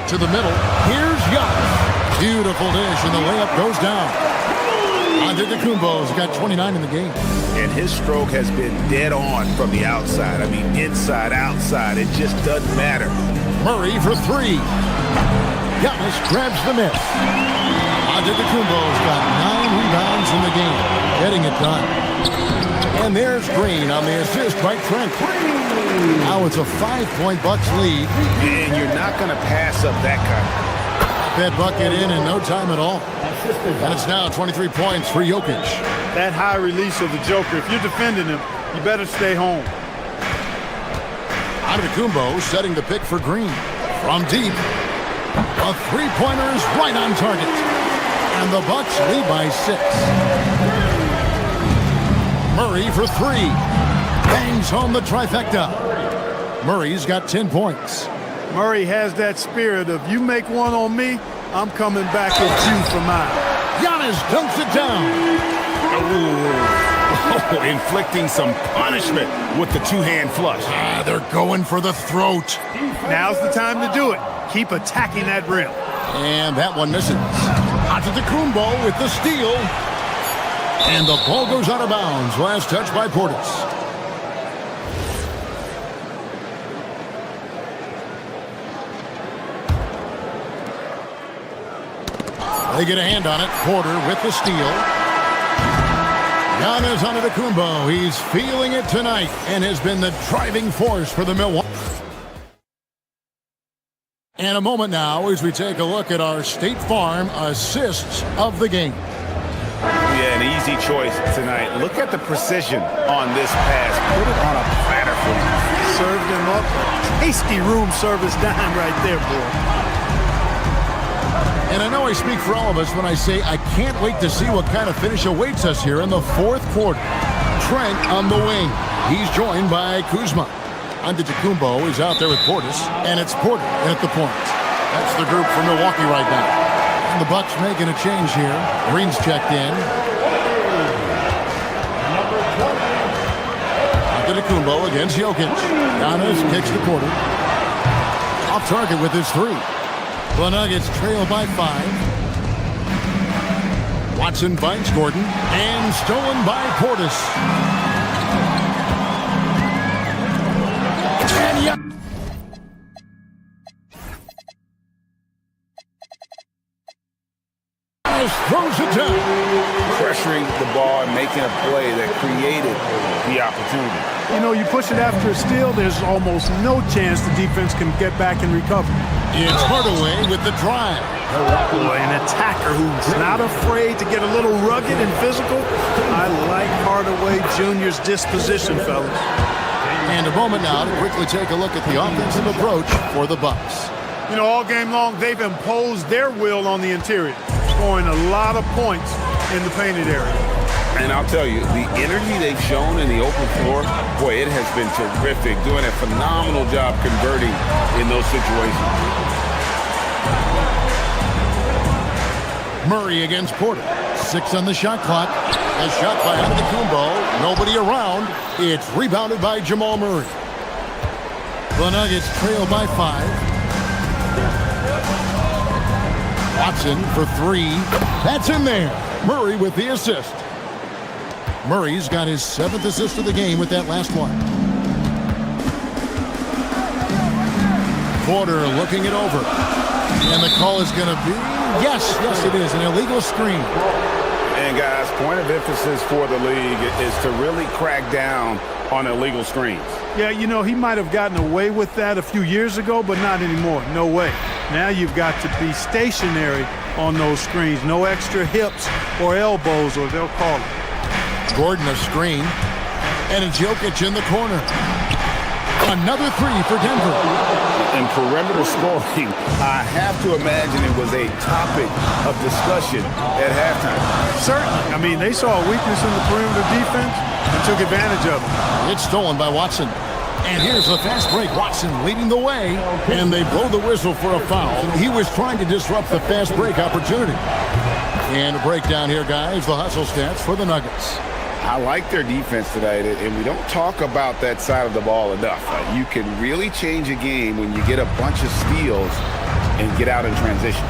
To the middle. Here's Giannis. Beautiful dish, and the layup goes down. Antetokounmpo's got 29 in the game. And his stroke has been dead on from the outside. I mean, inside, outside. It just doesn't matter. Murray for 3. Giannis grabs the miss. Antetokounmpo's got 9 rebounds in the game. Getting it done. And there's Green on the assist by Trent. Now it's a 5-point Bucks lead. And you're not going to pass up that kind. That bucket in no time at all. And it's now 23 points for Jokic. That high release of the Joker, if you're defending him, you better stay home. Antetokounmpo setting the pick for Green. From deep. A 3-pointer is right on target. And the Bucks lead by 6. Murray for 3. Bangs home the trifecta. Murray's got 10 points. Murray has that spirit of, you make one on me, I'm coming back at you for mine. Giannis dunks it down. Oh, inflicting some punishment with the 2-hand flush. They're going for the throat. Now's the time to do it. Keep attacking that rim. And that one misses. Antetokounmpo with the steal. And the ball goes out of bounds. Last touch by Portis. They get a hand on it. Porter with the steal. Giannis Antetokounmpo. He's feeling it tonight and has been the driving force for the Milwaukee. And a moment now as we take a look at our State Farm assists of the game. Yeah, an easy choice tonight. Look at the precision on this pass. Put it on a platter for him. Served him up. Tasty room service dime right there, boy. And I know I speak for all of us when I say I can't wait to see what kind of finish awaits us here in the 4th quarter. Trent on the wing. He's joined by Kuzma. Antetokounmpo is out there with Portis, and it's Porter at the point. That's the group for Milwaukee right now. And the Bucks making a change here. Green's checked in. Antetokounmpo against Jokic. Giannis kicks the quarter. Off target with his three. The Nuggets trail by 5. Watson finds Gordon, and stolen by Portis. And yeah. Throws it down. Pressuring the ball and making a play that created the opportunity. You know, you push it after a steal, there's almost no chance the defense can get back and recover. It's Hardaway with the drive. Boy, an attacker who's not afraid to get a little rugged and physical. I like Hardaway Jr.'s disposition, fellas. And a moment now to quickly take a look at the offensive approach for the Bucks. You know, all game long, they've imposed their will on the interior, scoring a lot of points in the painted area. And I'll tell you, the energy they've shown in the open floor, boy, it has been terrific, doing a phenomenal job converting in those situations. Murray against Porter. 6 on the shot clock. A shot by Antetokounmpo. Nobody around. It's rebounded by Jamal Murray. The Nuggets trail by 5. Watson for 3. That's in there. Murray with the assist. Murray's got his 7th assist of the game with that last one. Porter looking it over. And the call is going to be, yes, it is, an illegal screen. And guys, point of emphasis for the league is to really crack down on illegal screens. Yeah, you know, he might have gotten away with that a few years ago, but not anymore. No way. Now you've got to be stationary on those screens. No extra hips or elbows, or they'll call it. Gordon a screen. And it's Jokic in the corner. Another 3 for Denver. And perimeter scoring, I have to imagine it was a topic of discussion at halftime. Certainly. I mean, they saw a weakness in the perimeter defense and took advantage of it. It's stolen by Watson. And here's the fast break. Watson leading the way. And they blow the whistle for a foul. He was trying to disrupt the fast break opportunity. And a breakdown here, guys. The hustle stats for the Nuggets. I like their defense tonight, and we don't talk about that side of the ball enough. You can really change a game when you get a bunch of steals and get out in transition.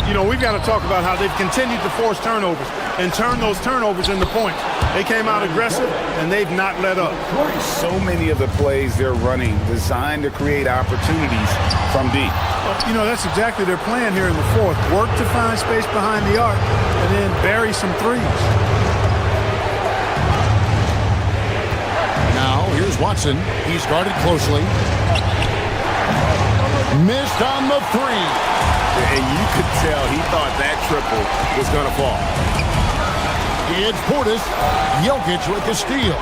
You know, we've got to talk about how they've continued to force turnovers and turn those turnovers into points. They came out aggressive, and they've not let up. So many of the plays they're running designed to create opportunities from deep. You know, that's exactly their plan here in the fourth. Work to find space behind the arc and then bury some threes. Now, here's Watson. He's guarded closely. Missed on the 3. And you could tell he thought that triple was going to fall. It's Portis. Jokic with the steal.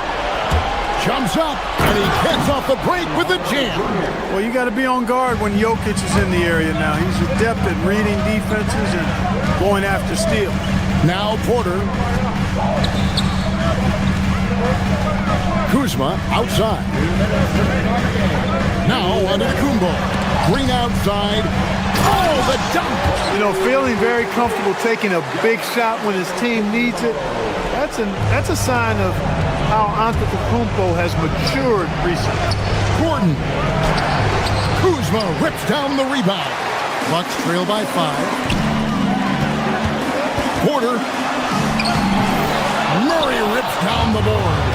Jumps up, and he gets off the break with a jam. Well, you got to be on guard when Jokic is in the area now. He's adept at reading defenses and going after steals. Now Porter. Kuzma outside. Now Antetokounmpo. Green outside. Oh, the dunk! You know, feeling very comfortable taking a big shot when his team needs it. That's a sign of how Antetokounmpo has matured recently. Gordon. Kuzma rips down the rebound. Bucks trail by 5. Porter. Murray rips down the board.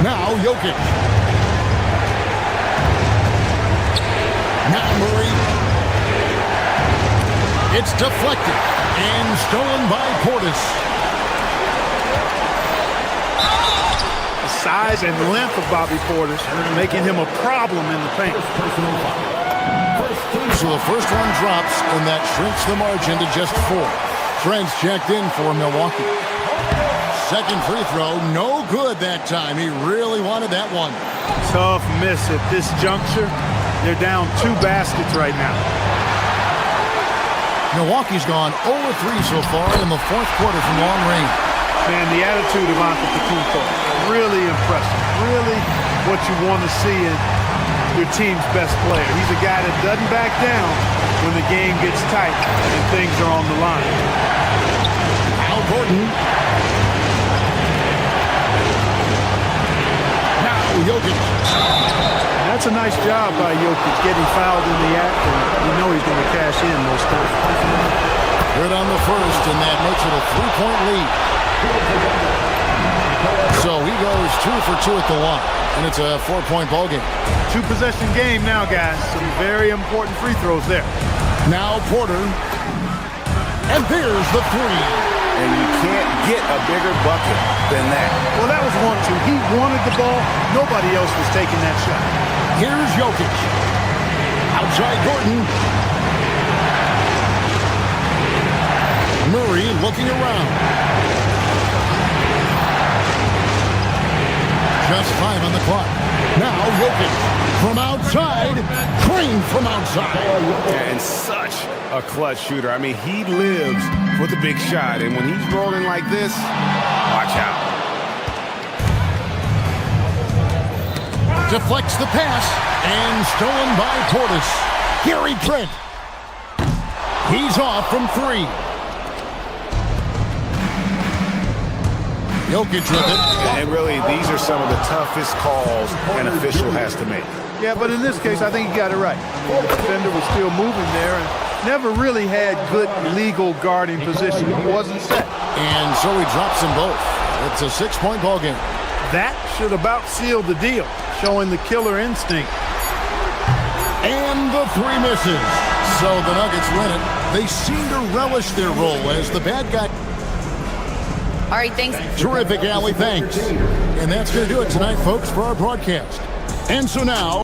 Now Jokic. Now Murray. It's deflected and stolen by Portis. The size and length of Bobby Portis making him a problem in the paint. So the first one drops, and that shrinks the margin to just 4. Trent's checked in for Milwaukee. Second free throw, no good that time. He really wanted that one. Tough miss at this juncture. They're down 2 baskets right now. Milwaukee's gone 0-3 so far in the fourth quarter from long range. Man, the attitude of Antetokounmpo, really impressive. Really what you want to see in your team's best player. He's a guy that doesn't back down when the game gets tight and things are on the line. Al Gordon. Now Jokic. That's a nice job by Jokic getting fouled in the act, and you know he's going to cash in most times. Good on the first, and that makes it a 3-point lead. So he goes 2 for 2 at the line, and it's a 4-point ball game. 2-possession game now, guys. Some very important free throws there. Now Porter, and there's the three. And you can't get a bigger bucket than that. Well, that was 1-2. He wanted the ball. Nobody else was taking that shot. Here's Jokic. Outside Gordon. Murray looking around. Just 5 on the clock. Now Jokic from outside. Crane from outside. And such a clutch shooter. I mean, he lives for the big shot. And when he's rolling like this, watch out. Deflects the pass. And stolen by Portis. Gary Trent. He's off from 3. Jokic with it. And really, these are some of the toughest calls an official has to make. Yeah, but in this case, I think he got it right. The defender was still moving there and never really had good legal guarding position. He wasn't set. And so he drops them both. It's a 6-point ball game. That should about seal the deal, showing the killer instinct. And the 3 misses. So the Nuggets win it. They seem to relish their role as the bad guy. All right, thanks. Terrific, Allie, thanks. And that's going to do it tonight, folks, for our broadcast. And so now...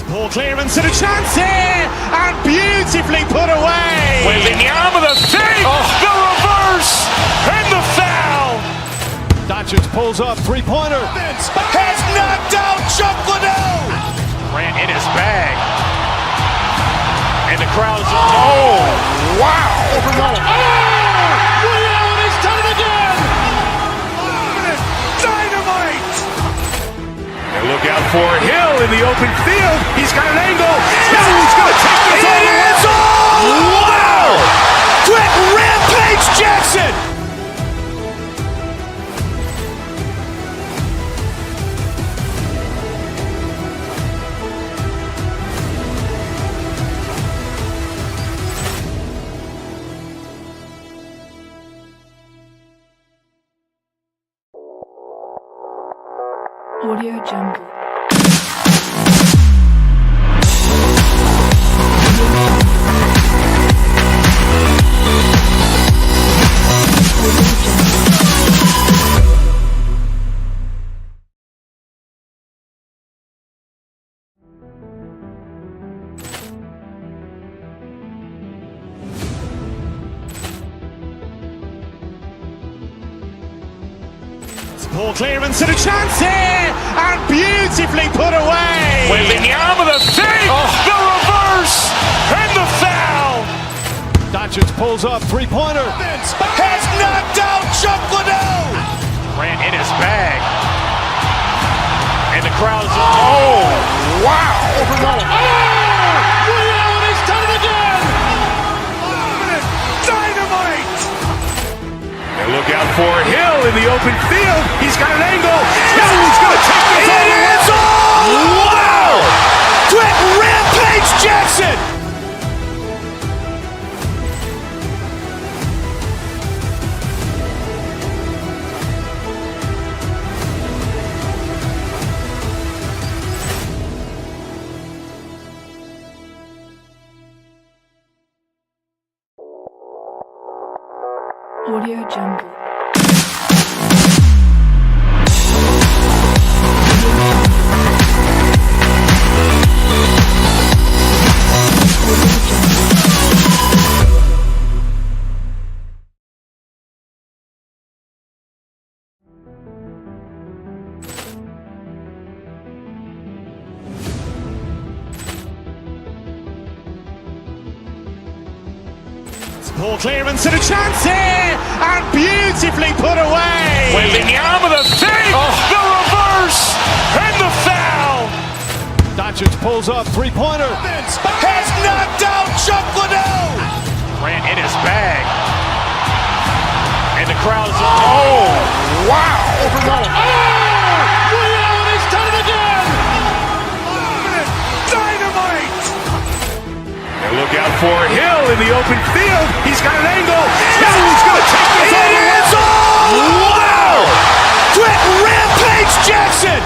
Ball clearance and a chance here, and beautifully put away. Wembanyama the fake, the reverse, and the foul. Doncic pulls up, 3-pointer. Has knocked out Chuck Liddell. Ran in his bag, and the crowd is. Oh, wow! Ray Allen has done it again. Dynamite! And look out for Hill in the open field. He's got an angle. He's going to take this all the way. Wow! Quick Rampage Jackson! Audio Jungle. Ball clearance and a chance here, and beautifully put away. Wembanyama the fake, the reverse, and the foul. Doncic pulls up, 3-pointer. Has knocked out Chuck Liddell. Ran in his bag, and the crowd is. Oh, wow! Ray Allen has done it again. Dynamite! And look out for Hill in the open field. He's got an angle. He's going to take this all the way. Wow! Quick Rampage Jackson! Audio Jungle. Ball clearance and a chance here, and beautifully put away. Wembanyama the save, the reverse, and the foul. Doncic pulls up, three-pointer. Has knocked out Chuck Liddell. Ran in his bag. And the crowd is, oh, wow. Ray Allen has done it again. Dynamite. And look out for Hill in the open field. He's got an angle. He's going to take this all the way. Wow! Quick Rampage Jackson!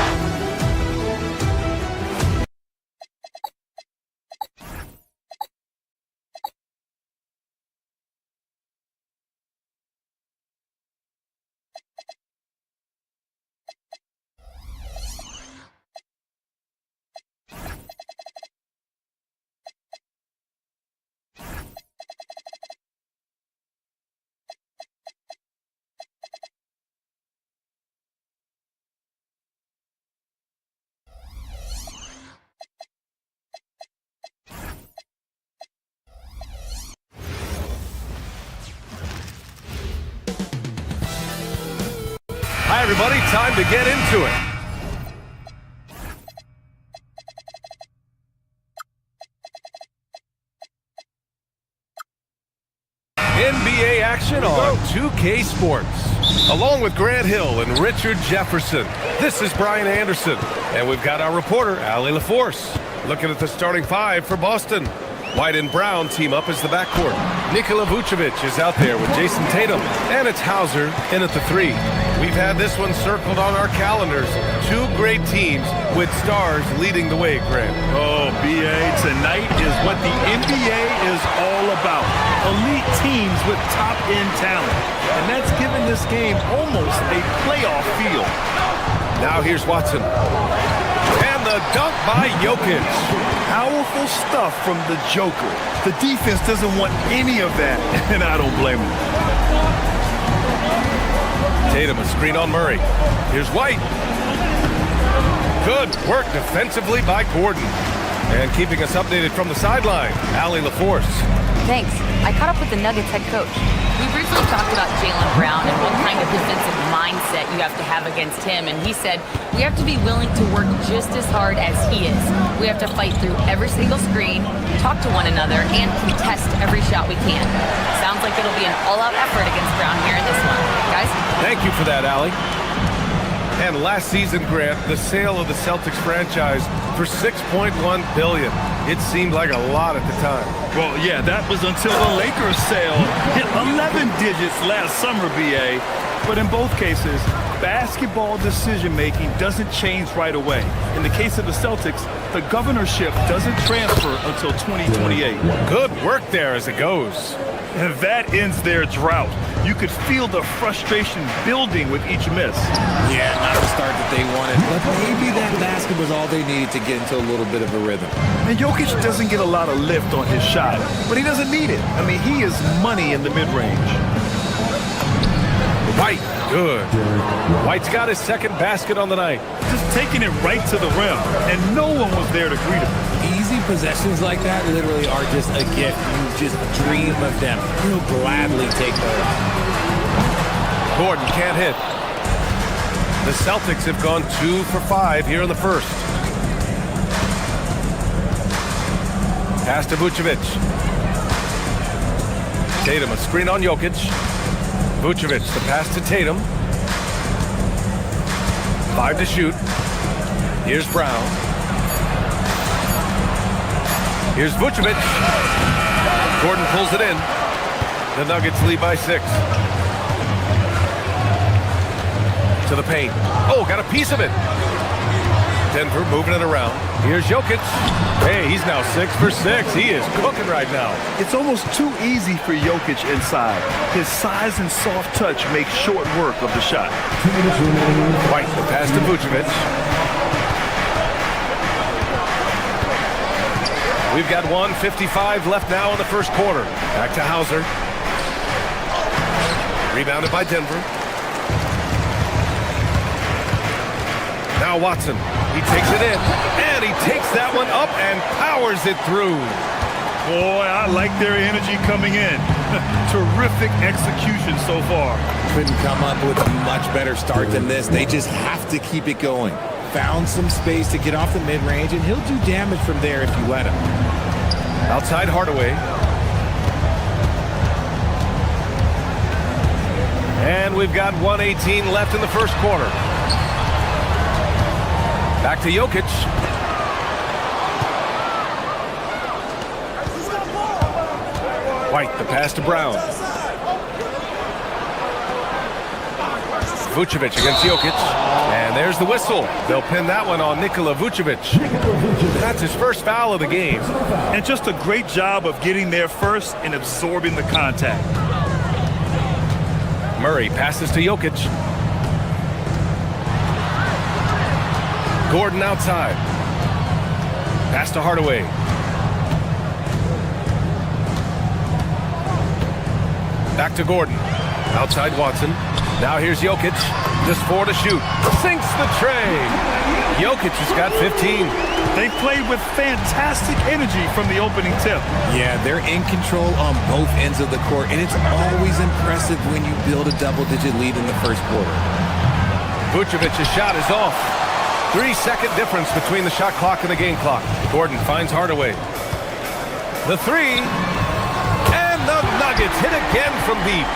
Hi, everybody. Time to get into it. NBA action on 2K Sports. Along with Grant Hill and Richard Jefferson, this is Brian Anderson. And we've got our reporter, Allie LaForce, looking at the starting five for Boston. White and Brown team up as the backcourt. Nikola Vucevic is out there with Jason Tatum, and it's Hauser in at the three. We've had this one circled on our calendars. Two great teams with stars leading the way, Grant. Oh, BA, tonight is what the NBA is all about. Elite teams with top-end talent. And that's given this game almost a playoff feel. Now here's Watson. And the dunk by Jokic. Powerful stuff from the Joker. The defense doesn't want any of that, and I don't blame them. Tatum, a screen on Murray. Here's White. Good work defensively by Gordon. And keeping us updated from the sideline, Allie LaForce. Thanks. I caught up with the Nuggets head coach. We briefly talked about Jaylen Brown and what kind of defensive mindset you have to have against him, and he said we have to be willing to work just as hard as he is. We have to fight through every single screen, talk to one another, and contest every shot we can. Sounds like it'll be an all-out effort against Brown here in this one. Guys? Thank you for that, Allie. And last season, Grant, the sale of the Celtics franchise for $6.1 billion. It seemed like a lot at the time. Well, yeah, that was until the Lakers sale hit 11 digits last summer, BA. But in both cases, basketball decision-making doesn't change right away. In the case of the Celtics, the governorship doesn't transfer until 2028. Good work there as it goes. And that ends their drought. You could feel the frustration building with each miss. Yeah, not the start that they wanted, but maybe that basket was all they needed to get into a little bit of a rhythm. And Jokic doesn't get a lot of lift on his shot, but he doesn't need it. I mean, he is money in the mid-range. White, good. White's got his second basket on the night. Just taking it right to the rim, and no one was there to greet him. Easy possessions like that literally are just a gift. You just dream of them. You'll gladly take those. Gordon can't hit. The Celtics have gone 2 for 5 here in the first. Pass to Vucevic. Tatum, a screen on Jokic. Vucevic, the pass to Tatum. 5 to shoot. Here's Brown. Here's Vucevic. Gordon pulls it in. The Nuggets lead by 6. To the paint. Oh, got a piece of it. Denver moving it around. Here's Jokic. Hey, he's now 6 for 6. He is cooking right now. It's almost too easy for Jokic inside. His size and soft touch make short work of the shot. White, the pass to Vucevic. We've got 1:55 left now in the first quarter. Back to Hauser. Rebounded by Denver. Now Watson. He takes it in, and he takes that one up and powers it through. Boy, I like their energy coming in. Terrific execution so far. Couldn't come up with a much better start than this. They just have to keep it going. Found some space to get off the mid-range, and he'll do damage from there if you let him. Outside Hardaway. And we've got 1:18 left in the first quarter. Back to Jokic. White, the pass to Brown. Vucevic against Jokic. And there's the whistle. They'll pin that one on Nikola Vucevic. That's his first foul of the game. And just a great job of getting there first and absorbing the contact. Murray passes to Jokic. Gordon outside. Pass to Hardaway. Back to Gordon. Outside Watson. Now here's Jokic. Just 4 to shoot. Sinks the tray. Jokic has got 15. They played with fantastic energy from the opening tip. Yeah, they're in control on both ends of the court, and it's always impressive when you build a double-digit lead in the first quarter. Vucevic's shot is off. 3-second difference between the shot clock and the game clock. Gordon finds Hardaway. The three. And the Nuggets hit again from deep.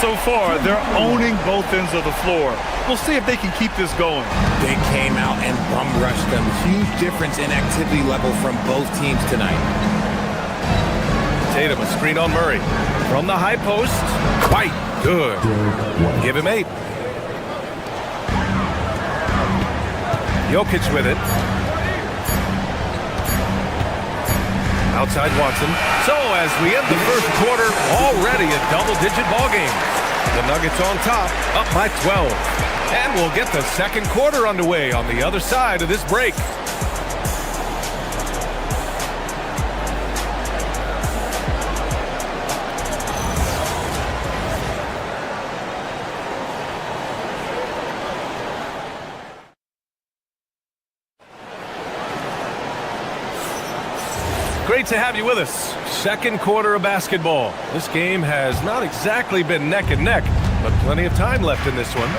So far, they're owning both ends of the floor. We'll see if they can keep this going. They came out and bum-rushed them. Huge difference in activity level from both teams tonight. Tatum, a screen on Murray. From the high post. White, good. Give him 8. Jokic with it. Outside Watson. So as we end the first quarter, already a double-digit ball game. The Nuggets on top, up by 12. And we'll get the second quarter underway on the other side of this break. Great to have you with us. Second quarter of basketball. This game has not exactly been neck and neck, but plenty of time left in this one.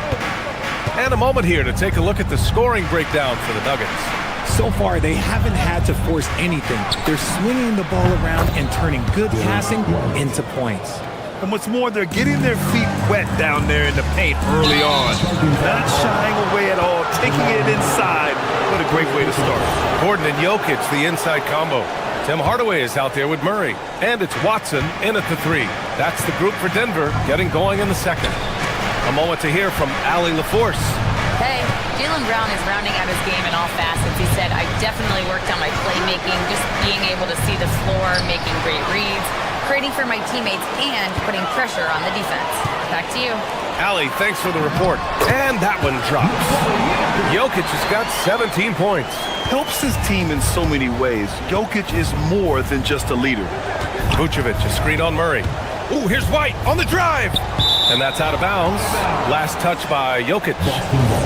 And a moment here to take a look at the scoring breakdown for the Nuggets. So far, they haven't had to force anything. They're swinging the ball around and turning good passing into points. And what's more, they're getting their feet wet down there in the paint early on. Not shying away at all, taking it inside. What a great way to start. Gordon and Jokic, the inside combo. Tim Hardaway is out there with Murray. And it's Watson in at the 3. That's the group for Denver getting going in the second. A moment to hear from Allie LaForce. Hey, Jaylen Brown is rounding out his game in all facets. He said, I definitely worked on my playmaking, just being able to see the floor, making great reads, creating for my teammates, and putting pressure on the defense. Back to you. Allie, thanks for the report. And that one drops. Jokic has got 17 points. Helps his team in so many ways. Jokic is more than just a leader. Vucevic, a screen on Murray. Ooh, here's White on the drive. And that's out of bounds. Last touch by Jokic.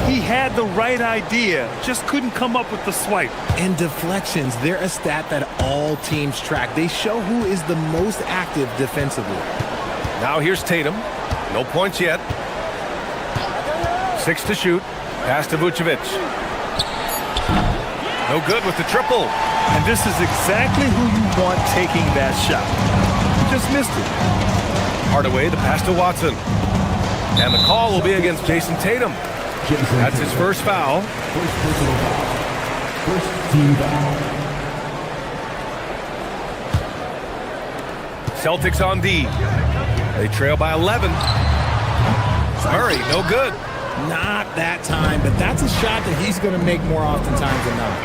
He had the right idea, just couldn't come up with the swipe. And deflections, they're a stat that all teams track. They show who is the most active defensively. Now here's Tatum. No points yet. 6 to shoot. Pass to Vucevic. No good with the triple. And this is exactly who you want taking that shot. Just missed it. Hardaway, the pass to Watson. And the call will be against Jason Tatum. That's his first foul. First team foul. Celtics on D. They trail by 11. Murray, no good. Not that time, but that's a shot that he's going to make more oftentimes than not.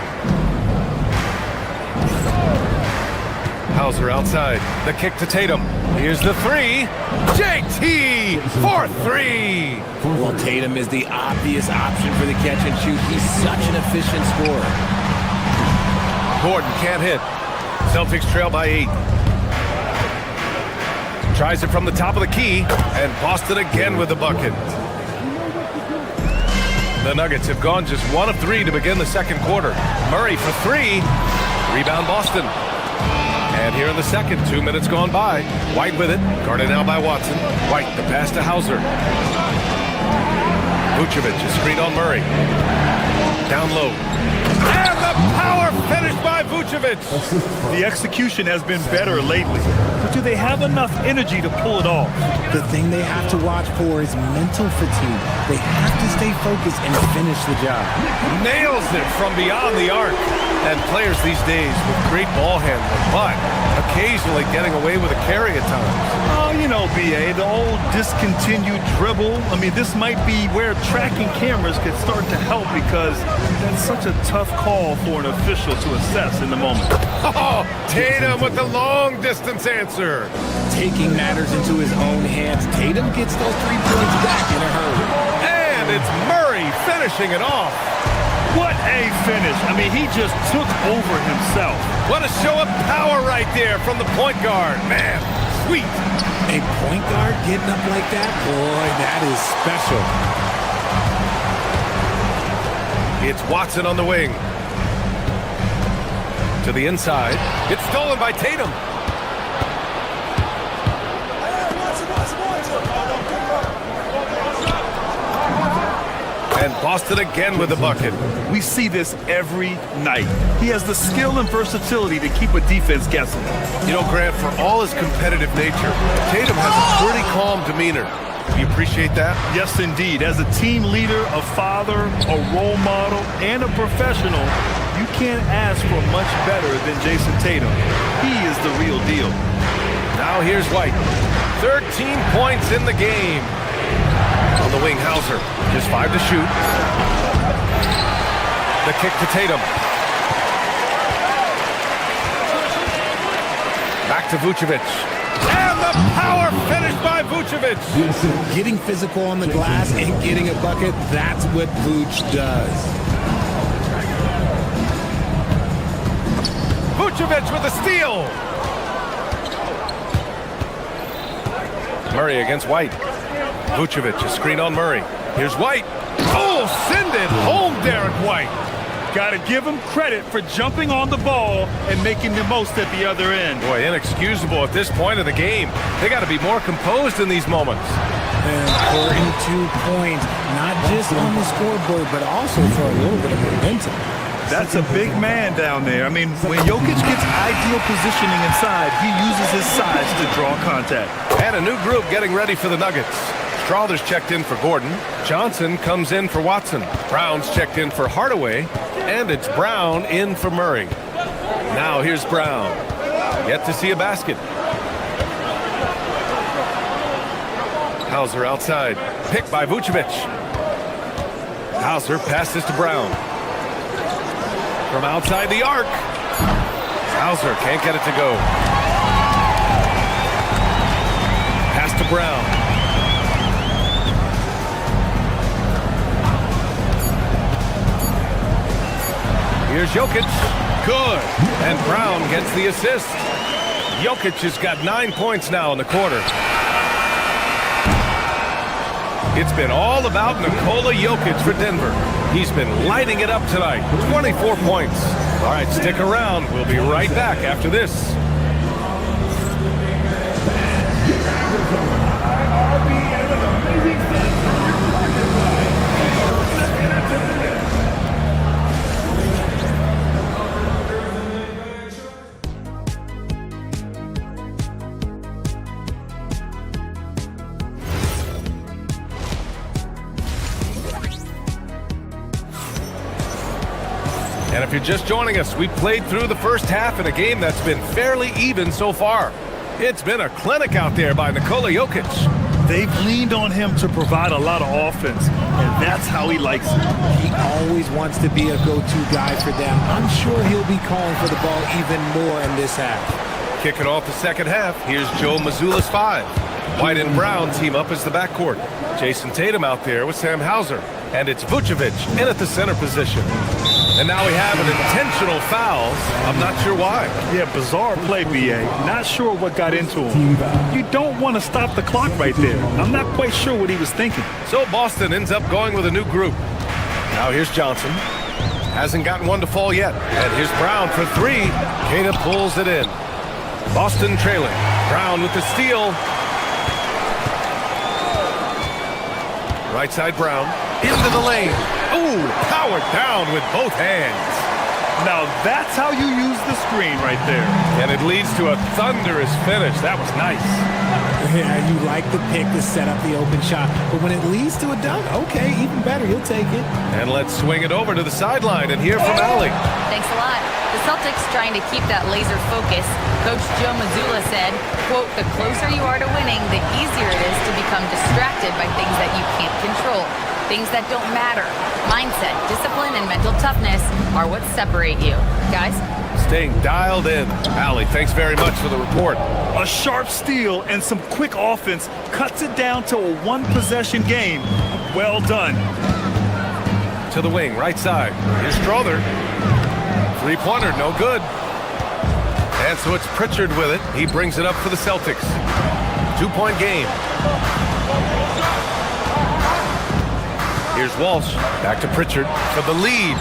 Hauser outside. The kick to Tatum. Here's the 3. JT for 3. Well, Tatum is the obvious option for the catch and shoot. He's such an efficient scorer. Gordon can't hit. Celtics trail by 8. Tries it from the top of the key, and Boston again with the bucket. The Nuggets have gone just 1 of 3 to begin the second quarter. Murray for 3. Rebound Boston. And here in the second, 2 minutes gone by. White with it, guarded now by Watson. White, the pass to Hauser. Vucevic is screened on Murray. Down low. And the power finish by Vucevic. The execution has been better lately, but do they have enough energy to pull it off? The thing they have to watch for is mental fatigue. They have to stay focused and finish the job. Nails it from beyond the arc. And players these days with great ball handling, but occasionally getting away with a carry at times. Oh, you know, BA, the old discontinued dribble. I mean, this might be where tracking cameras could start to help because that's such a tough call for an official to assess in the moment. Oh, Tatum with the long distance answer. Taking matters into his own hands, Tatum gets those 3 points back in a hurry. And it's Murray finishing it off. What a finish. I mean, he just took over himself. What a show of power right there from the point guard. Man, sweet. A point guard getting up like that? Boy, that is special. It's Watson on the wing. To the inside. It's stolen by Tatum. And Boston again with the bucket. We see this every night. He has the skill and versatility to keep a defense guessing. You know, Grant, for all his competitive nature, Tatum has a pretty calm demeanor. Do you appreciate that? Yes, indeed. As a team leader, a father, a role model, and a professional, you can't ask for much better than Jason Tatum. He is the real deal. Now here's White. 13 points in the game. On the wing, Hauser. Just 5 to shoot. The kick to Tatum. Back to Vucevic. And the power finish by Vucevic. Getting physical on the glass and getting a bucket, that's what Vuce does. Vucevic with a steal. Murray against White. Vucevic, a screen on Murray. Here's White. Oh, send it home, Derek White. Got to give him credit for jumping on the ball and making the most at the other end. Boy, inexcusable at this point of the game. They got to be more composed in these moments. An important 2 points, not just on the scoreboard, but also for a little bit of momentum. That's a big man down there. I mean, when Jokic gets ideal positioning inside, he uses his size to draw contact. And a new group getting ready for the Nuggets. Strawther's checked in for Gordon. Johnson comes in for Watson. Brown's checked in for Hardaway. And it's Brown in for Murray. Now here's Brown. Yet to see a basket. Hauser outside. Picked by Vucevic. Hauser passes to Brown. From outside the arc. Hauser can't get it to go. Pass to Brown. Here's Jokic. Good. And Brown gets the assist. Jokic has got 9 points now in the quarter. It's been all about Nikola Jokic for Denver. He's been lighting it up tonight. 24 points. All right, stick around. We'll be right back after this. And if you're just joining us, we played through the first half in a game that's been fairly even so far. It's been a clinic out there by Nikola Jokic. They've leaned on him to provide a lot of offense, and that's how he likes it. He always wants to be a go-to guy for them. I'm sure he'll be calling for the ball even more in this half. Kicking off the second half, here's Joe Mazzulla's 5. White and Brown team up as the backcourt. Jason Tatum out there with Sam Hauser. And it's Vucevic in at the center position. And now we have an intentional foul. I'm not sure why. Yeah, bizarre play, BA. Not sure what got into him. You don't want to stop the clock right there. I'm not quite sure what he was thinking. So Boston ends up going with a new group. Now here's Johnson. Hasn't gotten one to fall yet. And here's Brown for 3. Kata pulls it in. Boston trailing. Brown with the steal. Right side Brown. Into the lane. Ooh, powered down with both hands. Now that's how you use the screen right there. And it leads to a thunderous finish. That was nice. Yeah, you like the pick to set up the open shot. But when it leads to a dunk, okay, even better. You'll take it. And let's swing it over to the sideline and hear from Allie. Thanks a lot. The Celtics trying to keep that laser focus. Coach Joe Mazzulla said, quote, "The closer you are to winning, the easier it is to become distracted by things that you can't control. Things that don't matter. Mindset, discipline, and mental toughness are what separate you." Guys? Staying dialed in. Allie, thanks very much for the report. A sharp steal and some quick offense cuts it down to a one-possession game. Well done. To the wing, right side. Here's Strother. Three-pointer, no good. And so it's Pritchard with it. He brings it up for the Celtics. 2-point game. Here's Walsh. Back to Pritchard for the lead.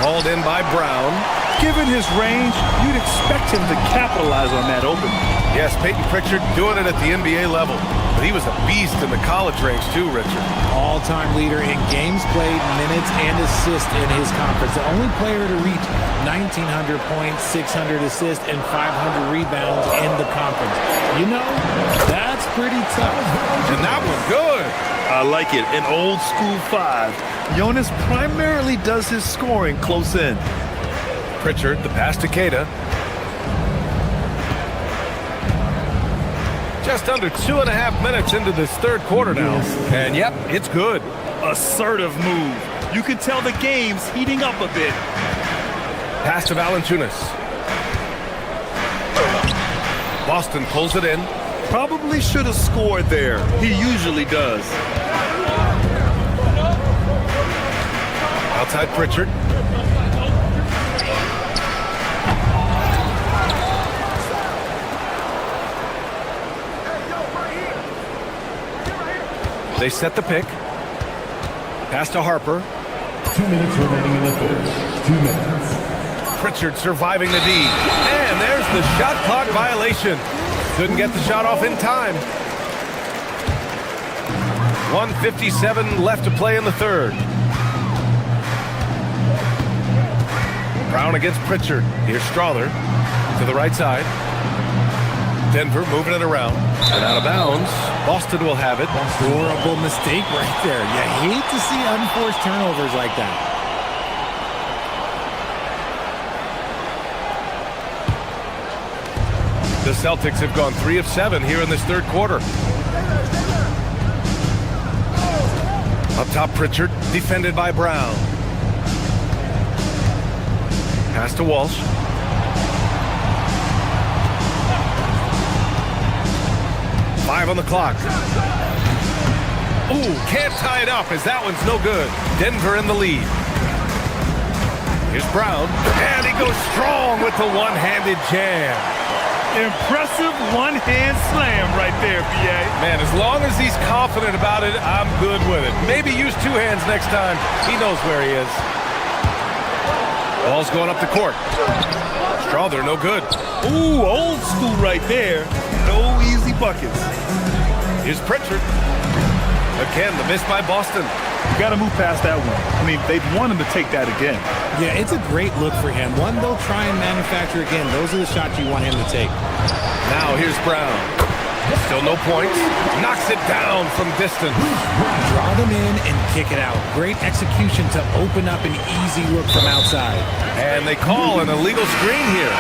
Hauled in by Brown. Given his range, you'd expect him to capitalize on that opening. Yes, Peyton Pritchard doing it at the NBA level. But he was a beast in the college range too, Richard. All-time leader in games played, minutes, and assists in his conference. The only player to reach 1,900 points, 600 assists, and 500 rebounds in the conference. You know, that's pretty tough. And that was good. I like it. An old school 5. Jonas primarily does his scoring close in. Pritchard, the pass to Queta. Just under 2.5 minutes into this third quarter now. And yep, it's good. Assertive move. You can tell the game's heating up a bit. Pass to Valanciunas. Boston pulls it in. Probably should have scored there. He usually does. Outside Pritchard. They set the pick. Pass to Harper. 2 minutes remaining in the first. 2 minutes. Pritchard surviving the D. And there's the shot clock violation. Couldn't get the shot off in time. 1:57 left to play in the third. Brown against Pritchard. Here's Strother to the right side. Denver moving it around. And out of bounds. Boston will have it. Horrible mistake right there. You hate to see unforced turnovers like that. The Celtics have gone 3 of 7 here in this third quarter. Up top, Pritchard, defended by Brown. Pass to Walsh. Five on the clock. Ooh, can't tie it up as that one's no good. Denver in the lead. Here's Brown, and he goes strong with the one-handed jam. Impressive one-hand slam right there, BA. Man, as long as he's confident about it, I'm good with it. Maybe use 2 hands next time. He knows where he is. Ball's going up the court. Strother, no good. Ooh, old school right there. No easy buckets. Here's Pritchard. Again, the miss by Boston. You got to move past that one. I mean, they'd want him to take that again. Yeah, it's a great look for him. One they'll try and manufacture again. Those are the shots you want him to take. Now here's Brown. Still no points. Knocks it down from distance. Draw them in and kick it out. Great execution to open up an easy look from outside. And they call an illegal screen here.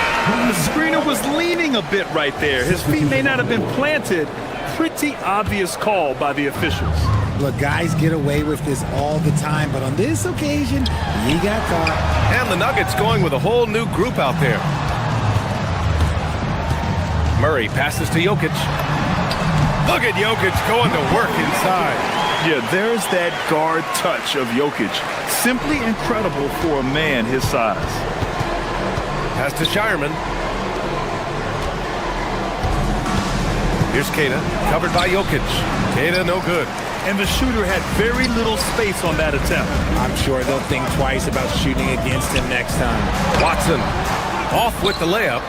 The screener was leaning a bit right there. His feet may not have been planted. Pretty obvious call by the officials. Look, guys get away with this all the time, but on this occasion, he got caught. And the Nuggets going with a whole new group out there. Murray passes to Jokic. Look at Jokic going to work inside. Yeah, there's that guard touch of Jokic. Simply incredible for a man his size. Pass to Shireman. Here's Queta, covered by Jokic. Queta, no good. And the shooter had very little space on that attempt. I'm sure they'll think twice about shooting against him next time. Watson, off with the layup.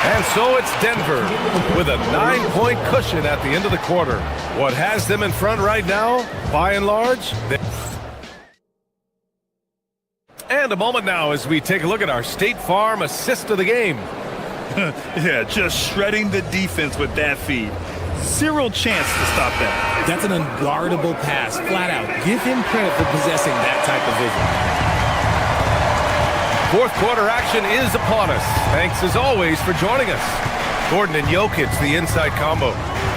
And so it's Denver with a 9-point cushion at the end of the quarter. What has them in front right now, by and large, and a moment now as we take a look at our State Farm assist of the game. Yeah, just shredding the defense with that feed. Zero chance to stop that. That's an unguardable pass, flat out. Give him credit for possessing that type of vision. Fourth quarter action is upon us. Thanks as always for joining us. Gordon and Jokic, the inside combo.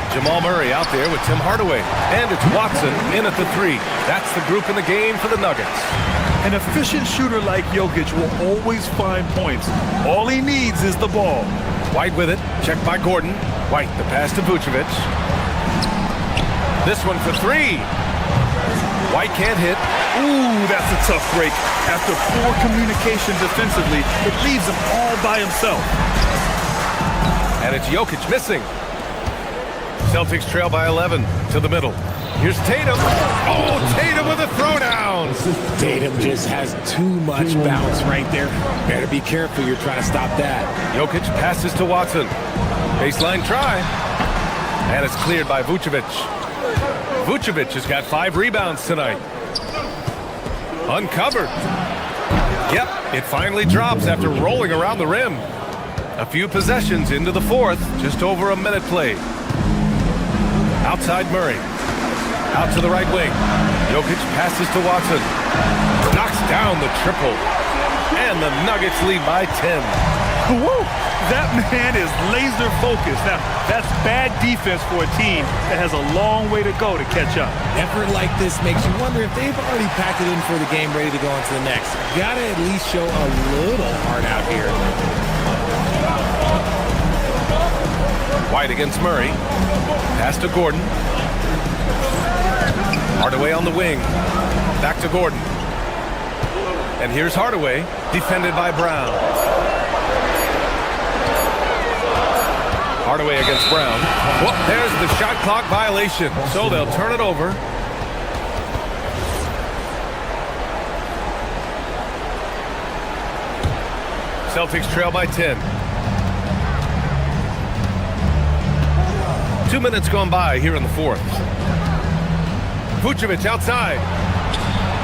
Jamal Murray out there with Tim Hardaway. And it's Watson in at the 3. That's the group in the game for the Nuggets. An efficient shooter like Jokic will always find points. All he needs is the ball. White with it. Checked by Gordon. White, the pass to Vucevic. This one for 3. White can't hit. Ooh, that's a tough break. After poor communication defensively, it leaves him all by himself. And it's Jokic missing. Celtics trail by 11 to the middle. Here's Tatum. Oh, Tatum with a throwdown. Tatum just has too much bounce right there. Better be careful. You're trying to stop that. Jokic passes to Watson. Baseline try. And it's cleared by Vucevic. Vucevic has got 5 rebounds tonight. Uncovered. Yep, it finally drops after rolling around the rim. A few possessions into the fourth, just over a minute played. Outside Murray. Out to the right wing. Jokic passes to Watson. Knocks down the triple. And the Nuggets lead by 10. Woo! That man is laser focused. Now, that's bad defense for a team that has a long way to go to catch up. Effort like this makes you wonder if they've already packed it in for the game, ready to go on to the next. Gotta at least show a little heart out here. White against Murray. Pass to Gordon. Hardaway on the wing. Back to Gordon. And here's Hardaway, defended by Brown. Hardaway against Brown. Well, there's the shot clock violation, so they'll turn it over. Celtics trail by 10. 2 minutes gone by here in the fourth. Vucevic outside.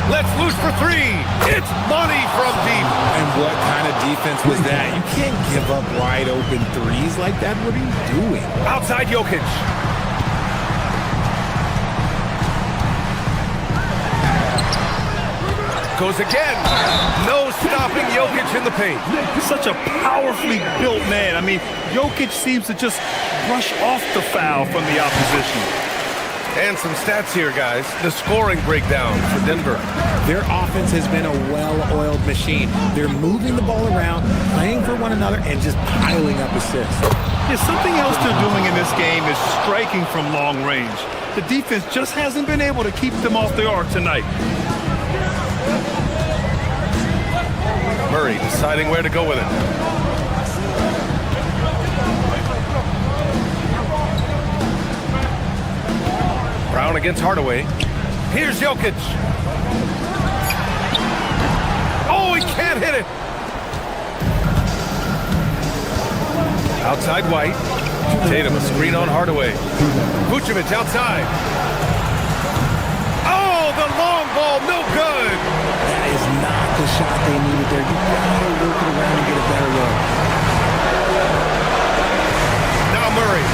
Let's loose for 3. It's money from deep. And what kind of defense was that? You can't give up wide open threes like that. What are you doing? Outside Jokic. Goes again. No stopping Jokic in the paint. Such a powerfully built man. I mean, Jokic seems to just brush off the foul from the opposition. And some stats here, guys. The scoring breakdown for Denver. Their offense has been a well-oiled machine. They're moving the ball around, playing for one another, and just piling up assists. Yeah, something else they're doing in this game is striking from long range. The defense just hasn't been able to keep them off the arc tonight. Murray deciding where to go with it. Brown against Hardaway. Here's Jokic. Oh, he can't hit it. Outside White. Tatum a screen on Hardaway. Vucevic outside. Oh, the long ball, no good. That is not the shot they needed there. You gotta work it around and get a better look. Now Murray.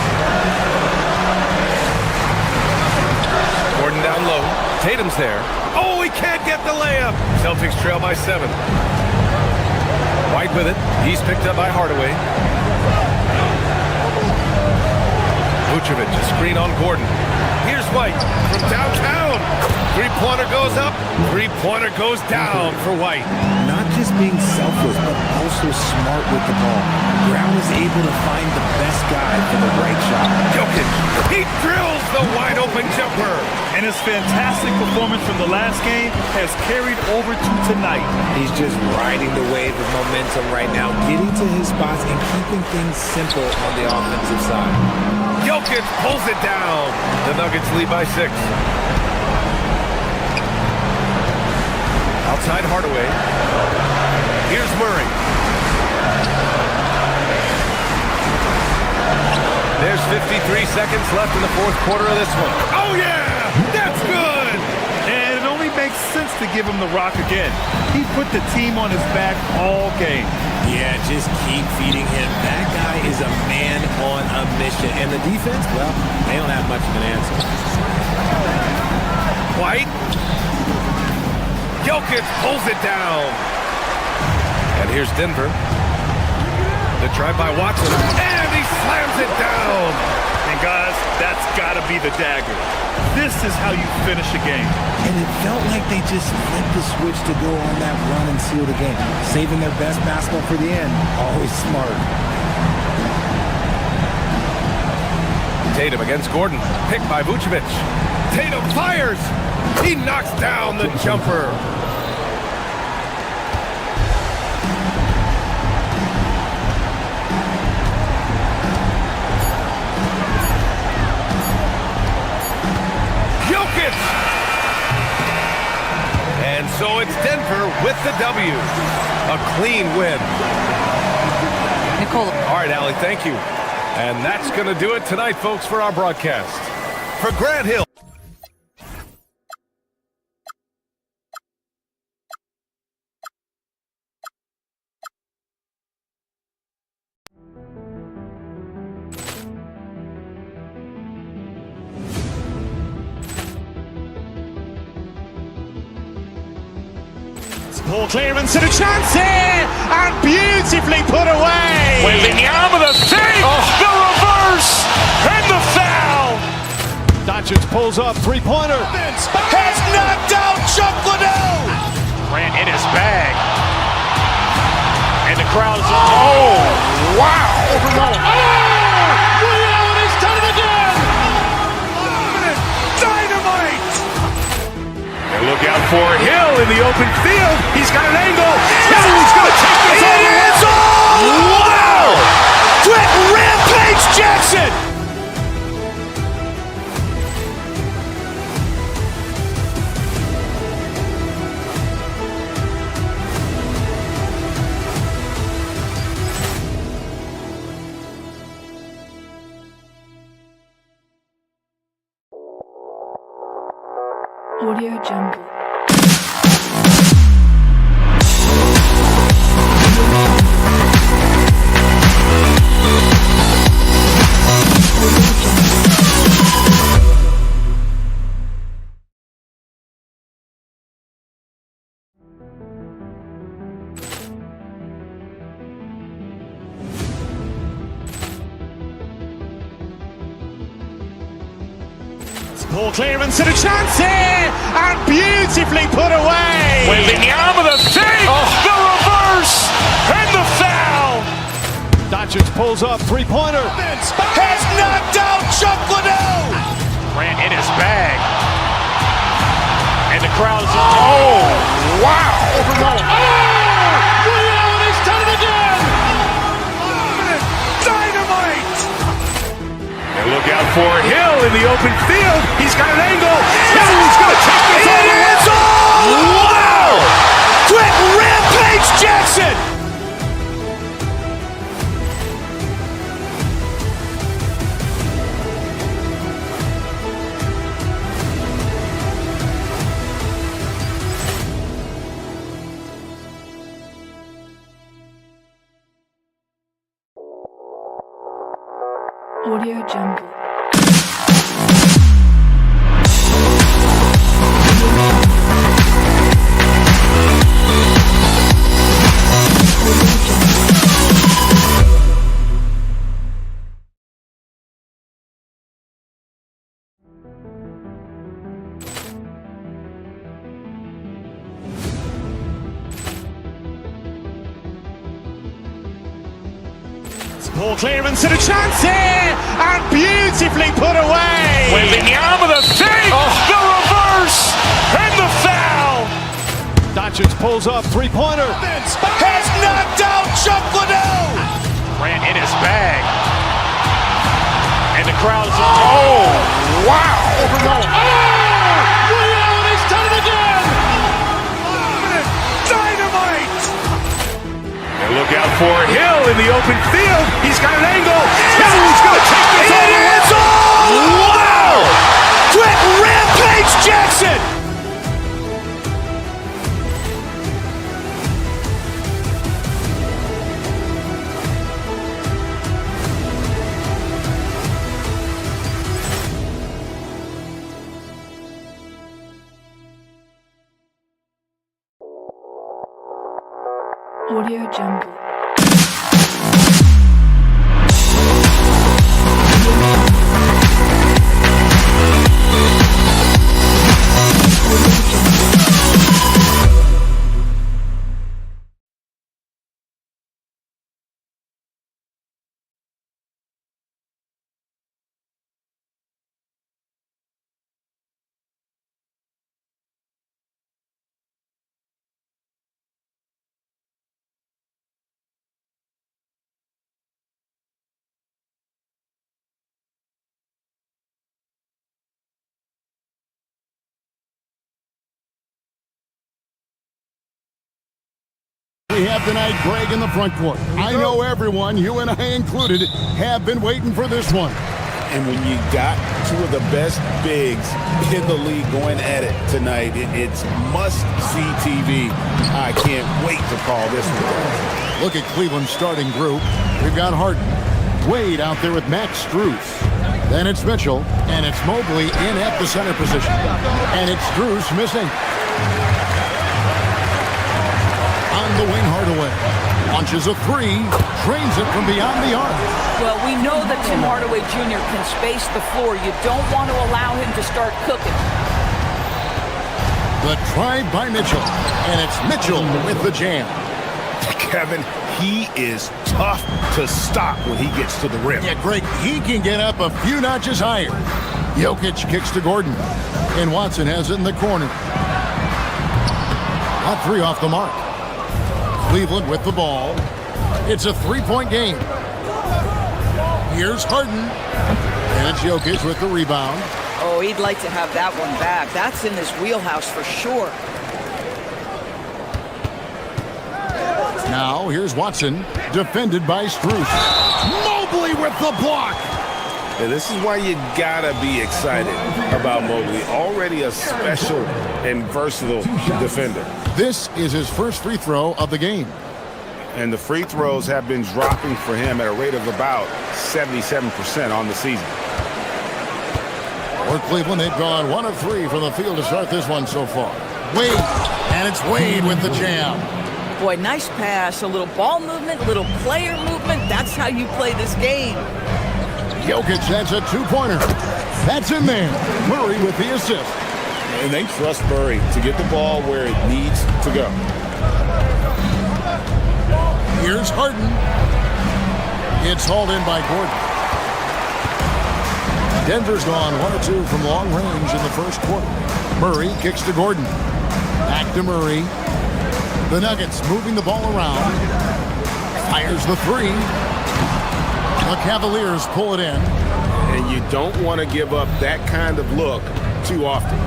Gordon down low. Tatum's there. Oh, he can't get the layup. Celtics trail by 7. White with it. He's picked up by Hardaway. Vucevic, a screen on Gordon. Here's White from downtown. Three-pointer goes up. Three-pointer goes down for White. Not just being selfless, but also smart with the ball. Brown is able to find the best guy for the right shot. Jokic, he drills the wide-open jumper. And his fantastic performance from the last game has carried over to tonight. He's just riding the wave of momentum right now, getting to his spots and keeping things simple on the offensive side. Jokic pulls it down. The Nuggets lead by 6. Outside Hardaway. Here's Murray. 53 seconds left in the fourth quarter of this one. Oh, yeah! That's good! And it only makes sense to give him the rock again. He put the team on his back all game. Yeah, just keep feeding him. That guy is a man on a mission. And the defense, well, they don't have much of an answer. White. Jokic pulls it down. And here's Denver. The drive by Watson. And he slams it down. And guys, that's got to be the dagger. This is how you finish a game. And it felt like they just flipped the switch to go on that run and seal the game. Saving their best basketball for the end. Always smart. Tatum against Gordon. Picked by Vucevic. Tatum fires. He knocks down the jumper. And so it's Denver with the W. A clean win. Nicole. All right, Allie, thank you. And that's going to do it tonight, folks, for our broadcast. For Grant Hill. Ball clearance and a chance here, and beautifully put away. Wembanyama the save, the reverse, and the foul. Doncic pulls up, three-pointer. Has knocked out Chuck Liddell. Grant in his bag, and the crowd is wow! He's done it again. Dynamite! And look out for Hill in the open field. He's got an angle. He's going to take this all the way. Wow! Quick Rampage Jackson! Audio Jungle. Ball clearance and a chance here, and beautifully put away. Wembanyama the save, the reverse, and the foul. Doncic pulls up, three-pointer. Has knocked out Chuck Liddell. Grant in his bag, and the crowd is wow! He's done it again. Dynamite! And look out for Hill in the open field. He's got an angle. He's going to take this all the way. Wow! Quick Rampage Jackson! Audio Jungle. Ball clearance and a chance here, and beautifully put away. Wembanyama the save, the reverse, and the foul. Doncic pulls up, three-pointer. Has knocked out Chuck Liddell. Grant in his bag, and the crowd is wow! He's done it again. Dynamite! And look out for Hill in the open field. He's got an angle. He's going to take this all the way. makes it! Audio Jungle. We have tonight Greg in the front court. I know everyone, you and I included, have been waiting for this one. And when you got two of the best bigs in the league going at it tonight, it's must-see TV. I can't wait to call this one. Look at Cleveland's starting group. We've got Harden, Wade out there with Max Strus. Then it's Mitchell, and it's Mobley in at the center position. And it's Strus missing. On the wing, Hardaway launches a three, trains it from beyond the arc. Well, we know that Tim Hardaway Jr. can space the floor. You don't want to allow him to start cooking. The drive by Mitchell, and it's Mitchell with the jam. Kevin, he is tough to stop when he gets to the rim. Yeah, Greg, he can get up a few notches higher. Jokic kicks to Gordon, and Watson has it in the corner. Hot three off the mark. Cleveland with the ball. It's a three-point game. Here's Harden. And it's Jokic with the rebound. Oh, he'd like to have that one back. That's in his wheelhouse for sure. Now, here's Watson, defended by Strus. Mobley with the block. Yeah, this is why you gotta be excited about Mobley. Already a special and versatile defender. This is his first free throw of the game. And the free throws have been dropping for him at a rate of about 77% on the season. For Cleveland, they've gone 1 of 3 from the field to start this one so far. Wade, and it's Wade with the jam. Boy, nice pass. A little ball movement, little player movement. That's how you play this game. Jokic, that's a two-pointer. That's in there. Murray with the assist. And they trust Murray to get the ball where it needs to go. Here's Harden. It's hauled in by Gordon. Denver's gone 1 of 2 from long range in the first quarter. Murray kicks to Gordon. Back to Murray. The Nuggets moving the ball around. Fires the three. The Cavaliers pull it in. And you don't want to give up that kind of look too often.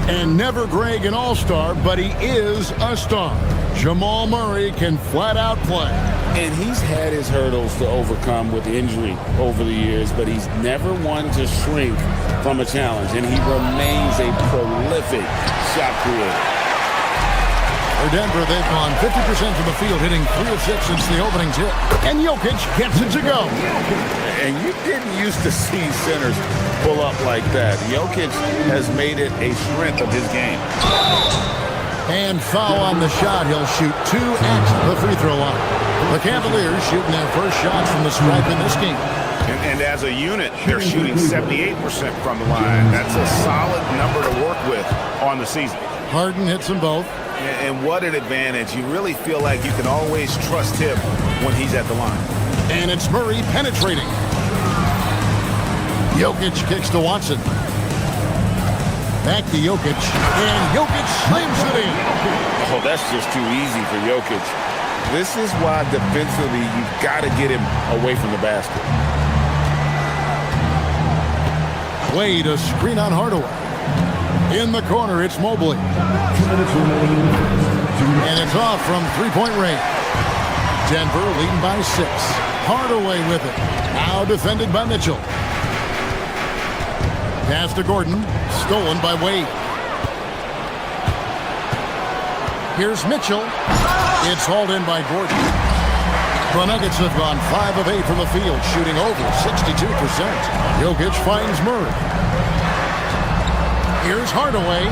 And never Greg an all-star, but he is a star. Jamal Murray can flat out play. And he's had his hurdles to overcome with injury over the years, but he's never one to shrink from a challenge. And he remains a prolific shot creator. For Denver, they've gone 50% from the field, hitting 3 of 6 since the opening tip. And Jokic gets it to go. And you didn't used to see centers pull up like that. Jokic has made it a strength of his game. And foul on the shot. He'll shoot 2 at the free throw line. The Cavaliers shooting their first shots from the stripe in this game. And as a unit, they're shooting 78% from the line. That's a solid number to work with on the season. Harden hits them both. And what an advantage. You really feel like you can always trust him when he's at the line. And it's Murray penetrating. Jokic kicks to Watson. Back to Jokic. And Jokic slams it in. Oh, that's just too easy for Jokic. This is why defensively you've got to get him away from the basket. Wade, a screen on Hardaway. In the corner, it's Mobley. And it's off from three-point range. Denver leading by 6. Hardaway with it. Now defended by Mitchell. Pass to Gordon. Stolen by Wade. Here's Mitchell. It's hauled in by Gordon. The Nuggets have gone 5 of 8 from the field, shooting over 62%. Jokic finds Murray. Here's Hardaway.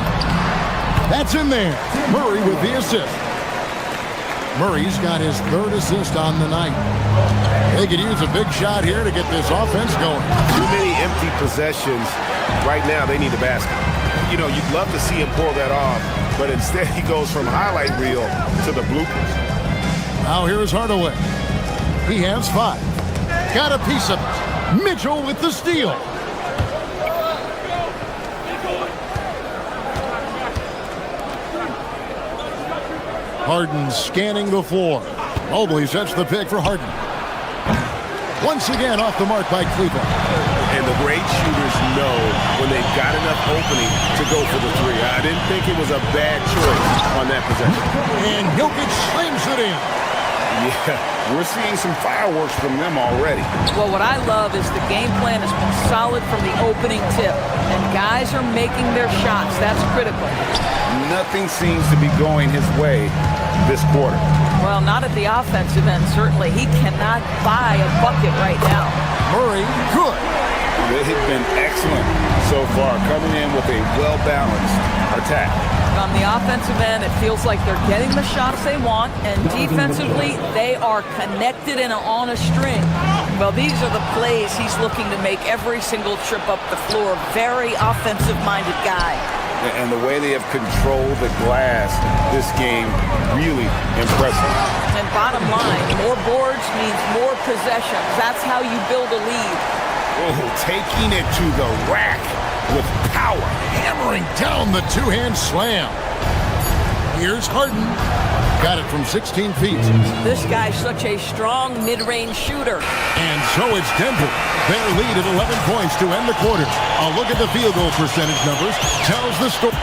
That's in there. Murray with the assist. Murray's got his 3rd assist on the night. They could use a big shot here to get this offense going. Too many empty possessions. Right now, they need a basket. You know, you'd love to see him pull that off, but instead he goes from highlight reel to the bloopers. Now here's Hardaway. He has 5. Got a piece of it. Mitchell with the steal. Harden scanning the floor. Mobley sets the pick for Harden. Once again off the mark by Cleveland. And the great shooters know when they've got enough opening to go for the 3. I didn't think it was a bad choice on that possession. And Jokic slams it in. Yeah, we're seeing some fireworks from them already. Well, what I love is the game plan has been solid from the opening tip, and guys are making their shots. That's critical. Nothing seems to be going his way this quarter. Well, not at the offensive end, certainly. He cannot buy a bucket right now. Murray, good. They have been excellent so far, coming in with a well-balanced attack. On the offensive end, it feels like they're getting the shots they want, and defensively, they are connected and on a string. Well, these are the plays he's looking to make every single trip up the floor. Very offensive-minded guy. And the way they have controlled the glass this game, really impressive. And bottom line, more boards means more possessions. That's how you build a lead. Oh, taking it to the rack with power. Hammering down the 2-hand slam. Here's Harden. Got it from 16 feet. This guy's such a strong mid-range shooter. And so it's Denver. Their lead at 11 points to end the quarter. A look at the field goal percentage numbers tells the story.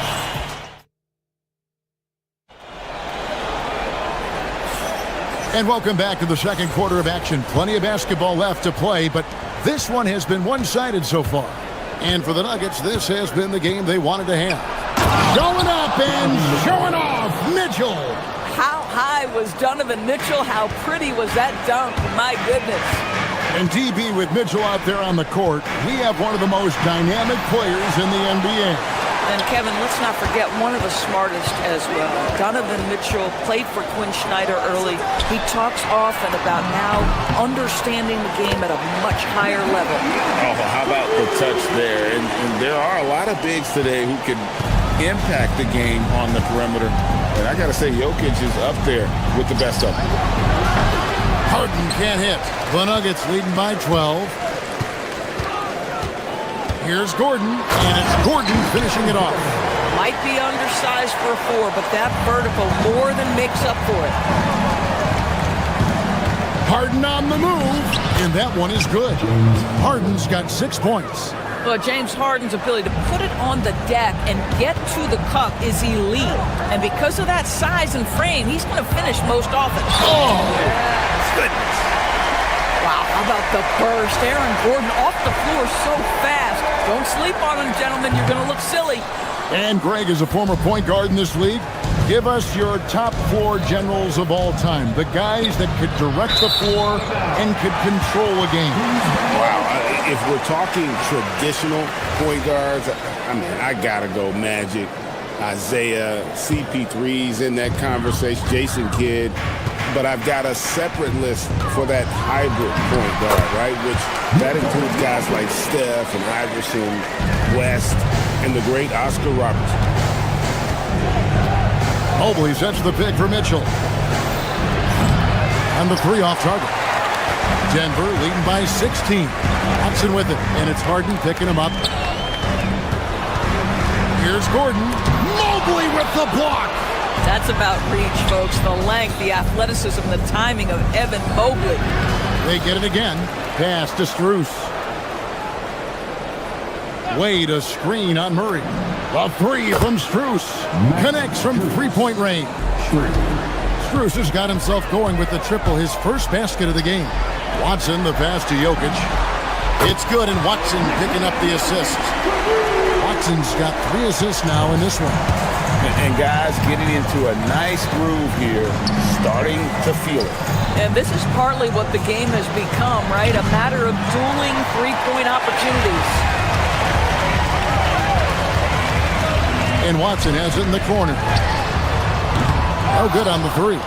And welcome back to the second quarter of action. Plenty of basketball left to play, but this one has been one-sided so far. And for the Nuggets, this has been the game they wanted to have. Showing up and showing off, Mitchell. How high was Donovan Mitchell? How pretty was that dunk? My goodness. And DB with Mitchell out there on the court, we have one of the most dynamic players in the NBA. And Kevin, let's not forget one of the smartest as well. Donovan Mitchell played for Quinn Snyder early. He talks often about now understanding the game at a much higher level. Oh, how about the touch there? And there are a lot of bigs today who can impact the game on the perimeter. And I got to say, Jokic is up there with the best of them. Harden can't hit. The Nuggets leading by 12. Here's Gordon, and it's Gordon finishing it off. Might be undersized for a 4, but that vertical more than makes up for it. Harden on the move, and that one is good. Harden's got 6 points. Well, James Harden's ability to put it on the deck and get to the cup is elite. And because of that size and frame, he's going to finish most often. Oh, yes. Goodness. Wow, how about the burst? Aaron Gordon off the floor so fast. Don't sleep on him, gentlemen. You're going to look silly. And Greg is a former point guard in this league. Give us your top 4 generals of all time. The guys that could direct the floor and could control a game. Wow. If we're talking traditional point guards, I mean, I got to go Magic, Isaiah, CP3's in that conversation, Jason Kidd. But I've got a separate list for that hybrid point guard, right? Which that includes guys like Steph and Iverson, West, and the great Oscar Robertson. Mobley sets the pick for Mitchell. And the 3 off target. Denver leading by 16. Watson with it, and it's Harden picking him up. Here's Gordon. Mobley with the block. That's about reach, folks. The length, the athleticism, the timing of Evan Mobley. They get it again. Pass to Strus. Wade a screen on Murray. A 3 from Strus. Connects from 3-point range. Strus has got himself going with the triple, his first basket of the game. Watson, the pass to Jokic. It's good, and Watson picking up the assist. Watson's got 3 assists now in this one. And guys getting into a nice groove here, starting to feel it. And this is partly what the game has become, right? A matter of dueling three-point opportunities. And Watson has it in the corner. No good on the three.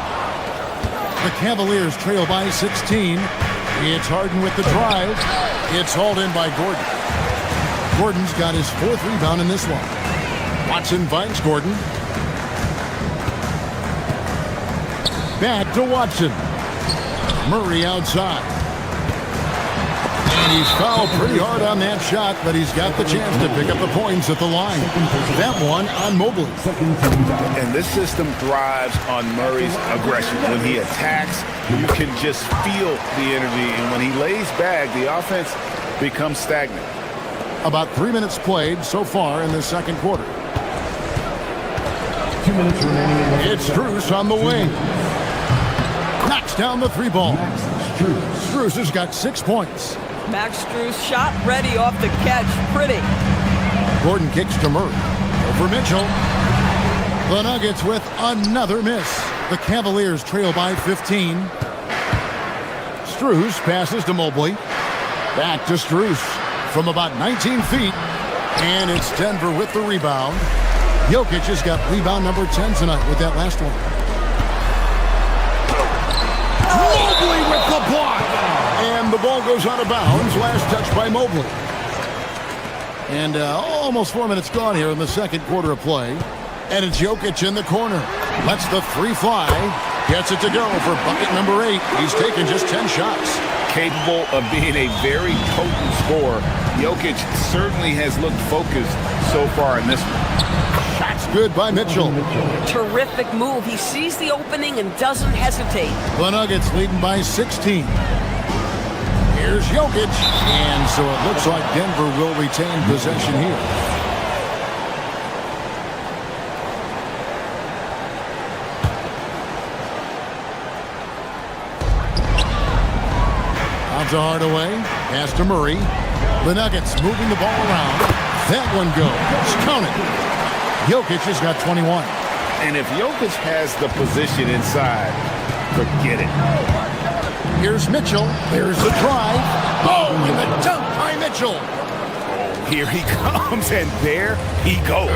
The Cavaliers trail by 16. It's Harden with the drive. It's hauled in by Gordon. Gordon's got his 4th rebound in this one. Watson finds Gordon. Back to Watson. Murray outside. And he's fouled pretty hard on that shot, but he's got the chance to pick up the points at the line. That one on Mobley. And this system thrives on Murray's aggression. When he attacks, you can just feel the energy. And when he lays back, the offense becomes stagnant. About 3 minutes played so far in the second quarter. 2 minutes remaining. It's Strus on the wing. Knocks down the 3 ball. Strus has got 6 points. Max Strus shot ready off the catch. Pretty. Gordon kicks to Murray. Over Mitchell. The Nuggets with another miss. The Cavaliers trail by 15. Strus passes to Mobley. Back to Strus from about 19 feet. And it's Denver with the rebound. Jokic has got rebound number 10 tonight with that last one. Mobley with the block. And the ball goes out of bounds. Last touch by Mobley. And almost 4 minutes gone here in the second quarter of play. And it's Jokic in the corner. Lets the 3 fly. Gets it to go for bucket number 8. He's taken just 10 shots. Capable of being a very potent scorer. Jokic certainly has looked focused so far in this one. Shots good by Mitchell. Terrific move. He sees the opening and doesn't hesitate. The Nuggets leading by 16. Here's Jokic. And so it looks like Denver will retain possession here. To Hardaway, pass to Murray. The Nuggets moving the ball around. That one goes. Count it. Jokic has got 21. And if Jokic has the position inside, forget it. Here's Mitchell. There's the drive. Oh, and the dunk by Mitchell. Here he comes, and there he goes.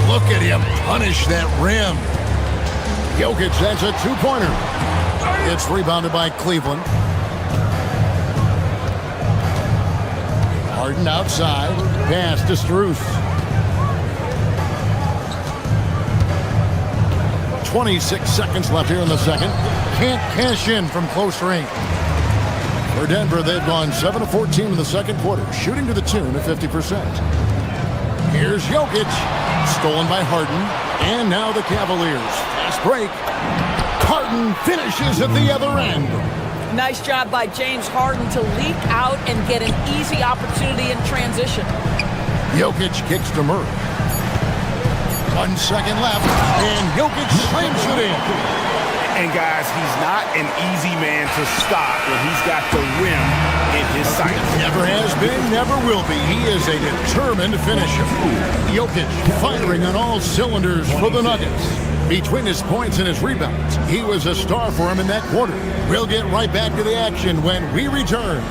Look at him punish that rim. Jokic, that's a 2-pointer. It's rebounded by Cleveland. Harden outside. Pass to Strus. 26 seconds left here in the second. Can't cash in from close range. For Denver, they've gone 7 of 14 in the second quarter, shooting to the tune of 50%. Here's Jokic. Stolen by Harden. And now the Cavaliers. Fast break. Harden finishes at the other end. Nice job by James Harden to leak out and get an easy opportunity in transition. Jokic kicks to Murray. 1 second left, and Jokic slams it in. And guys, he's not an easy man to stop when he's got the rim in his sights. Never has been, never will be. He is a determined finisher. Jokic firing on all cylinders for the Nuggets. Between his points and his rebounds, he was a star for him in that quarter. We'll get right back to the action when we return.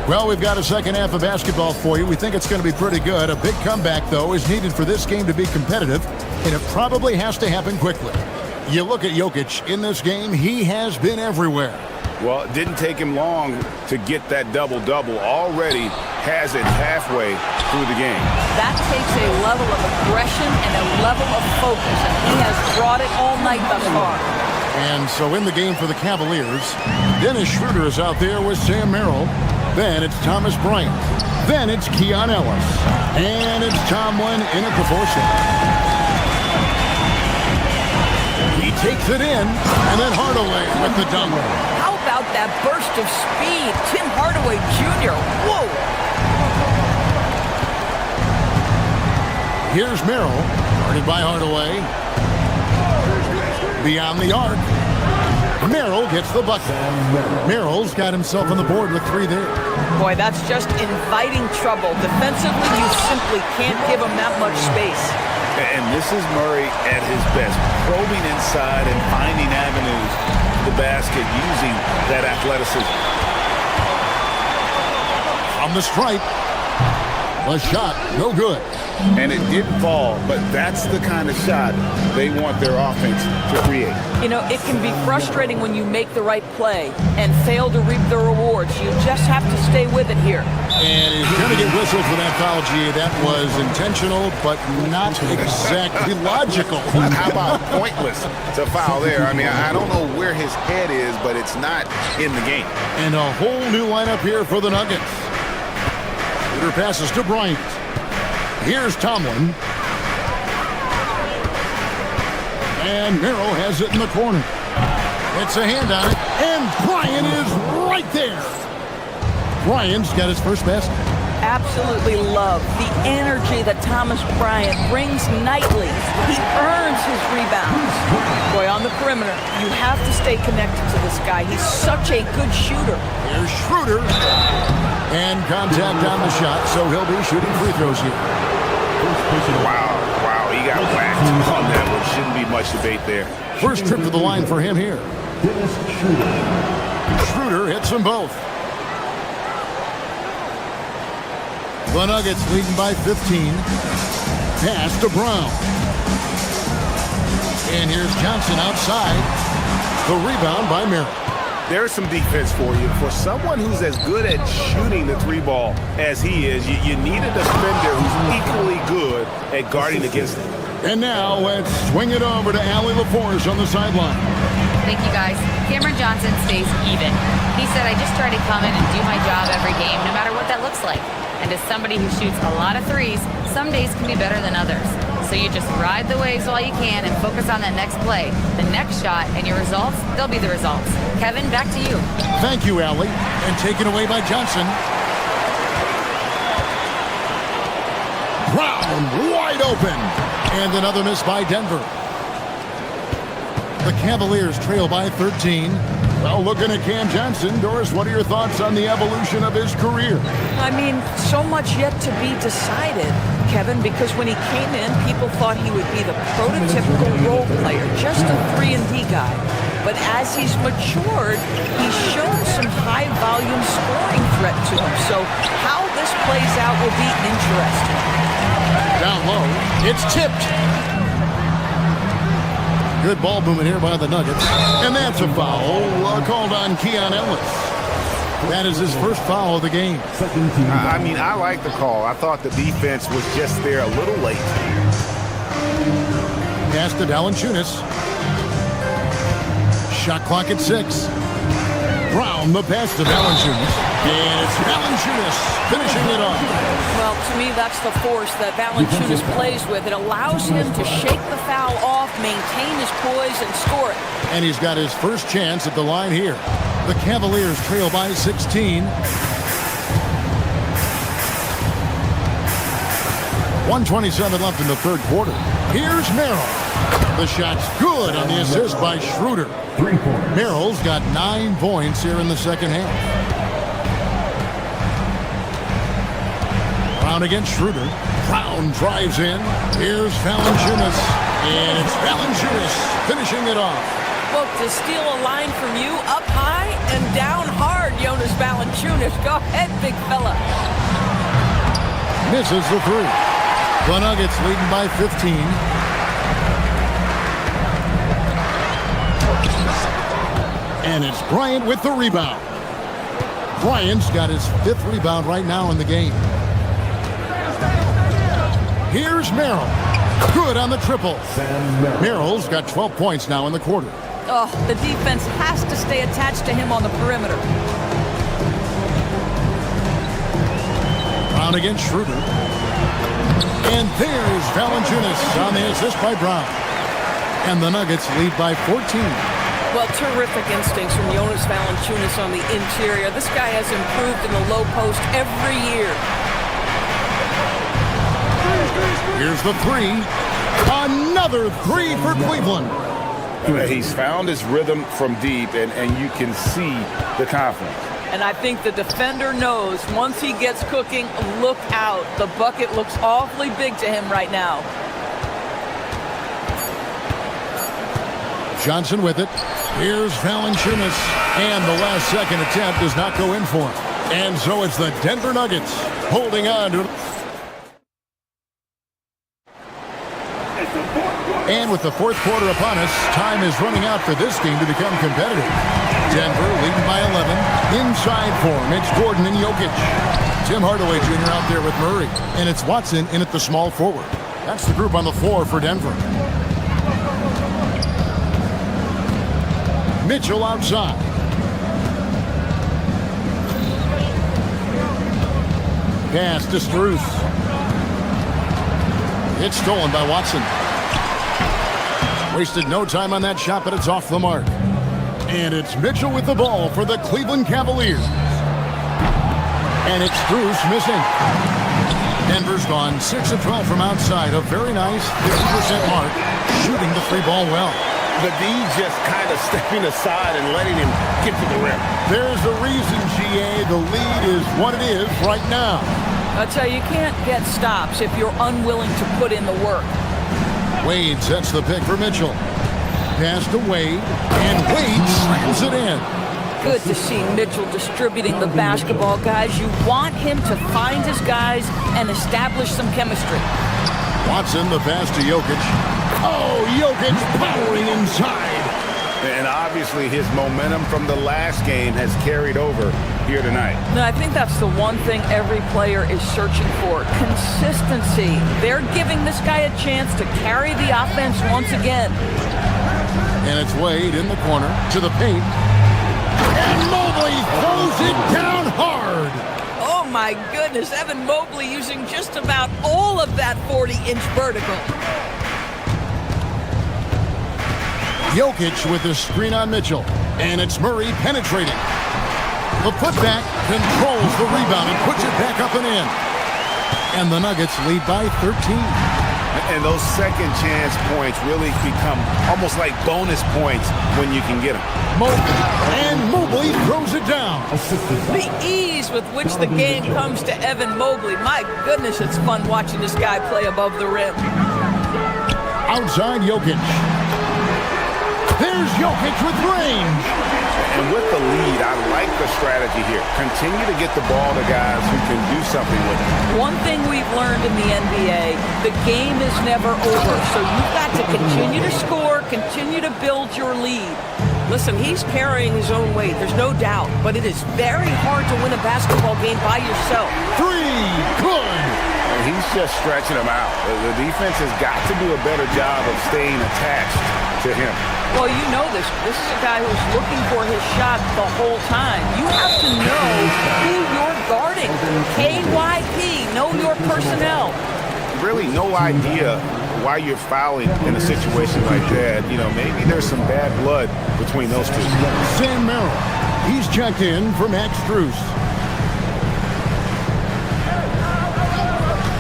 Well, we've got a second half of basketball for you. We think it's going to be pretty good. A big comeback, though, is needed for this game to be competitive, and it probably has to happen quickly. You look at Jokic in this game, he has been everywhere. Well, it didn't take him long to get that double-double. Already has it halfway through the game. That takes a level of aggression and a level of focus, and he has brought it all night thus far. And so in the game for the Cavaliers, Dennis Schroeder is out there with Sam Merrill. Then it's Thomas Bryant. Then it's Keon Ellis. And it's Tomlin in at the 4-set. takes it in, and then Hardaway with the dunk. How about that burst of speed? Tim Hardaway Jr. Whoa! Here's Merrill, guarded by Hardaway. Beyond the arc. Merrill gets the bucket. Merrill's got himself on the board with 3 there. Boy, that's just inviting trouble. Defensively, you simply can't give him that much space. And this is Murray at his best, probing inside and finding avenues to the basket using that athleticism. From the stripe, a shot, no good. And it didn't fall, but that's the kind of shot they want their offense to create. You know, it can be frustrating when you make the right play and fail to reap the rewards. You just have to stay with it here. And he's going to get whistled for that foul, G. That was intentional, but not exactly logical. How about pointless to foul there? I mean, I don't know where his head is, but it's not in the game. And a whole new lineup here for the Nuggets. Shooter passes to Bryant. Here's Tomlin. And Merrill has it in the corner. It's a hand on it, and Bryant is right there. Bryant's got his first basket. Absolutely love the energy that Thomas Bryant brings nightly. He earns his rebounds. Boy, on the perimeter, you have to stay connected to this guy. He's such a good shooter. Here's Schroeder. And contact on the shot, so he'll be shooting free throws here. Wow, he got whacked on that one. Shouldn't be much debate there. First trip to the line for him here. Schroeder hits them both. The Nuggets leading by 15. Pass to Brown. And here's Johnson outside. The rebound by Merrill. There's some defense for you. For someone who's as good at shooting the 3-ball as he is, you need a defender who's equally good at guarding against him. And now let's swing it over to Allie LaForce on the sideline. Thank you, guys. Cameron Johnson stays even. He said, I just try to come in and do my job every game, no matter what that looks like. And as somebody who shoots a lot of threes, some days can be better than others. So you just ride the waves while you can and focus on that next play. The next shot and your results, they'll be the results. Kevin, back to you. Thank you, Allie. And taken away by Johnson. Brown wide open. And another miss by Denver. The Cavaliers trail by 13. Well, looking at Cam Johnson, Doris, what are your thoughts on the evolution of his career? I mean, so much yet to be decided, Kevin, because when he came in, people thought he would be the prototypical role player, just a 3-and-D guy. But as he's matured, he's shown some high-volume scoring threat to him. So how this plays out will be interesting. Down low, it's tipped. Good ball movement here by the Nuggets. And that's a foul called on Keon Ellis. That is his first foul of the game. I mean, I like the call. I thought the defense was just there a little late. Pass to Valanciunas. Shot clock at 6. Brown, the pass to Valanciunas. And it's Valanciunas finishing it off. Well, to me, that's the force that Valanciunas plays with. It allows him to shake the foul off, maintain his poise, and score it. And he's got his first chance at the line here. The Cavaliers trail by 16. 1:27 left in the third quarter. Here's Merrill. The shot's good on the assist by Schroeder. Merrill's got 9 points here in the second half. Brown against Schroeder. Brown drives in. Here's Valanciunas. And it's Valanciunas finishing it off. Well, to steal a line from you, up high and down hard, Jonas Valanciunas. Go ahead, big fella. Misses the 3. The Nuggets leading by 15. And it's Bryant with the rebound. Bryant's got his 5th rebound right now in the game. Here's Merrill. Good on the triple. Merrill's got 12 points now in the quarter. Oh, the defense has to stay attached to him on the perimeter. Brown against Schroeder. And there's Valanciunas on the assist by Brown. And the Nuggets lead by 14. Well, terrific instincts from Jonas Valanciunas on the interior. This guy has improved in the low post every year. Here's the three. Another three for Cleveland. He's found his rhythm from deep, and you can see the confidence. And I think the defender knows once he gets cooking, look out. The bucket looks awfully big to him right now. Johnson with it. Here's Valanciunas. And the last second attempt does not go in for him. And so it's the Denver Nuggets holding on to it. And with the fourth quarter upon us, time is running out for this game to become competitive. Denver leading by 11. Inside for Mitch Gordon and Jokic. Tim Hardaway Jr. out there with Murray. And it's Watson in at the small forward. That's the group on the floor for Denver. Mitchell outside. Pass to Strus. It's stolen by Watson. Wasted no time on that shot, but it's off the mark. And it's Mitchell with the ball for the Cleveland Cavaliers. And it's Strus missing. Denver's gone 6 of 12 from outside. A very nice 50% mark. Shooting the free ball well. The D just kind of stepping aside and letting him get to the rim. There's a reason, GA. The lead is what it is right now. I'll tell you, you can't get stops if you're unwilling to put in the work. Wade sets the pick for Mitchell. Pass to Wade, and Wade slams it in. Good to see Mitchell distributing the basketball, guys. You want him to find his guys and establish some chemistry. Watson, the pass to Jokic. Oh, Jokic powering inside. And obviously his momentum from the last game has carried over here tonight. No, I think that's the one thing every player is searching for. Consistency. They're giving this guy a chance to carry the offense once again. And it's Wade in the corner to the paint. And Mobley throws it down hard. Oh my goodness, Evan Mobley using just about all of that 40-inch vertical. Jokic with the screen on Mitchell. And it's Murray penetrating. The putback controls the rebound and puts it back up and in. And the Nuggets lead by 13. And those second chance points really become almost like bonus points when you can get them. And Mobley throws it down. The ease with which the game comes to Evan Mobley. My goodness, it's fun watching this guy play above the rim. Outside Jokic. There's Jokic with range. And with the lead, I like the strategy here. Continue to get the ball to guys who can do something with it. One thing we've learned in the NBA, the game is never over. So you've got to continue to score, continue to build your lead. Listen, he's carrying his own weight, there's no doubt. But it is very hard to win a basketball game by yourself. Three, good. And he's just stretching them out. The defense has got to do a better job of staying attached to him. Well, you know this. This is a guy who's looking for his shot the whole time. You have to know who you're guarding. KYP, know your personnel. Really no idea why you're fouling in a situation like that. You know, maybe there's some bad blood between those two. Sam Merrill. He's checked in for Max Strus.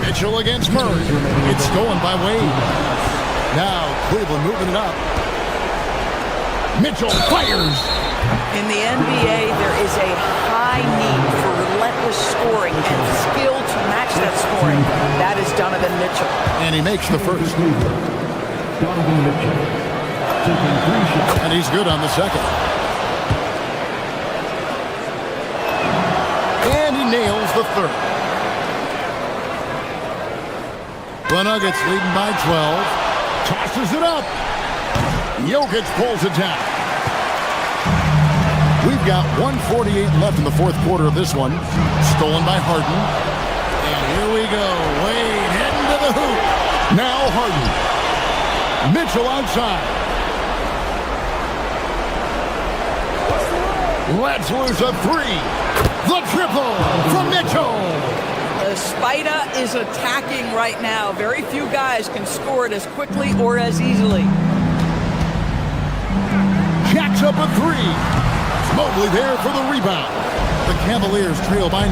Mitchell against Murray. It's stolen by Wade. Now Cleveland moving it up. Mitchell fires. In the NBA, there is a high need for relentless scoring and skill to match that scoring. That is Donovan Mitchell. And he makes the first. Donovan Mitchell taking 3 shots. And he's good on the second. And he nails the third. The Nuggets leading by 12. Tosses it up. Jokic pulls it down. We've got 1:48 left in the fourth quarter of this one. Stolen by Harden. And here we go. Wade heading to the hoop. Now Harden. Mitchell outside. Let's lose a three. The triple from Mitchell. The Spider is attacking right now. Very few guys can score it as quickly or as easily. puts up a three. It's Mobley there for the rebound. The Cavaliers trail by 9.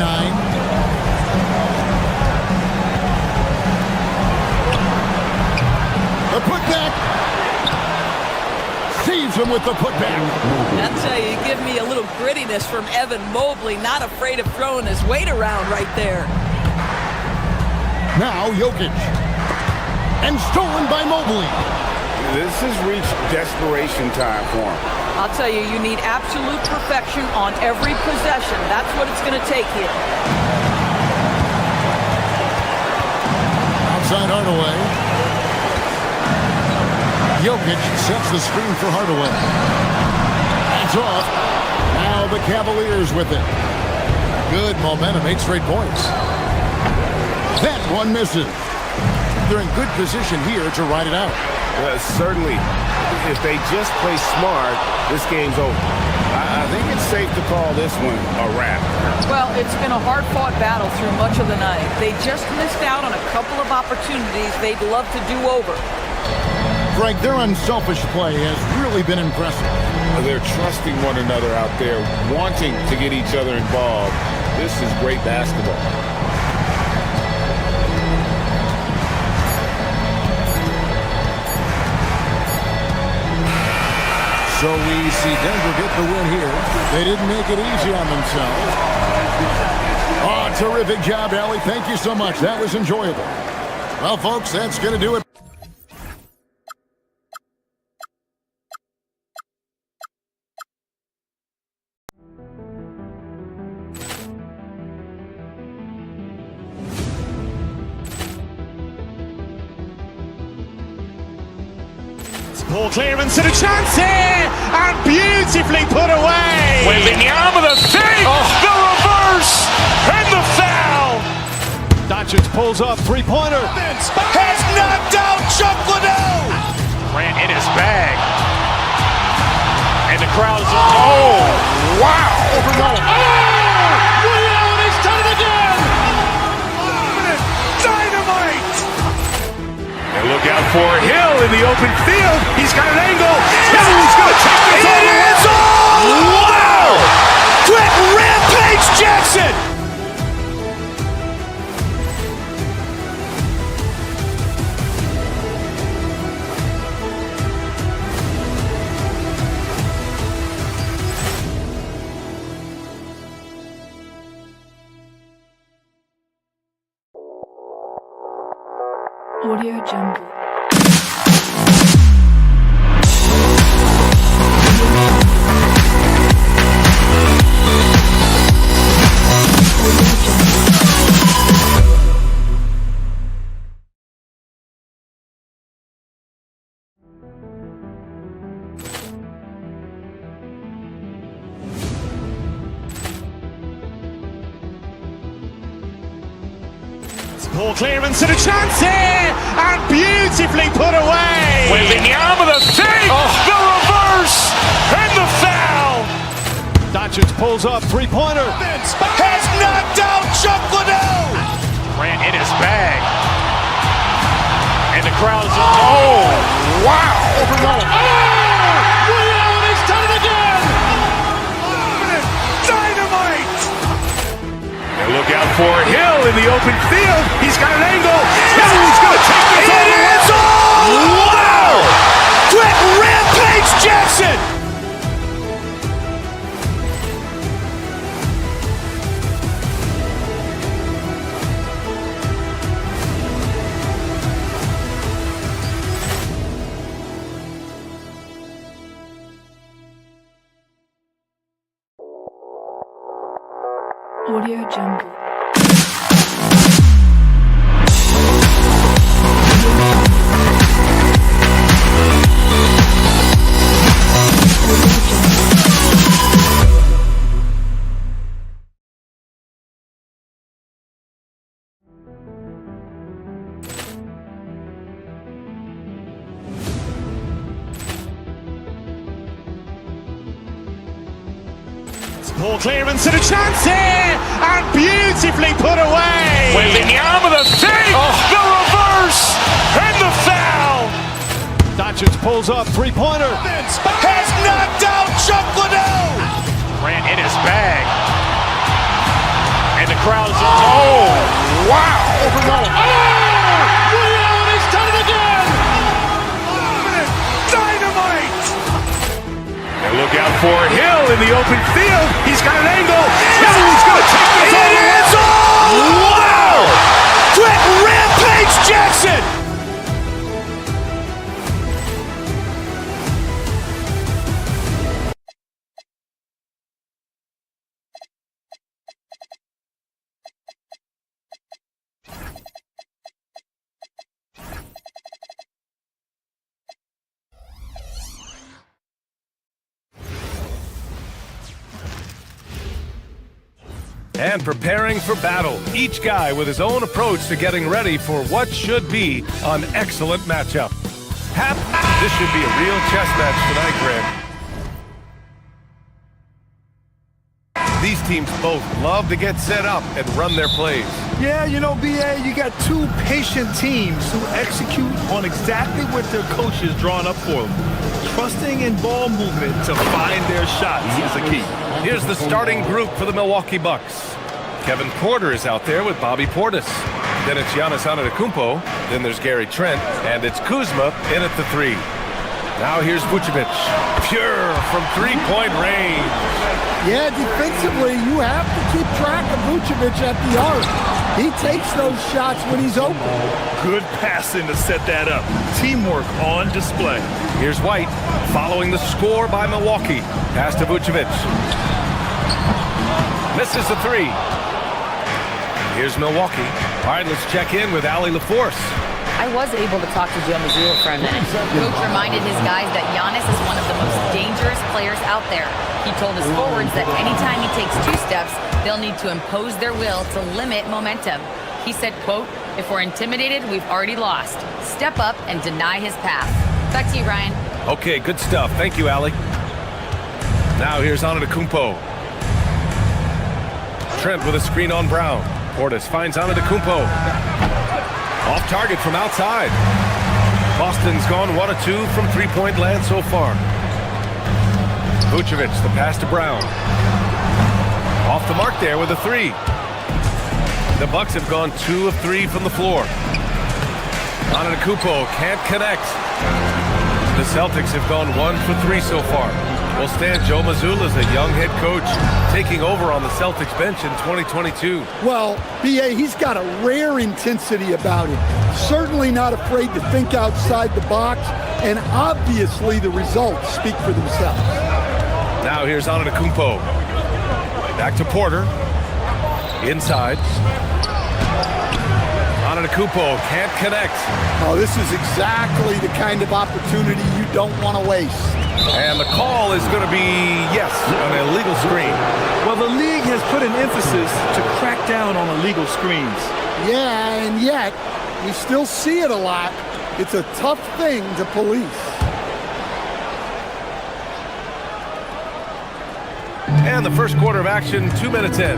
The putback. Saves him with the putback. That's how you give me a little grittiness from Evan Mobley. Not afraid of throwing his weight around right there. Now Jokic. And stolen by Mobley. This has reached desperation time for him. I'll tell you, you need absolute perfection on every possession. That's what it's going to take here. Outside Hardaway. Jokic sets the screen for Hardaway. Hands off. Now the Cavaliers with it. Good momentum, 8 straight points. That one misses. They're in good position here to ride it out. Certainly, if they just play smart, this game's over. I think it's safe to call this one a wrap. Well, it's been a hard-fought battle through much of the night. They just missed out on a couple of opportunities they'd love to do over. Greg, their unselfish play has really been impressive. They're trusting one another out there, wanting to get each other involved. This is great basketball. So we see Denver get the win here. They didn't make it easy on themselves. Oh, terrific job, Allie. Thank you so much. That was enjoyable. Well, folks, that's going to do it. Ball clearance and a chance here, and beautifully put away. Wembanyama with a save, the reverse, and the foul. Doncic pulls up, three-pointer. Has knocked out Chuck Liddell. Grant in his bag. And the crowd is, oh, wow. Ray Allen has done it again. Dynamite. And look out for Hill in the open field. He's got an angle. He's going to take this all the way. Wow! Quick Rampage Jackson. Audio Jungle. Ball clearance and a chance here, and beautifully put away. Wembanyama with a save, the reverse, and the foul. Doncic pulls up, three-pointer. Has knocked out Chuck Liddell. Grant in his bag. And the crowd is, oh, wow. Ray Allen has done it again. Dynamite. And look out for Hill in the open field. He's got an angle. He's going to take this all the way. Wow! Quick Rampage Jackson. Audio Jungle. Ball clearance and a chance here, and beautifully put away. Wembanyama with a save, the reverse, and the foul. Doncic pulls up, three-pointer. Has knocked out Chuck Liddell. Ran in his bag. And the crowd is, oh, wow. Overruled. Ray Allen has done it again. Dynamite! And look out for Hill in the open field. He's got an angle. Hill is going to take this all the way. Wow! Quick Rampage Jackson! And preparing for battle, each guy with his own approach to getting ready for what should be an excellent matchup. This should be a real chess match tonight, Greg. These teams both love to get set up and run their plays. Yeah, you know, B.A., you got two patient teams who execute on exactly what their coaches drawn up for them. Trusting in ball movement to find their shots is a key. Here's the starting group for the Milwaukee Bucks. Kevin Porter is out there with Bobby Portis. Then it's Giannis Antetokounmpo. Then there's Gary Trent. And it's Kuzma in at the 3. Now here's Vucevic. Pure from three-point range. Yeah, defensively, you have to keep track of Vucevic at the arc. He takes those shots when he's open. Good passing to set that up. Teamwork on display. Here's White following the score by Milwaukee. Pass to Vucevic. Misses the 3. Here's Milwaukee. All right, let's check in with Allie LaForce. I was able to talk to Joe Mazzulla for a minute. Coach reminded his guys that Giannis is one of the most dangerous players out there. He told his forwards that anytime he takes 2 steps, they'll need to impose their will to limit momentum. He said, quote, "If we're intimidated, we've already lost. Step up and deny his path." Back to you, Ryan. Okay, good stuff. Thank you, Allie. Now here's Antetokounmpo. Trent with a screen on Brown. Portis finds Antetokounmpo. Off target from outside. Boston's gone 1 of 2 from three-point land so far. Vucevic, the pass to Brown. Off the mark there with a 3. The Bucks have gone 2 of 3 from the floor. Antetokounmpo can't connect. The Celtics have gone 1 for 3 so far. Well, Stan, Joe Mazzulla is a young head coach taking over on the Celtics bench in 2022. Well, B.A., he's got a rare intensity about him. Certainly not afraid to think outside the box, and obviously the results speak for themselves. Now here's Antetokounmpo. Back to Porter. Inside. Antetokounmpo can't connect. Oh, this is exactly the kind of opportunity you don't want to waste. And the call is going to be, yes, an illegal screen. Well, the league has put an emphasis to crack down on illegal screens. Yeah, and yet, we still see it a lot. It's a tough thing to police. And the first quarter of action, 2 minutes in.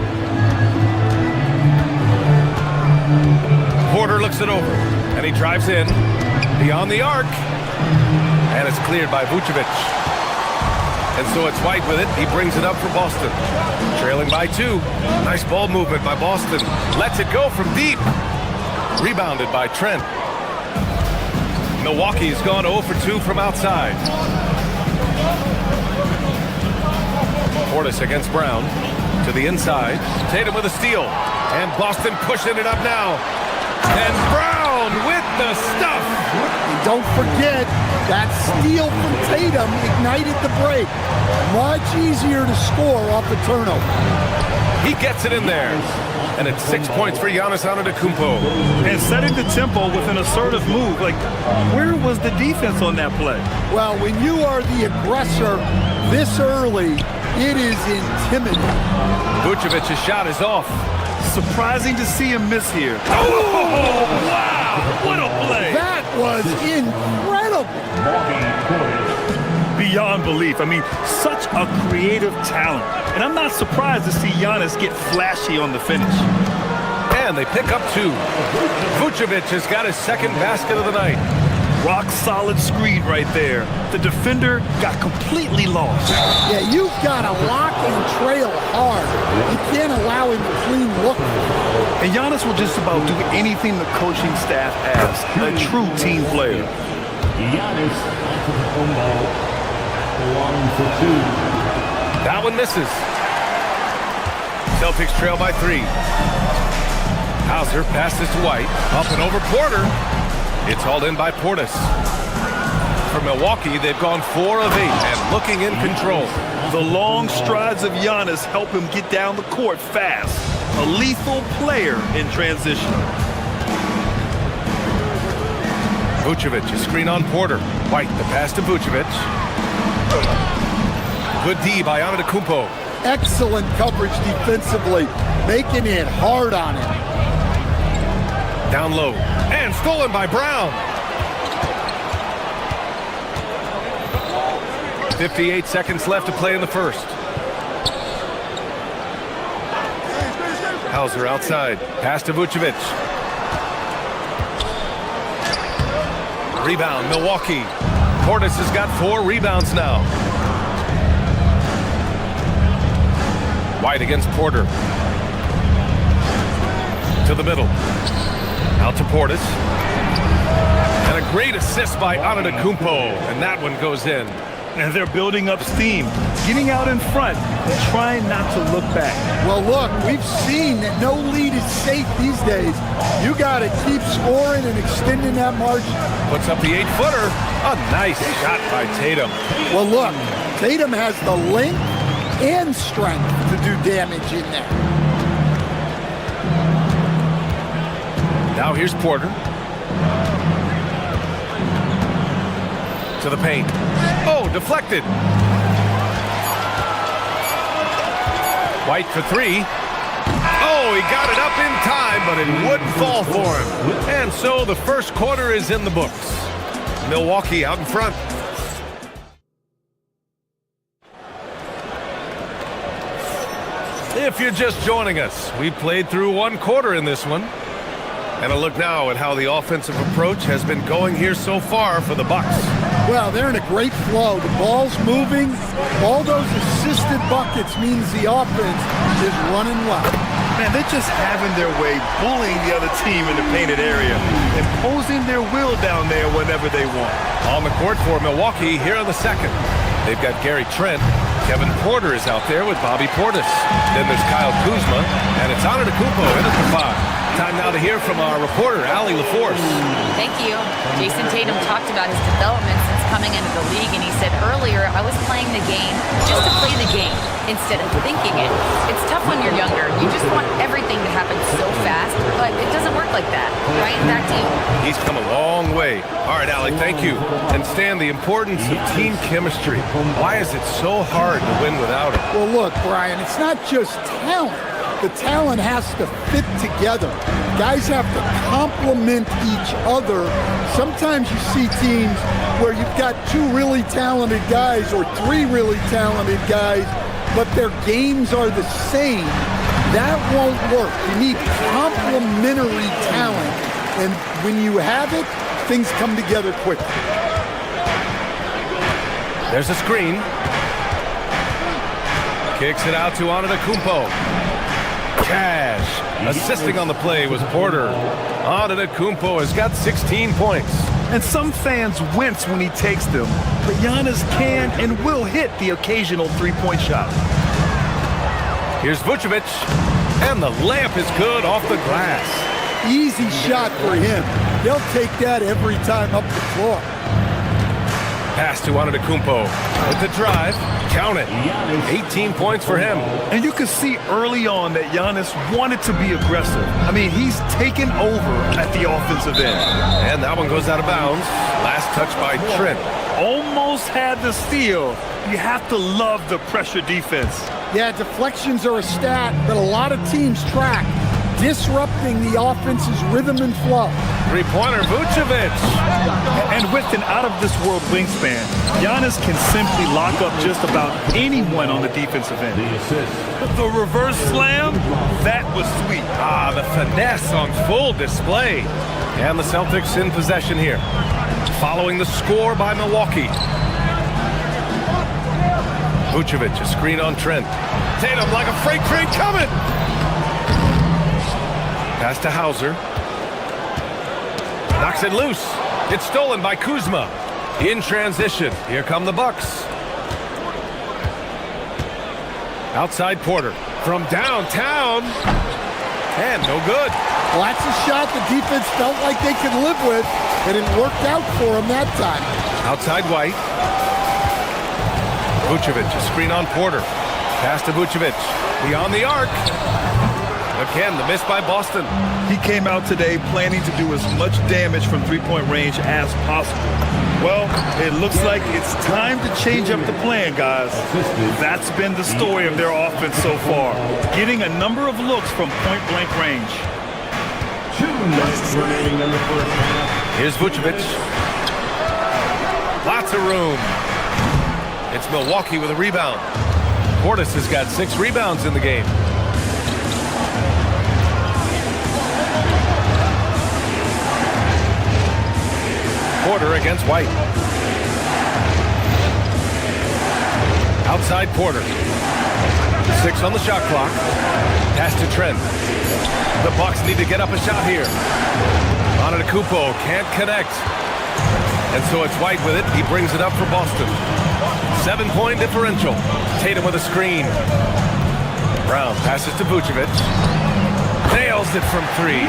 Porter looks it over, and he drives in, beyond the arc, and it's cleared by Vucevic. And so it's White with it. He brings it up for Boston. Trailing by 2. Nice ball movement by Boston. Lets it go from deep. Rebounded by Trent. Milwaukee's gone 0 for 2 from outside. Portis against Brown. To the inside. Tatum with a steal. And Boston pushing it up now. And Brown with the stuff. And don't forget, that steal from Tatum ignited the break. Much easier to score off the turnover. He gets it in there. And it's 6 points for Giannis Antetokounmpo. And setting the tempo with an assertive move. Like, where was the defense on that play? Well, when you are the aggressor this early, it is intimidating. Vucevic's shot is off. Surprising to see him miss here. Oh, wow! What a play! That was incredible. Beyond belief. I mean, such a creative talent. And I'm not surprised to see Giannis get flashy on the finish. And they pick up 2. Vucevic has got his second basket of the night. Rock-solid screen right there. The defender got completely lost. Yeah, you've got to lock and trail hard. You can't allow him to clean look. And Giannis will just about do anything the coaching staff asks. A true team player. Giannis Antetokounmpo, 1 for 2. That one misses. Celtics trail by 3. Hauser passes to White. Up and over Porter. It's hauled in by Portis. For Milwaukee, they've gone 4 of 8 and looking in control. The long strides of Giannis help him get down the court fast. A lethal player in transition. Vucevic, a screen on Porter. White, the pass to Vucevic. Good D by Antetokounmpo. Excellent coverage defensively, making it hard on him. Down low, and stolen by Brown. 58 seconds left to play in the first. Hauser outside, pass to Vucevic. Rebound, Milwaukee. Portis has got 4 rebounds now. White against Porter. To the middle. Out to Portis. And a great assist by Antetokounmpo. And that one goes in. And they're building up steam, getting out in front, and trying not to look back. Well, look, we've seen that no lead is safe these days. You got to keep scoring and extending that margin. Puts up the 8-footer. A nice shot by Tatum. Well, look, Tatum has the length and strength to do damage in there. Now here's Porter. To the paint. Oh, deflected. White for 3. Oh, he got it up in time, but it wouldn't fall for him. And so the first quarter is in the books. Milwaukee out in front. If you're just joining us, we played through 1 quarter in this one. And a look now at how the offensive approach has been going here so far for the Bucks. Well, they're in a great flow. The ball's moving. All those assisted buckets means the offense is running well. Man, they're just having their way, bullying the other team in the painted area, imposing their will down there whenever they want. On the court for Milwaukee here in the second. They've got Gary Trent. Kevin Porter is out there with Bobby Portis. Then there's Kyle Kuzma, and it's Antetokounmpo in at the 5. Time now to hear from our reporter, Allie LaForce. Thank you. Jason Tatum talked about his development since coming into the league, and he said earlier, I was playing the game just to play the game instead of thinking it. It's tough when you're younger. You just want everything to happen so fast, but it doesn't work like that. Ryan, back to you. He's come a long way. All right, Allie, thank you. And Stan, the importance of team chemistry. Why is it so hard to win without it? Well, look, Brian, it's not just talent. The talent has to fit together. Guys have to complement each other. Sometimes you see teams where you've got 2 really talented guys or 3 really talented guys, but their games are the same. That won't work. You need complementary talent. And when you have it, things come together quickly. There's a screen. Kicks it out to Antetokounmpo. Cash. Assisting on the play was Porter. Antetokounmpo has got 16 points. And some fans wince when he takes them, but Giannis can and will hit the occasional 3-point shot. Here's Vucevic, and the layup is good off the glass. Easy shot for him. They'll take that every time up the floor. Pass to Antetokounmpo with the drive. Count it. 18 points for him. And you could see early on that Giannis wanted to be aggressive. I mean, he's taken over at the offensive end. And that one goes out of bounds. Last touch by Trent. Almost had the steal. You have to love the pressure defense. Yeah, deflections are a stat that a lot of teams track, disrupting the offense's rhythm and flow. 3-pointer, Vucevic. And with an out-of-this-world wingspan, Giannis can simply lock up just about anyone on the defensive end. The reverse slam, that was sweet. Ah, the finesse on full display. And the Celtics in possession here. Following the score by Milwaukee. Vucevic, a screen on Trent. Tatum like a freight train coming. Pass to Hauser. Knocks it loose. It's stolen by Kuzma. In transition. Here come the Bucks. Outside Porter. From downtown. And no good. Well, that's a shot the defense felt like they could live with, and it worked out for them that time. Outside White. Vucevic, a screen on Porter. Pass to Vucevic. Beyond the arc. Again, the miss by Boston. He came out today planning to do as much damage from three-point range as possible. Well, it looks like it's time to change up the plan, guys. That's been the story of their offense so far, getting a number of looks from point-blank range. 2 minutes remaining in the first half. Here's Vucevic. Lots of room. It's Milwaukee with a rebound. Portis has got 6 rebounds in the game. Porter against White. Outside Porter. 6 on the shot clock. Pass to Trent. The Bucks need to get up a shot here. Antetokounmpo can't connect. And so it's White with it. He brings it up for Boston. 7-point differential. Tatum with a screen. Brown passes to Vucevic. Nails it from 3.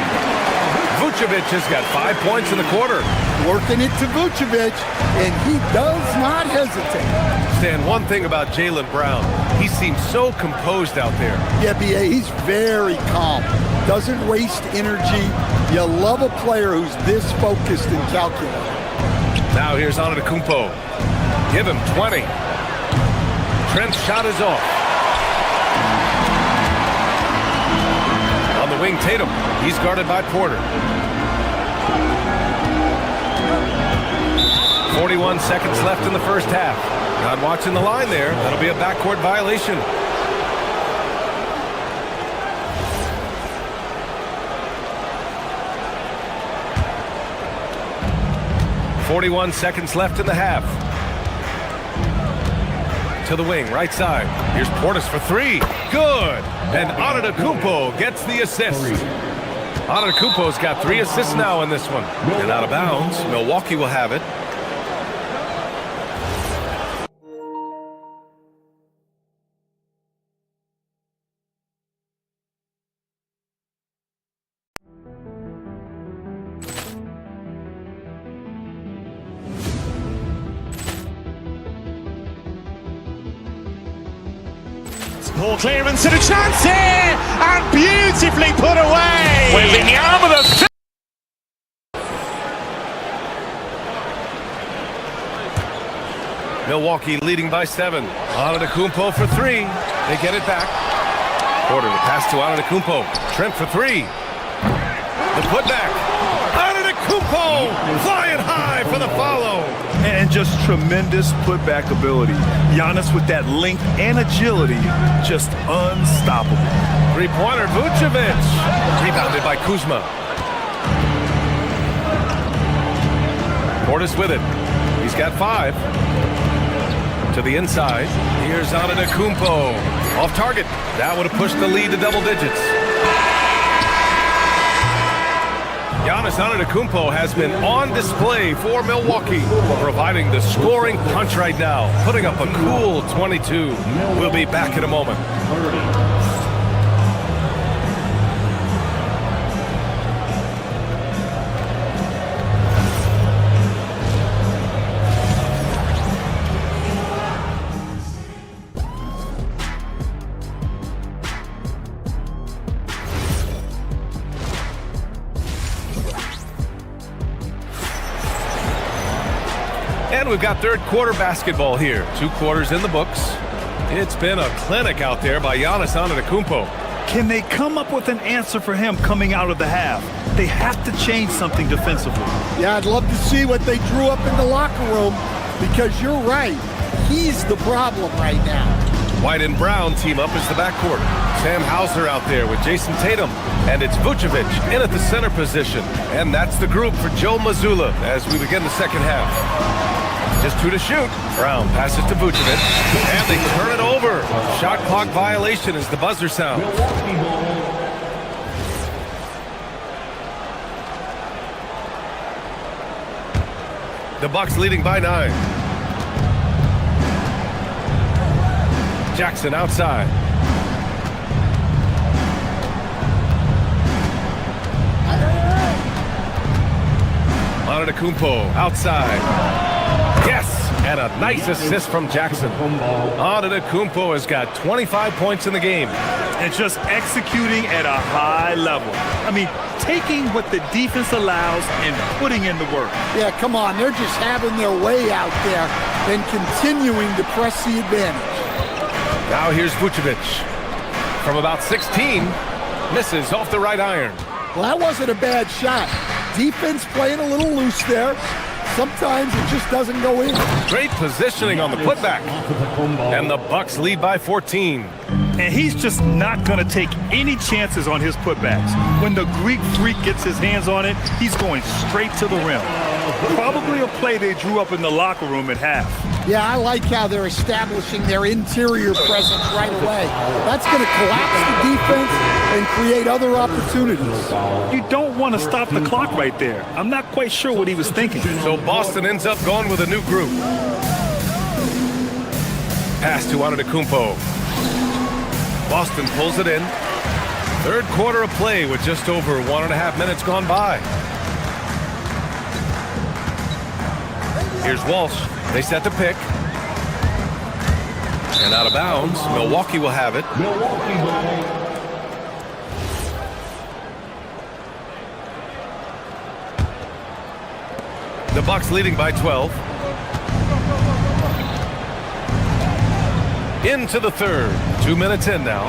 Vucevic has got 5 points in the quarter. Working it to Vucevic, and he does not hesitate. Stan, one thing about Jaylen Brown, he seems so composed out there. Yeah, B.A., he's very calm. Doesn't waste energy. You love a player who's this focused and calculated. Now here's Antetokounmpo. Give him 20. Trent's shot is off. On the wing, Tatum. He's guarded by Porter. 41 seconds left in the first half. Not watching the line there. That'll be a backcourt violation. .41 seconds left in the half. To the wing, right side. Here's Portis for 3. Good! And Antetokounmpo gets the assist. Antetokounmpo's got 3 assists now in this one. And out of bounds. Milwaukee will have it. Ball clearance and a chance here, and beautifully put away. Wembanyama with a Milwaukee leading by 7. Antetokounmpo for 3. They get it back. Porter the pass to Antetokounmpo. Trent for 3. The putback. Antetokounmpo flying high for the follow. And just tremendous putback ability. Giannis with that length and agility, just unstoppable. 3-pointer, Vucevic. Rebounded by Kuzma. Portis with it. He's got 5. To the inside. Here's Antetokounmpo. Off target. That would have pushed the lead to double digits. Giannis Antetokounmpo has been on display for Milwaukee, providing the scoring punch right now, putting up a cool 22. We'll be back in a moment. And we've got third quarter basketball here. 2 quarters in the books. It's been a clinic out there by Giannis Antetokounmpo. Can they come up with an answer for him coming out of the half? They have to change something defensively. Yeah, I'd love to see what they drew up in the locker room, because you're right. He's the problem right now. White and Brown team up as the backcourt. Sam Hauser out there with Jason Tatum. And it's Vucevic in at the center position. And that's the group for Joe Mazzulla as we begin the second half. Just 2 to shoot. Brown passes to Vucevic. And they turn it over. Shot clock violation as the buzzer sounds. The Bucks leading by 9. Jackson outside. Antetokounmpo outside. Yes! And a nice assist from Jackson. Antetokounmpo has got 25 points in the game. And just executing at a high level. I mean, taking what the defense allows and putting in the work. Yeah, come on. They're just having their way out there and continuing to press the advantage. Now here's Vucevic. From about 16, misses off the right iron. Well, that wasn't a bad shot. Defense playing a little loose there. Sometimes it just doesn't go in. Great positioning on the putback. And the Bucks lead by 14. And he's just not going to take any chances on his putbacks. When the Greek Freak gets his hands on it, he's going straight to the rim. Probably a play they drew up in the locker room at half. Yeah, I like how they're establishing their interior presence right away. That's going to collapse the defense and create other opportunities. You don't want to stop the clock right there. I'm not quite sure what he was thinking. So Boston ends up going with a new group. Pass to Antetokounmpo. Boston pulls it in. Third quarter of play with just over 1.5 minutes gone by. Here's Walsh. They set the pick. And out of bounds. Milwaukee will have it. The Bucks leading by 12. Into the third. 2 minutes in now.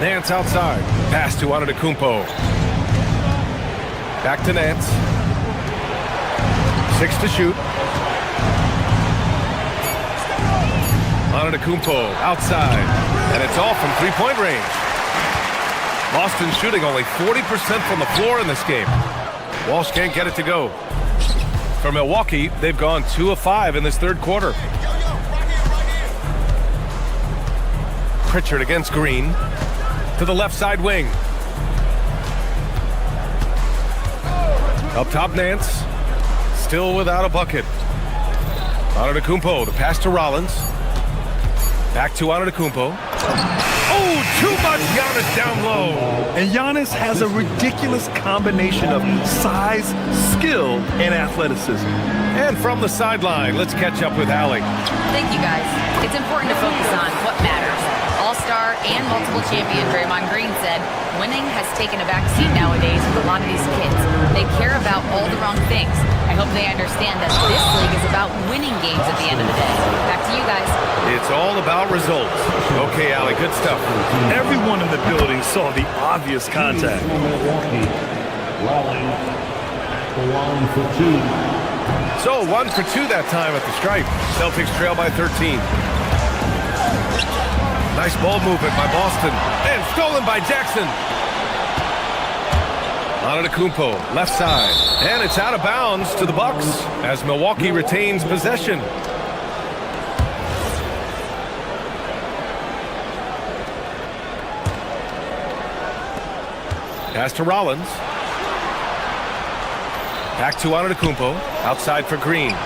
Nance outside. Pass to Antetokounmpo. Back to Nance. 6 to shoot. Antetokounmpo outside. And it's off from three-point range. Boston shooting only 40% from the floor in this game. Walsh can't get it to go. For Milwaukee, they've gone 2 of 5 in this third quarter. Pritchard against Green. To the left side wing. Up top, Nance. Still without a bucket. Antetokounmpo, the pass to Rollins. Back to Antetokounmpo. Oh, too much Giannis down low. And Giannis has a ridiculous combination of size, skill, and athleticism. And from the sideline, let's catch up with Allie. Thank you, guys. It's important to focus on what matters. All-star and multiple champion Draymond Green said, winning has taken a backseat nowadays with a lot of these kids. They care about all the wrong things. I hope they understand that this league is about winning games at the end of the day. Back to you guys. It's all about results. Okay, Allie, good stuff. Everyone in the building saw the obvious contact. So 1 for 2 that time at the stripe. Celtics trail by 13. Nice ball movement by Boston. And stolen by Jackson. Antetokounmpo, left side. And it's out of bounds to the Bucks as Milwaukee retains possession. Pass to Rollins. Back to Antetokounmpo. Outside for Green.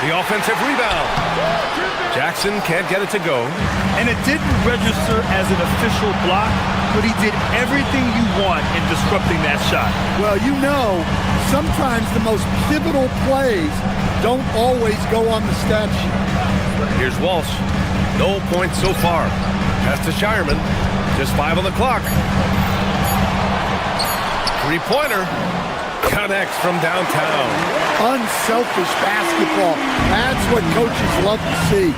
The offensive rebound. Jackson can't get it to go. And it didn't register as an official block, but he did everything you want in disrupting that shot. Well, you know, sometimes the most pivotal plays don't always go on the stat sheet. Here's Walsh. No points so far. Pass to Shireman. Just 5 on the clock. Three-pointer. Connects from downtown. Unselfish basketball. That's what coaches love to see.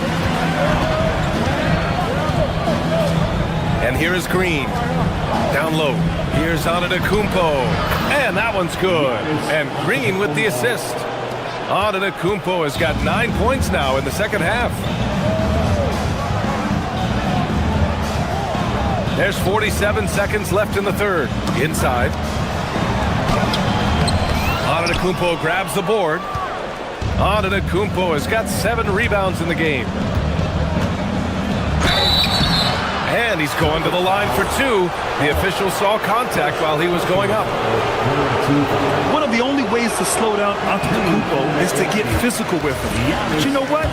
And here is Green. Down low. Here's Antetokounmpo. And that one's good. And Green with the assist. Antetokounmpo has got 9 points now in the second half. There's 47 seconds left in the third. Inside. Antetokounmpo grabs the board. Antetokounmpo has got 7 rebounds in the game. And he's going to the line for 2. The official saw contact while he was going up. One of the only ways to slow down Antetokounmpo is to get physical with him. But you know what?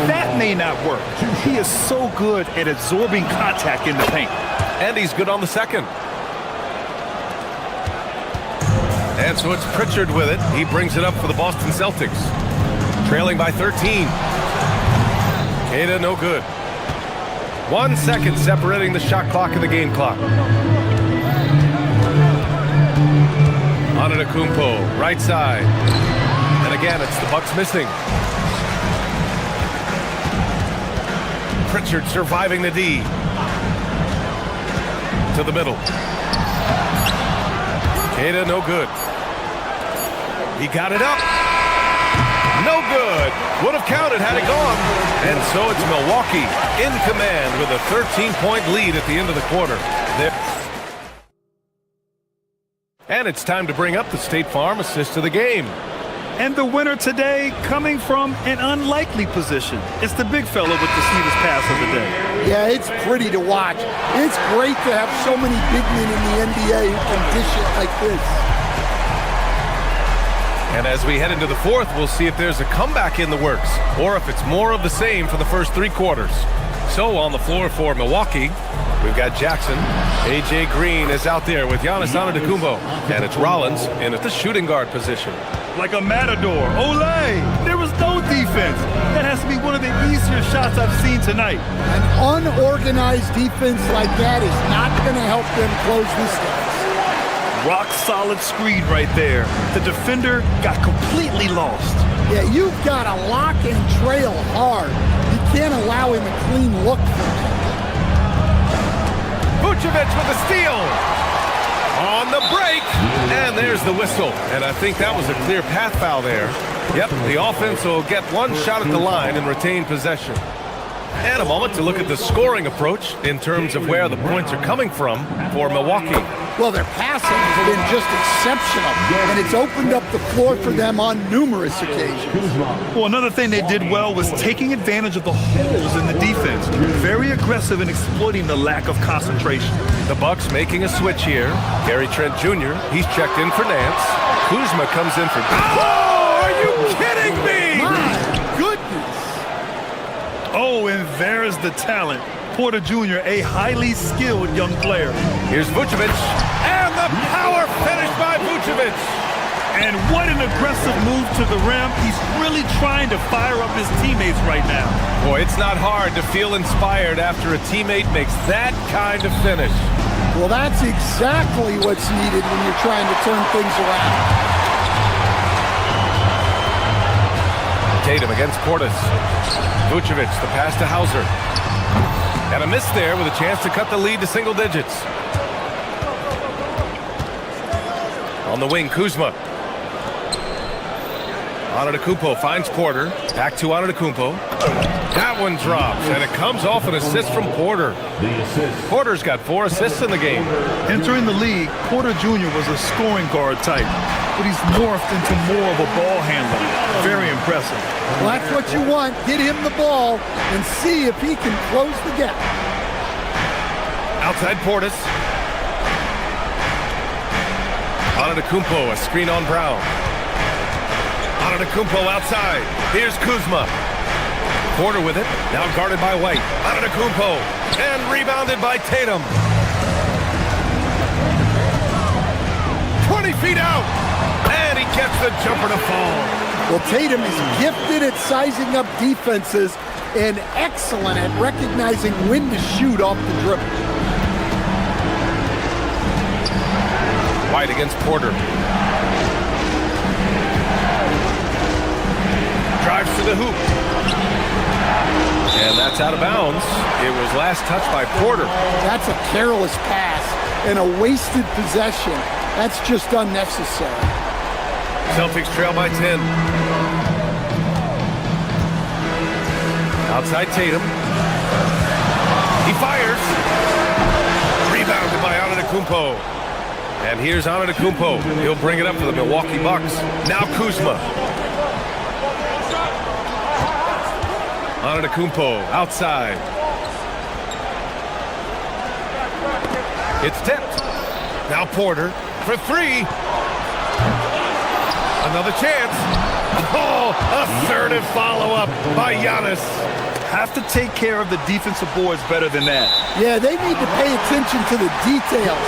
That may not work. He is so good at absorbing contact in the paint. And he's good on the second. And so it's Pritchard with it. He brings it up for the Boston Celtics. Trailing by 13. Queta no good. 1 second separating the shot clock and the game clock. Antetokounmpo, right side. And again, it's the Bucks missing. Pritchard surviving the D. To the middle. Queta no good. He got it up. No good. Would have counted had it gone. And so it's Milwaukee in command with a 13-point lead at the end of the quarter. And it's time to bring up the State Farm assist of the game. And the winner today coming from an unlikely position. It's the big fella with the sweetest pass of the day. Yeah, it's pretty to watch. It's great to have so many big men in the NBA who can dish it like this. And as we head into the fourth, we'll see if there's a comeback in the works or if it's more of the same for the first 3 quarters. So on the floor for Milwaukee, we've got Jackson. A.J. Green is out there with Giannis Antetokounmpo. And it's Rollins in at the shooting guard position. Like a matador. Olay! There was no defense. That has to be one of the easier shots I've seen tonight. An unorganized defense like that is not going to help them close this game. Rock solid screen right there. The defender got completely lost. Yeah, you've got to lock and trail hard. You can't allow him a clean look from him. Vucevic with a steal. On the break. And there's the whistle. And I think that was a clear path foul there. Yep, the offense will get 1 shot at the line and retain possession. And a moment to look at the scoring approach in terms of where the points are coming from for Milwaukee. Well, their passing has been just exceptional, and it's opened up the floor for them on numerous occasions. Well, another thing they did well was taking advantage of the holes in the defense. Very aggressive in exploiting the lack of concentration. The Bucks making a switch here. Gary Trent Jr., he's checked in for Nance. Kuzma comes in for... Oh, are you kidding me? My goodness. Oh, and there's the talent. Porter Jr., a highly skilled young player. Here's Vucevic, and the power finish by Vucevic. And what an aggressive move to the rim. He's really trying to fire up his teammates right now. Boy, it's not hard to feel inspired after a teammate makes that kind of finish. Well, that's exactly what's needed when you're trying to turn things around. Tatum against Portis. Vucevic, the pass to Hauser. And a miss there with a chance to cut the lead to single digits. On the wing, Kuzma. Antetokounmpo finds Porter. Back to Antetokounmpo. That one drops, and it comes off an assist from Porter. Porter's got 4 assists in the game. Entering the league, Porter Jr. was a scoring guard type, but he's morphed into more of a ball handler. Very impressive. Well, that's what you want. Get him the ball and see if he can close the gap. Outside Portis. Antetokounmpo, a screen on Brown. Antetokounmpo outside. Here's Kuzma. Porter with it. Now guarded by White. Antetokounmpo. And rebounded by Tatum. 20 feet out. And he gets the jumper to fall. Well, Tatum is gifted at sizing up defenses and excellent at recognizing when to shoot off the dribble. White against Porter. Drives to the hoop. And that's out of bounds. It was last touched by Porter. That's a careless pass and a wasted possession. That's just unnecessary. Celtics trail by 10. Outside Tatum. He fires. Rebounded by Antetokounmpo. And here's Antetokounmpo. He'll bring it up for the Milwaukee Bucks. Now Kuzma. Antetokounmpo outside. It's tipped. Now Porter for three. Another chance. Oh, assertive follow-up by Giannis. Have to take care of the defensive boards better than that. Yeah, they need to pay attention to the details.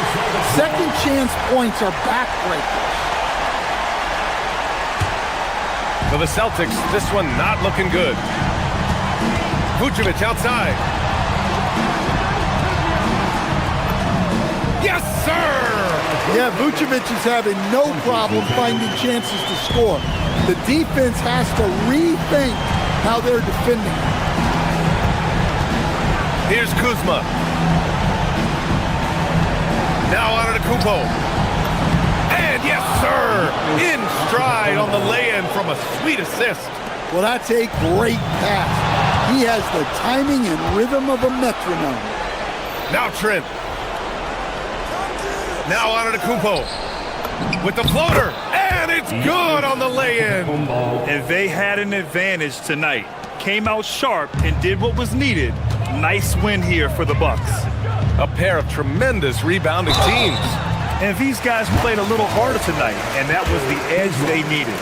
Second chance points are backbreakers. For the Celtics, this one not looking good. Vucevic outside. Yes, sir! Yeah, Vucevic is having no problem finding chances to score. The defense has to rethink how they're defending. Here's Kuzma. Now Antetokounmpo. And yes, sir! In stride on the lay-in from a sweet assist. Well, that's a great pass. He has the timing and rhythm of a metronome. Now Trent. Now Antetokounmpo with the floater. And it's good on the lay-in. And they had an advantage tonight. Came out sharp and did what was needed. Nice win here for the Bucks. A pair of tremendous rebounding teams. And these guys played a little harder tonight, and that was the edge they needed.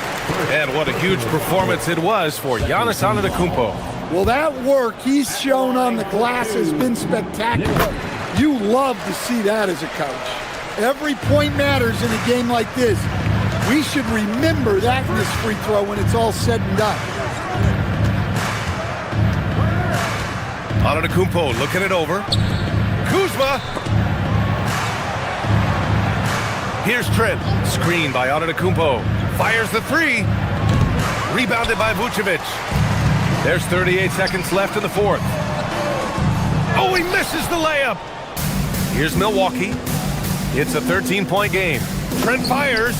And what a huge performance it was for Giannis Antetokounmpo. Well, that work he's shown on the glass has been spectacular. You love to see that as a coach. Every point matters in a game like this. We should remember that in this free throw when it's all said and done. Antetokounmpo looking it over. Kuzma. Here's Trent. Screen by Antetokounmpo. Fires the three. Rebounded by Vucevic. There's 38 seconds left in the fourth. Oh, he misses the layup. Here's Milwaukee. It's a 13-point game. Trent fires.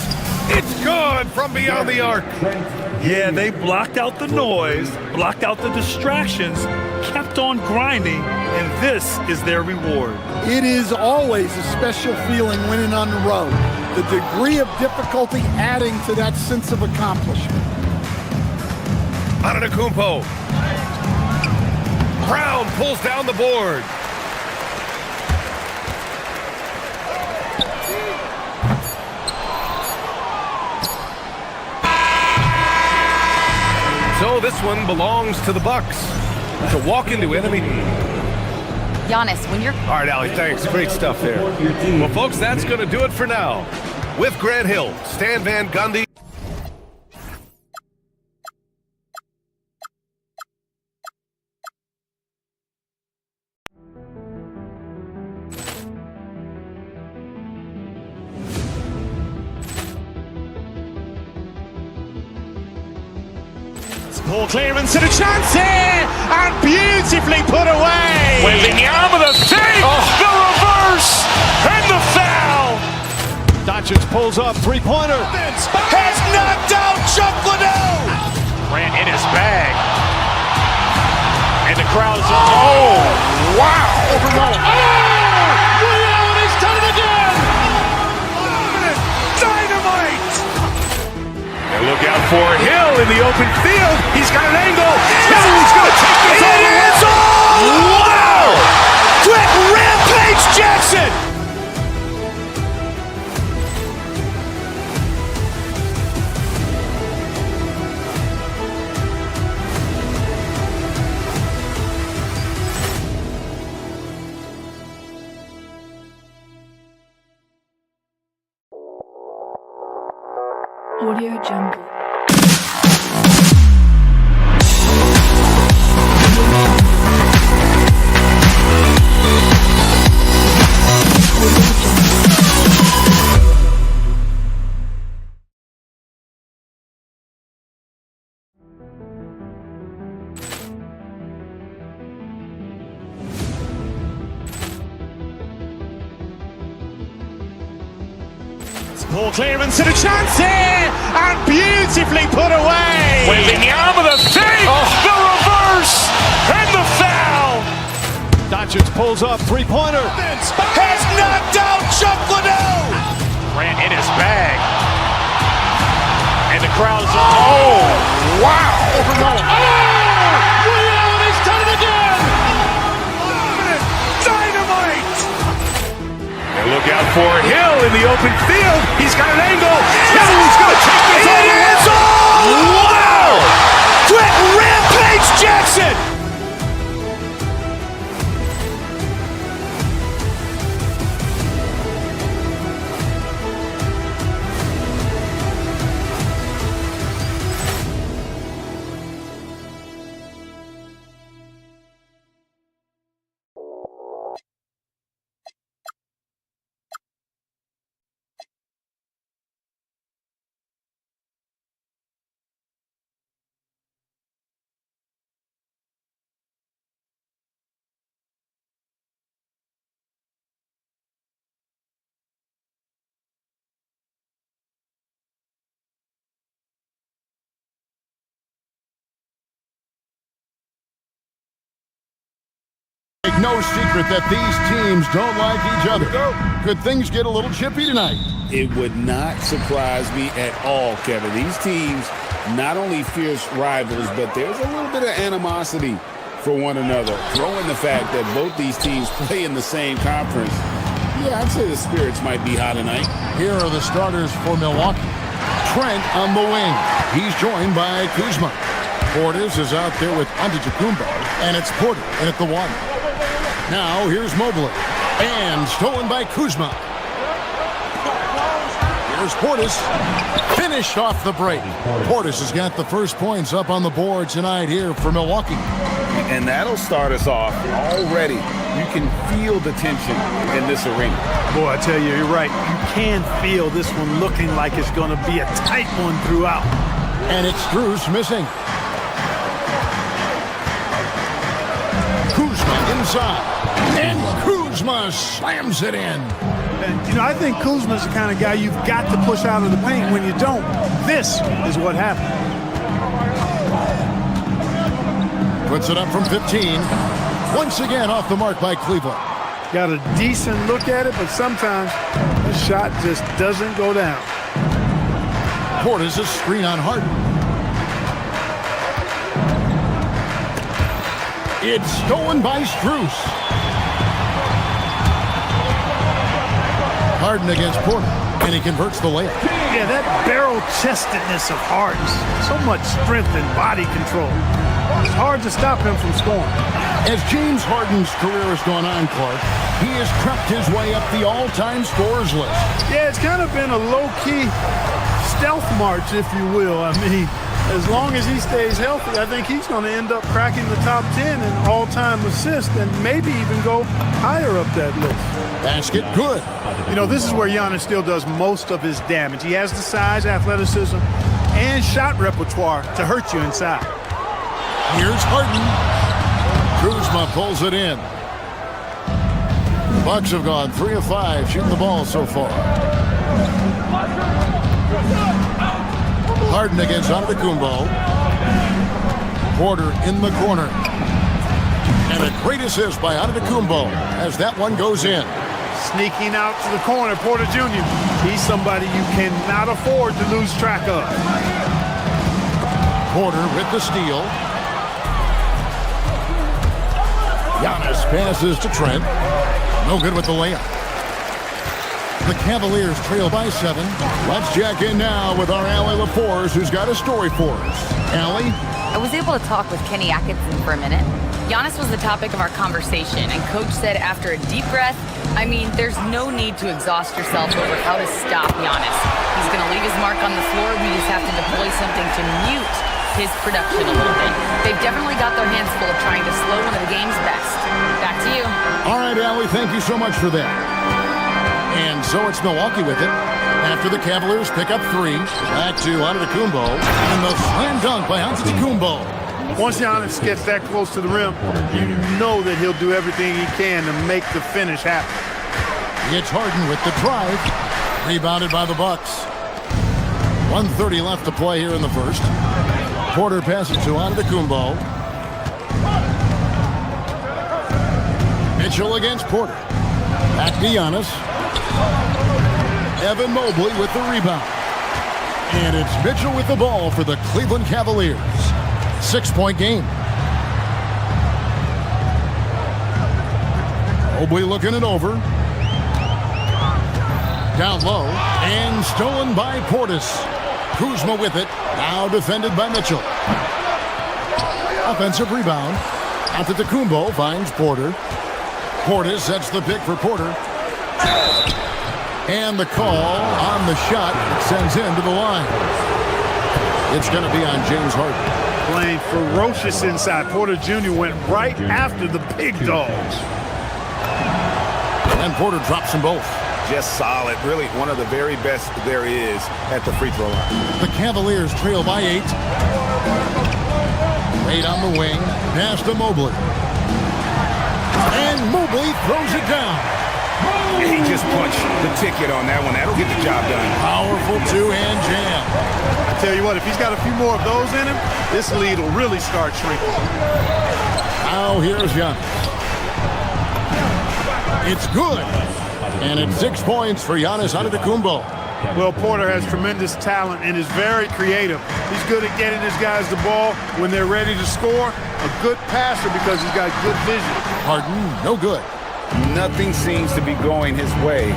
It's good from beyond the arc. Yeah, they blocked out the noise, blocked out the distractions, kept on grinding, and this is their reward. It is always a special feeling winning on the road. The degree of difficulty adding to that sense of accomplishment. Antetokounmpo. Brown pulls down the board. So this one belongs to the Bucks to walk into enemy. Giannis, when you're... All right, Allie, thanks. Great stuff there. Well, folks, that's going to do it for now. With Grant Hill, Stan Van Gundy. Poor clearance and a chance here, and beautifully put away. With the arm of the thing, the reverse, and the foul. Doncic pulls up, three-pointer. Has knocked out Chuck Liddell. Grant in his bag. And the crowd is, oh, wow. Ray Allen has done it again. Dynamite. And look out for Hill in the open field. He's got an angle. He's going to take this all the way. Wow! Quick Rampage Jackson. Audio Jungle. Ball clearance and a chance here, and beautifully put away. Wembanyama the fake, the reverse, and the foul. Doncic pulls up, three-pointer. Has knocked out Chuck Liddell. Ran in his bag, and the crowd is. Oh, wow! Ray Allen has done it again. Dynamite! And look out for Hill in the open field. He's got an angle. Hill's going to take this all the way. Wow! Quick rampage Jackson! Make no secret that these teams don't like each other. Could things get a little chippy tonight? It would not surprise me at all, Kevin. These teams, not only fierce rivals, but there's a little bit of animosity for one another. Throw in the fact that both these teams play in the same conference. Yeah, I'd say the spirits might be high tonight. Here are the starters for Milwaukee. Trent on the wing. He's joined by Kuzma. Portis is out there with Antetokounmpo, and it's Porter in at the one. Now here's Mobley, and stolen by Kuzma. Here's Portis, finished off the break. Portis has got the first points up on the board tonight here for Milwaukee. And that'll start us off already. You can feel the tension in this arena. Boy, I tell you, you're right. You can feel this one looking like it's going to be a tight one throughout. And it's Strus missing. Kuzma inside. And Kuzma slams it in. And, you know, I think Kuzma's the kind of guy you've got to push out of the paint. When you don't, this is what happens. Puts it up from 15. Once again off the mark by Cleveland. Got a decent look at it, but sometimes the shot just doesn't go down. Portis a screen on Harden. It's stolen by Strus. Harden against Porter, and he converts the layup. Yeah, that barrel-chestedness of Harden. So much strength and body control. It's hard to stop him from scoring. As James Harden's career has gone on, Clark, he has crept his way up the all-time scorers list. Yeah, it's kind of been a low-key stealth march, if you will. I mean, as long as he stays healthy, I think he's going to end up cracking the top 10 in all-time assists and maybe even go higher up that list. Basket good. You know, this is where Giannis still does most of his damage. He has the size, athleticism, and shot repertoire to hurt you inside. Here's Harden. Kuzma pulls it in. Bucks have gone 3 of 5 shooting the ball so far. Harden against Antetokounmpo. Porter in the corner. And a great assist by Antetokounmpo as that one goes in. Sneaking out to the corner, Porter Jr. He's somebody you cannot afford to lose track of. Porter with the steal. Giannis passes to Trent. No good with the layup. The Cavaliers trail by 7. Let's check in now with our Allie LaForce, who's got a story for us. Allie? I was able to talk with Kenny Atkinson for a minute. Giannis was the topic of our conversation, and Coach said after a deep breath, I mean, there's no need to exhaust yourself over how to stop Giannis. He's going to leave his mark on the floor. We just have to deploy something to mute his production a little bit. They've definitely got their hands full of trying to slow one of the game's best. Back to you. All right, Allie, thank you so much for that. And so it's Milwaukee with it. After the Cavaliers pick up 3, back to Antetokounmpo, and the slam dunk by Antetokounmpo. Once Giannis gets that close to the rim, you know that he'll do everything he can to make the finish happen. It's Harden with the drive. Rebounded by the Bucks. 1:30 left to play here in the first. Porter passes to Antetokounmpo. Mitchell against Porter. Back to Giannis. Evan Mobley with the rebound. And it's Mitchell with the ball for the Cleveland Cavaliers. 6-point game. Mobley looking it over. Down low. And stolen by Portis. Kuzma with it. Now defended by Mitchell. Offensive rebound. Antetokounmpo finds Porter. Portis sets the pick for Porter. And the call on the shot sends him to the line. It's going to be on James Harden. Playing ferocious inside. Porter Jr. went right after the big dogs. And Porter drops them both. Just solid. Really one of the very best there is at the free throw line. The Cavaliers trail by 8. Wade on the wing. Pass to Mobley. And Mobley throws it down. He just punched the ticket on that one. That'll get the job done. Powerful two-hand jam. I tell you what, if he's got a few more of those in him, this lead will really start shrinking. Now here's Giannis. It's good. And it's 6 points for Giannis Antetokounmpo. Well, Porter has tremendous talent and is very creative. He's good at getting his guys the ball when they're ready to score. A good passer because he's got good vision. Harden, no good. Nothing seems to be going his way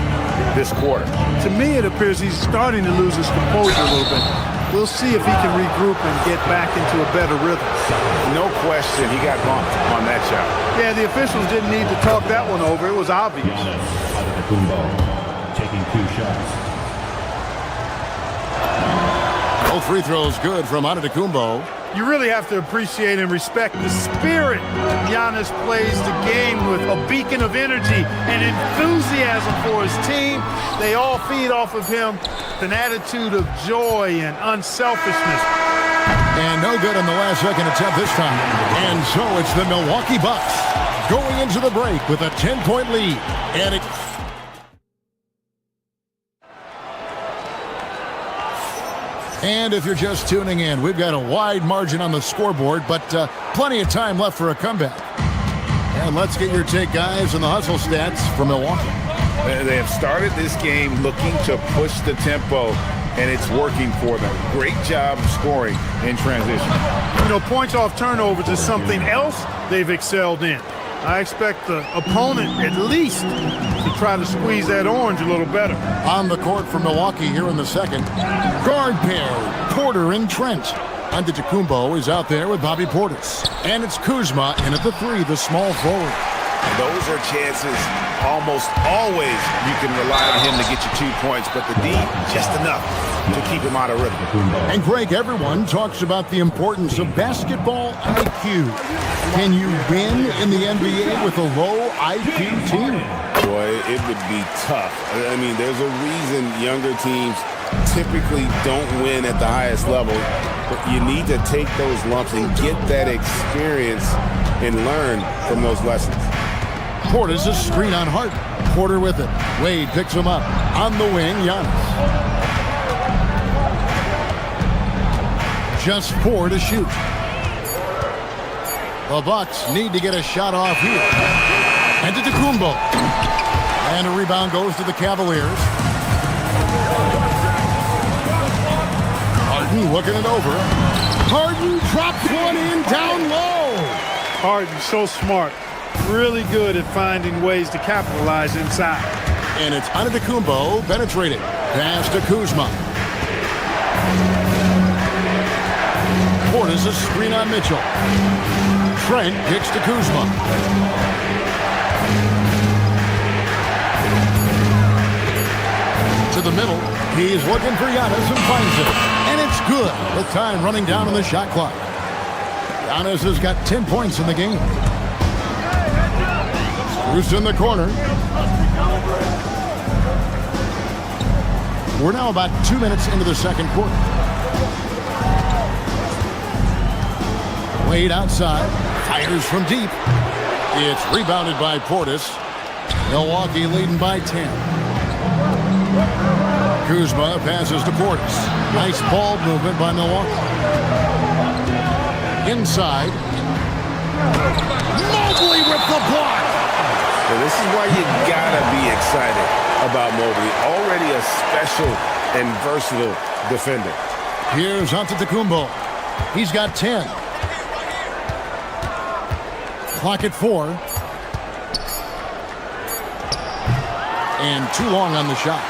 this quarter. To me, it appears he's starting to lose his composure a little bit. We'll see if he can regroup and get back into a better rhythm. No question, he got bumped on that shot. Yeah, the officials didn't need to talk that one over. It was obvious. Antetokounmpo taking 2 shots. Both free throws good from Antetokounmpo. You really have to appreciate and respect the spirit Giannis plays the game with, a beacon of energy and enthusiasm for his team. They all feed off of him, an attitude of joy and unselfishness. And no good on the last second attempt this time. And so it's the Milwaukee Bucks going into the break with a 10-point lead. And it... And if you're just tuning in, we've got a wide margin on the scoreboard, but plenty of time left for a comeback. And let's get your take, guys, on the hustle stats for Milwaukee. They have started this game looking to push the tempo, and it's working for them. Great job scoring in transition. You know, points off turnovers is something else they've excelled in. I expect the opponent at least to try to squeeze that orange a little better. On the court for Milwaukee here in the second. Guard pair, Porter and Trent. Antetokounmpo is out there with Bobby Portis. And it's Kuzma in at the 3, the small forward. Those are chances almost always you can rely on him to get you 2 points, but the D, just enough to keep him out of rhythm. And Greg, everyone talks about the importance of basketball IQ. Can you win in the NBA with a low IQ team? Boy, it would be tough. I mean, there's a reason younger teams typically don't win at the highest level. But you need to take those lumps and get that experience and learn from those lessons. Portis a screen on Harden. Porter with it. Wade picks him up. On the wing, Giannis. Just 4 to shoot. The Bucks need to get a shot off here. Antetokounmpo. And a rebound goes to the Cavaliers. Harden looking it over. Harden drops one in down low. Harden so smart. Really good at finding ways to capitalize inside. And it's Antetokounmpo penetrating. Pass to Kuzma. Portis a screen on Mitchell. Trent kicks to Kuzma. To the middle. He's looking for Giannis and finds it. And it's good with time running down on the shot clock. Giannis has got 10 points in the game. Bruce in the corner. We're now about 2 minutes into the second quarter. Wade outside. Fires from deep. It's rebounded by Portis. Milwaukee leading by 10. Kuzma passes to Portis. Nice ball movement by Milwaukee. Inside. Mobley with the block. Well, this is why you gotta be excited about Mobley. Already a special and versatile defender. Here's Antetokounmpo. He's got 10. Clock at 4. And too long on the shot.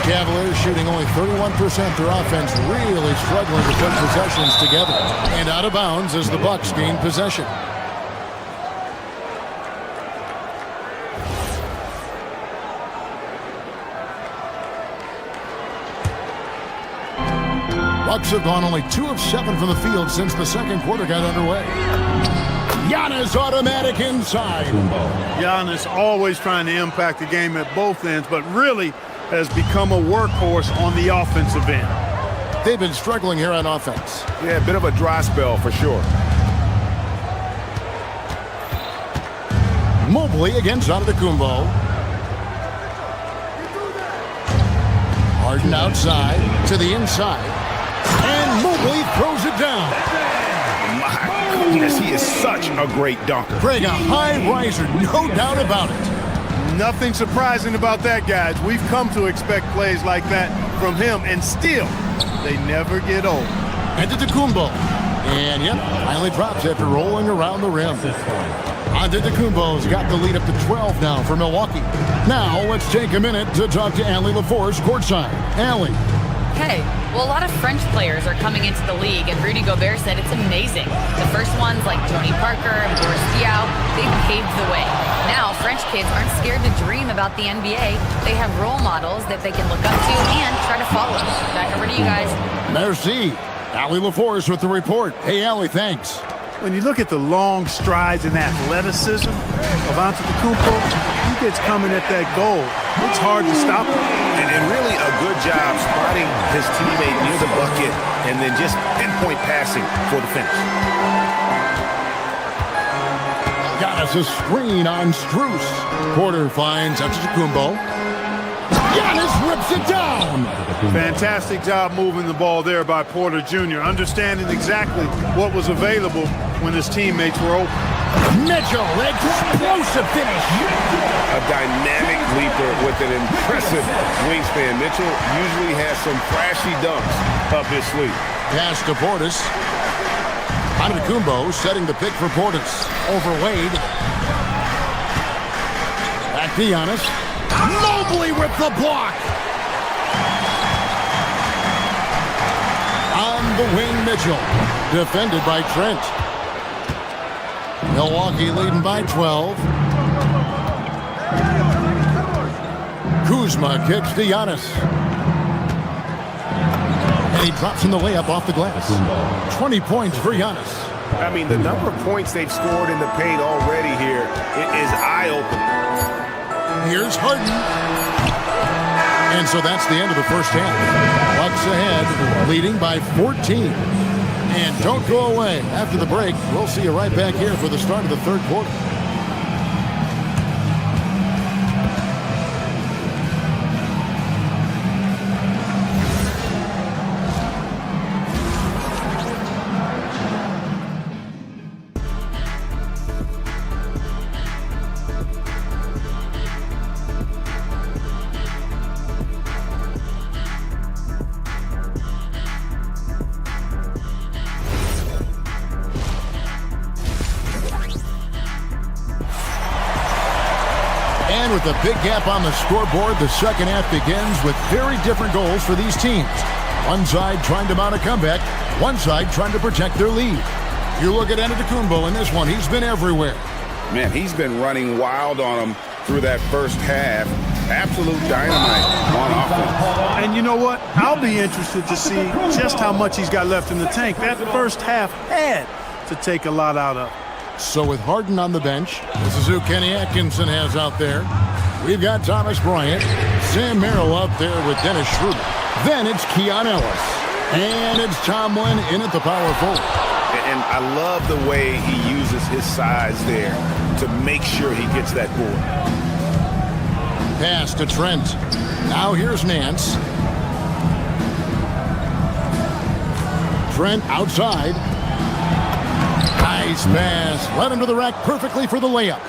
Cavaliers shooting only 31% their offense, really struggling to put possessions together. And out of bounds as the Bucks gain possession. Bucks have gone only 2 of 7 from the field since the second quarter got underway. Giannis automatic inside. Giannis always trying to impact the game at both ends, but really has become a workhorse on the offensive end. They've been struggling here on offense. Yeah, a bit of a dry spell for sure. Mobley against Antetokounmpo. Harden outside to the inside. And Mobley throws it down. My goodness, he is such a great dunker. Greg, a high riser, no doubt about it. Nothing surprising about that, guys. We've come to expect plays like that from him, and still, they never get old. Antetokounmpo. And yep, finally drops after rolling around the rim. Antetokounmpo's got the lead up to 12 now for Milwaukee. Now, let's take a minute to talk to Allie LaForce courtside. Allie. Hey, well, a lot of French players are coming into the league, and Rudy Gobert said it's amazing. The first ones, like Tony Parker and Boris Diaw, they paved the way. Now, French kids aren't scared to dream about the NBA. They have role models that they can look up to and try to follow. Back over to you guys. Merci. Allie LaForce with the report. Hey, Allie, thanks. When you look at the long strides and athleticism of Antetokounmpo, he gets coming at that goal. It's hard to stop him. And really a good job spotting his teammate near the bucket and then just pinpoint passing for the finish. Got us a screen on Strus. Porter finds Antetokounmpo. Giannis rips it down. Fantastic job moving the ball there by Porter Jr., understanding exactly what was available when his teammates were open. Mitchell, explosive finish. A dynamic leaper with an impressive wingspan. Mitchell usually has some flashy dunks up his sleeve. Pass to Portis. Antetokounmpo setting the pick for Portis. Over Wade. Back to Giannis. Mobley with the block. On the wing, Mitchell. Defended by Trent. Milwaukee leading by 12. Kuzma kicks to Giannis. And he drops in the layup off the glass. 20 points for Giannis. I mean, the number of points they've scored in the paint already here is eye-opening. Here's Harden. And so that's the end of the first half. Bucks ahead, leading by 14. And don't go away. After the break, we'll see you right back here for the start of the third quarter. With a big gap on the scoreboard, the second half begins with very different goals for these teams. One side trying to mount a comeback, one side trying to protect their lead. You look at Antetokounmpo in this one, he's been everywhere. Man, he's been running wild on him through that first half. Absolute dynamite on offense. And you know what? I'll be interested to see just how much he's got left in the tank. That first half had to take a lot out of. So with Harden on the bench, this is who Kenny Atkinson has out there. We've got Thomas Bryant, Sam Merrill up there with Dennis Schroeder. Then it's Keon Ellis. And it's Tomlin in at the power forward. And I love the way he uses his size there to make sure he gets that board. Pass to Trent. Now here's Nance. Trent outside. Nice pass. Led him to the rack perfectly for the layup.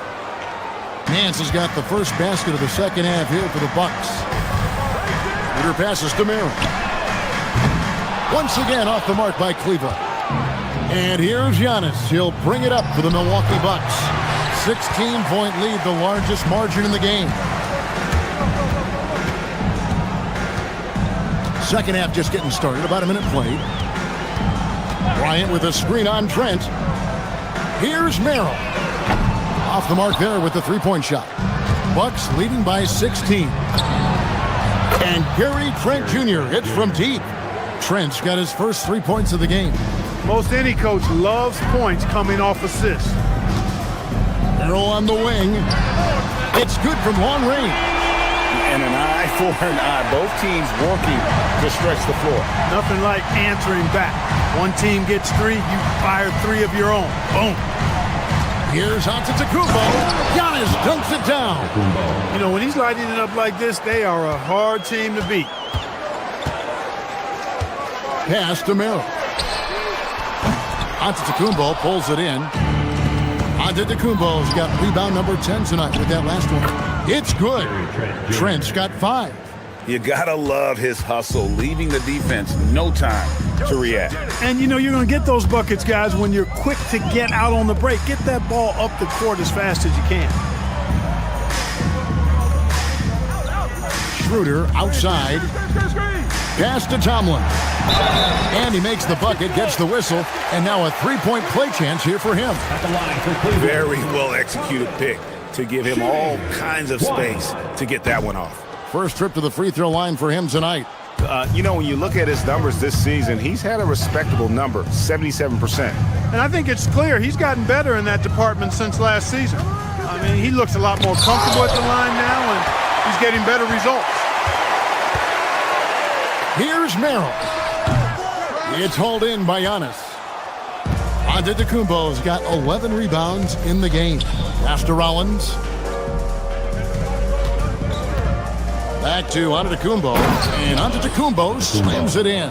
Nance has got the first basket of the second half here for the Bucks. Peter passes to Merrill. Once again off the mark by Cleveland. And here's Giannis. He'll bring it up for the Milwaukee Bucks. 16-point lead, the largest margin in the game. Second half just getting started. About a minute played. Bryant with a screen on Trent. Here's Merrill. Off the mark there with the three-point shot. Bucks leading by 16. And Gary Trent Jr. hits from deep. Trent's got his first 3 points of the game. Most any coach loves points coming off assists. Merrill on the wing. It's good from long range. And an eye for an eye. Both teams working to stretch the floor. Nothing like answering back. One team gets 3, you fire 3 of your own. Boom. Here's Antetokounmpo. Giannis dunks it down. You know, when he's lighting it up like this, they are a hard team to beat. Pass to Merrill. Antetokounmpo pulls it in. Antetokounmpo's got rebound number 10 tonight with that last one. It's good. Trent's got 5. You gotta love his hustle, leaving the defense no time to react. And you know you're going to get those buckets, guys, when you're quick to get out on the break. Get that ball up the court as fast as you can. Schroeder outside. Pass to Tomlin. And he makes the bucket, gets the whistle, and now a three-point play chance here for him. Very well executed pick to give him all kinds of space to get that one off. First trip to the free throw line for him tonight. You know, when you look at his numbers this season, he's had a respectable number, 77%. And I think it's clear he's gotten better in that department since last season. I mean, he looks a lot more comfortable at the line now, and he's getting better results. Here's Merrill. It's hauled in by Giannis. Antetokounmpo's got 11 rebounds in the game. Pass to Rollins. Back to Antetokounmpo, and Antetokounmpo slams it in.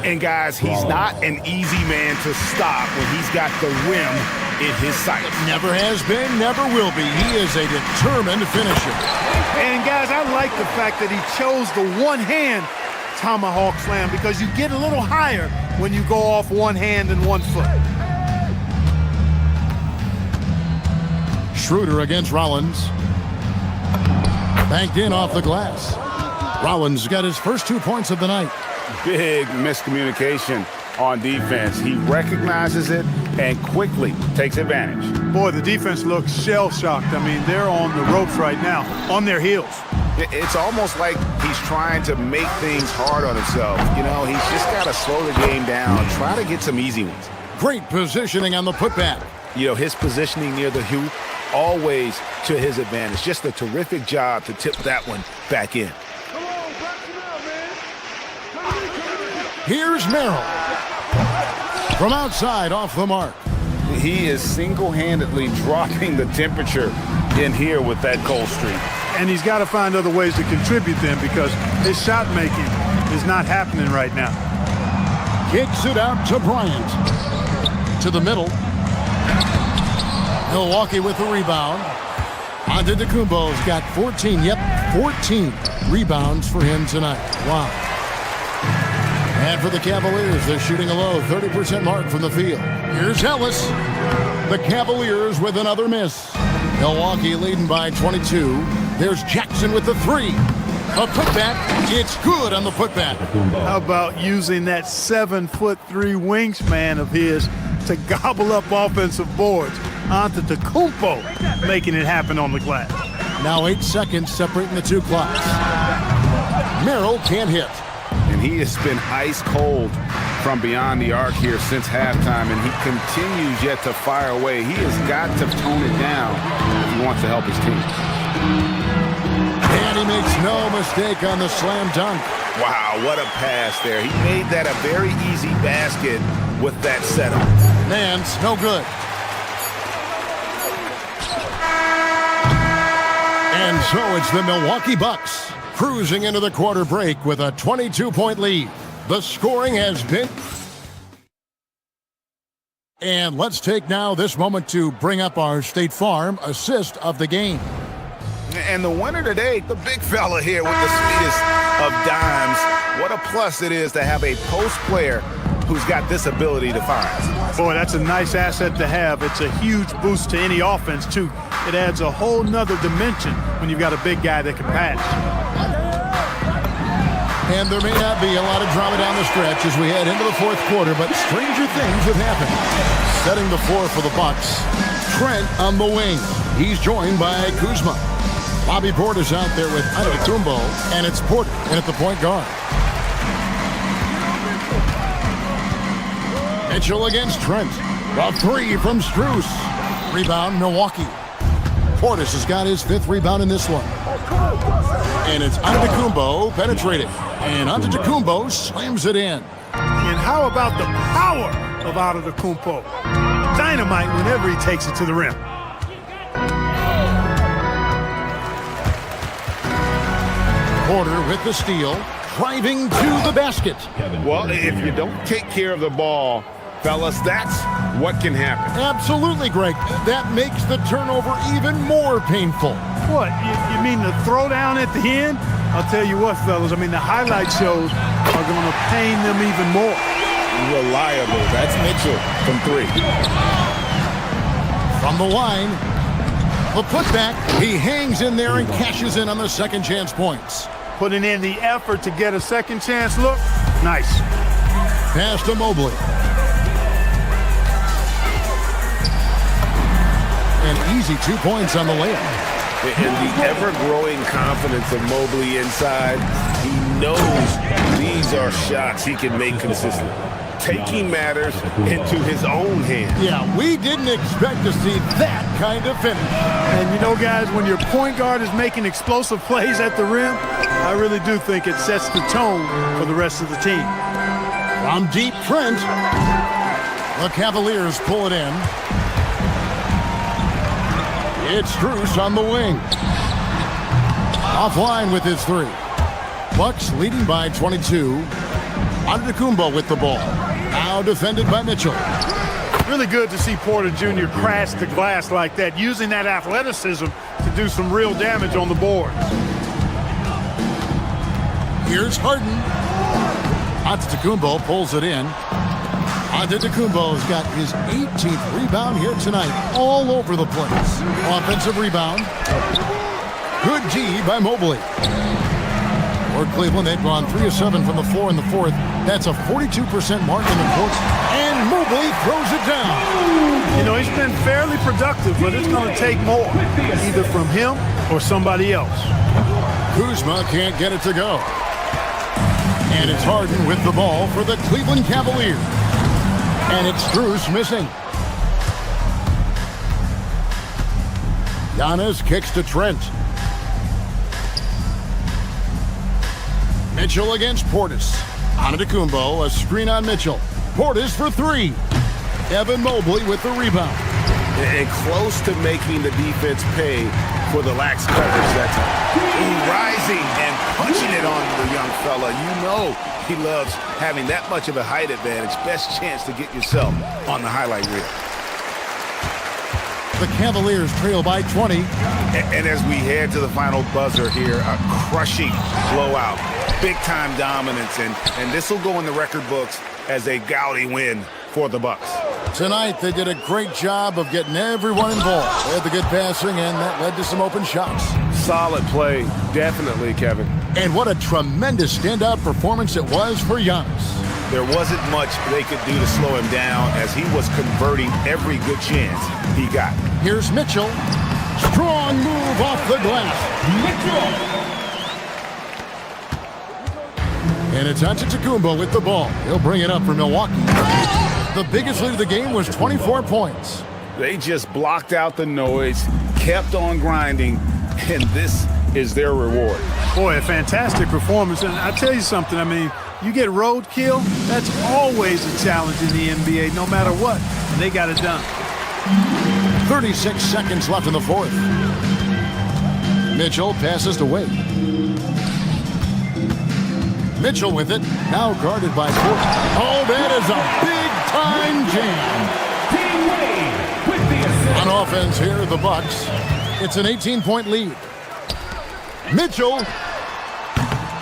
And guys, he's not an easy man to stop when he's got the rim in his sights. Never has been, never will be. He is a determined finisher. And guys, I like the fact that he chose the one-hand tomahawk slam because you get a little higher when you go off one hand and 1 foot. Schroeder against Rollins. Banked in off the glass. Rollins got his first 2 points of the night. Big miscommunication on defense. He recognizes it and quickly takes advantage. Boy, the defense looks shell-shocked. I mean, they're on the ropes right now, on their heels. It's almost like he's trying to make things hard on himself. You know, he's just got to slow the game down, try to get some easy ones. Great positioning on the putback. You know, his positioning near the hoop, always to his advantage. Just a terrific job to tip that one back in. Here's Merrill. From outside, off the mark. He is single-handedly dropping the temperature in here with that cold streak. And he's got to find other ways to contribute then because his shot making is not happening right now. Kicks it out to Bryant. To the middle. Milwaukee with the rebound. Antetokounmpo's got 14. Yep, 14 rebounds for him tonight. Wow. And for the Cavaliers, they're shooting a low 30% mark from the field. Here's Ellis. The Cavaliers with another miss. Milwaukee leading by 22. There's Jackson with the 3. A putback. It's good on the putback. How about using that 7'3" wingspan of his to gobble up offensive boards? Antetokounmpo making it happen on the glass. Now 8 seconds separating the two clocks. Merrill can't hit. And he has been ice cold from beyond the arc here since halftime, and he continues yet to fire away. He has got to tone it down if he wants to help his team. And he makes no mistake on the slam dunk. Wow, what a pass there. He made that a very easy basket with that setup. Nance, no good. And so it's the Milwaukee Bucks cruising into the quarter break with a 22-point lead. The scoring has been... And let's take now this moment to bring up our State Farm assist of the game. And the winner today, the big fella here with the sweetest of dimes. What a plus it is to have a post player who's got this ability to find. Boy, that's a nice asset to have. It's a huge boost to any offense, too. It adds a whole nother dimension when you've got a big guy that can pass. And there may not be a lot of drama down the stretch as we head into the fourth quarter, but stranger things have happened. Setting the floor for the Bucks, Trent on the wing. He's joined by Kuzma. Bobby Portis out there with Antetokounmpo, and it's Porter in at the point guard. Mitchell against Trent. A three from Strus. Rebound, Milwaukee. Portis has got his 5th rebound in this one. And it's Antetokounmpo penetrating. And Antetokounmpo slams it in. And how about the power of Antetokounmpo? Dynamite whenever he takes it to the rim. Porter with the steal, driving to the basket. Well, if you don't take care of the ball, fellas, that's what can happen. Absolutely, Greg. That makes the turnover even more painful. What, you mean the throwdown at the end? I'll tell you what, fellas, I mean, the highlight shows are going to pain them even more. Reliable. That's Mitchell from 3. From the line, the putback. He hangs in there and cashes in on the second chance points. Putting in the effort to get a second chance look. Nice. Pass to Mobley. An easy 2 points on the layup. And the ever-growing confidence of Mobley inside, he knows these are shots he can make consistently. Taking matters into his own hands. Yeah, we didn't expect to see that kind of finish. And you know, guys, when your point guard is making explosive plays at the rim, I really do think it sets the tone for the rest of the team. From deep, Trent. The Cavaliers pull it in. It's Strus on the wing. Offline with his 3. Bucks leading by 22. Antetokounmpo with the ball. Now defended by Mitchell. Really good to see Porter Jr. crash the glass like that, using that athleticism to do some real damage on the board. Here's Harden. Antetokounmpo pulls it in. Antetokounmpo's got his 18th rebound here tonight, all over the place. Offensive rebound. Good D by Mobley. For Cleveland, they've gone 3 of 7 from the floor in the fourth. That's a 42% mark in the quarter. And Mobley throws it down. You know, he's been fairly productive, but it's going to take more, either from him or somebody else. Kuzma can't get it to go. And it's Harden with the ball for the Cleveland Cavaliers. And it's Strus missing. Giannis kicks to Trent. Mitchell against Portis. Antetokounmpo, a screen on Mitchell. Portis for 3. Evan Mobley with the rebound. And close to making the defense pay for the lax coverage that time. Rising and punching it on the young fella. You know he loves having that much of a height advantage. Best chance to get yourself on the highlight reel. The Cavaliers trail by 20. And as we head to the final buzzer here, a crushing blowout. Big-time dominance, and this will go in the record books as a gaudy win for the Bucks. Tonight, they did a great job of getting everyone involved. They had the good passing, and that led to some open shots. Solid play, definitely, Kevin. And what a tremendous standout performance it was for Giannis. There wasn't much they could do to slow him down as he was converting every good chance he got. Here's Mitchell. Strong move off the glass. Mitchell. And it's Antetokounmpo with the ball. He'll bring it up for Milwaukee. The biggest lead of the game was 24 points. They just blocked out the noise, kept on grinding, and this is their reward. Boy, a fantastic performance. And I tell you something, I mean, you get roadkill, that's always a challenge in the NBA, no matter what. And they got it done. 36 seconds left in the fourth. Mitchell passes to Wade. Mitchell with it, now guarded by Porter. Oh, that is a big-time jam. Team Wade with the assist. On offense here, the Bucks. It's an 18-point lead. Mitchell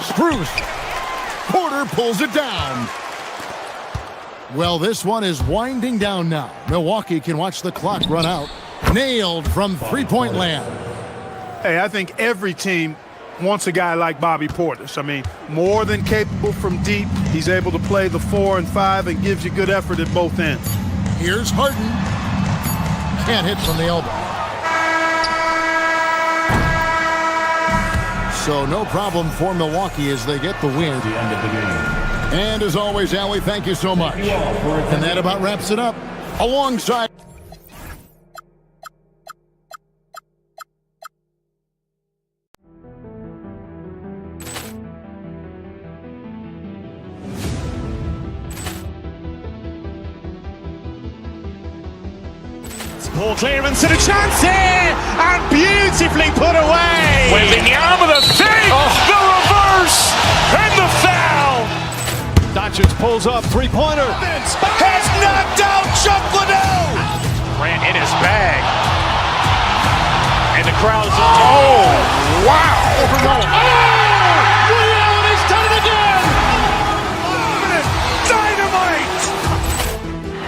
screws. Porter pulls it down. Well, this one is winding down now. Milwaukee can watch the clock run out. Nailed from three-point land. Hey, I think every team wants a guy like Bobby Portis. I mean, more than capable from deep. He's able to play the 4 and 5 and gives you good effort at both ends. Here's Harden. Can't hit from the elbow. So no problem for Milwaukee as they get the win. The end of the game. And as always, Allie, thank you so much. And that about wraps it up. Alongside... Ball clearance and a chance here, and beautifully put away. Wembanyama the fake, the reverse, and the foul. Doncic pulls up, three-pointer. Has knocked out Chuck Liddell. Ran in his bag, and the crowd is. Oh, wow! Ray Allen has done it again. Dynamite!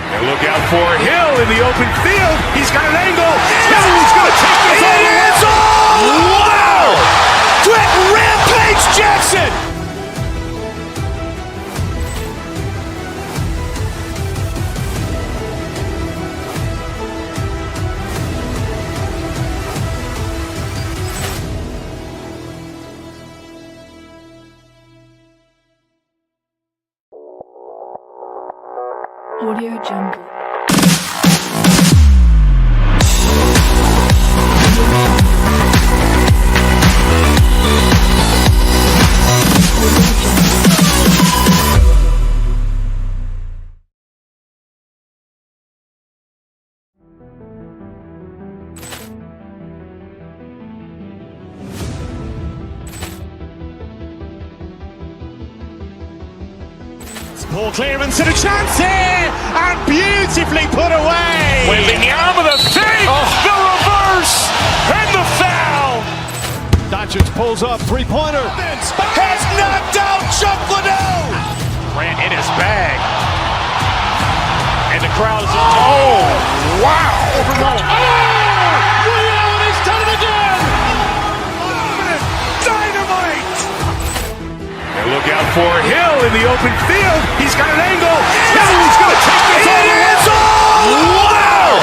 And look out for Hill in the open field. He's got an angle. Hill's going to take this all the way. Wow! Quick Rampage Jackson! Audio Jungle. Ball clearance and a chance here, and beautifully put away. Wembanyama the fake, the reverse, and the foul. Doncic pulls up, three-pointer. Has knocked out Chuck Liddell. Ran in his bag, and the crowd is. Oh, wow! Ray Allen has done it again. Dynamite! And look out for Hill in the open field. He's got an angle. Hill's going to take this all the way. Wow!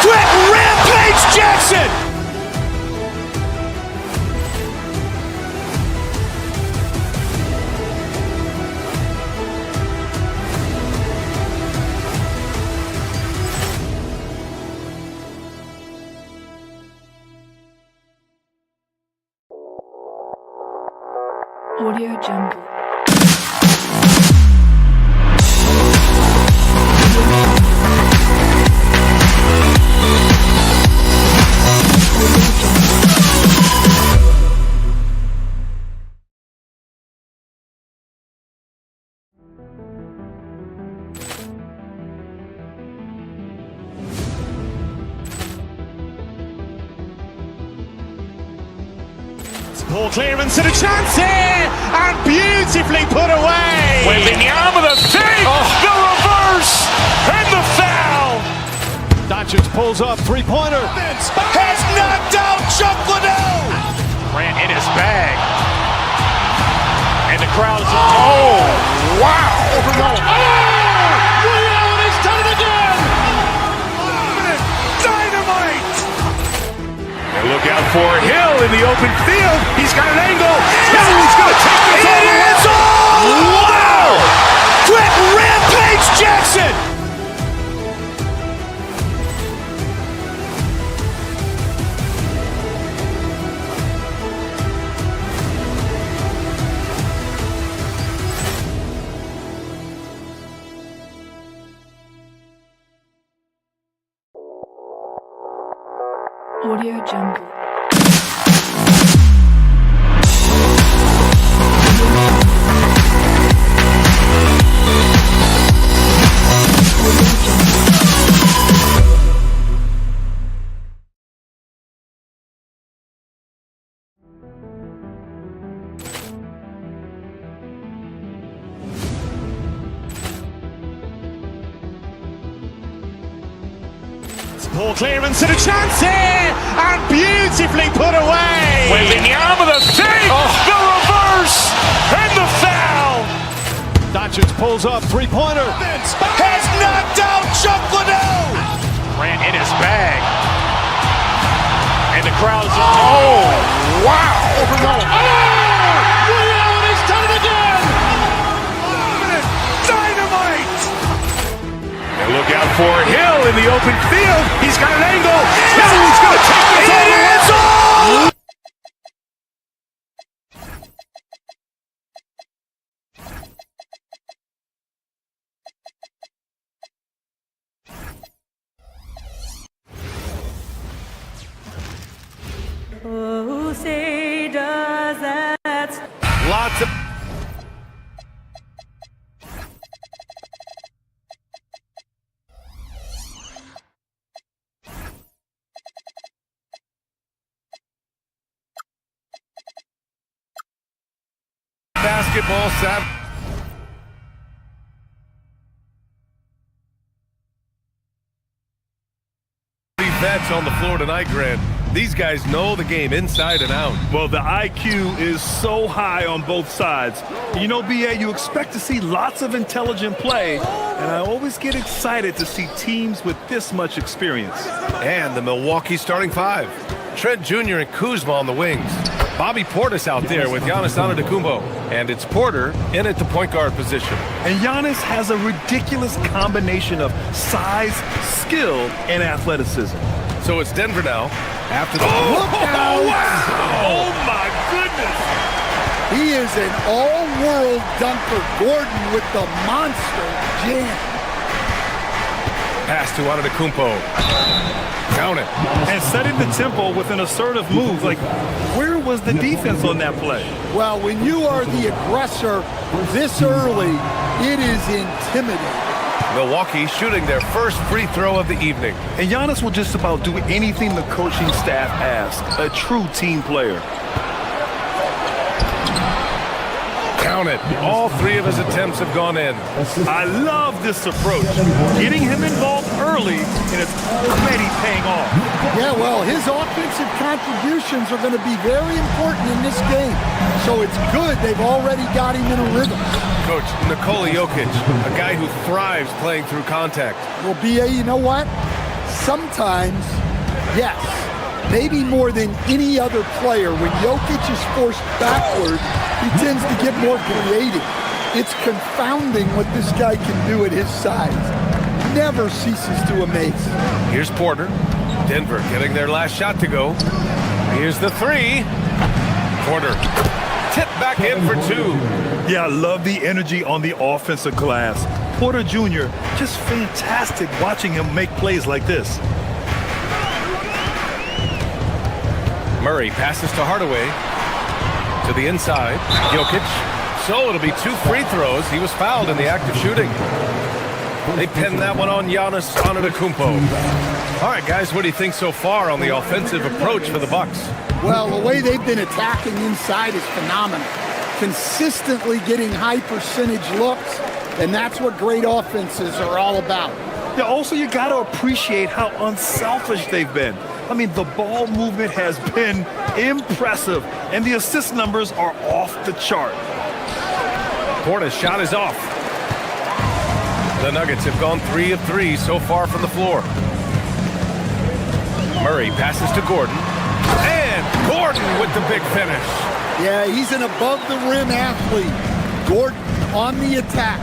Quick Rampage Jackson! Audio Jungle. Ball clearance and a chance here, and beautifully put away. Wembanyama the fake, the reverse, and the foul. Doncic pulls up, three-pointer. Has knocked out Chuck Liddell. Ran in his bag, and the crowd is. Oh, wow! Ray Allen has done it again. Dynamite! And look out for Hill in the open field. He's got an angle. Hill's going to take this all the way. Wow! Quick Rampage Jackson! Audio Jungle. Poor clearance and a chance here, and beautifully put away. Wembanyama the save, the reverse, and the foul. Doncic pulls up, three-pointer. Has knocked out Chuck Liddell. Ran in his bag. And the crowd is, oh, wow. Ray Allen has done it again. Dynamite. And look out for Hill in the open field. He's got an angle. Hill's going to take this all the way. Who say does that? Lots of... Basketball Saturday. Vets on the floor tonight, Grant. These guys know the game inside and out. Well, the IQ is so high on both sides. You know, BA, you expect to see lots of intelligent play, and I always get excited to see teams with this much experience. And the Milwaukee starting five. Trent Jr. and Kuzma on the wings. Bobby Portis out there with Giannis Antetokounmpo. And it's Porter in at the point guard position. And Giannis has a ridiculous combination of size, skill, and athleticism. So it's Denver now. After the look out! Wow. Oh my goodness! He is an all-world dunker. Gordon with the monster jam. Pass to Antetokounmpo. Count it. And setting the tempo with an assertive move. Like, where was the defense on that play? Well, when you are the aggressor this early, it is intimidating. Milwaukee shooting their first free throw of the evening. And Giannis will just about do anything the coaching staff asks. A true team player. Count it. All three of his attempts have gone in. I love this approach. Getting him involved early, and it's already paying off. Yeah, well, his offensive contributions are going to be very important in this game. So it's good they've already got him in a rhythm. Coach, Nikola Jokic, a guy who thrives playing through contact. Well, BA, you know what? Sometimes, yes, maybe more than any other player, when Jokic is forced backward, he tends to get more creative. It's confounding what this guy can do at his size. Never ceases to amaze. Here's Porter. Denver getting their last shot to go. Here's the three. Porter tipped back in for two. Yeah, I love the energy on the offensive glass. Porter Jr., just fantastic watching him make plays like this. Murray passes to Hardaway. To the inside. Jokic. So it'll be two free throws. He was fouled in the act of shooting. They pinned that one on Giannis Antetokounmpo. All right, guys, what do you think so far on the offensive approach for the Bucks? Well, the way they've been attacking inside is phenomenal. Consistently getting high percentage looks, and that's what great offenses are all about. Yeah, also, you got to appreciate how unselfish they've been. I mean, the ball movement has been impressive, and the assist numbers are off the chart. Porter's shot is off. The Nuggets have gone 3 of 3 so far from the floor. Murray passes to Gordon. And Gordon with the big finish. Yeah, he's an above-the-rim athlete. Gordon on the attack.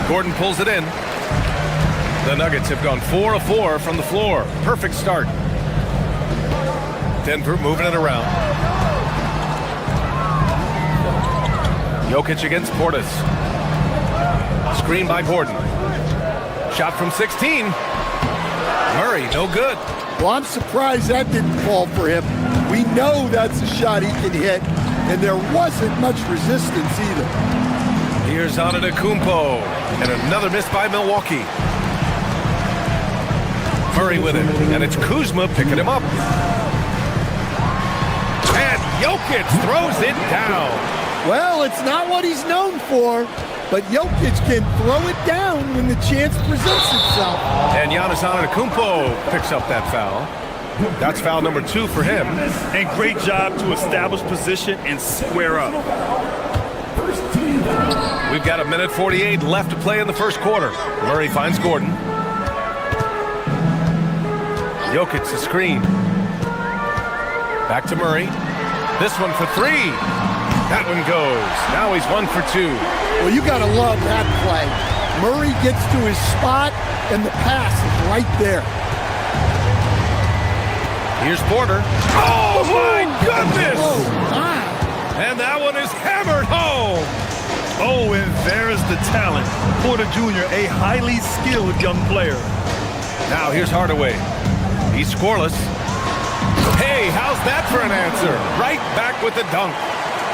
Gordon pulls it in. The Nuggets have gone 4 of 4 from the floor. Perfect start. Denver moving it around. Jokic against Portis. Screen by Gordon. Shot from 16. Murray, no good. Well, I'm surprised that didn't fall for him. We know that's a shot he can hit, and there wasn't much resistance either. Here's Antetokounmpo, and another miss by Milwaukee. Murray with it, and it's Kuzma picking him up. And Jokic throws it down. Well, it's not what he's known for. but Jokic can throw it down when the chance presents itself. And Giannis Antetokounmpo picks up that foul. That's foul number 2 for him. And great job to establish position and square up. We've got 1:48 left to play in the first quarter. Murray finds Gordon. Jokic the screen. Back to Murray. This one for 3. That one goes. Now he's 1 for 2. Well, you got to love that play. Murray gets to his spot, and the pass is right there. Here's Porter. Oh, my goodness! Oh, my. And that one is hammered home. Oh, and there's the talent. Porter Jr., a highly skilled young player. Now here's Hardaway. He's scoreless. Hey, how's that for an answer? Right back with the dunk.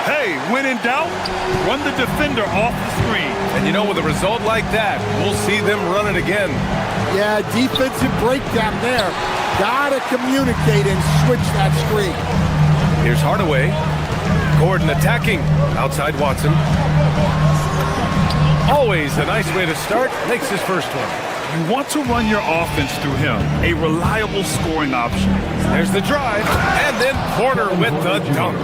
Hey, when in doubt, run the defender off the screen. And you know, with a result like that, we'll see them run it again. Yeah, defensive breakdown there. Gotta communicate and switch that screen. Here's Hardaway. Gordon attacking. Outside Watson. Always a nice way to start. Makes his first one. You want to run your offense through him. A reliable scoring option. There's the drive. And then Porter with the dunk.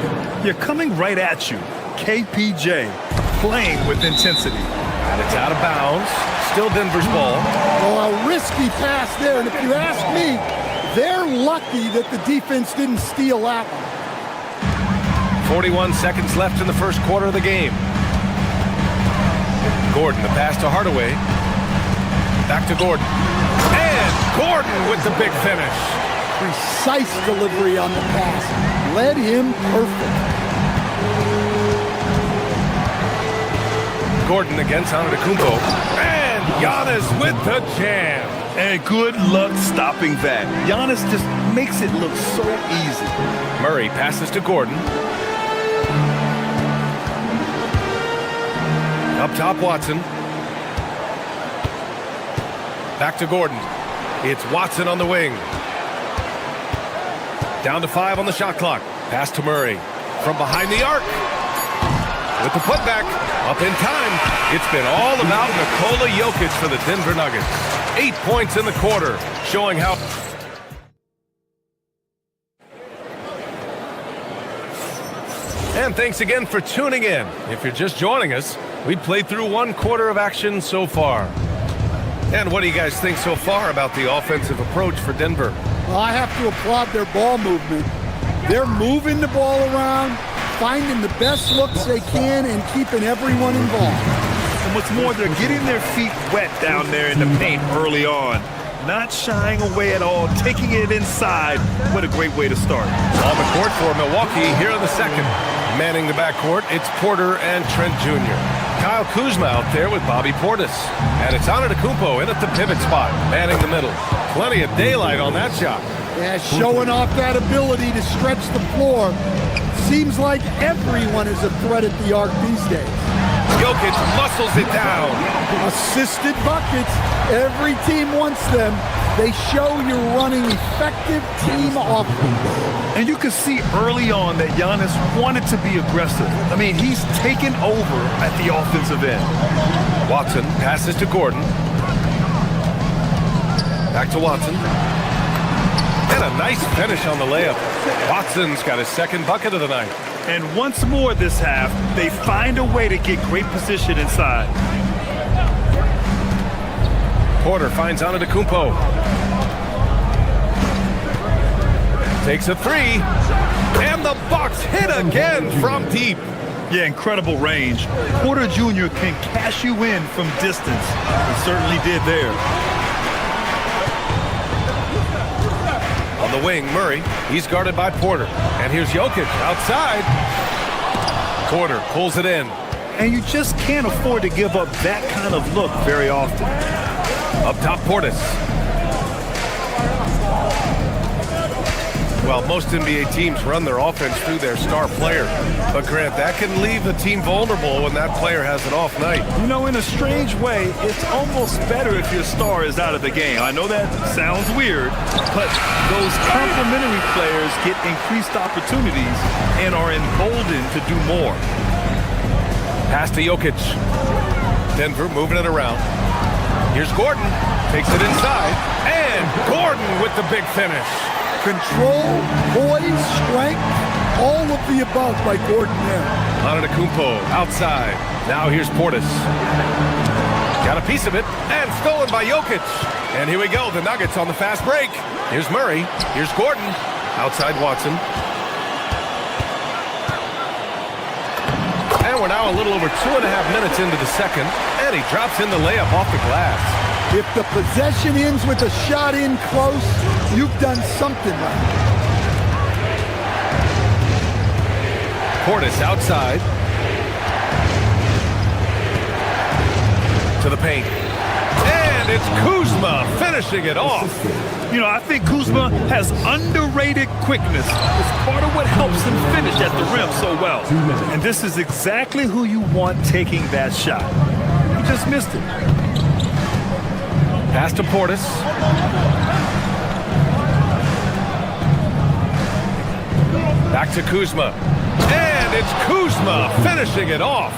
You're coming right at you. KPJ playing with intensity. And it's out of bounds. Still Denver's ball. Well, a risky pass there. And if you ask me, they're lucky that the defense didn't steal that one. 41 seconds left in the first quarter of the game. Gordon, the pass to Hardaway. Back to Gordon. And Gordon with the big finish. Precise delivery on the pass. Led him perfect. Gordon against Antetokounmpo. And Giannis with the jam. And good luck stopping that. Giannis just makes it look so easy. Murray passes to Gordon. Up top, Watson. Back to Gordon. It's Watson on the wing. Down to 5 on the shot clock. Pass to Murray. From behind the arc. With the putback. Up in time. It's been all about Nikola Jokic for the Denver Nuggets. 8 points in the quarter. Showing how... And thanks again for tuning in. If you're just joining us, we played through 1 quarter of action so far. And what do you guys think so far about the offensive approach for Denver? Well, I have to applaud their ball movement. They're moving the ball around, finding the best looks they can, and keeping everyone involved. And what's more, they're getting their feet wet down there in the paint early on. Not shying away at all, taking it inside. What a great way to start. On the court for Milwaukee here in the second. Manning the backcourt, it's Porter and Trent Jr. Kyle Kuzma out there with Bobby Portis. And it's Antetokounmpo in at the pivot spot, manning the middle. Plenty of daylight on that shot. Yeah, showing off that ability to stretch the floor. Seems like everyone is a threat at the arc these days. Jokic muscles it down. Assisted buckets. Every team wants them. They show you're running effective team offense. And you can see early on that Giannis wanted to be aggressive. I mean, he's taken over at the offensive end. Watson passes to Gordon. Back to Watson. And a nice finish on the layup. Watson's got his second bucket of the night. And once more this half, they find a way to get great position inside. Porter finds Antetokounmpo. Takes a 3. And the Bucks hit again from deep. Yeah, incredible range. Porter Jr. can cash you in from distance. He certainly did there. On the wing, Murray. He's guarded by Porter. And here's Jokic outside. Porter pulls it in. And you just can't afford to give up that kind of look very often. Up top, Portis. Well, most NBA teams run their offense through their star player. But, Grant, that can leave the team vulnerable when that player has an off night. You know, in a strange way, it's almost better if your star is out of the game. I know that sounds weird, but those complementary players get increased opportunities and are emboldened to do more. Pass to Jokic. Denver moving it around. Here's Gordon. Takes it inside. And Gordon with the big finish. Control, poise, strength, all of the above by Gordon there. Antetokounmpo outside. Now here's Portis. Got a piece of it. And stolen by Jokic. And here we go. The Nuggets on the fast break. Here's Murray. Here's Gordon. Outside Watson. And we're now a little over 2.5 minutes into the second. And he drops in the layup off the glass. If the possession ends with a shot in close, you've done something right. Portis outside. To the paint. And it's Kuzma finishing it off. You know, I think Kuzma has underrated quickness. It's part of what helps him finish at the rim so well. And this is exactly who you want taking that shot. He just missed it. Pass to Portis. Back to Kuzma. And it's Kuzma finishing it off.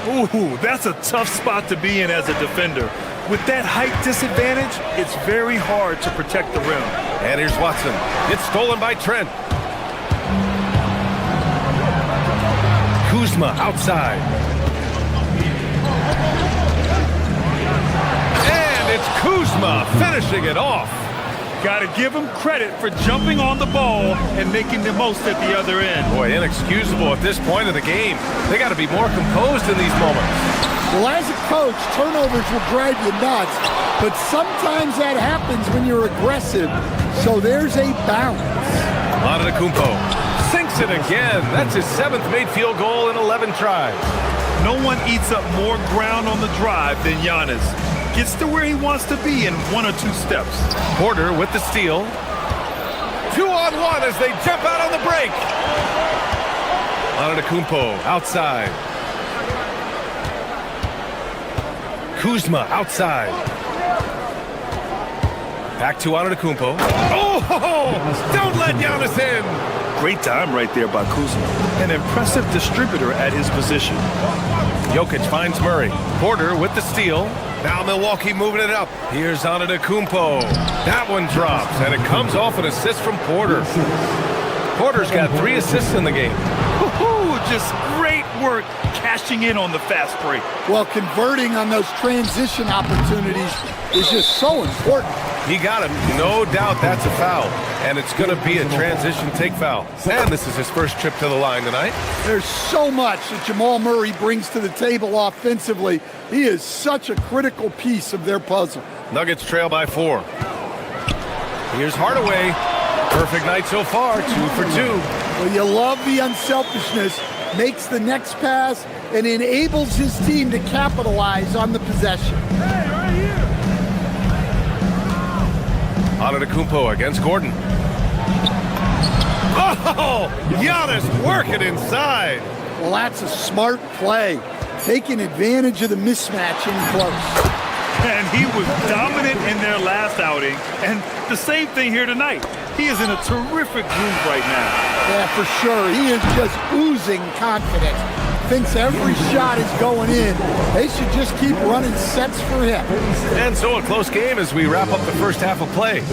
Ooh, that's a tough spot to be in as a defender. With that height disadvantage, it's very hard to protect the rim. And here's Watson. It's stolen by Trent. Kuzma outside. And it's Kuzma finishing it off. Got to give him credit for jumping on the ball and making the most at the other end. Boy, inexcusable at this point of the game. They got to be more composed in these moments. Well, as a coach, turnovers will drive you nuts, but sometimes that happens when you're aggressive, so there's a balance. Antetokounmpo sinks it again. That's his 7th made field goal in 11 tries. No one eats up more ground on the drive than Giannis. Gets to where he wants to be in 1 or 2 steps. Porter with the steal. 2-on-1 as they jump out on the break. Antetokounmpo outside. Kuzma outside. Back to Antetokounmpo. Oh, don't let Giannis in. Great time right there by Kuzma. An impressive distributor at his position. Jokic finds Murray. Porter with the steal. Now Milwaukee moving it up. Here's Antetokounmpo. That one drops, and it comes off an assist from Porter. Porter's got 3 assists in the game. Woohoo! Just great work cashing in on the fast break. Well, converting on those transition opportunities is just so important. He got him. No doubt that's a foul. And it's going to be a transition take foul. And this is his first trip to the line tonight. There's so much that Jamal Murray brings to the table offensively. He is such a critical piece of their puzzle. Nuggets trail by 4. Here's Hardaway. Perfect night so far, 2 for 2. Well, you love the unselfishness. Makes the next pass and enables his team to capitalize on the possession. Hey, right here. Antetokounmpo against Gordon. Oh, Giannis working inside. Well, that's a smart play. Taking advantage of the mismatch in close. And he was dominant in their last outing. And the same thing here tonight. He is in a terrific groove right now. Yeah, for sure. He is just oozing confidence. Thinks every shot is going in. They should just keep running sets for him. And so a close game as we wrap up the first half of play.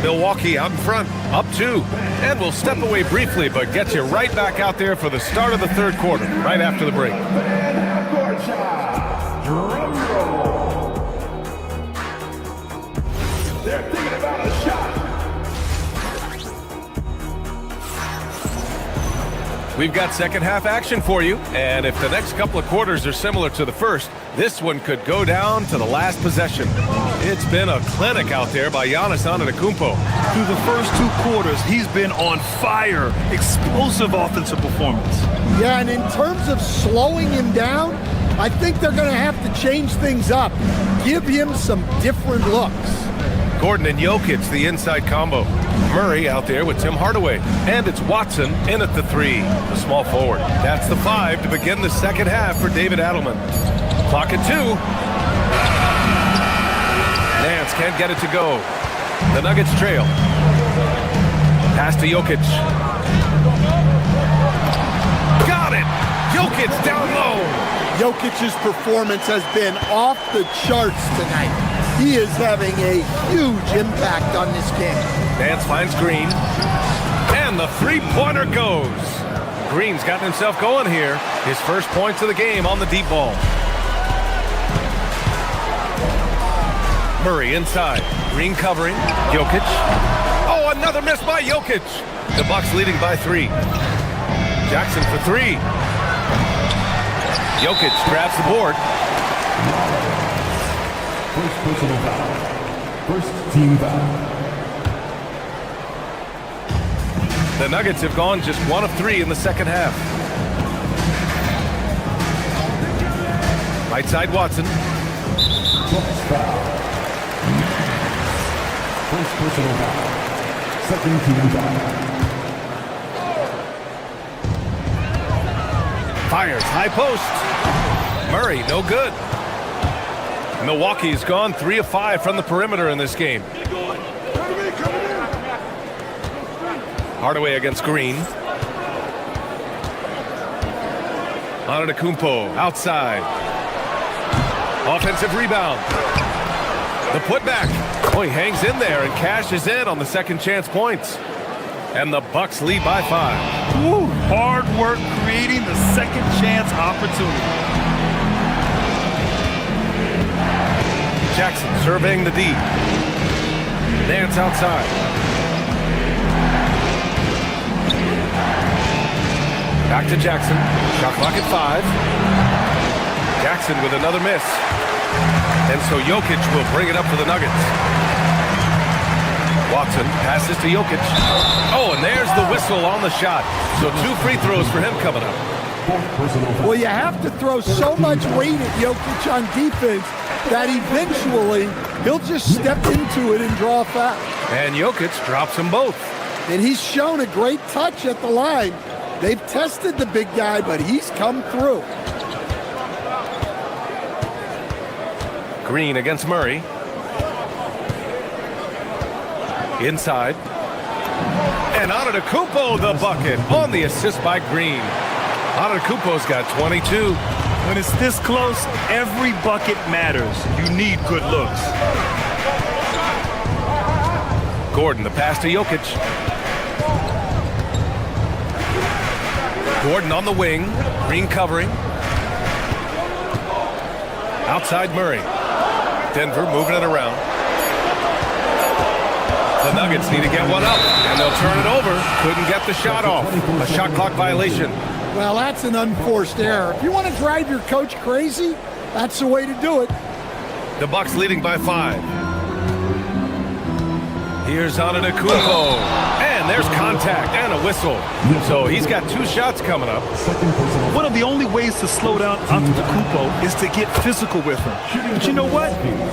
Milwaukee out in front, up 2. And we'll step away briefly, but get you right back out there for the start of the third quarter, right after the break. They're thinking about a shot. We've got second half action for you, and if the next couple of quarters are similar to the first, this one could go down to the last possession. It's been a clinic out there by Giannis Antetokounmpo. Through the first 2 quarters, he's been on fire. Explosive offensive performance. Yeah, and in terms of slowing him down, I think they're going to have to change things up. Give him some different looks. Gordon and Jokic, the inside combo. Murray out there with Tim Hardaway. And it's Watson in at the 3, the small forward. That's the 5 to begin the second half for David Adelman. Clock at 2. Nance can't get it to go. The Nuggets trail. Pass to Jokic. Got it! Jokic down low. Jokic's performance has been off the charts tonight. He is having a huge impact on this game. Nance finds Green. And the three-pointer goes. Green's gotten himself going here. His first points of the game on the deep ball. Murray inside. Green covering. Jokic. Oh, another miss by Jokic. The Bucks leading by 3. Jackson for 3. Jokic grabs the board. First personal foul. First team foul. The Nuggets have gone just 1 of 3 in the second half. Right side Watson. First foul. First personal foul. Second team foul. Fires, high post. Murray, no good. Milwaukee's gone 3 of 5 from the perimeter in this game. Hardaway against Green. Antetokounmpo outside. Offensive rebound. The putback. Oh, he hangs in there and cashes in on the second chance points. And the Bucks lead by 5. Woo, hard work creating the second chance opportunity. Jackson surveying the D. Nance outside. Back to Jackson. Shot clock at 5. Jackson with another miss. And so Jokic will bring it up for the Nuggets. Watson passes to Jokic. Oh, and there's the whistle on the shot. So 2 free throws for him coming up. Well, you have to throw so much weight at Jokic on defense that eventually he'll just step into it and draw a foul. And Jokic drops them both. And he's shown a great touch at the line. They've tested the big guy, but he's come through. Green against Murray. Inside. And Antetokounmpo the bucket on the assist by Green. Antetokounmpo's got 22. When it's this close, every bucket matters. You need good looks. Gordon, the pass to Jokic. Gordon on the wing. Green covering. Outside Murray. Denver moving it around. The Nuggets need to get one up, and they'll turn it over. Couldn't get the shot off. A shot clock violation. Well, that's an unforced error. If you want to drive your coach crazy, that's the way to do it. The Bucks leading by 5. Here's Antetokounmpo. And there's contact and a whistle. So he's got 2 shots coming up. One of the only ways to slow down Antetokounmpo is to get physical with him. But you know what?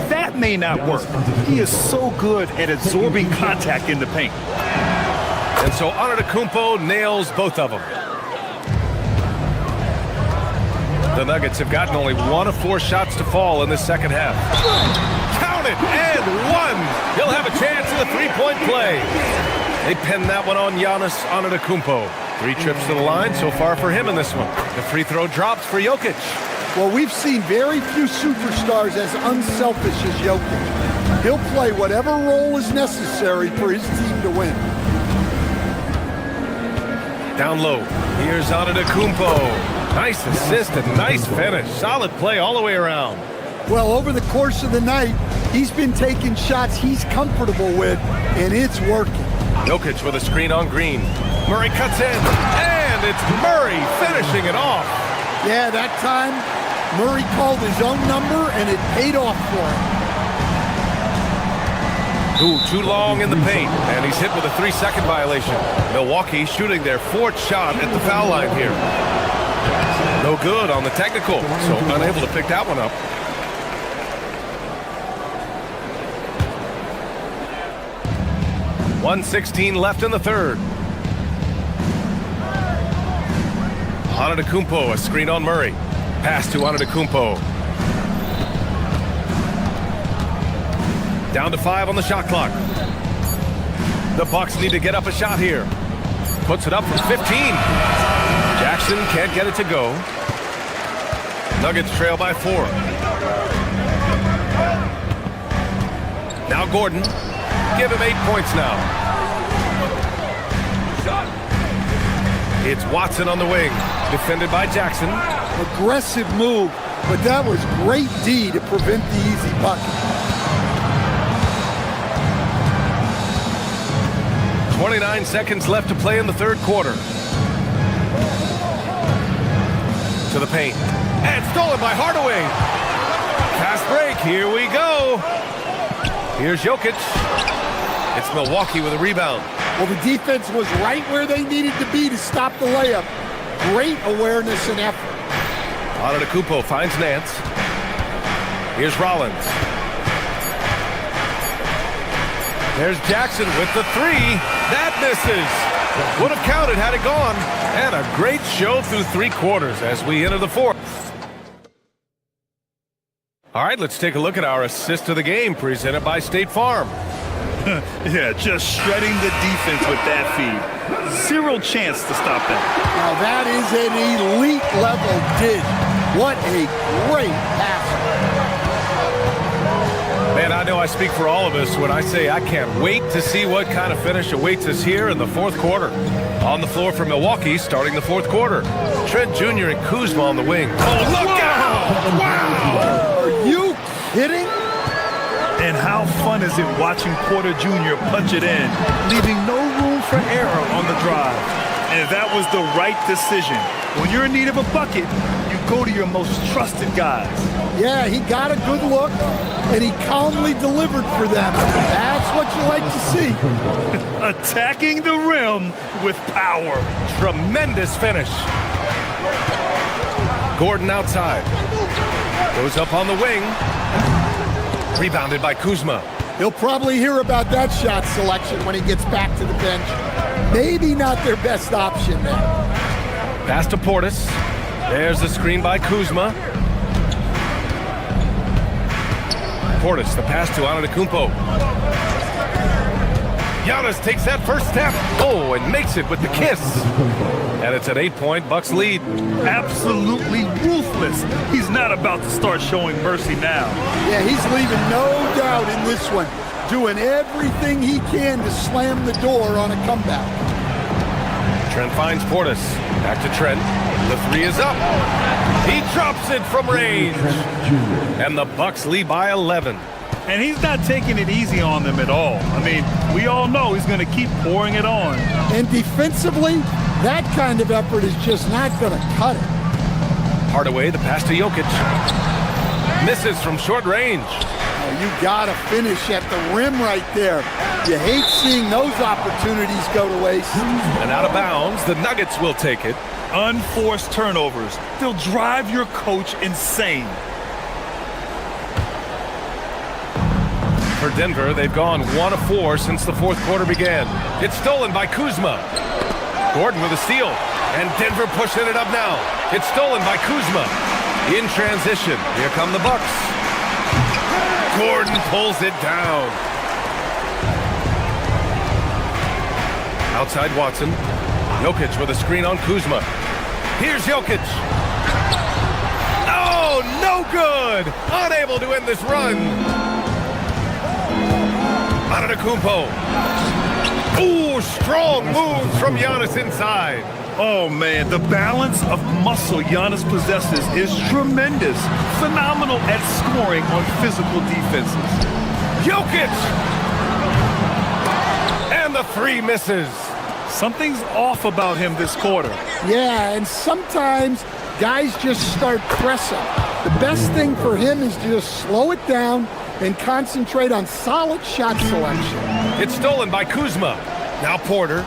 That may not work. He is so good at absorbing contact in the paint. And so Antetokounmpo nails both of them. The Nuggets have gotten only 1 of 4 shots to fall in this second half. Count it, and 1. He'll have a chance in the 3-point play. They pinned that one on Giannis Antetokounmpo. 3 trips to the line so far for him in this one. The free throw drops for Jokic. Well, we've seen very few superstars as unselfish as Jokic. He'll play whatever role is necessary for his team to win. Down low, here's Antetokounmpo. Nice assist and nice finish. Solid play all the way around. Well, over the course of the night, he's been taking shots he's comfortable with, and it's working. Jokic with a screen on Green. Murray cuts in, and it's Murray finishing it off. Yeah, that time, Murray called his own number, and it paid off for him. Ooh, too long in the paint, and he's hit with a 3-second violation. Milwaukee shooting their 4th shot at the foul line here. No good on the technical, so unable to pick that one up. .116 left in the third. Antetokounmpo, a screen on Murray. Pass to Antetokounmpo. Down to 5 on the shot clock. The Bucks need to get up a shot here. Puts it up from 15. Jackson can't get it to go. Nuggets trail by 4. Now Gordon. Give him 8 points now. It's Watson on the wing. Defended by Jackson. Aggressive move, but that was great D to prevent the easy bucket. 29 seconds left to play in the third quarter. To the paint. And stolen by Hardaway. Fast break. Here we go. Here's Jokic. It's Milwaukee with a rebound. Well, the defense was right where they needed to be to stop the layup. Great awareness and effort. Antetokounmpo finds Nance. Here's Rollins. There's Jackson with the 3. That misses. Would have counted had it gone. And a great show through 3 quarters as we enter the fourth. All right, let's take a look at our assist of the game presented by State Farm. Yeah, just shredding the defense with that feed. Zero chance to stop that. Now that is an elite level dig. What a great pass. Man, I know I speak for all of us when I say I can't wait to see what kind of finish awaits us here in the fourth quarter. On the floor for Milwaukee, starting the fourth quarter. Trent Jr. and Kuzma on the wing. Oh, look out! Wow! Are you kidding? And how fun is it watching Porter Jr. punch it in, leaving no room for error on the drive. And that was the right decision. When you're in need of a bucket, you go to your most trusted guys. Yeah, he got a good look, and he calmly delivered for them. That's what you like to see. Attacking the rim with power. Tremendous finish. Gordon outside. Goes up on the wing. Rebounded by Kuzma. He'll probably hear about that shot selection when he gets back to the bench. Maybe not their best option there. Pass to Portis. There's the screen by Kuzma. Portis, the pass to Antetokounmpo. Giannis takes that first step. Oh, and makes it with the kiss. And it's an 8-point Bucks lead. Absolutely ruthless. He's not about to start showing mercy now. Yeah, he's leaving no doubt in this one. Doing everything he can to slam the door on a comeback. Trent finds Portis. Back to Trent. The 3 is up. He drops it from range. And the Bucks lead by 11. And he's not taking it easy on them at all. I mean, we all know he's going to keep pouring it on. And defensively, that kind of effort is just not going to cut it. Hardaway, the pass to Jokic. Misses from short range. Oh, you got to finish at the rim right there. You hate seeing those opportunities go to waste. And out of bounds, the Nuggets will take it. Unforced turnovers. They'll drive your coach insane. For Denver, they've gone 1 of 4 since the fourth quarter began. It's stolen by Kuzma. Gordon with a steal. And Denver pushing it up now. It's stolen by Kuzma. In transition. Here come the Bucks. Gordon pulls it down. Outside Watson. Jokic with a screen on Kuzma. Here's Jokic. Oh, no good. Unable to end this run. Antetokounmpo. Ooh, strong moves from Giannis inside. Oh, man, the balance of muscle Giannis possesses is tremendous. Phenomenal at scoring on physical defenses. Jokic! And the 3 misses. Something's off about him this quarter. Yeah, and sometimes guys just start pressing. The best thing for him is to just slow it down and concentrate on solid shot selection. It's stolen by Kuzma. Now Porter.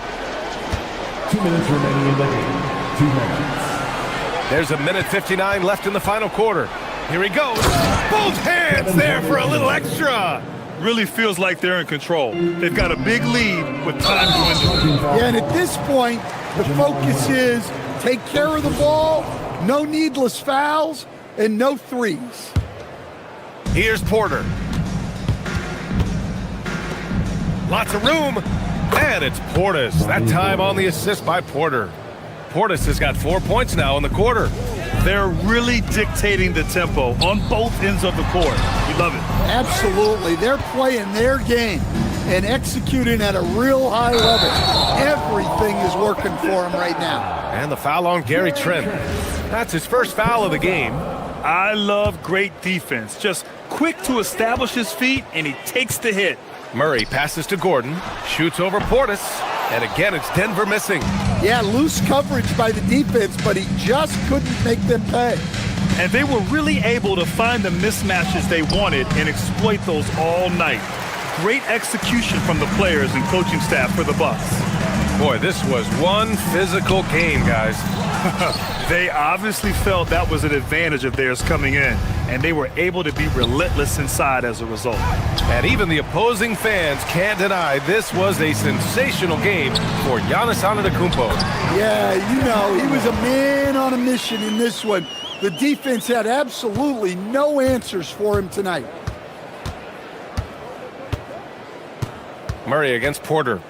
2 minutes remaining in the game. 2 minutes. There's a minute 59 left in the final quarter. Here he goes. Both hands there for a little extra. Really feels like they're in control. They've got a big lead with time dwindling. Yeah, and at this point, the focus is take care of the ball, no needless fouls, and no threes. Here's Porter. Lots of room. And it's Portis. That time on the assist by Porter. Portis has got 4 points now in the quarter. They're really dictating the tempo on both ends of the court. You love it. Absolutely. They're playing their game and executing at a real high level. Everything is working for them right now. And the foul on Gary Trent. That's his first foul of the game. I love great defense. Just quick to establish his feet, and he takes the hit. Murray passes to Gordon, shoots over Portis, and again it's Denver missing. Yeah, loose coverage by the defense, but he just couldn't make them pay. And they were really able to find the mismatches they wanted and exploit those all night. Great execution from the players and coaching staff for the Bucks. Boy, this was one physical game, guys. They obviously felt that was an advantage of theirs coming in, and they were able to be relentless inside as a result. And even the opposing fans can't deny this was a sensational game for Giannis Antetokounmpo. Yeah, you know, he was a man on a mission in this one. The defense had absolutely no answers for him tonight. Murray against Porter.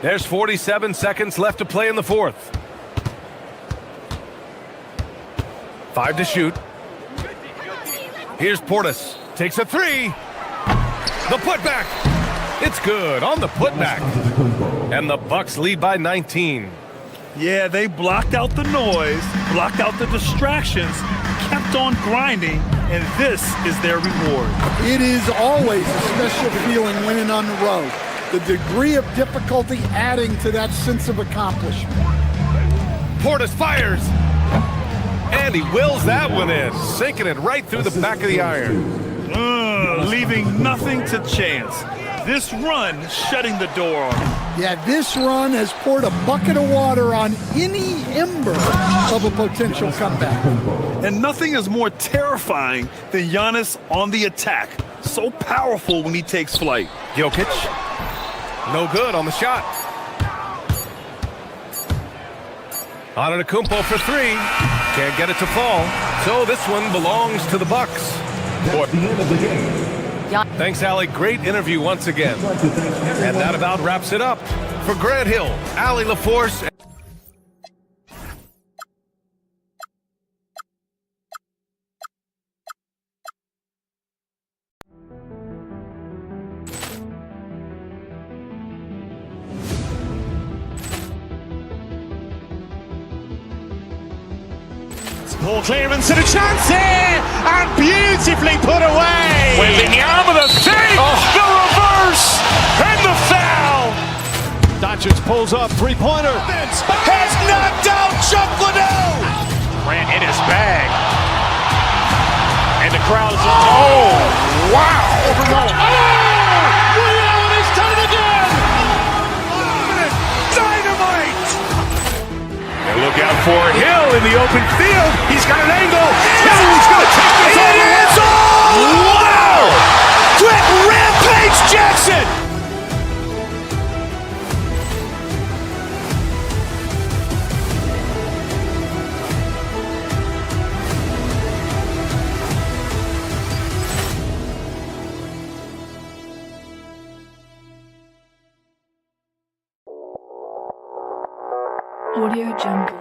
There's 47 seconds left to play in the fourth. 5 to shoot. Here's Portis. Takes a three. The putback. It's good on the putback. And the Bucks lead by 19. Yeah, they blocked out the noise, blocked out the distractions, kept on grinding, and this is their reward. It is always a special feeling winning on the road. The degree of difficulty adding to that sense of accomplishment. Portis fires. And he wills that one in, sinking it right through the back of the iron. Leaving nothing to chance. This run shutting the door on him. Yeah, this run has poured a bucket of water on any ember of a potential comeback. And nothing is more terrifying than Giannis on the attack. So powerful when he takes flight. Jokic. No good on the shot. Antetokounmpo for three. Can't get it to fall. So this one belongs to the Bucks. That's the end of the game. Thanks, Allie. Great interview once again. And that about wraps it up. For Grant Hill, Allie LaForce. Ball clearance and a chance here, and beautifully put away. Wembanyama with a save, the reverse, and the foul. Doncic pulls up, three-pointer. Has knocked out Chuck Liddell. Grant in his bag, and the crowd is wow! Ray Allen has done it again. Dynamite! And look out for Hill in the open field. He's got an angle. He's going to take this all the way. Wow! Quick Rampage Jackson! Audio Jungle.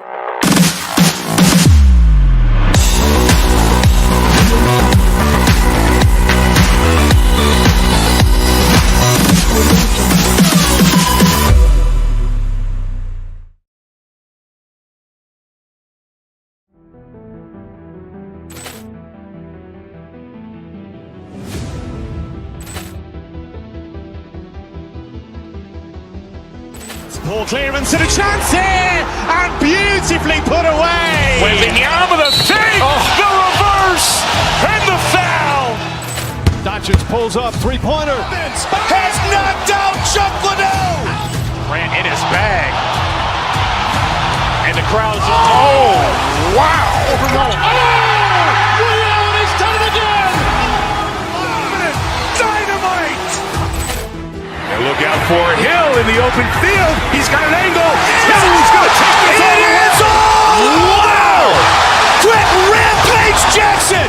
Ball clearance and a chance here, and beautifully put away. Wembanyama with a save, the reverse, and the foul. Doncic pulls up, three-pointer. Has knocked out Chuck Liddell. Grant in his bag, and the crowd is wow! Ray Allen has done it again. Dynamite! And look out for Hill in the open field. He's got an angle. He's going to take this all the way. Wow! Quick Rampage Jackson!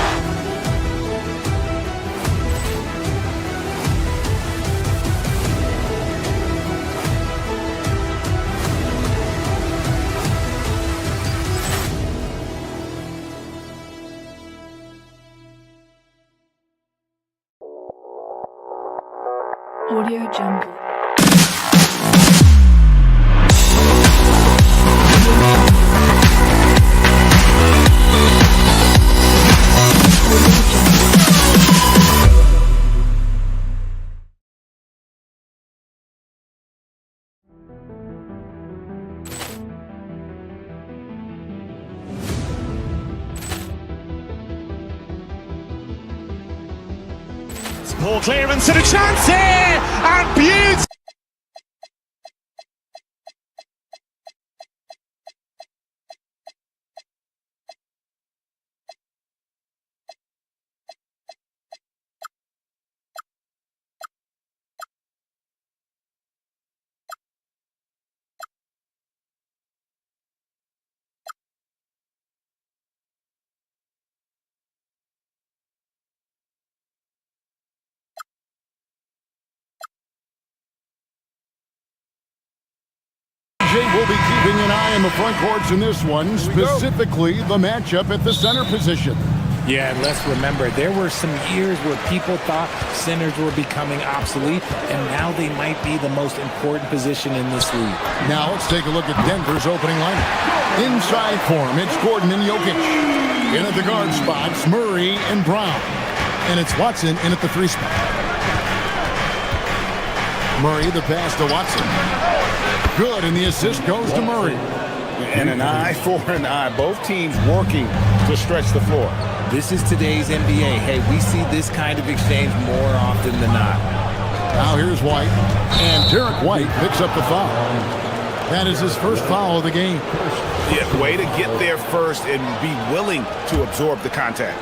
Audio Jungle. Ball clearance and a chance here, and beauty. Will be keeping an eye on the front courts in this one, specifically the matchup at the center position. Yeah, and let's remember, there were some years where people thought centers were becoming obsolete, and now they might be the most important position in this league. Now let's take a look at Denver's opening lineup. Inside for him, it's Gordon and Jokic. In at the guard spots, Murray and Brown. And it's Watson in at the 3 spot. Murray, the pass to Watson. Good, and the assist goes to Murray. And an eye for an eye. Both teams working to stretch the floor. This is today's NBA. Hey, we see this kind of exchange more often than not. Now here's White, and Derek White picks up the foul. That is his first foul of the game. Yeah, way to get there first and be willing to absorb the contact.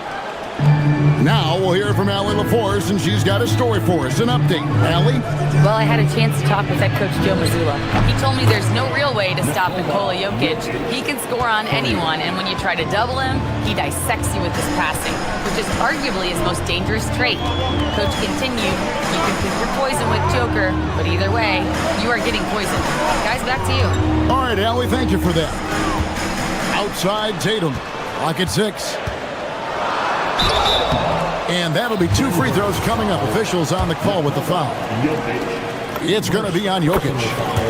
Now we'll hear from Allie LaForce, and she's got a story for us. An update. Allie? Well, I had a chance to talk with head coach Joe Mazzulla. He told me there's no real way to stop Nikola Jokic. He can score on anyone, and when you try to double him, he dissects you with his passing, which is arguably his most dangerous trait. Coach continued, you can pick your poison with Joker, but either way, you are getting poisoned. Guys, back to you. All right, Allie, thank you for that. Outside Tatum, clock at 6. And that'll be 2 free throws coming up. Officials on the call with the foul. It's going to be on Jokic.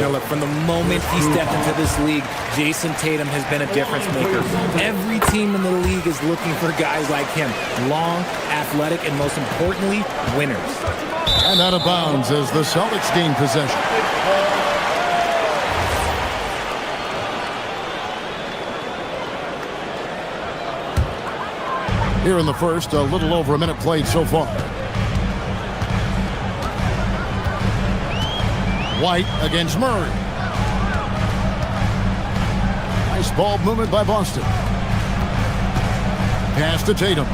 Now look, from the moment he stepped into this league, Jason Tatum has been a difference maker. Every team in the league is looking for guys like him. Long, athletic, and most importantly, winners. And out of bounds as the Celtics gain possession. Here in the first, a little over a minute played so far. White against Murray. Nice ball movement by Boston. Pass to Tatum.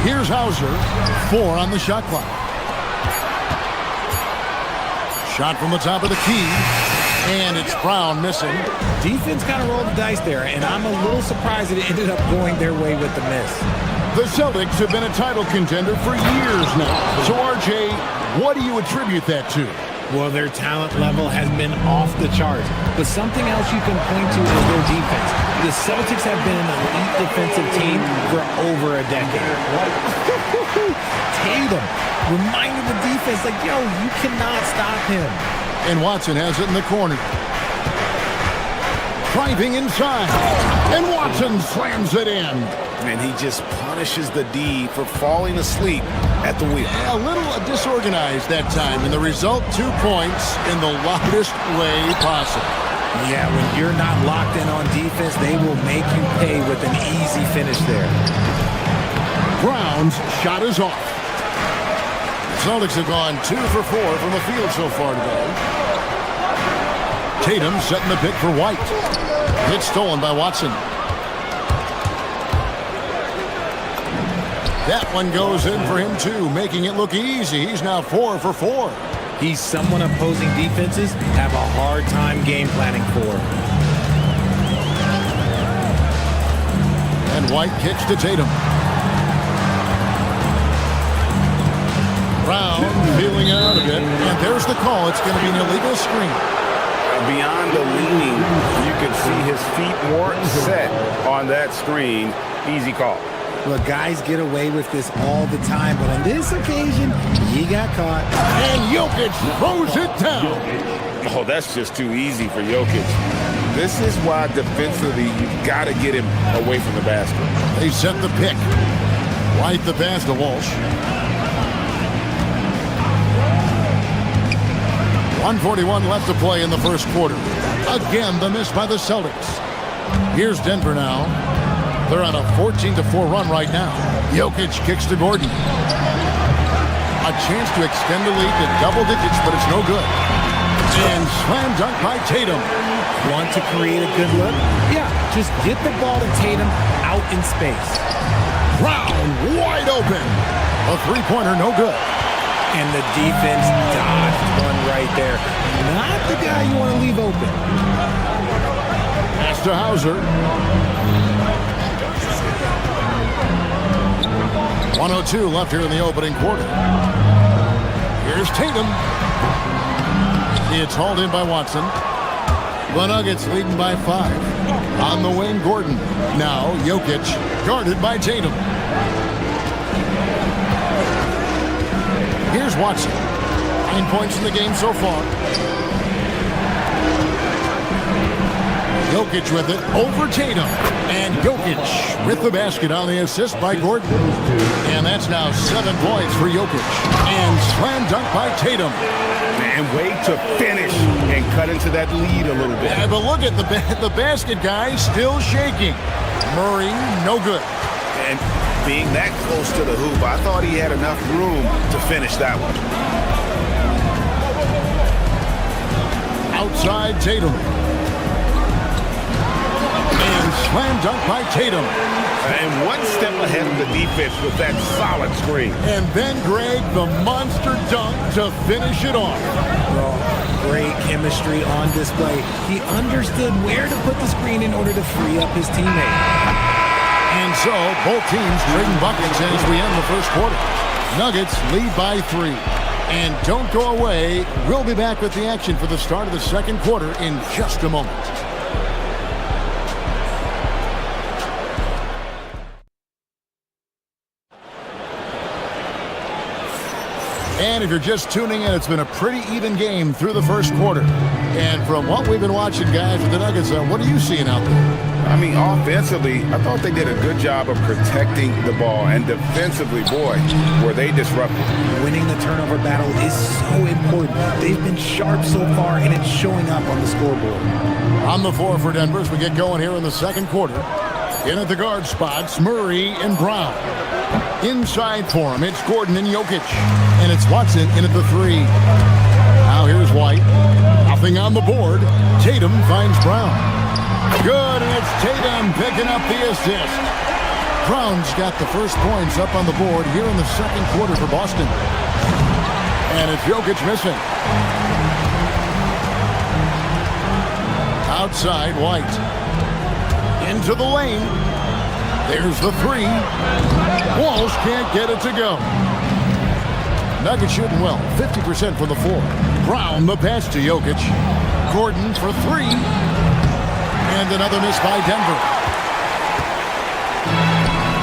Here's Hauser. 4 on the shot clock. Shot from the top of the key. And it's Brown missing. Defense kind of rolled the dice there, and I'm a little surprised it ended up going their way with the miss. The Celtics have been a title contender for years now. So, RJ, what do you attribute that to? Well, their talent level has been off the charts. But something else you can point to is their defense. The Celtics have been an elite defensive team for over a decade. Tatum reminded the defense, like, yo, you cannot stop him. And Watson has it in the corner. Driving inside. And Watson slams it in. And he just punishes the D for falling asleep at the wheel. A little disorganized that time. And the result, 2 points in the loudest way possible. Yeah, when you're not locked in on defense, they will make you pay with an easy finish there. Brown's shot is off. Celtics have gone 2 for 4 from the field so far today. Tatum setting the pick for White. Hit stolen by Watson. That one goes in for him too, making it look easy. He's now 4 for 4. He's someone opposing defenses have a hard time game planning for. And White kicks to Tatum. Brown feeling out of it, and there's the call. It's going to be an illegal screen. Beyond the leaning, you can see his feet more set on that screen. Easy call. Look, guys get away with this all the time, but on this occasion, he got caught. And Jokic throws it down. Oh, that's just too easy for Jokic. This is why defensively you've got to get him away from the basket. They set the pick. White the pass to Walsh. 1:41 left to play in the first quarter. Again, the miss by the Celtics. Here's Denver now. They're on a 14-4 run right now. Jokic kicks to Gordon. A chance to extend the lead to double digits, but it's no good. And slam dunk by Tatum. Want to create a good look? Yeah, just get the ball to Tatum out in space. Brown wide open. A three-pointer, no good. And the defense dodged one right there. Not the guy you want to leave open. Pass to Hauser. 1:02 left here in the opening quarter. Here's Tatum. It's hauled in by Watson. The Nuggets leading by 5. On the wing, Gordon. Now Jokic guarded by Tatum. Here's Watson. 9 points in the game so far. Jokic with it over Tatum. And Jokic with the basket on the assist by Gordon. And that's now 7 points for Jokic. And slam dunk by Tatum. And way to finish and cut into that lead a little bit. Yeah, but look at the basket guy still shaking. Murray, no good. And being that close to the hoop, I thought he had enough room to finish that one. Outside Tatum. And slam dunk by Tatum. And one step ahead of the defense with that solid screen. And then Greg, the monster dunk to finish it off. Well, great chemistry on display. He understood where to put the screen in order to free up his teammate. And so, both teams trading buckets as we end the first quarter. Nuggets lead by 3. And don't go away. We'll be back with the action for the start of the second quarter in just a moment. And if you're just tuning in, it's been a pretty even game through the first quarter. And from what we've been watching, guys, with the Nuggets, what are you seeing out there? I mean, offensively, I thought they did a good job of protecting the ball. And defensively, boy, were they disruptive. Winning the turnover battle is so important. They've been sharp so far, and it's showing up on the scoreboard. On the floor for Denver as we get going here in the second quarter. In at the guard spots, Murray and Brown. Inside for him, it's Gordon and Jokic. And it's Watson in at the 3. Now here's White. Nothing on the board. Tatum finds Brown. Good, and it's Tatum picking up the assist. Brown's got the first points up on the board here in the second quarter for Boston. And it's Jokic missing. Outside, White. Into the lane. There's the 3. Walsh can't get it to go. Nuggets shooting well, 50% from the floor. Brown, the pass to Jokic. Gordon for 3. And another miss by Denver.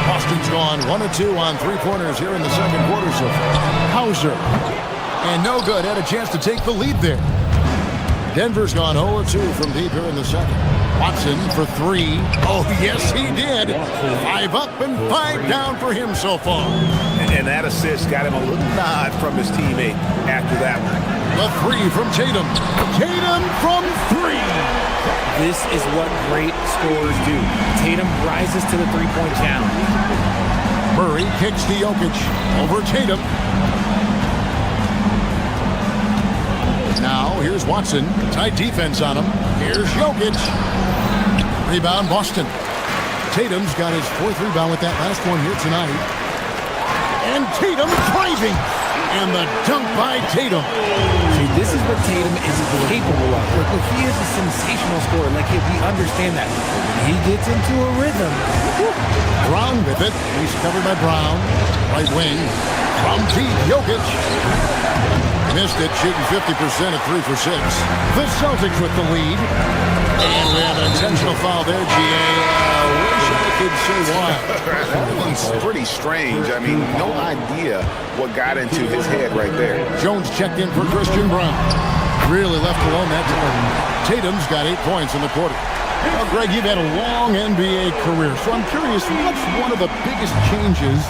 Boston's gone 1-2 on 3-pointers here in the second quarter so far. Hauser. And no good, had a chance to take the lead there. Denver's gone 0-2 from deep here in the second. Watson for 3. Oh, yes, he did. 5 up and 5 down for him so far. And that assist got him a little nod from his teammate after that one. The 3 from Tatum. Tatum from 3. This is what great scorers do. Tatum rises to the three-point challenge. Murray kicks to Jokic. Over Tatum. Now, here's Watson. Tight defense on him. Here's Jokic. Rebound, Boston. Tatum's got his 4th rebound with that last one here tonight. And Tatum driving. And the dunk by Tatum. See, this is what Tatum is capable of. Look, he is a sensational scorer. Like, we understand that. When he gets into a rhythm. Brown with it. He's covered by Brown. Right wing. From deep, Jokic. Missed it, shooting 50% at 3 for 6. The Celtics with the lead. And we have an intentional foul there, G.A. Where should I kids say why. That one's pretty strange. I mean, no idea what got into his head right there. Jones checked in for Christian Brown. Really left alone that time. Tatum's got 8 points in the quarter. Well, Greg, you've had a long NBA career, so I'm curious, what's one of the biggest changes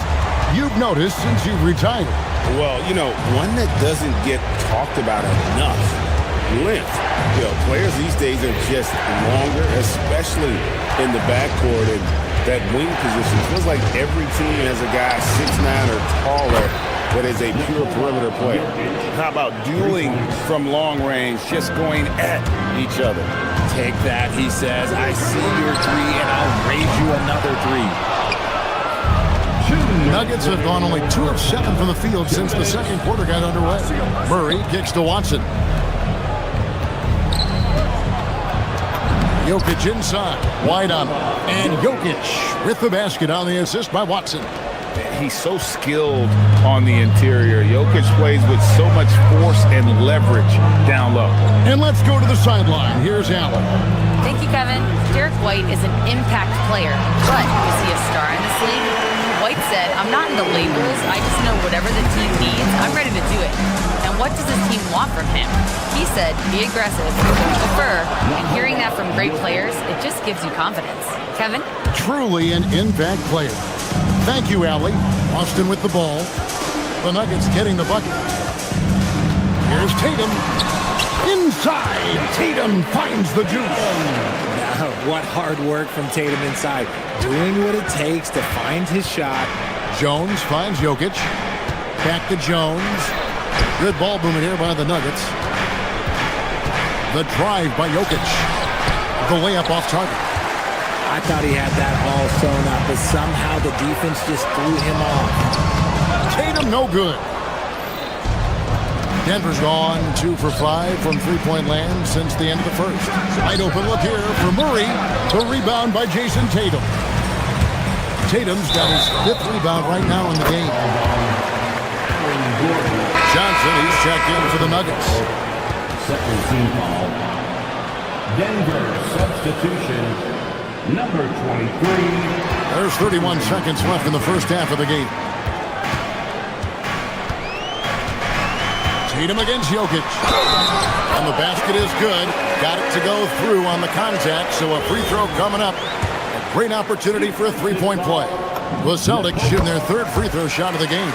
you've noticed since you've retired? Well, you know, one that doesn't get talked about enough, length. You know, players these days are just longer, especially in the backcourt and that wing position. It feels like every team has a guy 6'9" or taller that is a pure perimeter player. How about dueling from long range, just going at each other? Take that, he says. I see your three, and I'll raise you another three. Nuggets have gone only 2 of 7 from the field since the second quarter got underway. Murray kicks to Watson. Jokic inside, wide on him. And Jokic with the basket on the assist by Watson. He's so skilled on the interior. Jokic plays with so much force and leverage down low. And let's go to the sideline. Here's Allen. Thank you, Kevin. Derek White is an impact player, but is he a star in this league? White said, I'm not into labels. I just know whatever the team needs, I'm ready to do it. And what does this team want from him? He said, be aggressive, defer, and hearing that from great players, it just gives you confidence. Kevin? Truly an impact player. Thank you, Allie. Austin with the ball. The Nuggets getting the bucket. Here's Tatum. Inside. Tatum finds the juice. What hard work from Tatum inside. Doing what it takes to find his shot. Jones finds Jokic. Back to Jones. Good ball movement here by the Nuggets. The drive by Jokic. The layup off target. I thought he had that all sewn up, but somehow the defense just threw him off. Tatum no good. Denver's gone 2 for 5 from three-point land since the end of the first. Wide open look here for Murray. The rebound by Jason Tatum. Tatum's got his 5th rebound right now in the game. Johnson, he's checked in for the Nuggets. Second team foul. Denver substitution, number 23. There's 31 seconds left in the first half of the game. Tatum against Jokic. And the basket is good. Got it to go through on the contact, so a free throw coming up. A great opportunity for a three-point play. The Celtics shooting their 3rd free throw shot of the game.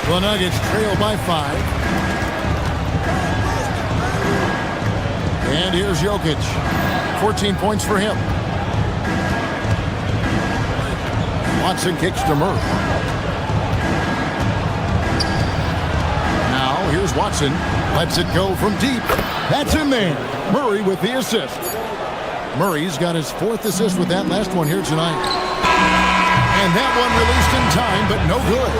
The Nuggets trail by 5. And here's Jokic. 14 points for him. Watson kicks to Murray. Now here's Watson. Lets it go from deep. That's in there. Murray with the assist. Murray's got his 4th assist with that last one here tonight. And that one released in time, but no good.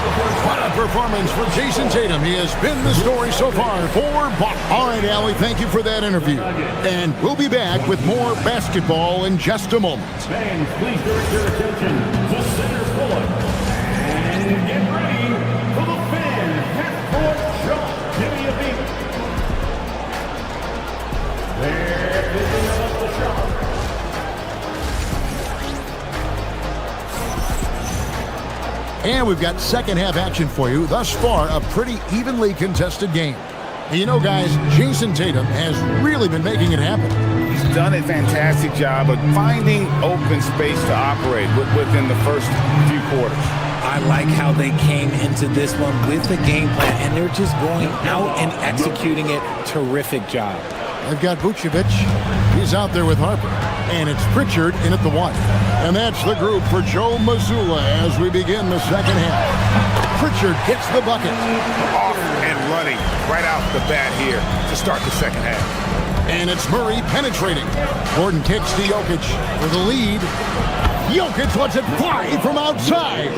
What a performance for Jason Tatum. He has been the story so far for Buck. All right, Allie, thank you for that interview. And we'll be back with more basketball in just a moment. Fans, please direct your attention to center court. And get ready for the fan half-court shot. Give me a beat. They're picking up the shot. And we've got second half action for you. Thus far, a pretty evenly contested game. And you know, guys, Jason Tatum has really been making it happen. He's done a fantastic job of finding open space to operate within the first few quarters. I like how they came into this one with the game plan, and they're just going out and executing it. Terrific job. They've got Vucevic. He's out there with Harper. And it's Pritchard in at the 1. And that's the group for Joe Mazzulla as we begin the second half. Pritchard gets the bucket. Off and running right out the bat here to start the second half. And it's Murray penetrating. Gordon kicks to Jokic for the lead. Jokic lets it fly from outside.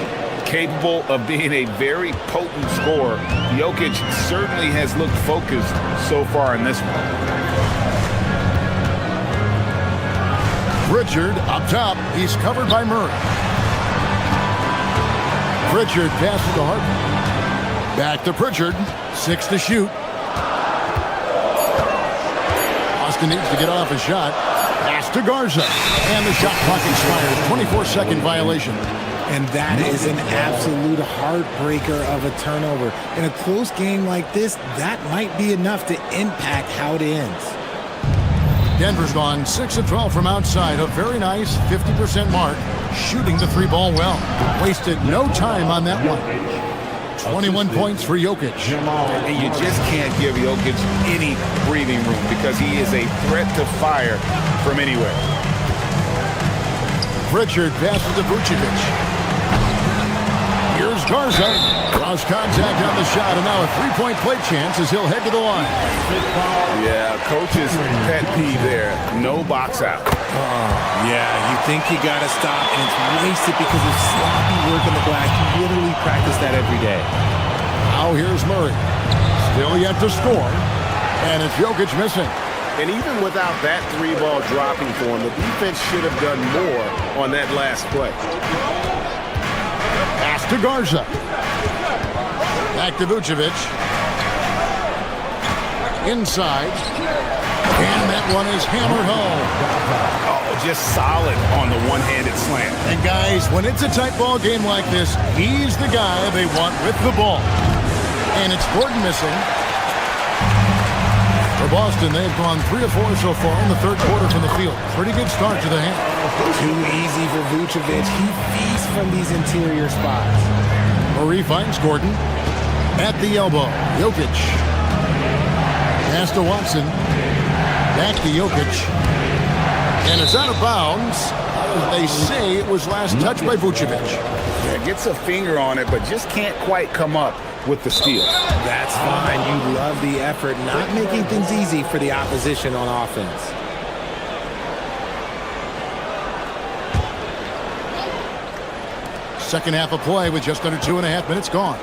Capable of being a very potent scorer, Jokic certainly has looked focused so far in this one. Pritchard up top. He's covered by Murray. Pritchard passes to Harper. Back to Pritchard. 6 to shoot. Austin needs to get off his shot. Pass to Garza. And the shot clock expires. 24-second violation. And that is an absolute heartbreaker of a turnover. In a close game like this, that might be enough to impact how it ends. Denver's gone 6 of 12 from outside. A very nice 50% mark. Shooting the three ball well. Wasted no time on that one. 21 points for Jokic. And you just can't give Jokic any breathing room because he is a threat to fire from anywhere. Pritchard passes to Vucevic. Here's Garza. Cross contact on the shot, and now a three-point play chance as he'll head to the line. Yeah, coach's pet peeve there. No box out. Yeah, you think you got to stop, and it's wasted because of sloppy work on the glass. You literally practice that every day. Now here's Murray. Still yet to score, and it's Jokic missing. And even without that three ball dropping for him, the defense should have done more on that last play. Pass to Garza. Back to Vucevic. Inside. And that one is hammered home. Oh, just solid on the one-handed slam. And guys, when it's a tight ball game like this, he's the guy they want with the ball. And it's Gordon missing. For Boston, they've gone 3 of 4 so far in the third quarter from the field. Pretty good start to the hand. Too easy for Vucevic. He feasts from these interior spots. Murray finds Gordon at the elbow. Jokic. Pass to Watson. Back to Jokic. And it's out of bounds. They say it was last touched by Vucevic. Yeah, gets a finger on it, but just can't quite come up with the steal. That's fine. You love the effort, not making things easy for the opposition on offense. Second half of play with just under 2.5 minutes gone.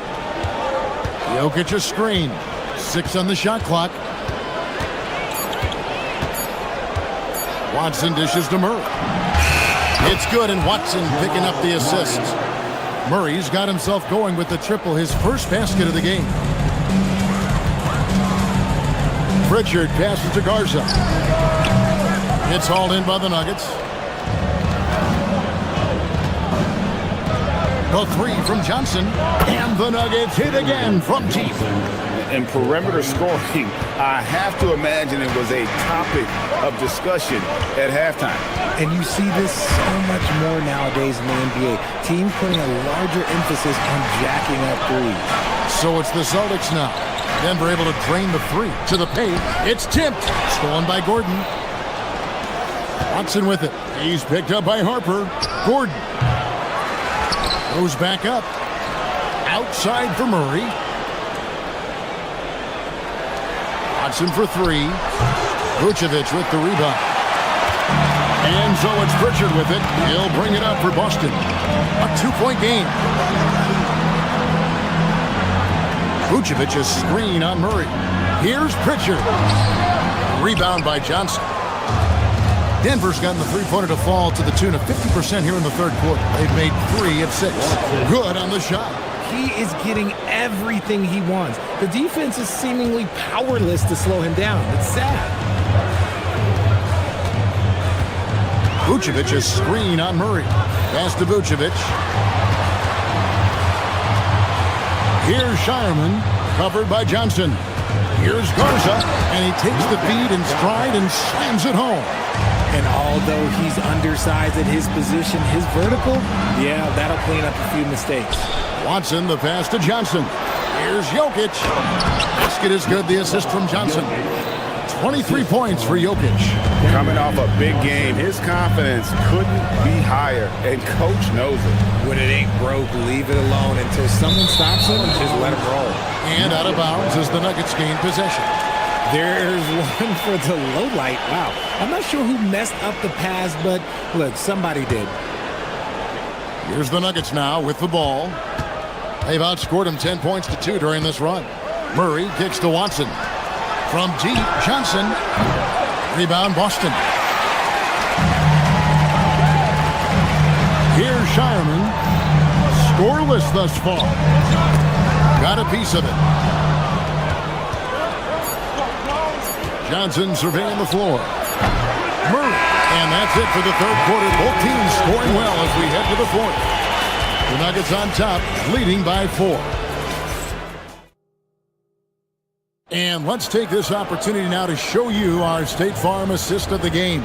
Jokic a screen. 6 on the shot clock. Watson dishes to Murray. It's good, and Watson picking up the assist. Murray's got himself going with the triple, his first basket of the game. Pritchard passes to Garza. It's hauled in by the Nuggets. The three from Johnson, and the Nuggets hit again from deep. And perimeter scoring, I have to imagine it was a topic of discussion at halftime. And you see this so much more nowadays in the NBA. Teams putting a larger emphasis on jacking up threes. So it's the Celtics now. Denver able to drain the three to the paint. It's tipped. Stolen by Gordon. Watson with it. He's picked up by Harper. Gordon goes back up. Outside for Murray. Watson for three. Vucevic with the rebound. And so it's Pritchard with it. He'll bring it up for Boston. A 2-point game. Vucevic's screen on Murray. Here's Pritchard. Rebound by Johnson. Denver's gotten the three-pointer to fall to the tune of 50% here in the third quarter. They've made 3 of 6. Good on the shot. He is getting everything he wants. The defense is seemingly powerless to slow him down. It's sad. Vucevic's screen on Murray. Pass to Vucevic. Here's Shireman, covered by Johnson. Here's Garza, and he takes the feed in stride and slams it home. And although he's undersized at his position, his vertical, yeah, that'll clean up a few mistakes. Watson, the pass to Johnson. Here's Jokic. Basket is good, the assist from Johnson. 23 points for Jokic. Coming off a big game, his confidence couldn't be higher, and coach knows it. When it ain't broke, leave it alone until someone stops him and just let him roll. And out of bounds as the Nuggets gain possession. There's one for the low light. Wow. I'm not sure who messed up the pass, but look, somebody did. Here's the Nuggets now with the ball. They've outscored him 10 points to 2 during this run. Murray kicks to Watson. From deep, Johnson. Rebound, Boston. Here's Shireman. Scoreless thus far. Got a piece of it. Johnson surveying the floor. Murray, that's it for the third quarter. Both teams scoring well as we head to the fourth. The Nuggets on top, leading by 4. And let's take this opportunity now to show you our State Farm assist of the game.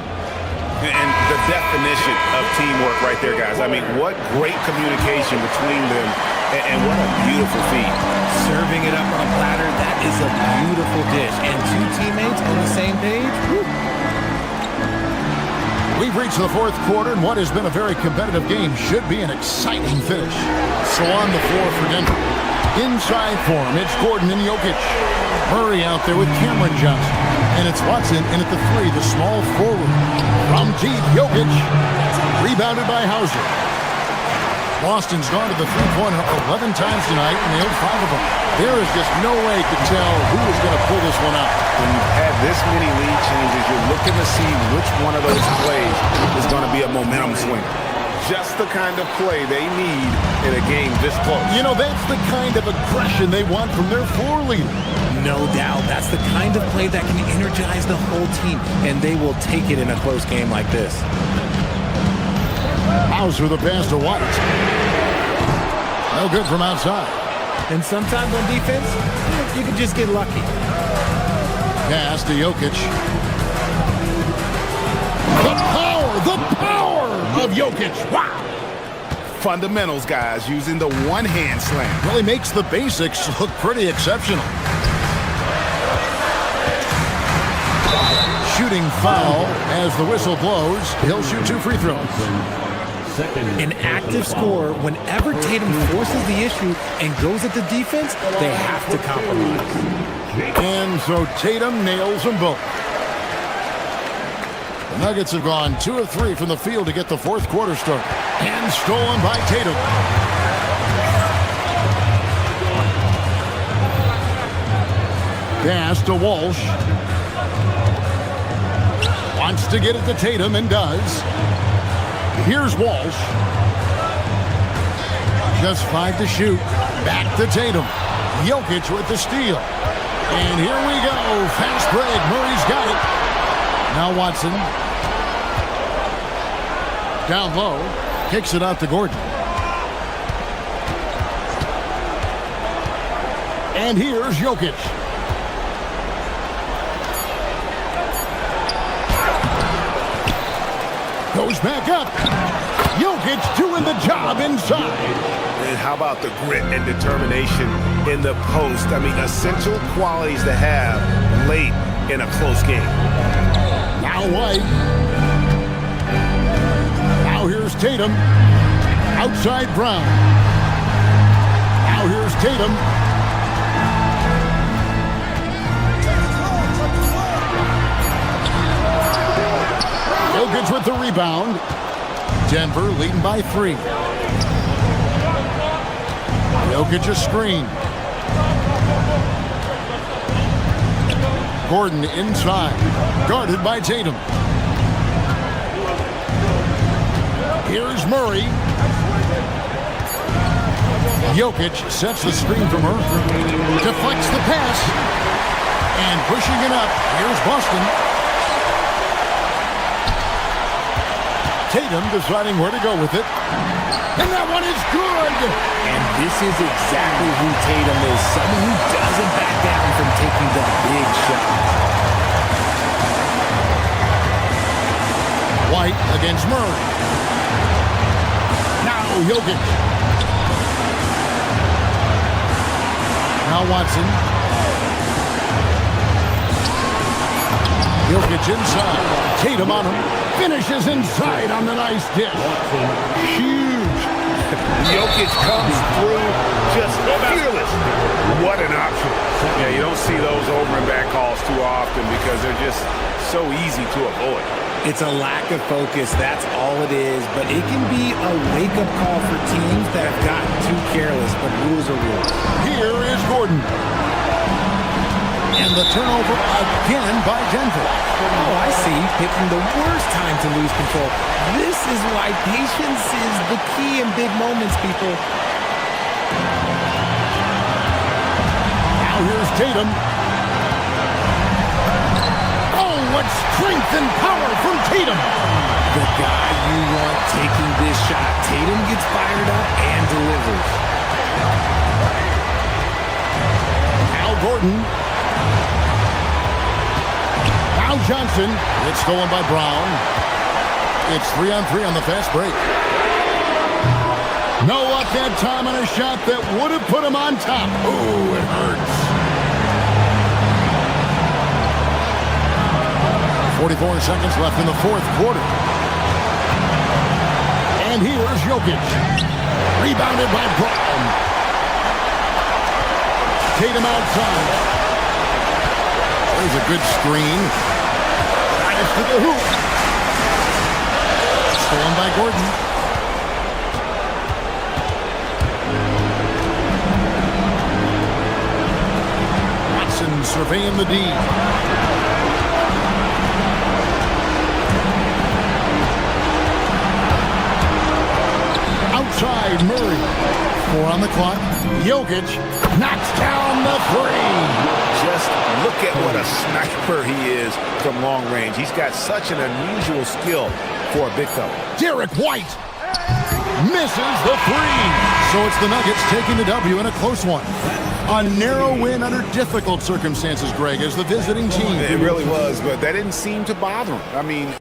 And the definition of teamwork right there, guys. I mean, what great communication between them, and what a beautiful feed. Serving it up on a platter, that is a beautiful dish. And 2 teammates on the same page. Woo. We've reached the fourth quarter, and what has been a very competitive game should be an exciting finish. So on the floor for Denver. Inside for him, it's Gordon and Jokic. Murray out there with Cameron Johnson. And it's Watson in at the 3, the small forward. From deep, Jokic. Rebounded by Hauser. Boston's gone to the three-pointer 11 times tonight and nailed 5 of them. There is just no way to tell who is going to pull this one out. When you've had this many lead changes, you're looking to see which one of those plays is going to be a momentum swing. Just the kind of play they need in a game this close. You know, that's the kind of aggression they want from their floor leader. No doubt. That's the kind of play that can energize the whole team, and they will take it in a close game like this. Hauser the pass to White. No good from outside. And sometimes on defense, you can just get lucky. Pass to Jokic. The power of Jokic. Wow. Fundamentals, guys, using the one-hand slam. Really makes the basics look pretty exceptional. Shooting foul as the whistle blows. He'll shoot 2 free throws. An active scorer, whenever Tatum forces the issue and goes at the defense, they have to compromise. And so Tatum nails them both. The Nuggets have gone 2 of 3 from the field to get the fourth quarter started. And stolen by Tatum. Pass to Walsh. Wants to get it to Tatum and does. Here's Walsh. Just 5 to shoot. Back to Tatum. Jokic with the steal. And here we go. Fast break. Murray's got it. Now Watson. Down low. Kicks it out to Gordon. And here's Jokic. Goes back up. Jokic doing the job inside. And how about the grit and determination in the post? I mean, essential qualities to have late in a close game. Now White. Now here's Tatum. Outside Brown. Now here's Tatum. Jokic with the rebound. Denver leading by 3. Jokic a screen. Gordon inside. Guarded by Tatum. Here's Murray. Jokic sets the screen from her. Deflects the pass. And pushing it up. Here's Boston. Tatum deciding where to go with it. And that one is good! And this is exactly who Tatum is. Someone who doesn't back down from taking the big shot. White against Murray. Now Jokic. Now Watson. Jokic inside. Tatum on him. Finishes inside on the nice dish. Huge. Jokic comes through just fearless. What an option. Yeah, you don't see those over and back calls too often because they're just so easy to avoid. It's a lack of focus, that's all it is. But it can be a wake-up call for teams that have gotten too careless, but rules are rules. Here is Gordon. And the turnover again by Denver. Oh, I see. Picking the worst time to lose control. This is why patience is the key in big moments, people. Now here's Tatum. Oh, what strength and power from Tatum. The taking this shot. Tatum gets fired up and delivers. Al Gordon. Al Johnson. It's stolen by Brown. It's 3-on-3 on the fast break. No luck that time on a shot that would have put him on top. Ooh, it hurts. 44 seconds left in the fourth quarter. And here's Jokic. Rebounded by Brown. Tatum outside. There's a good screen. Titus to the hoop. Stolen by Gordon. Watson surveying the D. Outside Murray. 4 on the clock. Jokic knocks down the 3. Just look at what a sniper he is from long range. He's got such an unusual skill for a big fella. Derek White misses the 3. So it's the Nuggets taking the W in a close one. A narrow win under difficult circumstances, Greg, as the visiting team. It really was, but that didn't seem to bother him. I mean...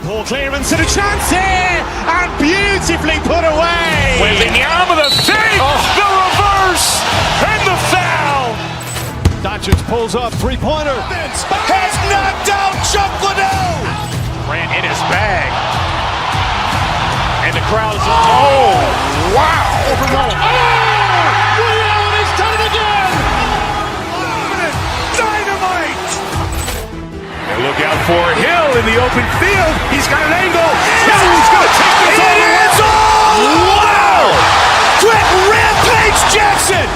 Poor clearance and a chance here, and beautifully put away. Wembanyama the fake, the reverse, and the foul. Doncic pulls up, three-pointer. Has knocked out Chuck Liddell. Ran in his bag, and the crowd is wow! He's done it again. Dynamite! And look out for Hill in the open field. He's got an angle. He's going to take this all the way. Wow! Quick Rampage Jackson!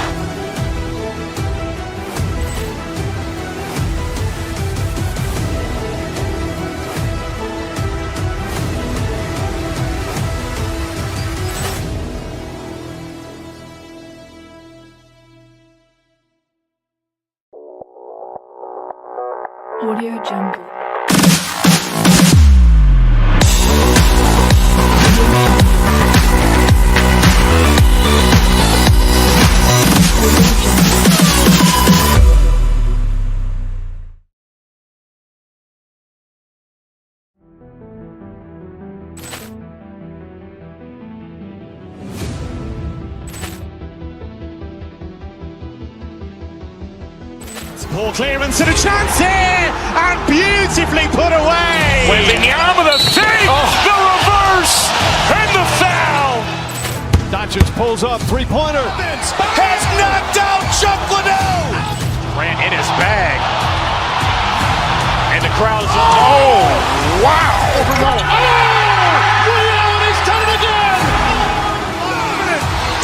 Audio Jungle. Poor clearance and a chance here, and beautifully put away. Wembanyama the fake, the reverse, and the foul. Doncic pulls up, three-pointer. Has knocked out Chuck Liddell. Ran in his bag, and the crowd is wow! He's done it again.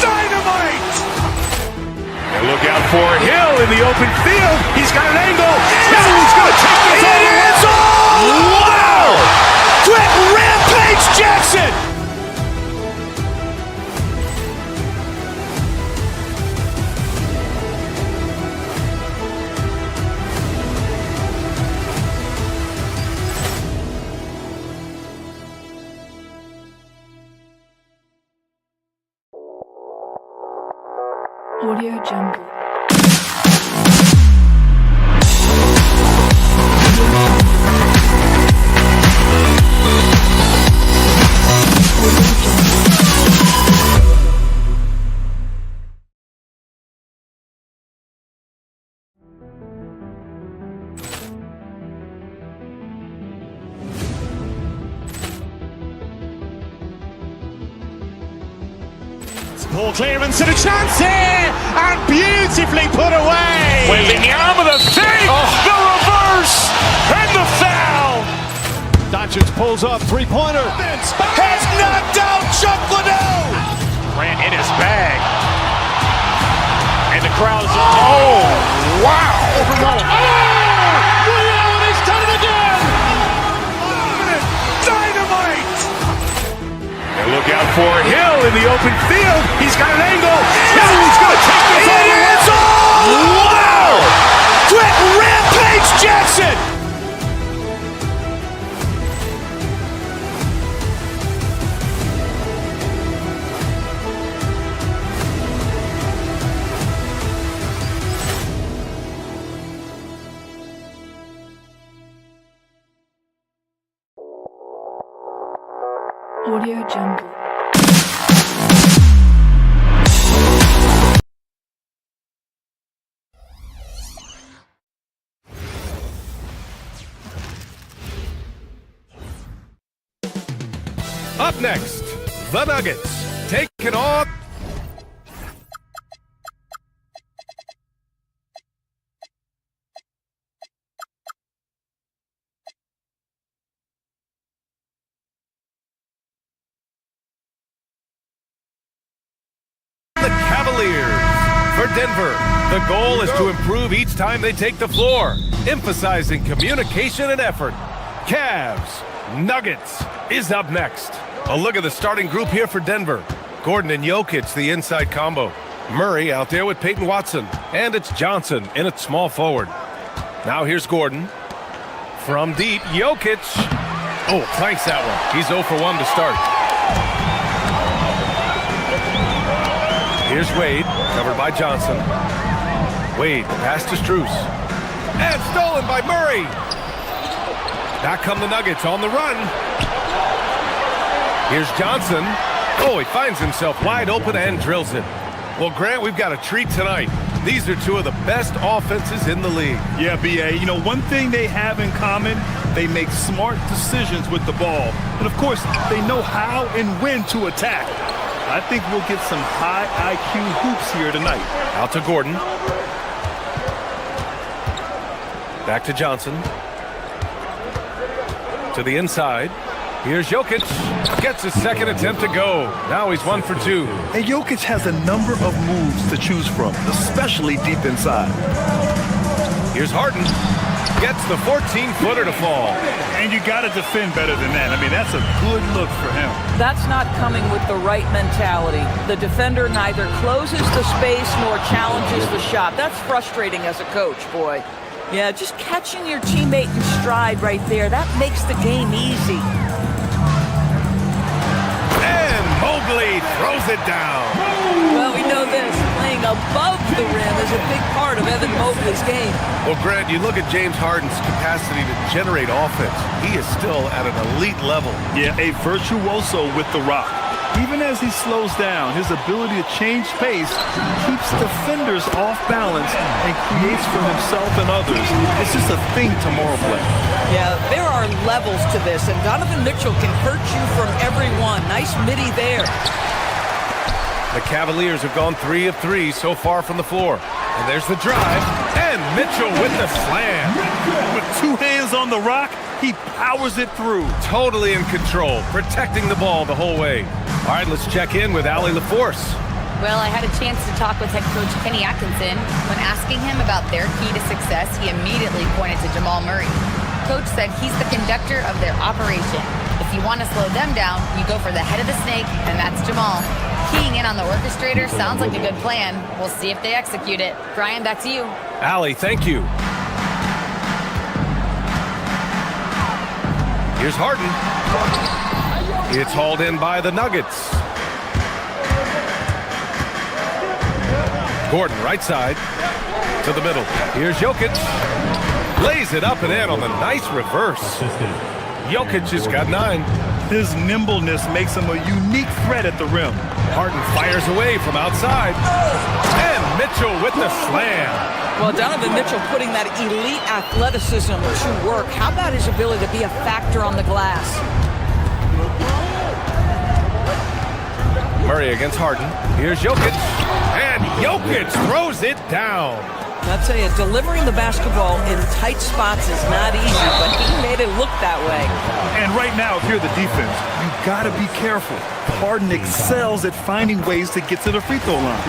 Dynamite! And look out for Hill in the open field. He's got an angle. He's going to take this all the way. Wow! Quick Rampage Jackson! Audio Jungle. Poor clearance and a chance here, and beautifully put away. Wembanyama the fake, the reverse, and the foul. Doncic pulls up, three-pointer. Has knocked out Chuck Liddell. Ran in his bag, and the crowd is wow! He's done it again. Audio Jungle. Up next, the Nuggets taking on the Cavaliers. For Denver, the goal is to improve each time they take the floor, emphasizing communication and effort. Cavs, Nuggets is up next. A look at the starting group here for Denver. Gordon and Jokic, the inside combo. Murray out there with Peyton Watson. And it's Johnson in at small forward. Now here's Gordon. From deep, Jokic. Oh, planks that one. He's 0 for 1 to start. Here's Wade, covered by Johnson. Wade, pass to Strus. And stolen by Murray. Back come the Nuggets on the run. Here's Johnson. Oh, he finds himself wide open and drills it. Well, Grant, we've got a treat tonight. These are two of the best offenses in the league. Yeah, B.A., you know, one thing they have in common, they make smart decisions with the ball. And, of course, they know how and when to attack. I think we'll get some high IQ hoops here tonight. Out to Gordon. Back to Johnson. To the inside. Here's Jokic. Gets his second attempt to go. Now he's 1 for 2. And Jokic has a number of moves to choose from, especially deep inside. Here's Harden. Gets the 14-footer to fall. And you got to defend better than that. I mean, that's a good look for him. That's not coming with the right mentality. The defender neither closes the space nor challenges the shot. That's frustrating as a coach, boy. Yeah, just catching your teammate in stride right there, that makes the game easy. And Mobley throws it down. Well, we know this. Playing above the rim is a big part of Evan Mobley's game. Well, Grant, you look at James Harden's capacity to generate offense. He is still at an elite level. Yeah, a virtuoso with the rock. Even as he slows down, his ability to change pace keeps defenders off balance and creates for himself and others. It's just a thing tomorrow play. Yeah, there are levels to this, and Donovan Mitchell can hurt you from everyone. Nice midi there. The Cavaliers have gone 3 of 3 so far from the floor. And there's the drive, and Mitchell with the slam. With 2 hands on the rock, he powers it through. Totally in control, protecting the ball the whole way. All right, let's check in with Allie LaForce. Well, I had a chance to talk with head coach Kenny Atkinson. When asking him about their key to success, he immediately pointed to Jamal Murray. Coach said he's the conductor of their operation. If you want to slow them down, you go for the head of the snake, and that's Jamal. Keying in on the orchestrator sounds like a good plan. We'll see if they execute it. Brian, back to you. Allie, thank you. Here's Harden. It's hauled in by the Nuggets. Gordon, right side to the middle. Here's Jokic. Lays it up and in on the nice reverse. Jokic has got 9. His nimbleness makes him a unique threat at the rim. Harden fires away from outside. And Mitchell with the slam. Well, Donovan Mitchell putting that elite athleticism to work. How about his ability to be a factor on the glass? Murray against Harden. Here's Jokic. And Jokic throws it down. I'll tell you, delivering the basketball in tight spots is not easy, but he made it look that way. And right now, if you're the defense, you got to be careful. Harden excels at finding ways to get to the free throw line.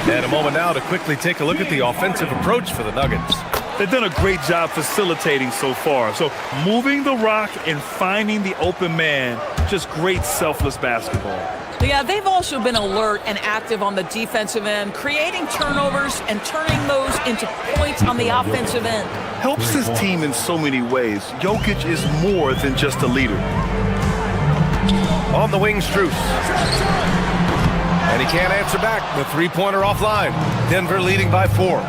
And a moment now to quickly take a look at the offensive approach for the Nuggets. They've done a great job facilitating so far. So moving the rock and finding the open man, just great selfless basketball. Yeah, they've also been alert and active on the defensive end, creating turnovers and turning those into points on the offensive end. Helps his team in so many ways. Jokic is more than just a leader. On the wing, Strus. And he can't answer back. The three-pointer offline. Denver leading by 4.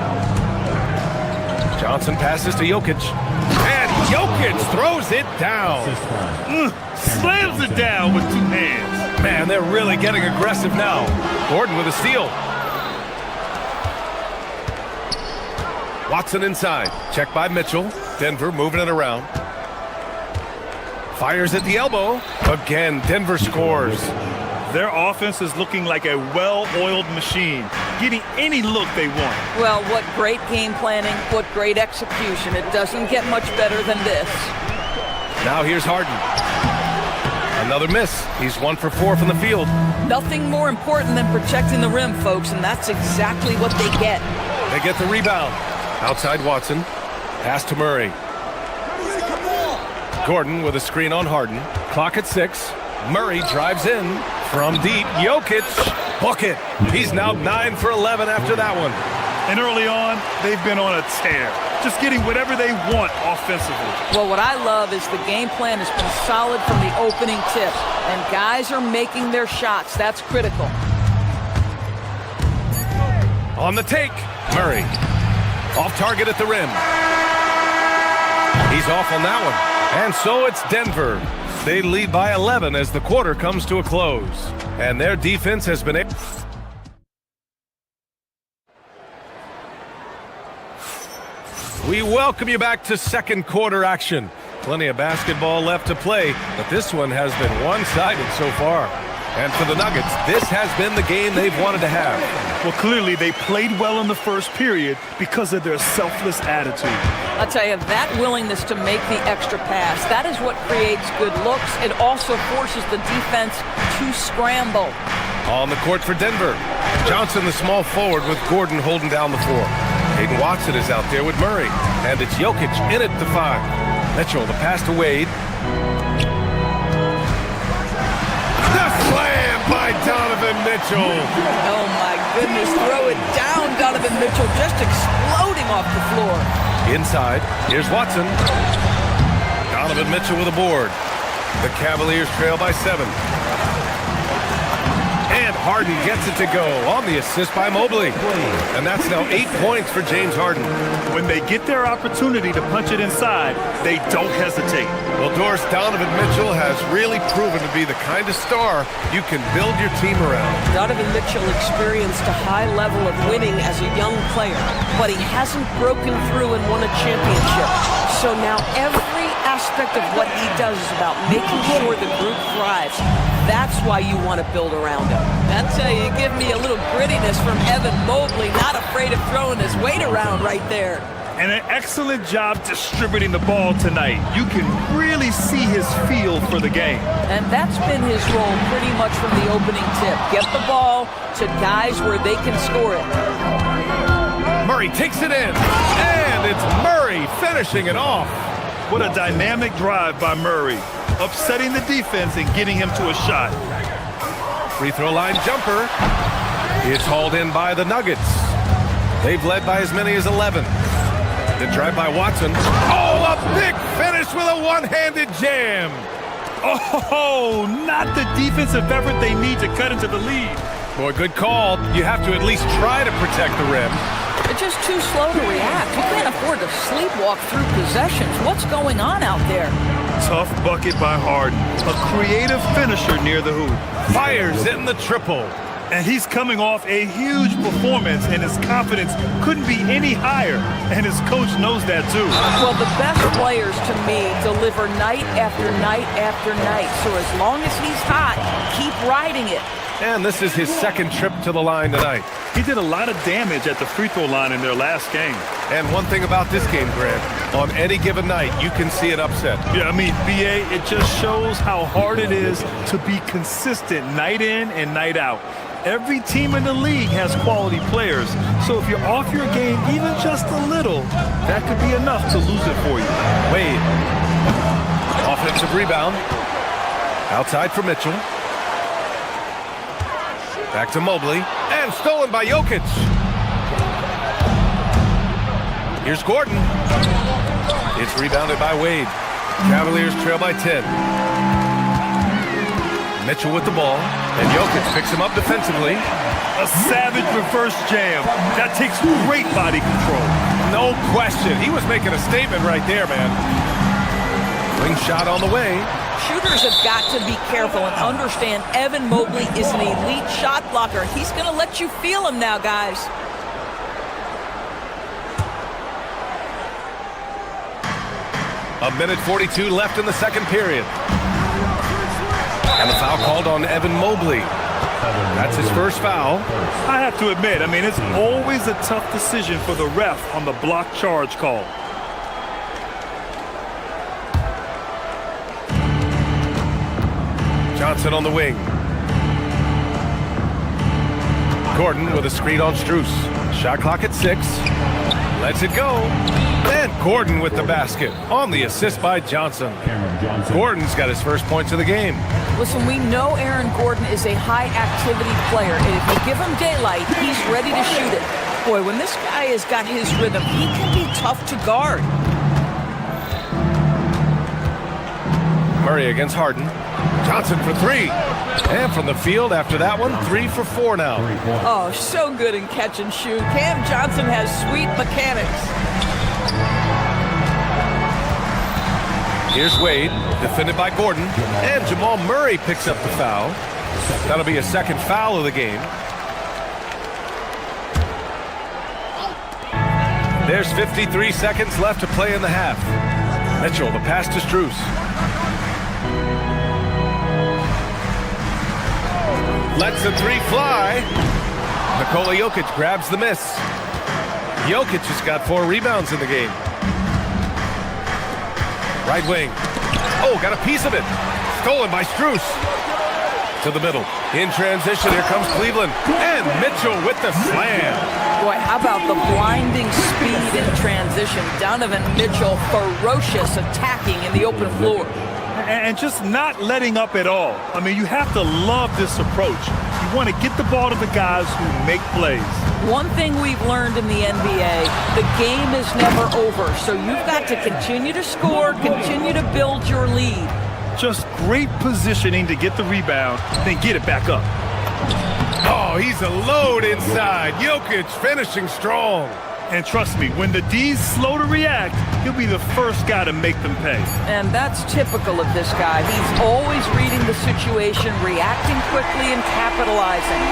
Johnson passes to Jokic. And Jokic throws it down. Slams it down with 2 hands. Man, they're really getting aggressive now. Gordon with a steal. Watson inside. Check by Mitchell. Denver moving it around. Fires at the elbow. Again, Denver scores. Their offense is looking like a well-oiled machine, getting any look they want. Well, what great game planning, what great execution. It doesn't get much better than this. Now here's Harden. Another miss. He's 1 for 4 from the field. Nothing more important than protecting the rim, folks, and that's exactly what they get. They get the rebound. Outside Watson. Pass to Murray. Gordon with a screen on Harden. Clock at 6. Murray drives in from deep. Jokic, bucket. He's now 9 for 11 after that one. And early on, they've been on a tear, just getting whatever they want offensively. Well, what I love is the game plan has been solid from the opening tip, and guys are making their shots. That's critical. On the take, Murray. Off target at the rim. He's off on that one. And so it's Denver. They lead by 11 as the quarter comes to a close. And their defense has been able... We welcome you back to second quarter action. Plenty of basketball left to play, but this one has been one-sided so far. And for the Nuggets, this has been the game they've wanted to have. Well, clearly they played well in the first period because of their selfless attitude. I'll tell you, that willingness to make the extra pass, that is what creates good looks. It also forces the defense to scramble. On the court for Denver. Johnson, the small forward, with Gordon holding down the 4. Hayden Watson is out there with Murray. And it's Jokic in at the 5. Mitchell, the pass to Wade. The slam by Donovan Mitchell. Oh, my goodness. Throw it down, Donovan Mitchell, just exploding off the floor. Inside, here's Watson. Donovan Mitchell with a board. The Cavaliers trail by 7. And Harden gets it to go on the assist by Mobley. And that's now 8 points for James Harden. When they get their opportunity to punch it inside, they don't hesitate. Well, Doris, Donovan Mitchell has really proven to be the kind of star you can build your team around. Donovan Mitchell experienced a high level of winning as a young player, but he hasn't broken through and won a championship. So now every aspect of what he does is about making sure the group thrives. That's why you want to build around him. I tell you, give me a little grittiness from Evan Mobley, not afraid of throwing his weight around right there. And an excellent job distributing the ball tonight. You can really see his feel for the game. And that's been his role pretty much from the opening tip. Get the ball to guys where they can score it. Murray takes it in, and it's Murray finishing it off. What a dynamic drive by Murray, upsetting the defense and getting him to a shot. Free throw line jumper. It's hauled in by the Nuggets. They've led by as many as 11. The drive by Watson. Oh, a big finish with a one-handed jam. Oh, not the defensive effort they need to cut into the lead. Boy, good call. You have to at least try to protect the rim. They're just too slow to react. You can't afford to sleepwalk through possessions. What's going on out there? Tough bucket by Harden. A creative finisher near the hoop. Fires in the triple. And he's coming off a huge performance, and his confidence couldn't be any higher. And his coach knows that, too. Well, the best players, to me, deliver night after night after night. So as long as he's hot, keep riding it. And this is his second trip to the line tonight. He did a lot of damage at the free throw line in their last game. And one thing about this game, Grant, on any given night, you can see an upset. Yeah, I mean, BA, it just shows how hard it is to be consistent night in and night out. Every team in the league has quality players. So if you're off your game even just a little, that could be enough to lose it for you. Wade. Offensive rebound. Outside for Mitchell. Back to Mobley. And stolen by Jokic. Here's Gordon. It's rebounded by Wade. Cavaliers trail by 10. Mitchell with the ball. And Jokic picks him up defensively. A savage reverse jam. That takes great body control. No question. He was making a statement right there, man. Wing shot on the way. Shooters have got to be careful and understand Evan Mobley is an elite shot blocker. He's going to let you feel him now, guys. A minute 42 left in the second period. And the foul called on Evan Mobley. That's his first foul. I have to admit, it's always a tough decision for the ref on the block charge call. Johnson on the wing. Gordon with a screen on Strus. Shot clock at 6. Lets it go. And Gordon with the basket on the assist by Johnson. Gordon's got his first points of the game. Listen, we know Aaron Gordon is a high-activity player, and if you give him daylight, he's ready to shoot it. Boy, when this guy has got his rhythm, he can be tough to guard. Murray against Harden. Johnson for 3. And from the field after that one, 3 for 4 now. Oh, so good in catch and shoot. Cam Johnson has sweet mechanics. Here's Wade, defended by Gordon. And Jamal Murray picks up the foul. That'll be a second foul of the game. There's 53 seconds left to play in the half. Mitchell, the pass to Strus. Lets the 3 fly. Nikola Jokic grabs the miss. Jokic has got 4 rebounds in the game. Right wing. Oh, got a piece of it. Stolen by Strus. To the middle. In transition, here comes Cleveland. And Mitchell with the slam. Boy, how about the blinding speed in transition? Donovan Mitchell, ferocious attacking in the open floor. And just not letting up at all. You have to love this approach. You want to get the ball to the guys who make plays. One thing we've learned in the NBA, the game is never over. So you've got to continue to score, continue to build your lead. Just great positioning to get the rebound, then get it back up. Oh, he's a load inside. Jokic finishing strong. And trust me, when the D's slow to react, he'll be the first guy to make them pay. And that's typical of this guy. He's always reading the situation, reacting quickly and capitalizing.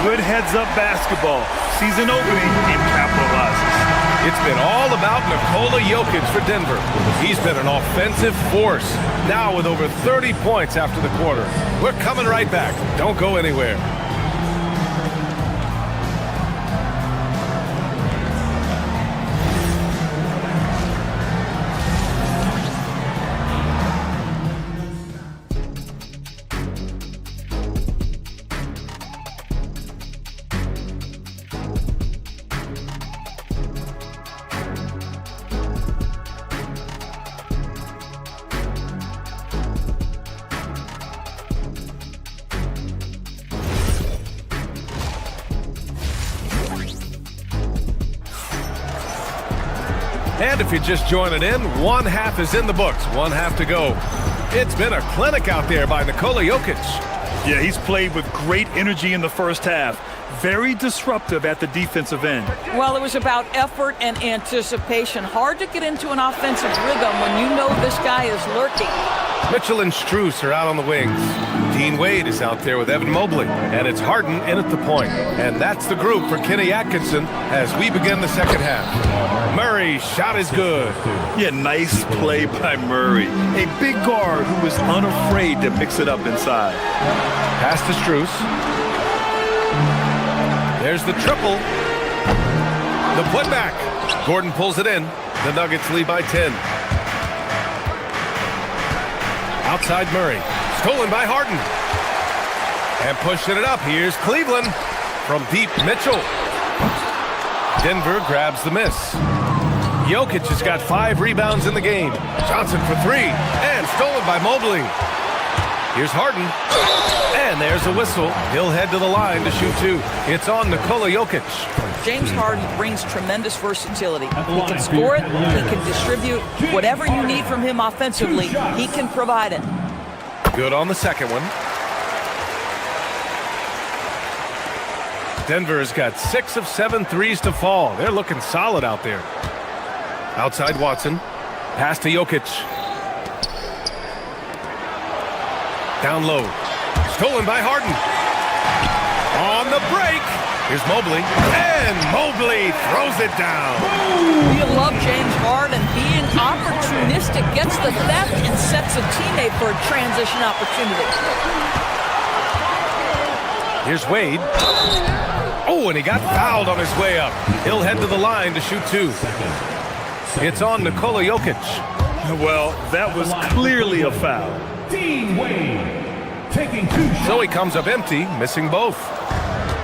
Good heads-up basketball. Season opening and capitalizes. It's been all about Nikola Jokic for Denver. He's been an offensive force, now with over 30 points after the quarter. We're coming right back. Don't go anywhere. And if you're just joining in, one half is in the books, one half to go. It's been a clinic out there by Nikola Jokic. Yeah, he's played with great energy in the first half. Very disruptive at the defensive end. Well, it was about effort and anticipation. Hard to get into an offensive rhythm when you know this guy is lurking. Mitchell and Strus are out on the wings. Dean Wade is out there with Evan Mobley. And it's Harden in at the point. And that's the group for Kenny Atkinson as we begin the second half. Murray's shot is good. Yeah, nice play by Murray. A big guard who is unafraid to mix it up inside. Pass to Strus. There's the triple. The putback. Gordon pulls it in. The Nuggets lead by 10. Outside Murray. Stolen by Harden. And pushing it up. Here's Cleveland. From deep, Mitchell. Denver grabs the miss. Jokic has got 5 rebounds in the game. Johnson for 3. And stolen by Mobley. Here's Harden. And there's a whistle. He'll head to the line to shoot 2. It's on Nikola Jokic. James Harden brings tremendous versatility. He can score it, he can distribute. Whatever you need from him offensively, he can provide it. Good on the second one. Denver has got 6 of 7 threes to fall. They're looking solid out there. Outside Watson. Pass to Jokic. Down low. Stolen by Harden. On the break. Here's Mobley. And Mobley throws it down. You love James Harden being opportunistic, gets the theft and sets a teammate for a transition opportunity. Here's Wade. Oh, and he got fouled on his way up. He'll head to the line to shoot 2. It's on Nikola Jokic. Well, that was clearly a foul. Dean Wade taking 2 shots. So he comes up empty, missing both.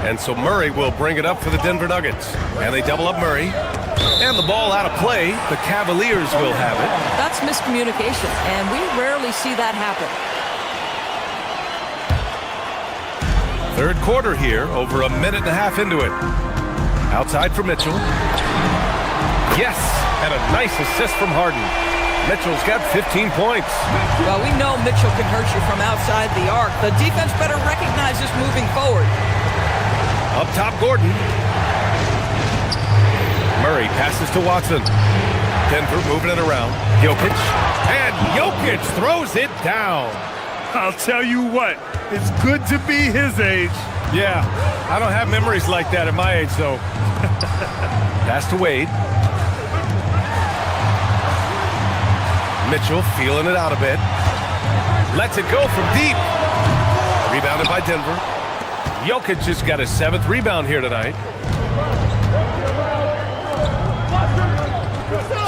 And so Murray will bring it up for the Denver Nuggets. And they double up Murray. And the ball out of play. The Cavaliers will have it. That's miscommunication, and we rarely see that happen. Third quarter here, over a minute and a half into it. Outside for Mitchell. Yes, and a nice assist from Harden. Mitchell's got 15 points. Well, we know Mitchell can hurt you from outside the arc. The defense better recognize this moving forward. Up top, Gordon. Murray passes to Watson. Denver moving it around. Jokic. And Jokic throws it down. I'll tell you what, it's good to be his age. Yeah, I don't have memories like that at my age, though. Pass to Wade. Mitchell feeling it out a bit. Lets it go from deep. Rebounded by Denver. Jokic just got his 7th rebound here tonight.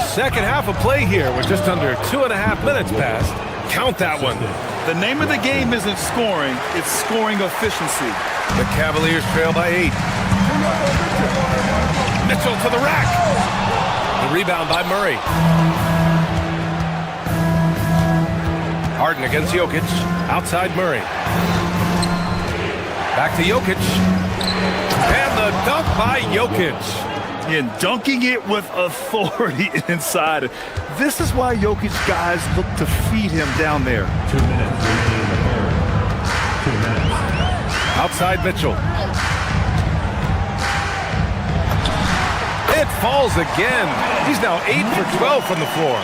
Second half of play here with just under 2.5 minutes passed. Count that one. The name of the game isn't scoring, it's scoring efficiency. The Cavaliers trail by 8. Mitchell to the rack. The rebound by Murray. Harden against Jokic. Outside Murray. Back to Jokic. And the dunk by Jokic. And dunking it with authority inside. This is why Jokic guys look to feed him down there. 2 minutes remaining in the third. 2 minutes. Outside Mitchell. It falls again. He's now 8 for 12 from the floor.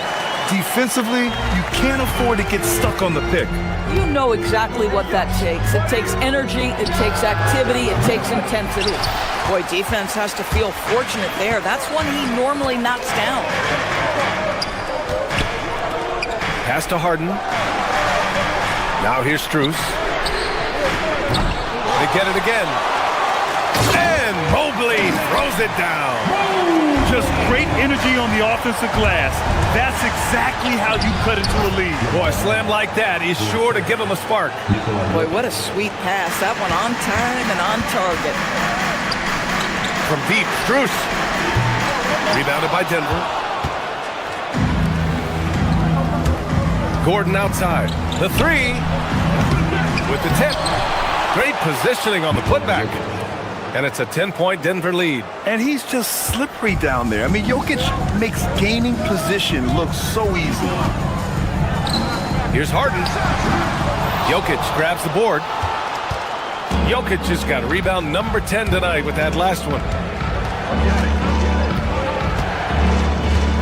Defensively, you can't afford to get stuck on the pick. You know exactly what that takes. It takes energy, it takes activity, it takes intensity. Boy, defense has to feel fortunate there. That's one he normally knocks down. Pass to Harden. Now here's Strus. They get it again. And Mobley throws it down. Just great energy on the offensive glass. That's exactly how you cut into a lead. Boy, a slam like that is sure to give him a spark. Boy, what a sweet pass. That one on time and on target. From deep, Strus. Rebounded by Denver. Gordon outside. The 3. With the tip. Great positioning on the putback. And it's a 10-point Denver lead. And he's just slippery down there. I mean, Jokic makes gaining position look so easy. Here's Harden. Jokic grabs the board. Jokic just got rebound number 10 tonight with that last one.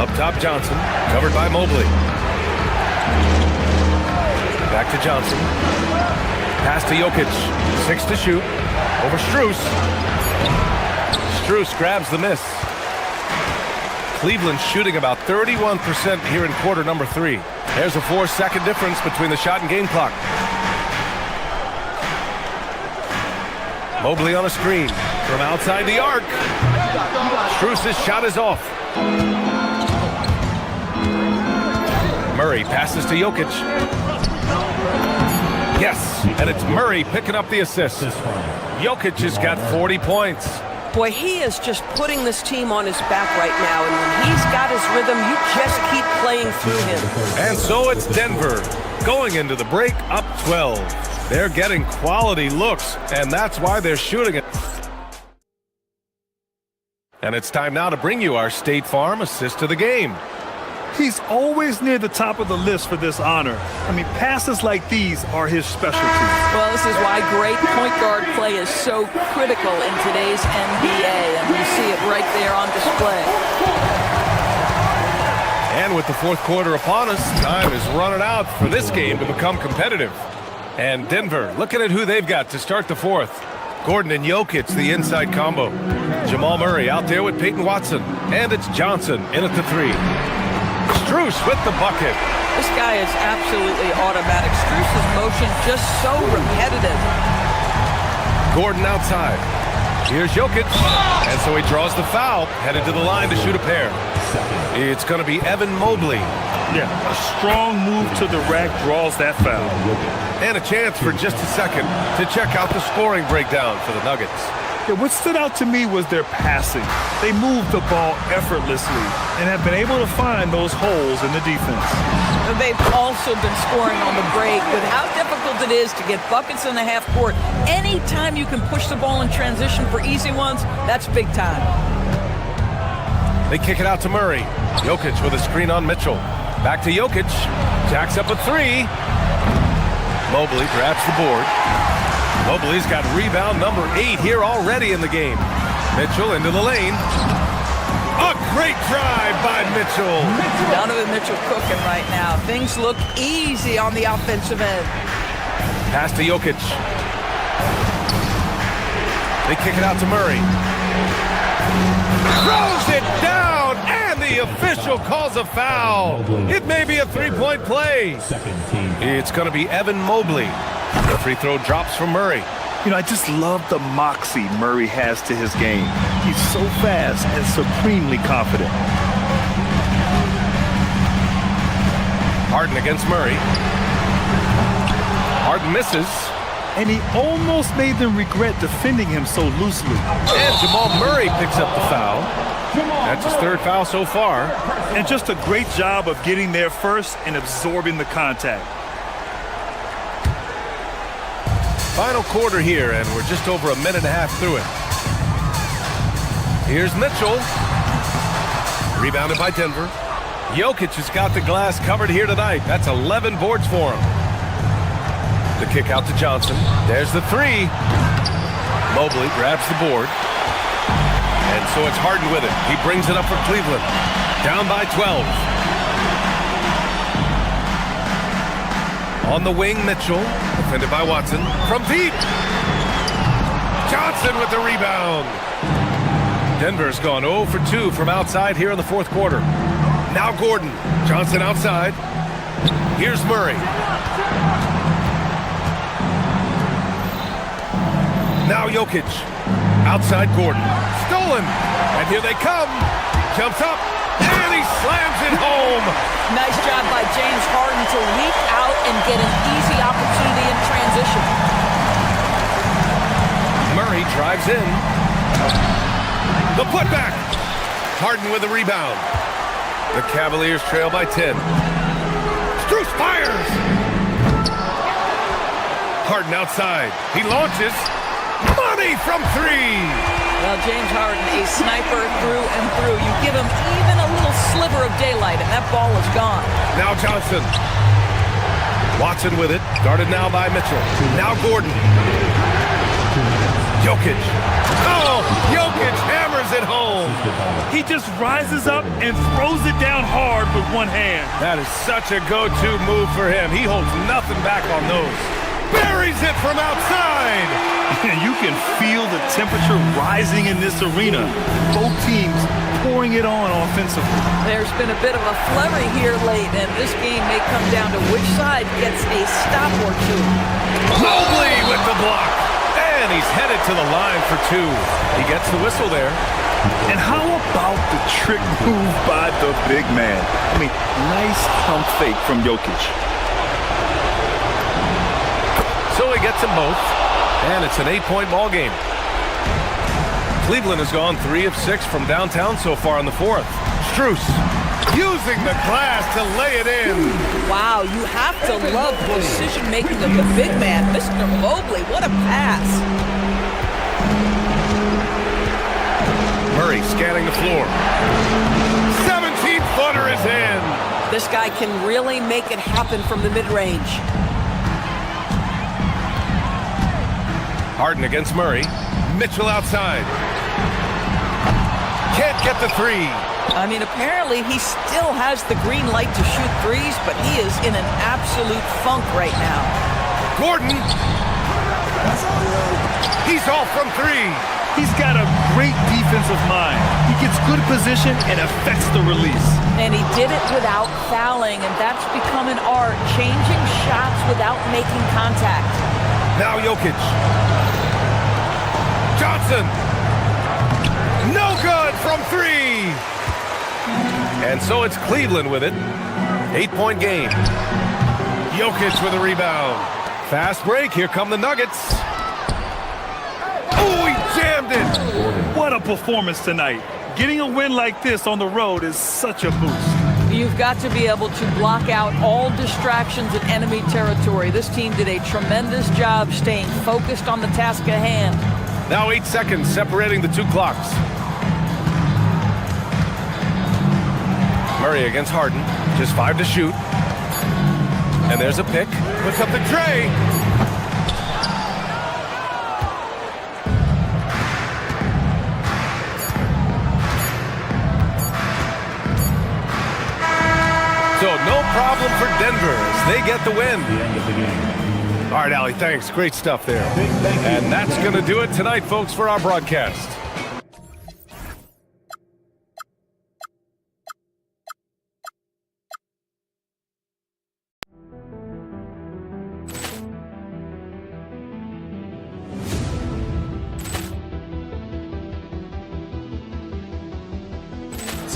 Up top, Johnson. Covered by Mobley. Back to Johnson. Pass to Jokic. 6 to shoot. Over Strus. Strus grabs the miss. Cleveland shooting about 31% here in quarter number 3. There's a 4-second difference between the shot and game clock. Mobley on a screen from outside the arc. Strus' shot is off. Murray passes to Jokic. Yes, and it's Murray picking up the assist. Jokic has got 40 points. Boy, he is just putting this team on his back right now, and when he's got his rhythm, you just keep playing through him. And so it's Denver going into the break up 12. They're getting quality looks, and that's why they're shooting it. And it's time now to bring you our State Farm assist of the game. He's always near the top of the list for this honor. I mean, passes like these are his specialty. Well, this is why great point guard play is so critical in today's NBA, and you see it right there on display. And with the fourth quarter upon us, time is running out for this game to become competitive. And Denver looking at who they've got to start the fourth. Gordon and Jokic, the inside combo. Jamal Murray out there with Peyton Watson. And it's Johnson in at the three. Strus with the bucket. This guy is absolutely automatic. Strus's motion just so repetitive. Gordon outside. Here's Jokic. And so he draws the foul, headed to the line to shoot a pair. It's going to be Evan Mobley. Yeah, a strong move to the rack draws that foul. And a chance for just a second to check out the scoring breakdown for the Nuggets. Yeah, what stood out to me was their passing. They moved the ball effortlessly and have been able to find those holes in the defense. And they've also been scoring on the break. With how difficult it is to get buckets in the half court, anytime you can push the ball in transition for easy ones, that's big time. They kick it out to Murray. Jokic with a screen on Mitchell. Back to Jokic. Jacks up a three. Mobley grabs the board. Mobley's got rebound number 8 here already in the game. Mitchell into the lane. A great drive by Mitchell. Donovan Mitchell cooking right now. Things look easy on the offensive end. Pass to Jokic. They kick it out to Murray. Throws it down, and the official calls a foul. It may be a three-point play. It's going to be Evan Mobley. The free throw drops from Murray. You know, I just love the moxie Murray has to his game. He's so fast and supremely confident. Harden against Murray. Harden misses. And he almost made them regret defending him so loosely. And Jamal Murray picks up the foul. That's his third foul so far. And just a great job of getting there first and absorbing the contact. Final quarter here, and we're just over a minute and a half through it. Here's Mitchell. Rebounded by Denver. Jokic has got the glass covered here tonight. That's 11 boards for him. The kick out to Johnson. There's the three. Mobley grabs the board. And so it's Harden with it. He brings it up for Cleveland. Down by 12. On the wing, Mitchell. Defended by Watson. From deep. Johnson with the rebound. Denver's gone 0 for 2 from outside here in the fourth quarter. Now Gordon. Johnson outside. Here's Murray. Now Jokic. Outside Gordon. Stolen. And here they come. Jumps up. And he slams it home. Nice job by James Harden to leap out and get an easy opportunity in transition. Murray drives in. The putback. Harden with the rebound. The Cavaliers trail by 10. Strus fires. Harden outside. He launches. Money from three. Well, James Harden, a sniper through and through. You give him even a little sliver of daylight, and that ball is gone. Now Johnson. Watson with it. Guarded now by Mitchell. Now Gordon. Jokic. Oh, Jokic hammers it home. He just rises up and throws it down hard with one hand. That is such a go-to move for him. He holds nothing back on those. Buries it from outside. You can feel the temperature rising in this arena. Both teams pouring it on offensively. There's been a bit of a flurry here late, and this game may come down to which side gets a stop or two. Mobley with the block. And he's headed to the line for two. He gets the whistle there. And how about the trick move by the big man? I mean, nice pump fake from Jokic. So he gets them both. And it's an 8-point ball game. Cleveland has gone 3 of 6 from downtown so far in the fourth. Strus using the glass to lay it in. Wow, you have to love the decision-making of the big man. Mr. Mobley, what a pass. Murray scanning the floor. 17-footer is in. This guy can really make it happen from the mid-range. Harden against Murray. Mitchell outside. Can't get the three. I mean, apparently he still has the green light to shoot threes, but he is in an absolute funk right now. Gordon. He's off from three. He's got a great defensive mind. He gets good position and affects the release. And he did it without fouling, and that's become an art, changing shots without making contact. Now Jokic. Johnson. No good from three. And so it's Cleveland with it. 8-point game. Jokic with a rebound. Fast break. Here come the Nuggets. Oh, he jammed it. What a performance tonight. Getting a win like this on the road is such a boost. You've got to be able to block out all distractions in enemy territory. This team did a tremendous job staying focused on the task at hand. Now 8 seconds separating the two clocks. Murray against Harden. Just 5 to shoot. And there's a pick. Puts up the tray. So no problem for Denver as they get the win. The end of the game. All right, Allie, thanks. Great stuff there. And that's going to do it tonight, folks, for our broadcast.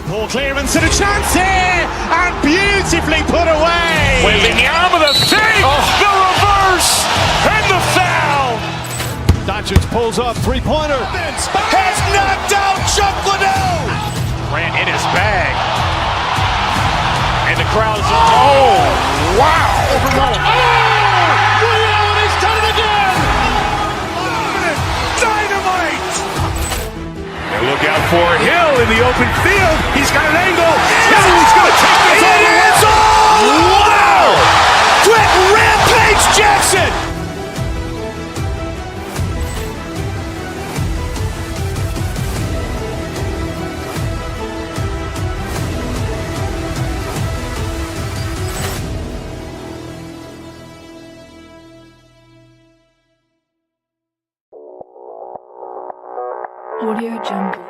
Ball clearance and a chance here, and beautifully put away. Wembanyama the fake, the reverse, and the foul. Doncic pulls up, three-pointer. Has knocked out Chuck Liddell. Grant in his bag, and the crowd's oh wow! Ray Allen has done it again. Dynamite! And look out for Hill in the open field. He's got an angle. He's going to take this all the way. Wow! Quick Rampage Jackson! Audio Jungle.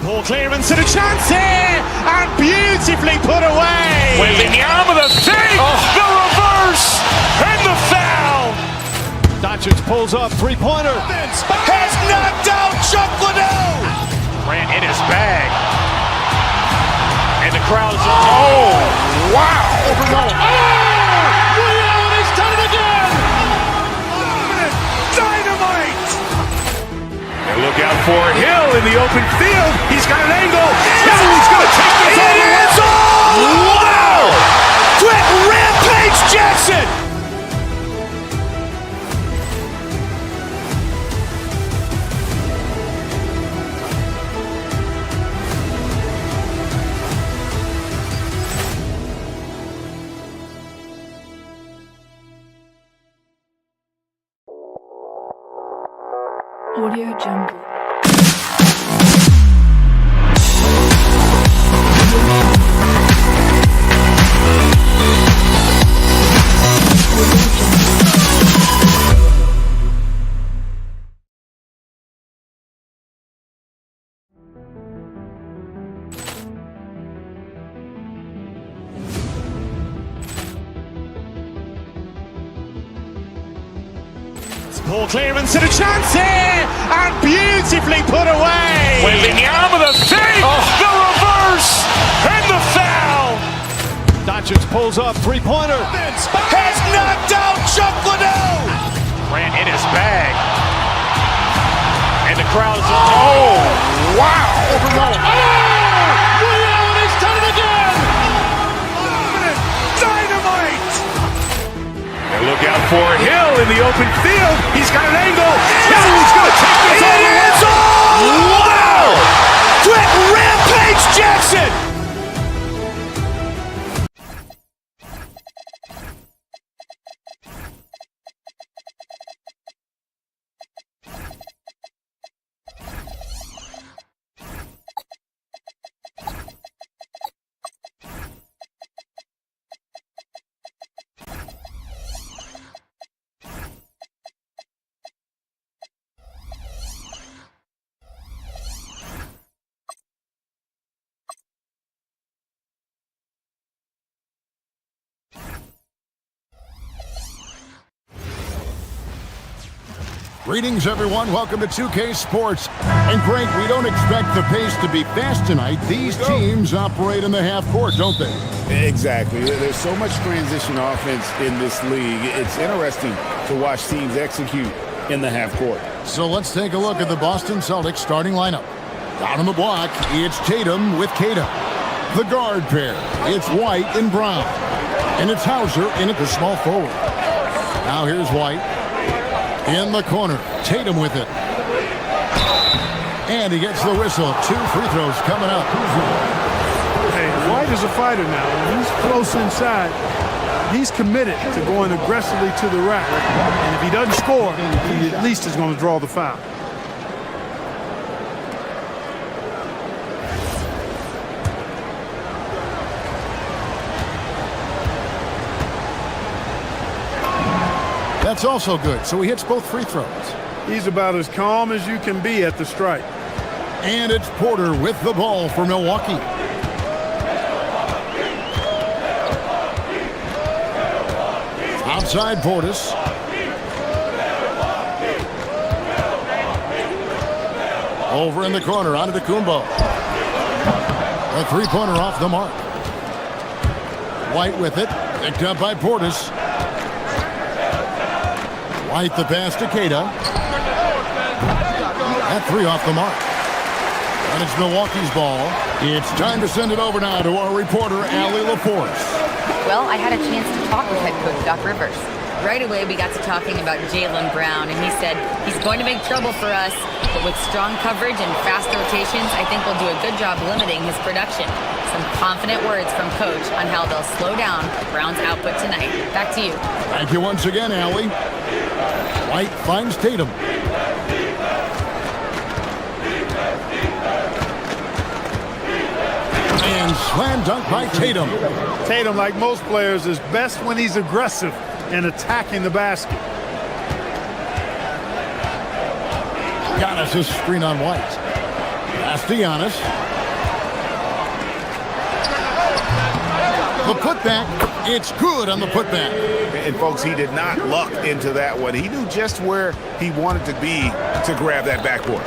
Ball clearance and a chance here, and beautifully put away. Wembanyama the fake, the reverse, and the foul. Doncic pulls up, three-pointer. Has knocked out Chuck Liddell. Grant in his bag, and the crowd's oh wow! Ray Allen has done it again. Dynamite! And look out for Hill in the open field. He's got an angle. He's going to take this all the way. Wow! Quick Rampage Jackson! Audio Jungle. Ball clearance and a chance here, and beautifully put away. Wembanyama the fake, the reverse, and the foul. Doncic pulls up, three-pointer. Has knocked out Chuck Liddell. Grant in his bag, and the crowd's oh wow! Ray Allen has done it again. Dynamite! And look out for Hill in the open field. He's got an angle. He's going to take this all Greetings, everyone. Welcome to 2K Sports. And, Greg, we don't expect the pace to be fast tonight. These teams operate in the half court, don't they? Exactly. There's so much transition offense in this league. It's interesting to watch teams execute in the half court. So let's take a look at the Boston Celtics starting lineup. Down on the block, it's Tatum with Kata. The guard pair, it's White and Brown. And it's Hauser in at the small forward. Now here's White. In the corner, Tatum with it. And he gets the whistle. 2 free throws coming up. Hey, White is a fighter now. When he's close inside, he's committed to going aggressively to the rack. And if he doesn't score, he at least is going to draw the foul. That's also good, so he hits both free throws. He's about as calm as you can be at the stripe. And it's Porter with the ball for Milwaukee. Outside Portis. Over in the corner, onto Kumbo. A three-pointer off the mark. White with it, picked up by Portis. White the pass to Kata. That 3 off the mark. And it's Milwaukee's ball. It's time to send it over now to our reporter, Allie LaForce. Well, I had a chance to talk with head coach Doc Rivers. Right away, we got to talking about Jaylen Brown, and he said he's going to make trouble for us, but with strong coverage and fast rotations, I think we'll do a good job limiting his production. Some confident words from coach on how they'll slow down Brown's output tonight. Back to you. Thank you once again, Allie. White finds Tatum. And slam dunk by Tatum. Tatum, like most players, is best when he's aggressive and attacking the basket. Giannis' screen on White. Pass to Giannis. The putback. It's good on the putback. And, folks, he did not luck into that one. He knew just where he wanted to be to grab that backboard.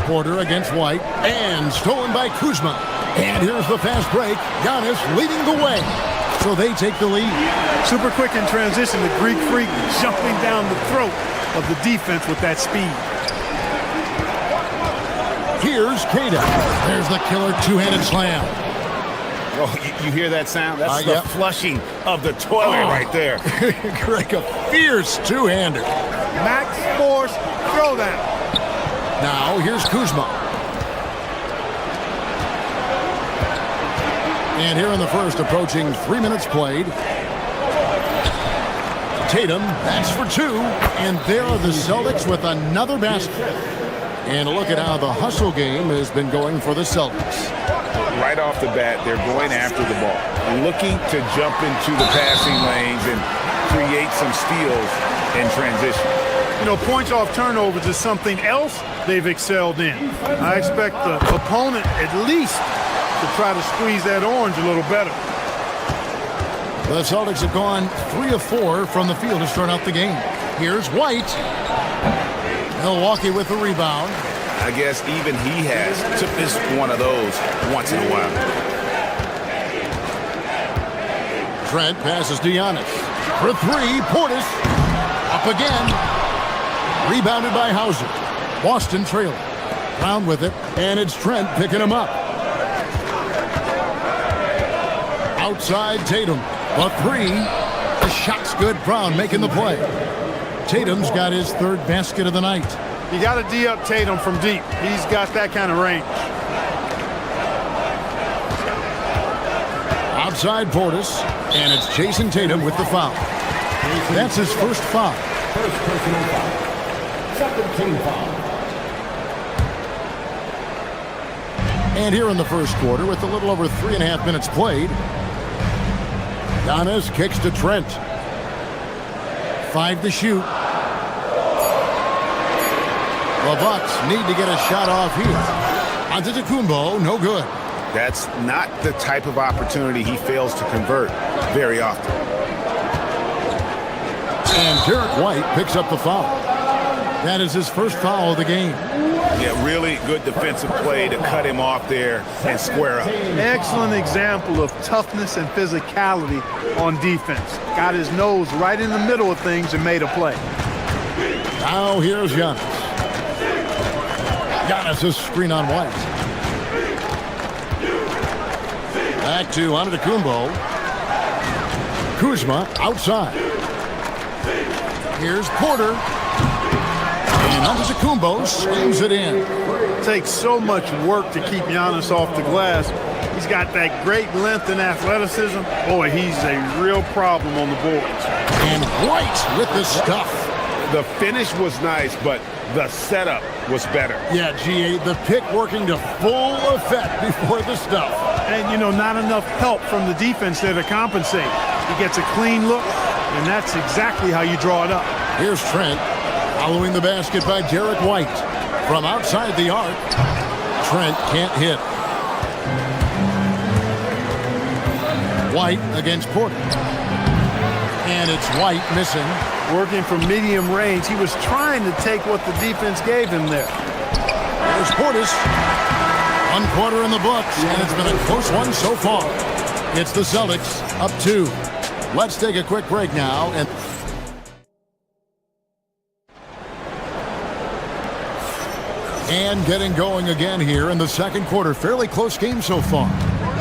Porter against White. And stolen by Kuzma. And here's the fast break. Giannis leading the way. So they take the lead. Super quick in transition. The Greek Freak jumping down the throat of the defense with that speed. Here's Kata. There's the killer two-handed slam. Oh, you hear that sound? That's the flushing of the toilet right there. Greg, a fierce two-hander. Max Force throwdown. Now here's Kuzma. And here in the first, approaching 3 minutes played. Tatum, that's for 2. And there are the Celtics with another basket. And look at how the hustle game has been going for the Celtics. Right off the bat, they're going after the ball, looking to jump into the passing lanes and create some steals in transition. You know, points off turnovers is something else they've excelled in. I expect the opponent at least to try to squeeze that orange a little better. The Celtics have gone 3 of 4 from the field to start out the game. Here's White. Milwaukee with the rebound. I guess even he has to miss one of those once in a while. Trent passes to Giannis. For 3, Portis. Up again. Rebounded by Hauser. Boston trailing. Brown with it, and it's Trent picking him up. Outside Tatum. A 3. The shot's good. Brown making the play. Tatum's got his 3rd basket of the night. You got to D up Tatum from deep. He's got that kind of range. Outside Portis, and it's Jason Tatum with the foul. That's his first foul. First personal foul. Second team foul. And here in the first quarter, with a little over 3.5 minutes played, Giannis kicks to Trent. 5 to shoot. The Bucks need to get a shot off here. Antetokounmpo, no good. That's not the type of opportunity he fails to convert very often. And Derek White picks up the foul. That is his first foul of the game. Yeah, really good defensive play to cut him off there and square up. Excellent example of toughness and physicality on defense. Got his nose right in the middle of things and made a play. Now here's Giannis. Giannis' screen on White. Back to Antetokounmpo. Kuzma outside. Here's Porter. And Antetokounmpo slams it in. Takes so much work to keep Giannis off the glass. He's got that great length and athleticism. Boy, he's a real problem on the boards. And White with the stuff. The finish was nice, but the setup was better. Yeah, GA, the pick working to full effect before the stuff. And, you know, not enough help from the defense there to compensate. He gets a clean look, and that's exactly how you draw it up. Here's Trent, following the basket by Derek White. From outside the arc, Trent can't hit. White against Porter. And it's White missing. Working from medium range, he was trying to take what the defense gave him there. There's Portis. 1 quarter in the books, and it's been a close one so far. It's the Celtics up 2. Let's take a quick break now. And getting going again here in the second quarter. Fairly close game so far.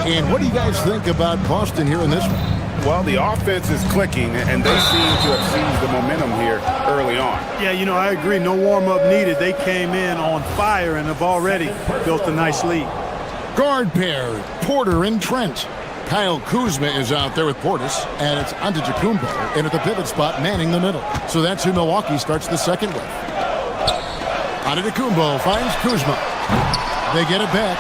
And what do you guys think about Boston here in this one? Well, the offense is clicking, and they seem to have seized the momentum here early on. Yeah, you know, I agree. No warm-up needed. They came in on fire and have already built a nice lead. Guard pair, Porter and Trent. Kyle Kuzma is out there with Portis, and it's Antetokounmpo in at the pivot spot, manning the middle. So that's who Milwaukee starts the second with. Antetokounmpo finds Kuzma. They get it back.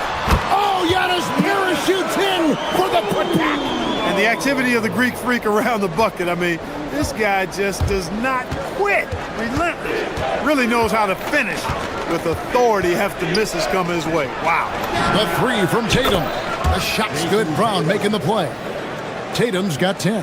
Oh, Giannis parachutes in for the putback. And the activity of the Greek freak around the bucket. I mean, this guy just does not quit. Relentless. Really knows how to finish with authority after misses come his way. Wow. The three from Tatum. The shot's good. Brown making the play. Tatum's got 10.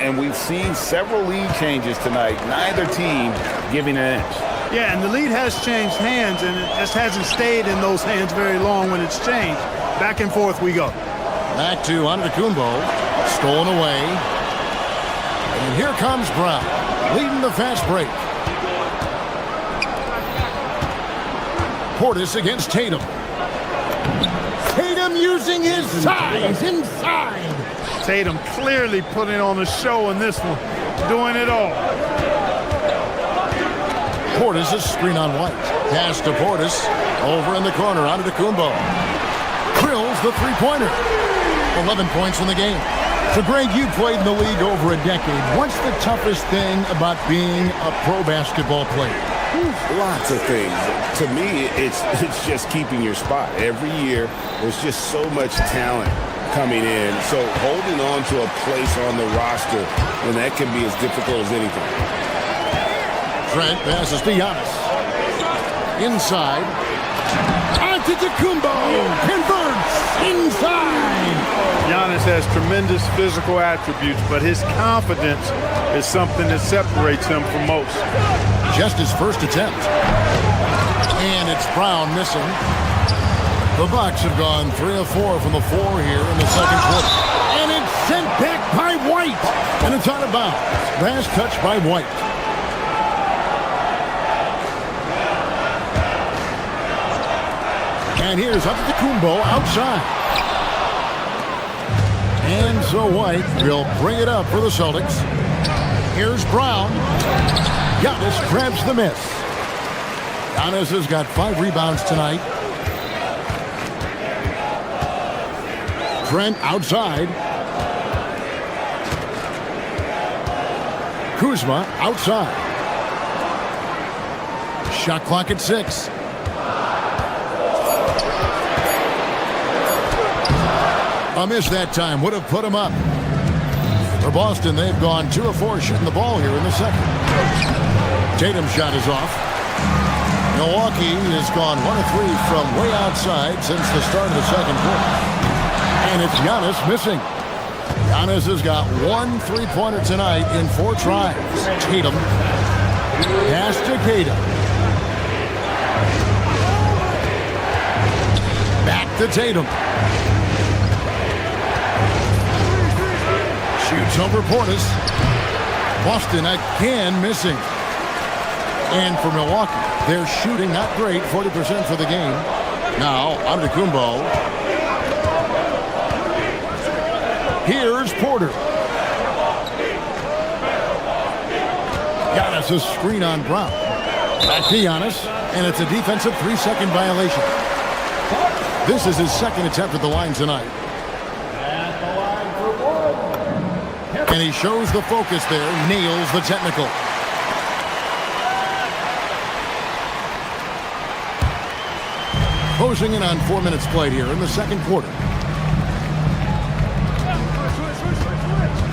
And we've seen several lead changes tonight. Neither team giving an inch. Yeah, and the lead has changed hands, and it just hasn't stayed in those hands very long when it's changed. Back and forth we go. Back to Antetokounmpo. Stolen away. And here comes Brown, leading the fast break. Portis against Tatum. Tatum using his size inside. Tatum clearly putting on a show in this one. Doing it all. Portis' screen on White. Pass to Portis. Over in the corner. Antetokounmpo. Drills the three-pointer. 11 points in the game. So, Greg, you played in the league over a decade. What's the toughest thing about being a pro basketball player? Lots of things. To me, it's just keeping your spot. Every year, there's just so much talent coming in. So holding on to a place on the roster, and that can be as difficult as anything. Trent passes to Giannis. Inside. Antetokounmpo converts inside. Giannis has tremendous physical attributes, but his confidence is something that separates him from most. Just his first attempt. And it's Brown missing. The Bucks have gone 3 of 4 from the floor here in the second quarter. And it's sent back by White. And it's out of bounds. Last touch by White. And here's Antetokounmpo outside. And so White will bring it up for the Celtics. Here's Brown. Giannis grabs the miss. Giannis has got 5 rebounds tonight. Trent outside. Kuzma outside. Shot clock at 6. A miss that time would have put him up. For Boston, they've gone 2 of 4 shooting the ball here in the second. Tatum's shot is off. Milwaukee has gone 1 of 3 from way outside since the start of the second quarter. And it's Giannis missing. Giannis has got 1 3-pointer tonight in 4 tries. Tatum. Pass to Tatum. Back to Tatum. Shoots over Portis. Boston again missing. And for Milwaukee, they're shooting not great, 40% for the game. Now, Antetokounmpo. Here's Porter. Giannis a screen on Brown. Back to Giannis, and it's a defensive 3-second violation. This is his second attempt at the line tonight. And he shows the focus there, nails the technical. Closing in on 4 minutes played here in the second quarter.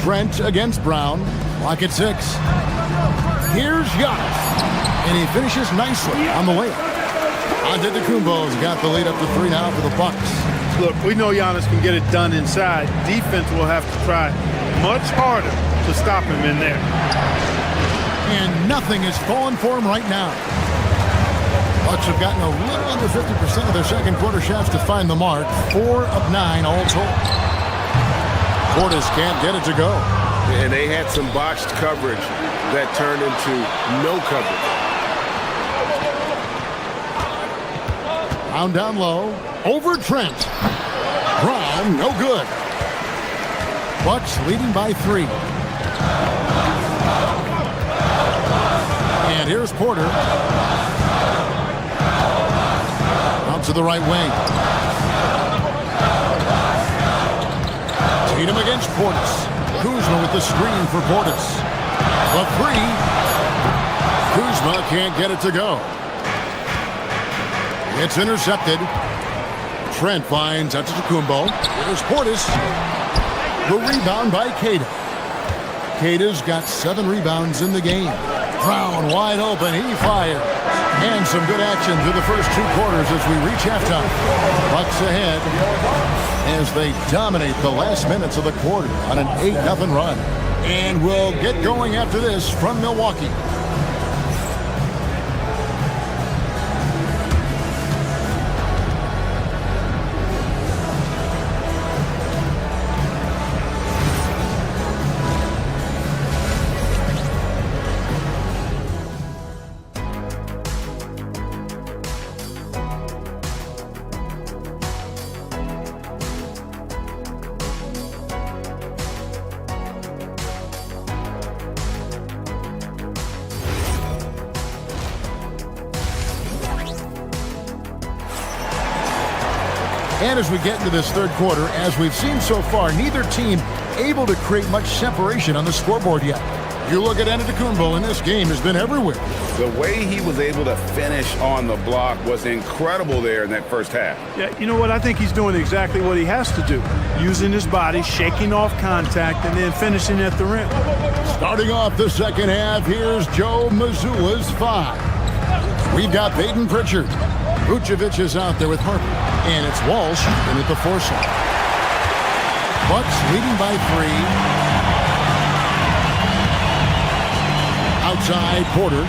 Trent against Brown. Clock at 6. Here's Giannis. And he finishes nicely on the layup. Antetokounmpo's got the lead up to 3 now for the Bucks. Look, we know Giannis can get it done inside. Defense will have to try much harder to stop him in there. And nothing is falling for him right now. Bucks have gotten a little under 50% of their second quarter shots to find the mark. 4 of 9 all told. Portis can't get it to go. And they had some botched coverage that turned into no coverage. Brown down low. Over Trent. Brown, no good. Bucks leading by 3. And here's Porter. Out to the right wing. Tatum against Portis. Kuzma with the screen for Portis. The 3. Kuzma can't get it to go. It's intercepted. Trent finds Antetokounmpo. Here's Portis. The rebound by Queta. Queta's got 7 rebounds in the game. Brown wide open. He fires. And some good action through the first 2 quarters as we reach halftime. Bucks ahead as they dominate the last minutes of the quarter on an 8-0 run. And we'll get going after this from Milwaukee. And as we get into this third quarter, as we've seen so far, neither team able to create much separation on the scoreboard yet. You look at Antetokounmpo, and this game has been everywhere. The way he was able to finish on the block was incredible there in that first half. Yeah, you know what? I think he's doing exactly what he has to do. Using his body, shaking off contact, and then finishing at the rim. Starting off the second half, here's Joe Mazzulla's 5. We've got Peyton Pritchard. Vucevic is out there with Harper. And it's Walsh in at the 4 slot. Bucks leading by 3. Outside, Porter.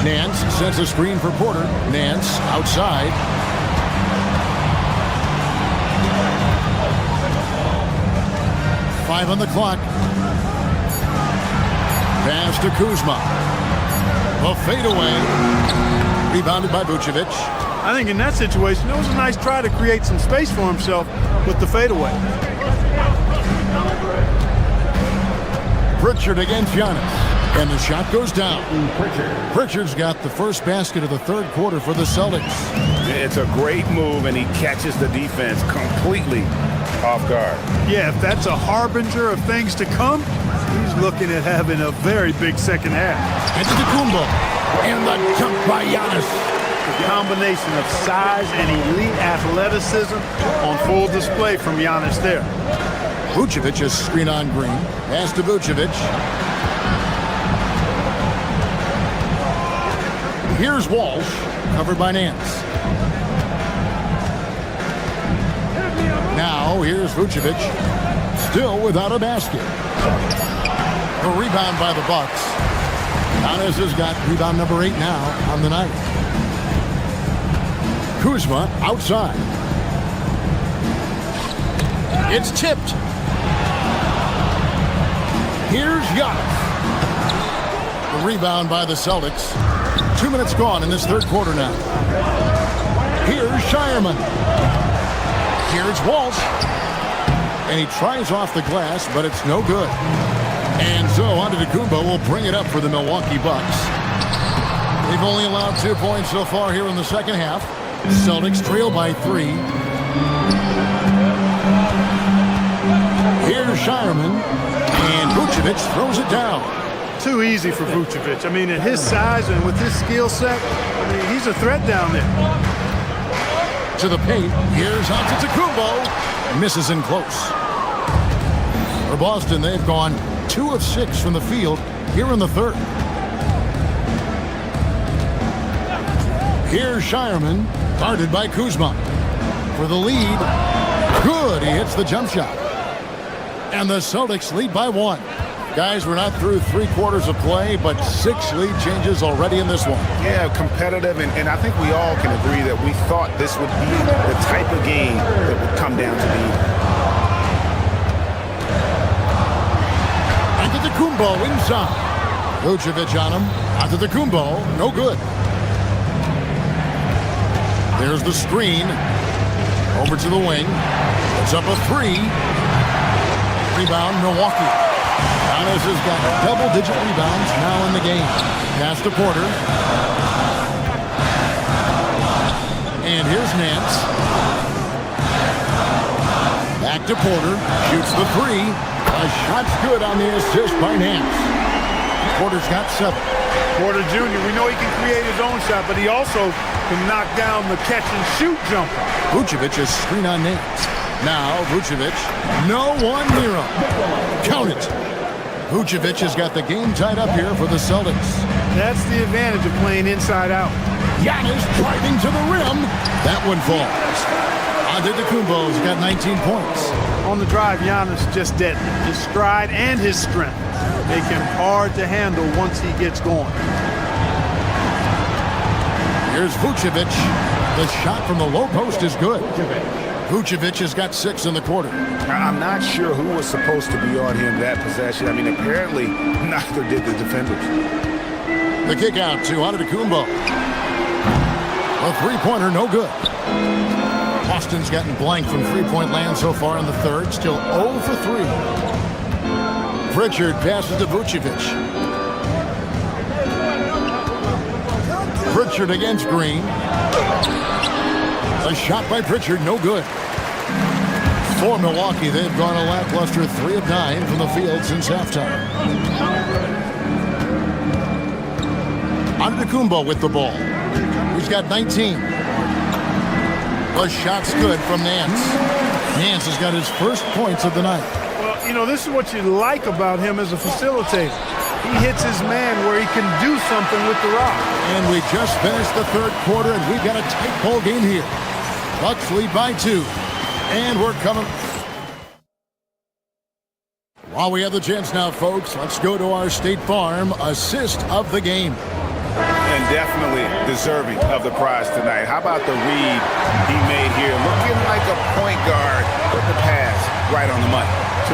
Nance sends a screen for Porter. Nance outside. Five on the clock. Pass to Kuzma. A fadeaway. Rebounded by Vucevic. I think in that situation, it was a nice try to create some space for himself with the fadeaway. Pritchard against Giannis. And the shot goes down. Pritchard's got the first basket of the third quarter for the Celtics. It's a great move, and he catches the defense completely off guard. Yeah, if that's a harbinger of things to come, he's looking at having a very big second half. Antetokounmpo. And the jump by Giannis. The combination of size and elite athleticism on full display from Giannis there. Vucevic is screen on Green. Pass to Vucevic. Here's Walsh, covered by Nance. Now, here's Vucevic. still without a basket. A rebound by the Bucks. Giannis has got rebound number 8 now on the night. Kuzma outside. It's tipped. Here's Giannis. The rebound by the Celtics. 2 minutes gone in this third quarter now. Here's Shireman. Here's Walsh. And he tries off the glass, but it's no good. And so Antetokounmpo will bring it up for the Milwaukee Bucks. They've only allowed 2 points so far here in the second half. Celtics trail by 3. Here's Shireman. And Vucevic throws it down. Too easy for Vucevic. I mean, at his size and with his skill set, I mean, he's a threat down there. To the paint. Here's Antetokounmpo. Misses in close. For Boston, they've gone 2 of 6 from the field here in the third. Here's Shireman, guarded by Kuzma. For the lead. Good. He hits the jump shot. And the Celtics lead by 1. Guys, we're not through 3 quarters of play, but 6 lead changes already in this one. Yeah, competitive, and I think we all can agree that we thought this would be the type of game that would come down to the Antetokounmpo inside. Vucevic on him. Antetokounmpo, no good. There's the screen. Over to the wing. It's up a 3. Rebound, Milwaukee. Giannis has got double-digit rebounds now in the game. Pass to Porter. And here's Nance. Back to Porter. Shoots the 3. A shot's good on the assist by Nance. Porter's got 7. Porter Jr., we know he can create his own shot, but he also can knock down the catch-and-shoot jumper. Vucevic is screen on Nance. Now, Vucevic, no one near him. Count it. Vucevic has got the game tied up here for the Celtics. That's the advantage of playing inside out. Giannis driving to the rim. That one falls. Antetokounmpo's got 19 points. On the drive, Giannis just deadly. His stride and his strength make him hard to handle once he gets going. Here's Vucevic. The shot from the low post is good. Vucevic has got 6 in the quarter. I'm not sure who was supposed to be on him that possession. I mean, apparently neither did the defenders. The kick out to Antetokounmpo. A 3-pointer, no good. Boston's gotten blank from 3-point land so far in the third. Still 0 for 3. Pritchard passes to Vucevic. Pritchard against Green. A shot by Pritchard, no good. For Milwaukee, they've gone a lackluster 3 of 9 from the field since halftime. Antetokounmpo with the ball. He's got 19. The shot's good from Nance. Nance has got his first points of the night. Well, you know, this is what you like about him as a facilitator. He hits his man where he can do something with the rock. And we just finished the third quarter, and we've got a tight ball game here. Bucks lead by 2. And we're coming. While we have the chance now, folks, let's go to our State Farm assist of the game. And definitely deserving of the prize tonight. How about the read he made here? Looking like a point guard with the pass right on the money.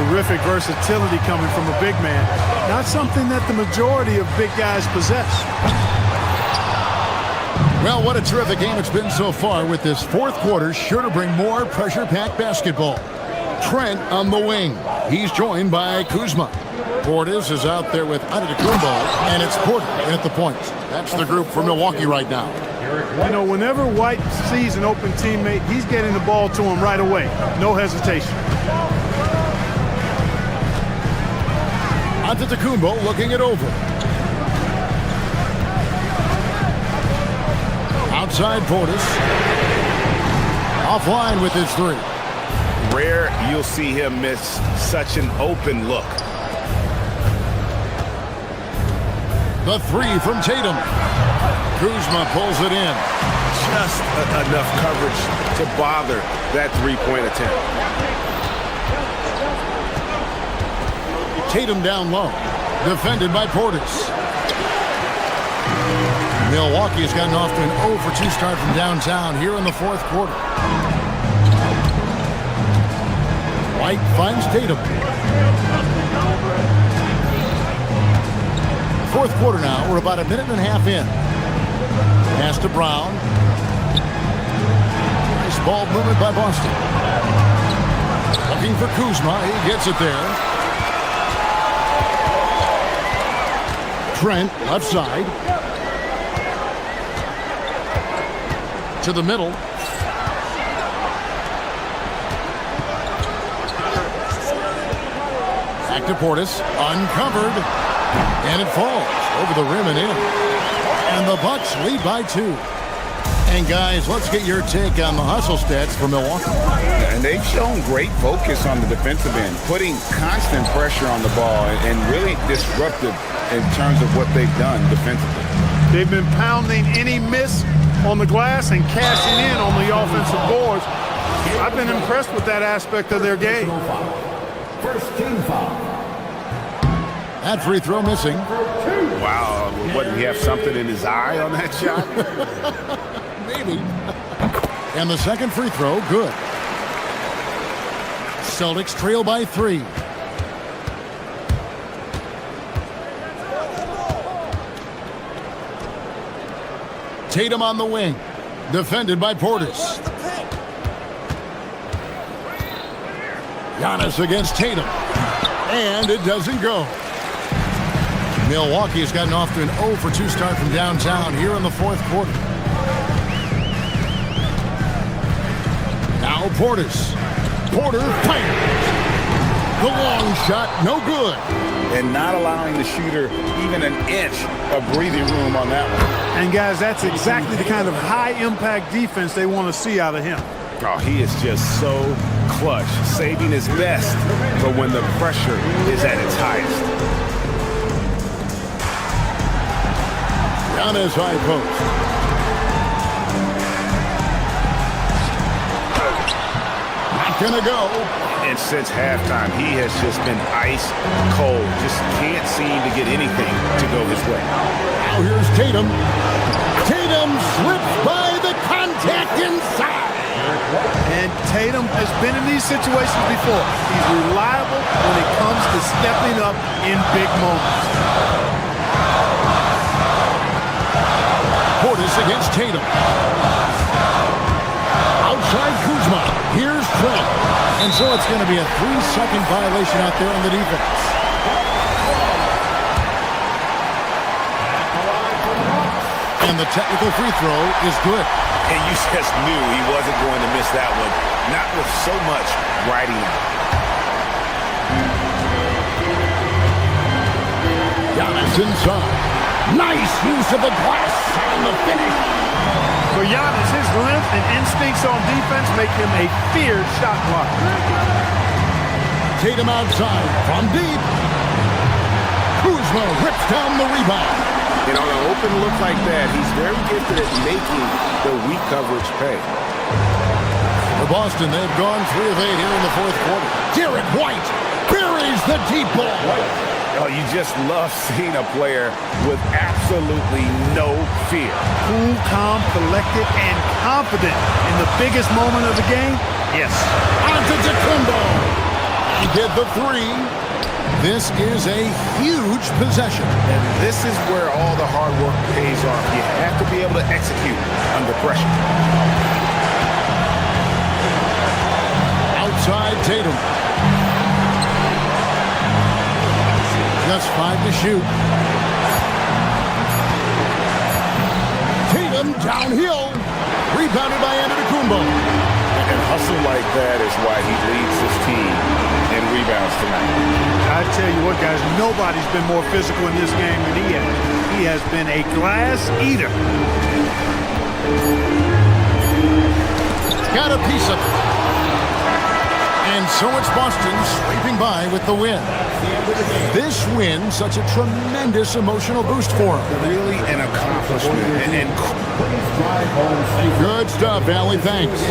Terrific versatility coming from a big man. Not something that the majority of big guys possess. Well, what a terrific game it's been so far, with this fourth quarter sure to bring more pressure-packed basketball. Trent on the wing. He's joined by Kuzma. Portis is out there with Antetokounmpo, and it's Porter at the point. That's the group for Milwaukee right now. You know, whenever White sees an open teammate, he's getting the ball to him right away. No hesitation. Antetokounmpo looking it over. Outside Portis. Offline with his 3. Rare you'll see him miss such an open look. The 3 from Tatum. Kuzma pulls it in. Just enough coverage to bother that 3-point attempt. Tatum down low. Defended by Portis. Milwaukee has gotten off to an 0 for 2 start from downtown here in the fourth quarter. White finds Tatum. Fourth quarter now. We're about a minute and a half in. Pass to Brown. Nice ball movement by Boston. Looking for Kuzma. He gets it there. Trent, left side. To the middle. Back to Portis. Uncovered. And it falls over the rim and in. And the Bucks lead by 2. And guys, let's get your take on the hustle stats for Milwaukee. And they've shown great focus on the defensive end, putting constant pressure on the ball and really disruptive in terms of what they've done defensively. They've been pounding any miss on the glass and cashing in on the offensive boards. I've been impressed with that aspect of their game. First team foul. That free throw missing. Wow, what, did he have something in his eye on that shot? Maybe. And the second free throw, good. Celtics trail by 3. Tatum on the wing. Defended by Portis. Giannis against Tatum. And it doesn't go. Milwaukee has gotten off to an 0 for 2 start from downtown here in the fourth quarter. Now Portis. Porter fires. The long shot, no good. And not allowing the shooter even an inch of breathing room on that one. And guys, that's exactly the kind of high-impact defense they want to see out of him. Oh, he is just so clutch, saving his best for when the pressure is at its highest. Giannis high post. Not gonna go. And since halftime, he has just been ice cold. Just can't seem to get anything to go his way. Now here's Tatum. Tatum slips by the contact inside. And Tatum has been in these situations before. He's reliable when it comes to stepping up in big moments. Portis against Tatum. Outside Kuzma. Here's Trent. And so it's going to be a 3-second violation out there on the defense. And the technical free throw is good. And you just knew he wasn't going to miss that one. Not with so much riding out. Giannis inside. Nice use of the glass and the finish. For Giannis, his length and instincts on defense make him a feared shot blocker. Tatum outside from deep. Kuzma rips down the rebound. And on an open look like that, he's very gifted at making the weak coverage pay. For Boston, they've gone 3 of 8 here in the fourth quarter. Derek White buries the deep ball. Oh, you just love seeing a player with absolutely no fear. Cool, calm, collected, and confident in the biggest moment of the game. Yes. Antetokounmpo. He did the 3. This is a huge possession. And this is where all the hard work pays off. You have to be able to execute under pressure. Outside Tatum. Just 5 to shoot. Tatum downhill. Rebounded by Antetokounmpo. And hustle like that is why he leads his team in rebounds tonight. I tell you what, guys, nobody's been more physical in this game than he has. He has been a glass eater. Got a piece of it. And so it's Boston sweeping by with the win. This win, such a tremendous emotional boost for him. Really an accomplishment. Good stuff, Allie. Thanks.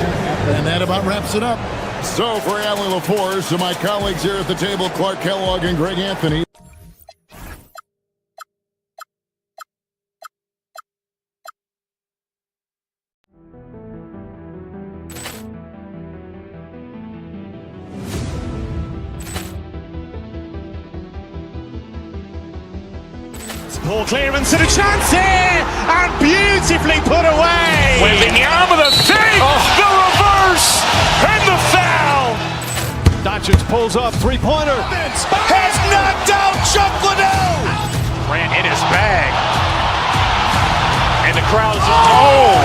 And that about wraps it up. So for Allie LaForce and my colleagues here at the table, Clark Kellogg and Greg Anthony. Ball clearance and a chance here, and beautifully put away. Wembanyama the fake, the reverse, and the foul. Doncic pulls up, three-pointer. Has knocked out Chuck Liddell. Ran in his bag. And the crowd is, oh,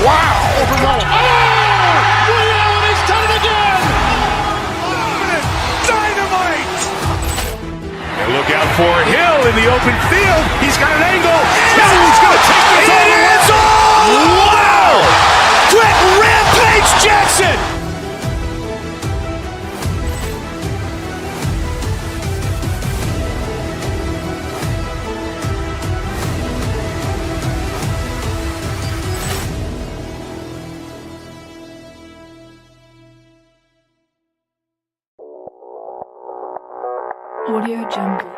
wow. Ray Allen has done it again. Dynamite. And look out for Hill in the open field. He's got an angle. Hill's going to take this all the way. Wow! Quick Rampage Jackson. Audio Jungle.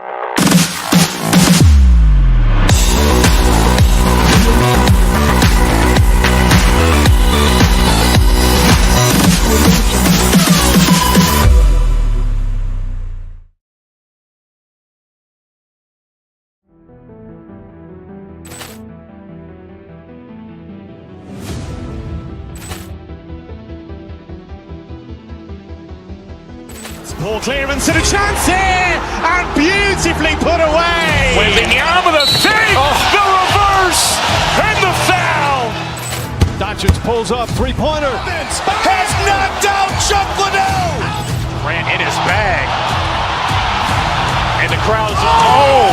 Ball clearance and a chance here, and beautifully put away. Wembanyama the fake, the reverse, and the foul. Doncic pulls up, three-pointer. Has knocked out Chuck Liddell. Ran in his bag. And the crowd is, oh,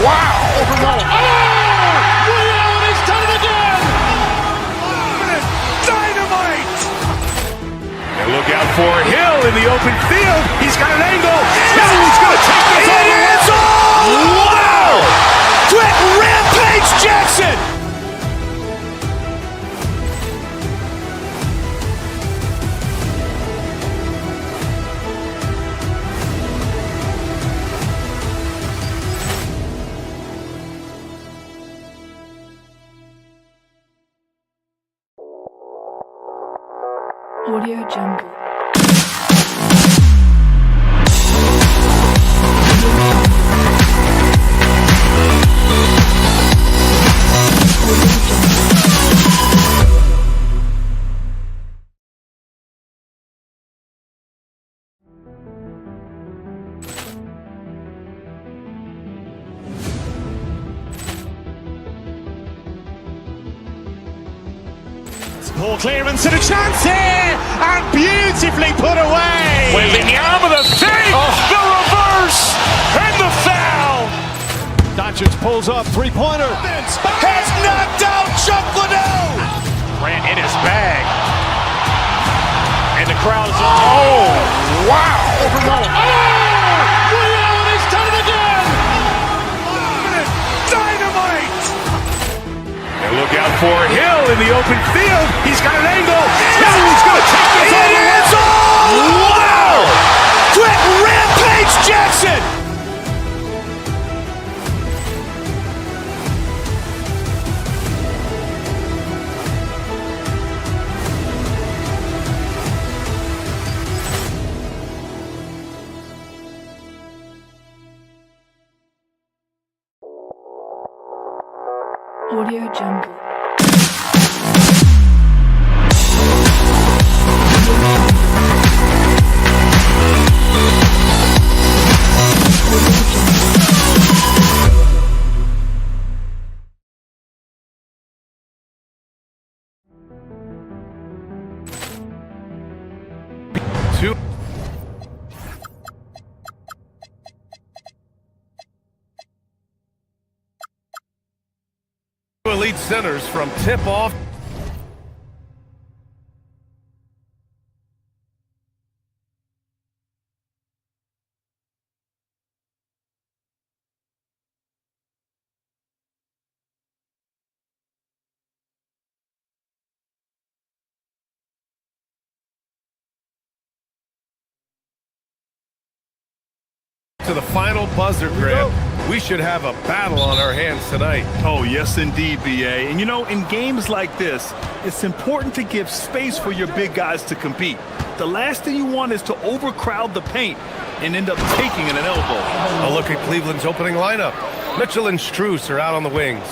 wow. Ray Allen has done it again. Dynamite. And look out for Hill in the open field. He's got an angle. Hill's going to take this all the way. Wow! Quick Rampage Jackson. Audio Jungle. Ball clearance and a chance here, and beautifully put away. Wembanyama the fake, the reverse, and the foul. Doncic pulls up, three-pointer. Has knocked out Chuck Liddell. Ran in his bag. And the crowd is, oh, wow. Ray Allen has done it again. Dynamite. And look out for Hill in the open field. He's got an angle. Hill's going to take this all the way. Wow! Quick Rampage Jackson. Audio Jungle. Two elite centers from tip-off. To the final buzzer, Graham. We should have a battle on our hands tonight. Oh, yes, indeed, B.A. And, you know, in games like this, it's important to give space for your big guys to compete. The last thing you want is to overcrowd the paint and end up taking an elbow. A look at Cleveland's opening lineup. Mitchell and Strus are out on the wings.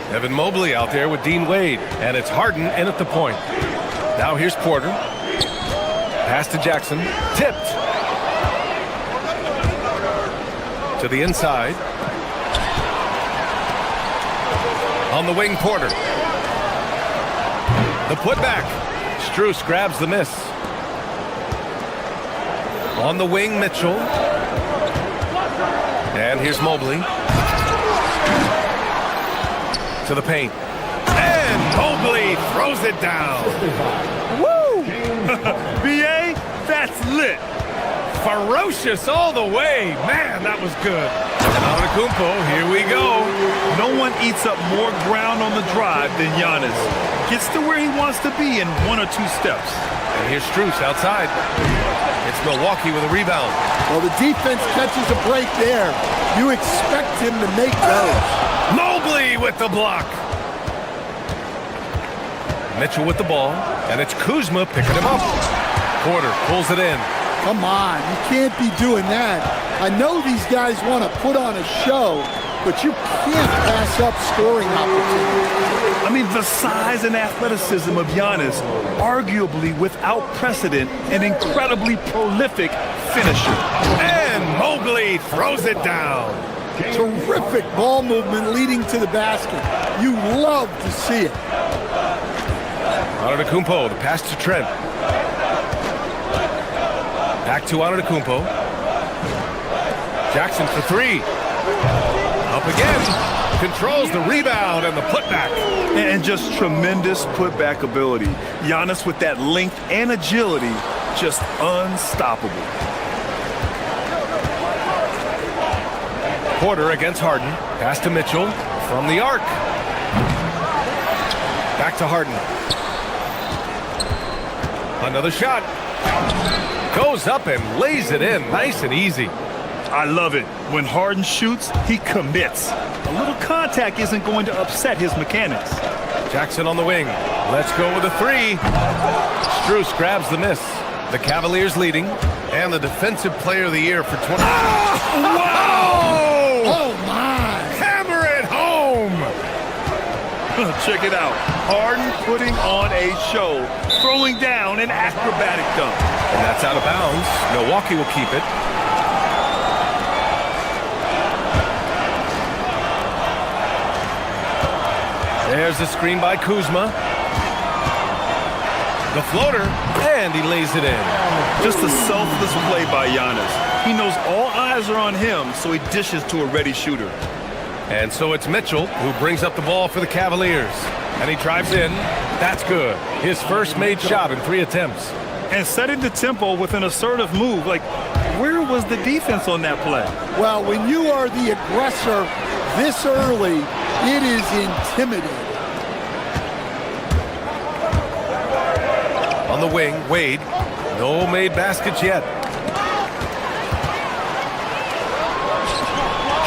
Evan Mobley out there with Dean Wade. And it's Harden in at the point. Now here's Porter. Pass to Jackson. Tipped. To the inside. On the wing, Porter. The putback. Strus grabs the miss. On the wing, Mitchell. And here's Mobley. To the paint. And Mobley throws it down. Woo! B.A., that's lit. Ferocious all the way. Man, that was good. Antetokounmpo, here we go. No one eats up more ground on the drive than Giannis. Gets to where he wants to be in 1 or 2 steps. And here's Strus outside. It's Milwaukee with a rebound. Well, the defense catches a break there. You expect him to make those. Mobley with the block. Mitchell with the ball. And it's Kuzma picking him up. Porter pulls it in. Come on, you can't be doing that. I know these guys want to put on a show, but you can't pass up scoring opportunities. I mean, the size and athleticism of Giannis, arguably without precedent, an incredibly prolific finisher. And Mobley throws it down. Terrific ball movement leading to the basket. You love to see it. Antetokounmpo, the pass to Trent. Back to Antetokounmpo. Jackson for 3. Up again. Controls the rebound and the putback. And just tremendous putback ability. Giannis with that length and agility, just unstoppable. Porter against Harden. Pass to Mitchell from the arc. Back to Harden. Another shot. Goes up and lays it in nice and easy. I love it. When Harden shoots, he commits. A little contact isn't going to upset his mechanics. Jackson on the wing. Let's go with a 3. Strus grabs the miss. The Cavaliers leading. And the defensive player of the year for 20. Whoa! Oh, my. Hammer it home. Check it out. Harden putting on a show, throwing down an acrobatic dunk. And that's out of bounds. Milwaukee will keep it. There's the screen by Kuzma. The floater, and he lays it in. Just a selfless play by Giannis. He knows all eyes are on him, so he dishes to a ready shooter. And so it's Mitchell who brings up the ball for the Cavaliers. And he drives in. That's good. His first made shot in 3 attempts. And setting the tempo with an assertive move. Like, where was the defense on that play? Well, when you are the aggressor this early, it is intimidating. On the wing, Wade. No made baskets yet.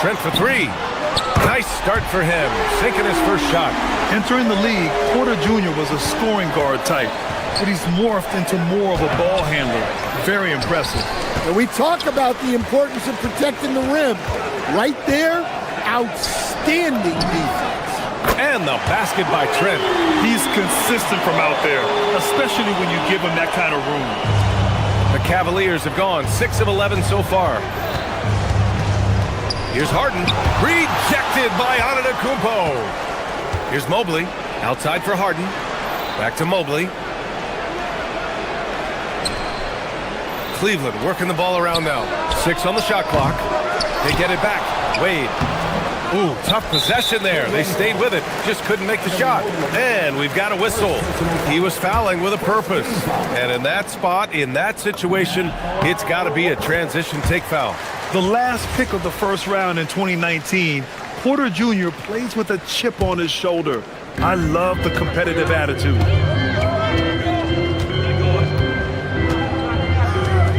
Trent for 3. Nice start for him, sinking his first shot. Entering the league, Porter Jr. was a scoring guard type, but he's morphed into more of a ball handler. Very impressive. And we talk about the importance of protecting the rim. Right there, outstanding defense. And the basket by Trent. He's consistent from out there, especially when you give him that kind of room. The Cavaliers have gone 6 of 11 so far. Here's Harden, rejected by Antetokounmpo. Here's Mobley, outside for Harden. Back to Mobley. Cleveland working the ball around now. 6 on the shot clock. They get it back. Wade. Ooh, tough possession there. They stayed with it. Just couldn't make the shot. And we've got a whistle. He was fouling with a purpose. And in that spot, in that situation, it's got to be a transition take foul. The last pick of the first round in 2019, Porter Jr. plays with a chip on his shoulder. I love the competitive attitude.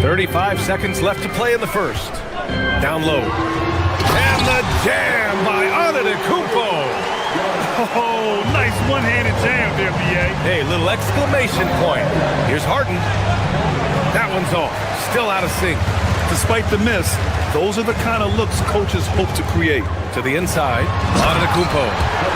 35 seconds left to play in the first. Down low. And the jam by Antetokounmpo. Oh, nice one-handed jam there, B.A. Hey, little exclamation point. Here's Harden. That one's off. Still out of sync. Despite the miss, those are the kind of looks coaches hope to create. To the inside, Antetokounmpo.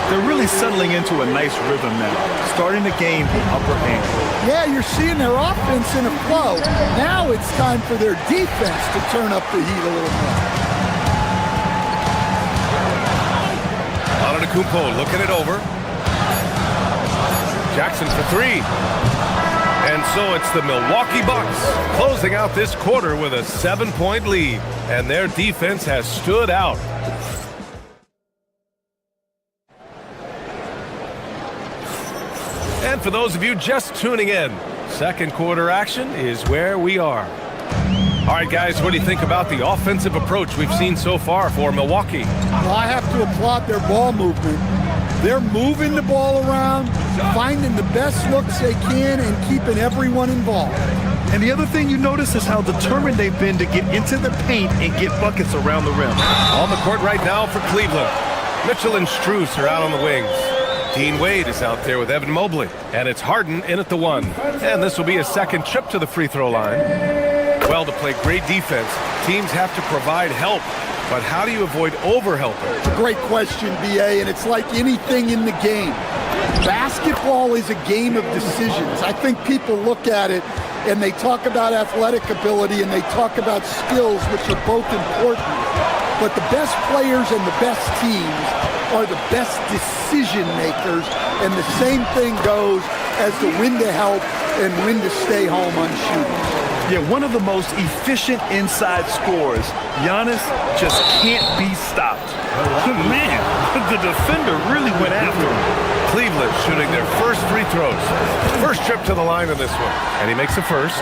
They're really settling into a nice rhythm now, starting to gain the upper hand. Yeah, you're seeing their offense in a flow. Now it's time for their defense to turn up the heat a little more. Antetokounmpo looking it over. Jackson for three. And so it's the Milwaukee Bucks closing out this quarter with a 7-point lead. And their defense has stood out. And for those of you just tuning in, second quarter action is where we are. All right, guys, what do you think about the offensive approach we've seen so far for Milwaukee? Well, I have to applaud their ball movement. They're moving the ball around, finding the best looks they can, and keeping everyone involved. And the other thing you notice is how determined they've been to get into the paint and get buckets around the rim. On the court right now for Cleveland. Mitchell and Strus are out on the wings. Dean Wade is out there with Evan Mobley. And it's Harden in at the one. And this will be a second trip to the free throw line. Well, to play great defense, teams have to provide help. But how do you avoid over-helping? It's a great question, B.A., and it's like anything in the game. Basketball is a game of decisions. I think people look at it and they talk about athletic ability and they talk about skills, which are both important. But the best players and the best teams are the best decision makers, and the same thing goes as to when to help and when to stay home on shooting. Yeah, one of the most efficient inside scorers. Giannis just can't be stopped. Man, the defender really went after him. Cleveland shooting their first free throws. First trip to the line in this one. And he makes the first.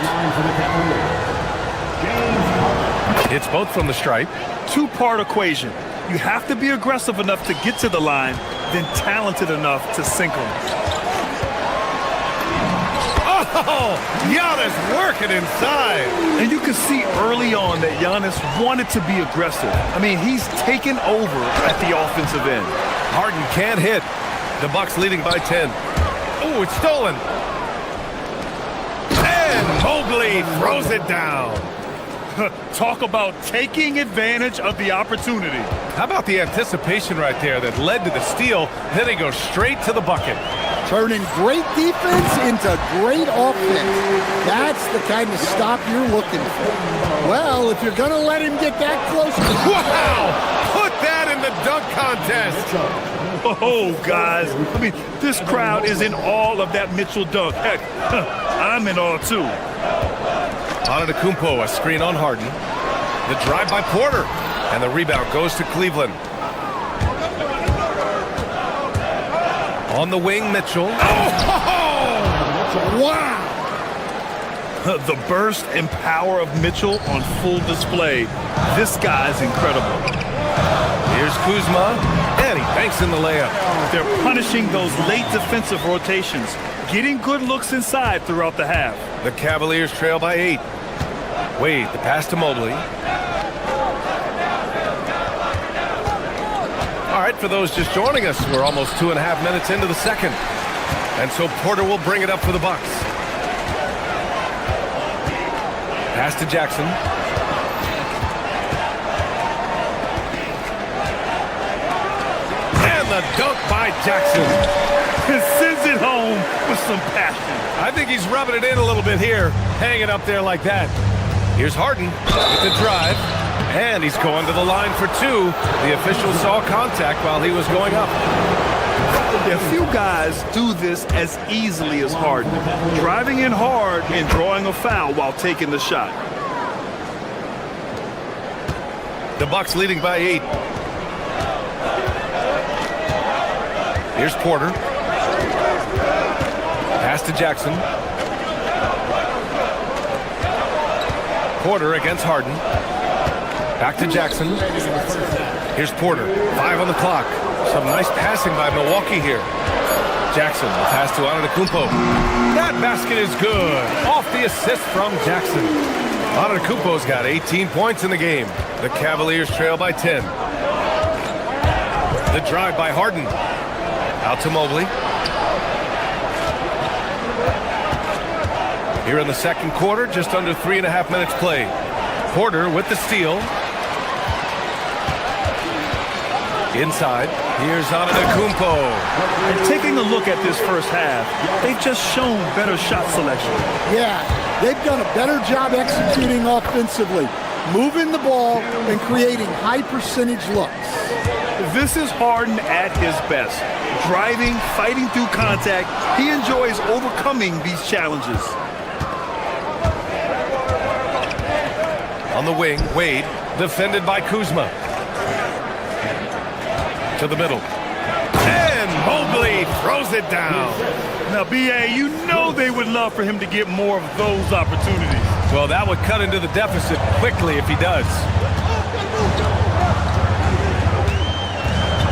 It's both from the stripe. Two-part equation. You have to be aggressive enough to get to the line, then talented enough to sink them. Oh, Giannis working inside. And you can see early on that Giannis wanted to be aggressive. I mean, he's taken over at the offensive end. Harden can't hit. The Bucks leading by 10. Oh, it's stolen. And Mobley throws it down. Talk about taking advantage of the opportunity. How about the anticipation right there that led to the steal? Then he goes straight to the bucket. Turning great defense into great offense. That's the kind of stop you're looking for. Well, if you're going to let him get that close. Wow! Put that in the dunk contest. Oh, guys. I mean, this crowd is in awe of that Mitchell dunk. Heck, I'm in awe, too. Antetokounmpo, a screen on Harden. The drive by Porter. And the rebound goes to Cleveland. On the wing, Mitchell. Oh! Wow! The burst and power of Mitchell on full display. This guy's incredible. Here's Kuzma, and he banks in the layup. They're punishing those late defensive rotations, getting good looks inside throughout the half. The Cavaliers trail by 8. Wade, the pass to Mobley. All right, for those just joining us, we're almost 2.5 minutes into the second. And so Porter will bring it up for the Bucks. Pass to Jackson. And the dunk by Jackson. Sends it home with some passion. I think he's rubbing it in a little bit here, hanging up there like that. Here's Harden with the drive. And he's going to the line for 2. The official saw contact while he was going up. Yeah, few guys do this as easily as Harden. Driving in hard and drawing a foul while taking the shot. The Bucks leading by 8. Here's Porter. Pass to Jackson. Porter against Harden. Back to Jackson. Here's Porter. 5 on the clock. Some nice passing by Milwaukee here. Jackson, the pass to Antetokounmpo. That basket is good. Off the assist from Jackson. Antetokounmpo's got 18 points in the game. The Cavaliers trail by 10. The drive by Harden. Out to Mobley. Here in the second quarter, just under 3.5 minutes played. Porter with the steal. Inside, here's Antetokounmpo. And taking a look at this first half, they've just shown better shot selection. Yeah, they've done a better job executing offensively, moving the ball and creating high percentage looks. This is Harden at his best. Driving, fighting through contact, he enjoys overcoming these challenges. On the wing, Wade, defended by Kuzma. To the middle. And Mobley throws it down. Now, B.A., you know they would love for him to get more of those opportunities. Well, that would cut into the deficit quickly if he does.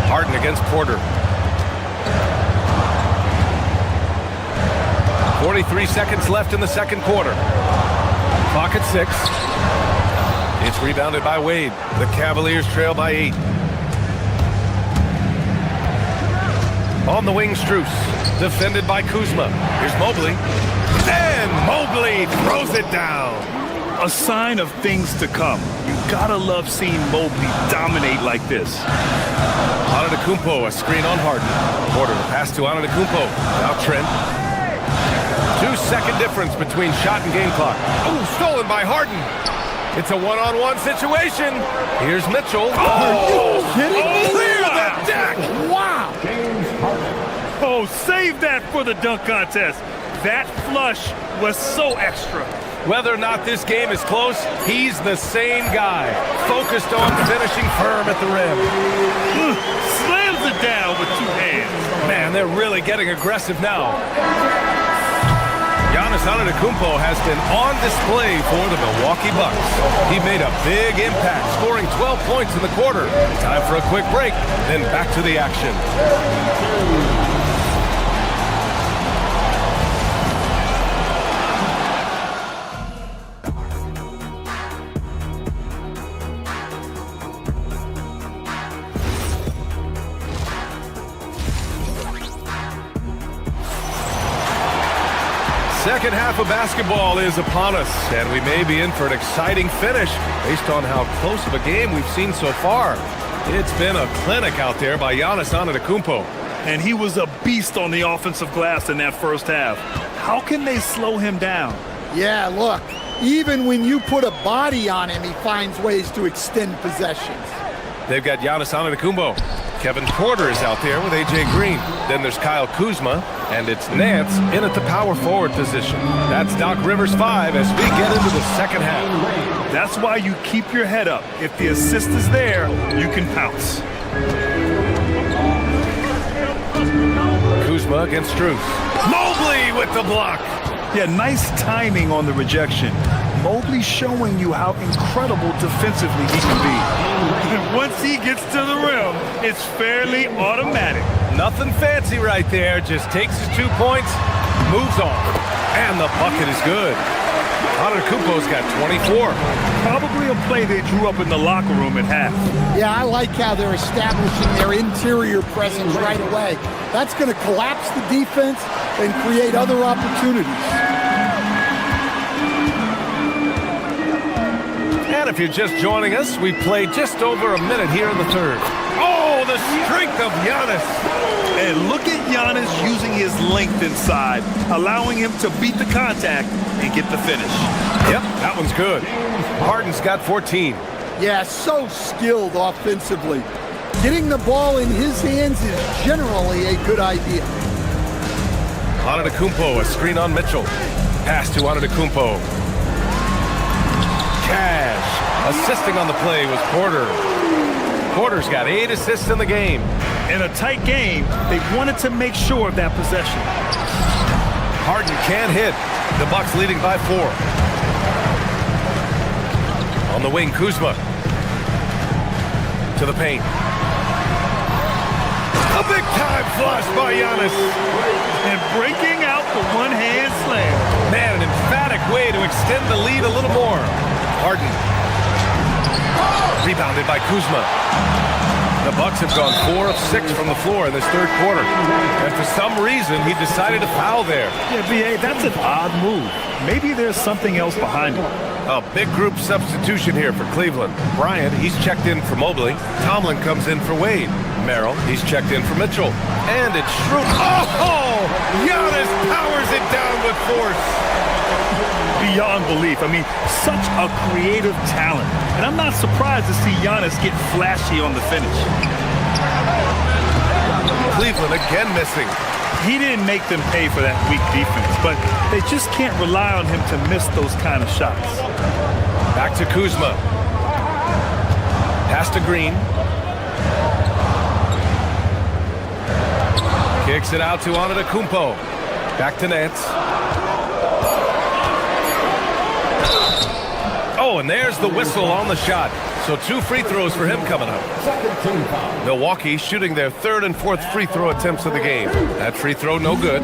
Harden against Porter. 43 seconds left in the second quarter. Clock at 6. It's rebounded by Wade. The Cavaliers trail by 8. On the wing, Strus. Defended by Kuzma. Here's Mobley. And Mobley throws it down. A sign of things to come. You gotta love seeing Mobley dominate like this. Antetokounmpo, a screen on Harden. Porter, the pass to Antetokounmpo. Now Trent. 2-second difference between shot and game clock. Oh, stolen by Harden. It's a one-on-one situation. Here's Mitchell. Are you kidding me? Clear the deck. Wow. Oh, save that for the dunk contest. That flush was so extra. Whether or not this game is close, he's the same guy. Focused on finishing firm at the rim. Slams it down with 2 hands. Man, they're really getting aggressive now. Giannis Antetokounmpo has been on display for the Milwaukee Bucks. He made a big impact, scoring 12 points in the quarter. Time for a quick break, then back to the action. Second half of basketball is upon us, and we may be in for an exciting finish based on how close of a game we've seen so far. It's been a clinic out there by Giannis Antetokounmpo. And he was a beast on the offensive glass in that first half. How can they slow him down? Yeah, look, even when you put a body on him, he finds ways to extend possessions. They've got Giannis Antetokounmpo. Kevin Porter is out there with A.J. Green. Then there's Kyle Kuzma, and it's Nance in at the power forward position. That's Doc Rivers 5 as we get into the second half. That's why you keep your head up. If the assist is there, you can pounce. Kuzma against Strus. Mobley with the block. Yeah, nice timing on the rejection. Mobley showing you how incredible defensively he can be. Once he gets to the rim, it's fairly automatic. Nothing fancy right there. Just takes his 2 points, moves on. And the bucket is good. Antetokounmpo's got 24. Probably a play they drew up in the locker room at half. Yeah, I like how they're establishing their interior presence right away. That's going to collapse the defense and create other opportunities. And if you're just joining us, we played just over a minute here in the third. Oh, the strength of Giannis. And look at Giannis using his length inside, allowing him to beat the contact and get the finish. Yep, that one's good. Harden's got 14. Yeah, so skilled offensively. Getting the ball in his hands is generally a good idea. Antetokounmpo, a screen on Mitchell. Pass to Antetokounmpo. Cash. Assisting on the play was Porter. Porter's got 8 assists in the game. In a tight game, they wanted to make sure of that possession. Harden can't hit. The Bucks leading by 4. On the wing, Kuzma. To the paint. A big-time flush by Giannis. And breaking out the one-hand slam. Man, an emphatic way to extend the lead a little more. Harden. Rebounded by Kuzma. The Bucks have gone 4 of 6 from the floor in this third quarter. And for some reason, he decided to foul there. Yeah, B.A., that's an odd move. Maybe there's something else behind it. A big group substitution here for Cleveland. Bryant, he's checked in for Mobley. Tomlin comes in for Wade. Merrill, he's checked in for Mitchell. And it's Schroeder. Oh! Giannis powers it down with force. Beyond belief. I mean, such a creative talent. And I'm not surprised to see Giannis get flashy on the finish. Cleveland again missing. He didn't make them pay for that weak defense, but they just can't rely on him to miss those kind of shots. Back to Kuzma. Pass to Green. Kicks it out to Antetokounmpo. Back to Nance. Oh, and there's the whistle on the shot. So 2 free throws for him coming up. Milwaukee shooting their 3rd and 4th free throw attempts of the game. That free throw no good.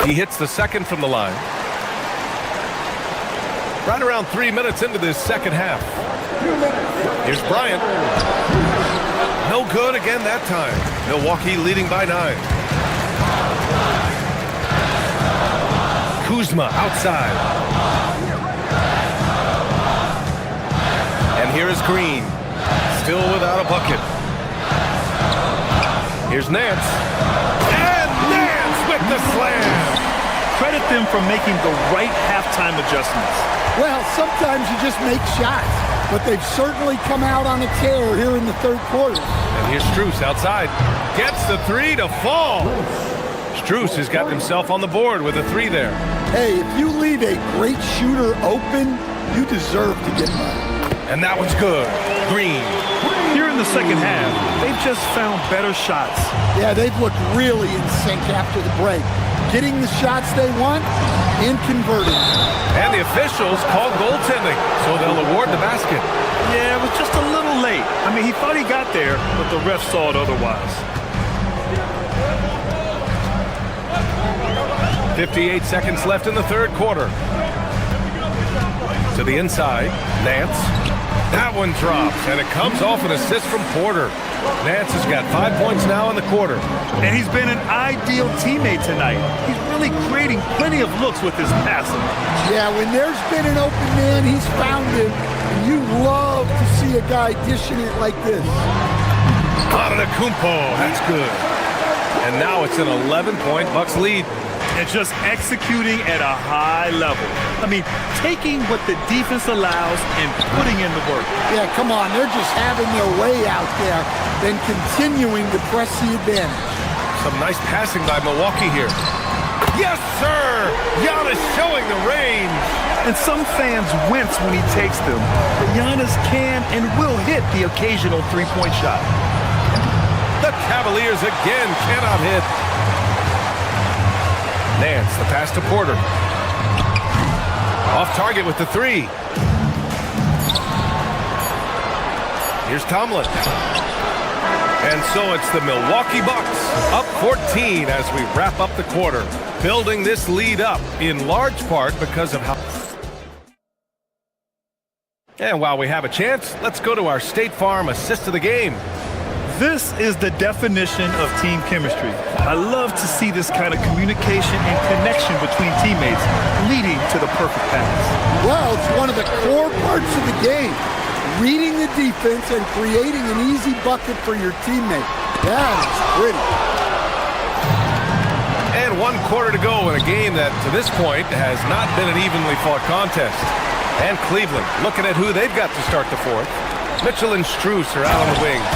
He hits the second from the line. Right around 3 minutes into this second half. Here's Bryant. No good again that time. Milwaukee leading by 9. Kuzma outside. And here is Green. Still without a bucket. Here's Nance. And Nance with the slam. Credit them for making the right halftime adjustments. Well, sometimes you just make shots, but they've certainly come out on a tear here in the third quarter. And here's Strus outside. Gets the 3 to fall. Strus has gotten himself on the board with a 3 there. Hey, if you leave a great shooter open, you deserve to get money. And that one's good. Green. Here in the second half, they've just found better shots. Yeah, they've looked really in sync after the break. Getting the shots they want and converting. And the officials called goaltending, so they'll award the basket. Yeah, it was just a little late. I mean, he thought he got there, but the ref saw it otherwise. 58 seconds left in the third quarter. To the inside, Nance. That one drops, and it comes off an assist from Porter. Nance has got 5 points now in the quarter. And he's been an ideal teammate tonight. He's really creating plenty of looks with his passing. Yeah, when there's been an open man, he's found him. And you love to see a guy dishing it like this. Antetokounmpo, that's good. And now it's an 11-point Bucks lead. And just executing at a high level. I mean, taking what the defense allows and putting in the work. Yeah, come on. They're just having their way out there, then continuing to press the advantage. Some nice passing by Milwaukee here. Yes, sir! Giannis showing the range. And some fans wince when he takes them. But Giannis can and will hit the occasional three-point shot. The Cavaliers again cannot hit. Nance, the pass to Porter. Off target with the 3. Here's Tomlin. And so it's the Milwaukee Bucks up 14 as we wrap up the quarter, building this lead up in large part because of how... And while we have a chance, let's go to our State Farm assist of the game. This is the definition of team chemistry. I love to see this kind of communication and connection between teammates leading to the perfect pass. Well, it's one of the core parts of the game. Reading the defense and creating an easy bucket for your teammate. That is pretty. And 1 quarter to go in a game that, to this point, has not been an evenly fought contest. And Cleveland looking at who they've got to start the fourth. Mitchell and Strus are out on the wings.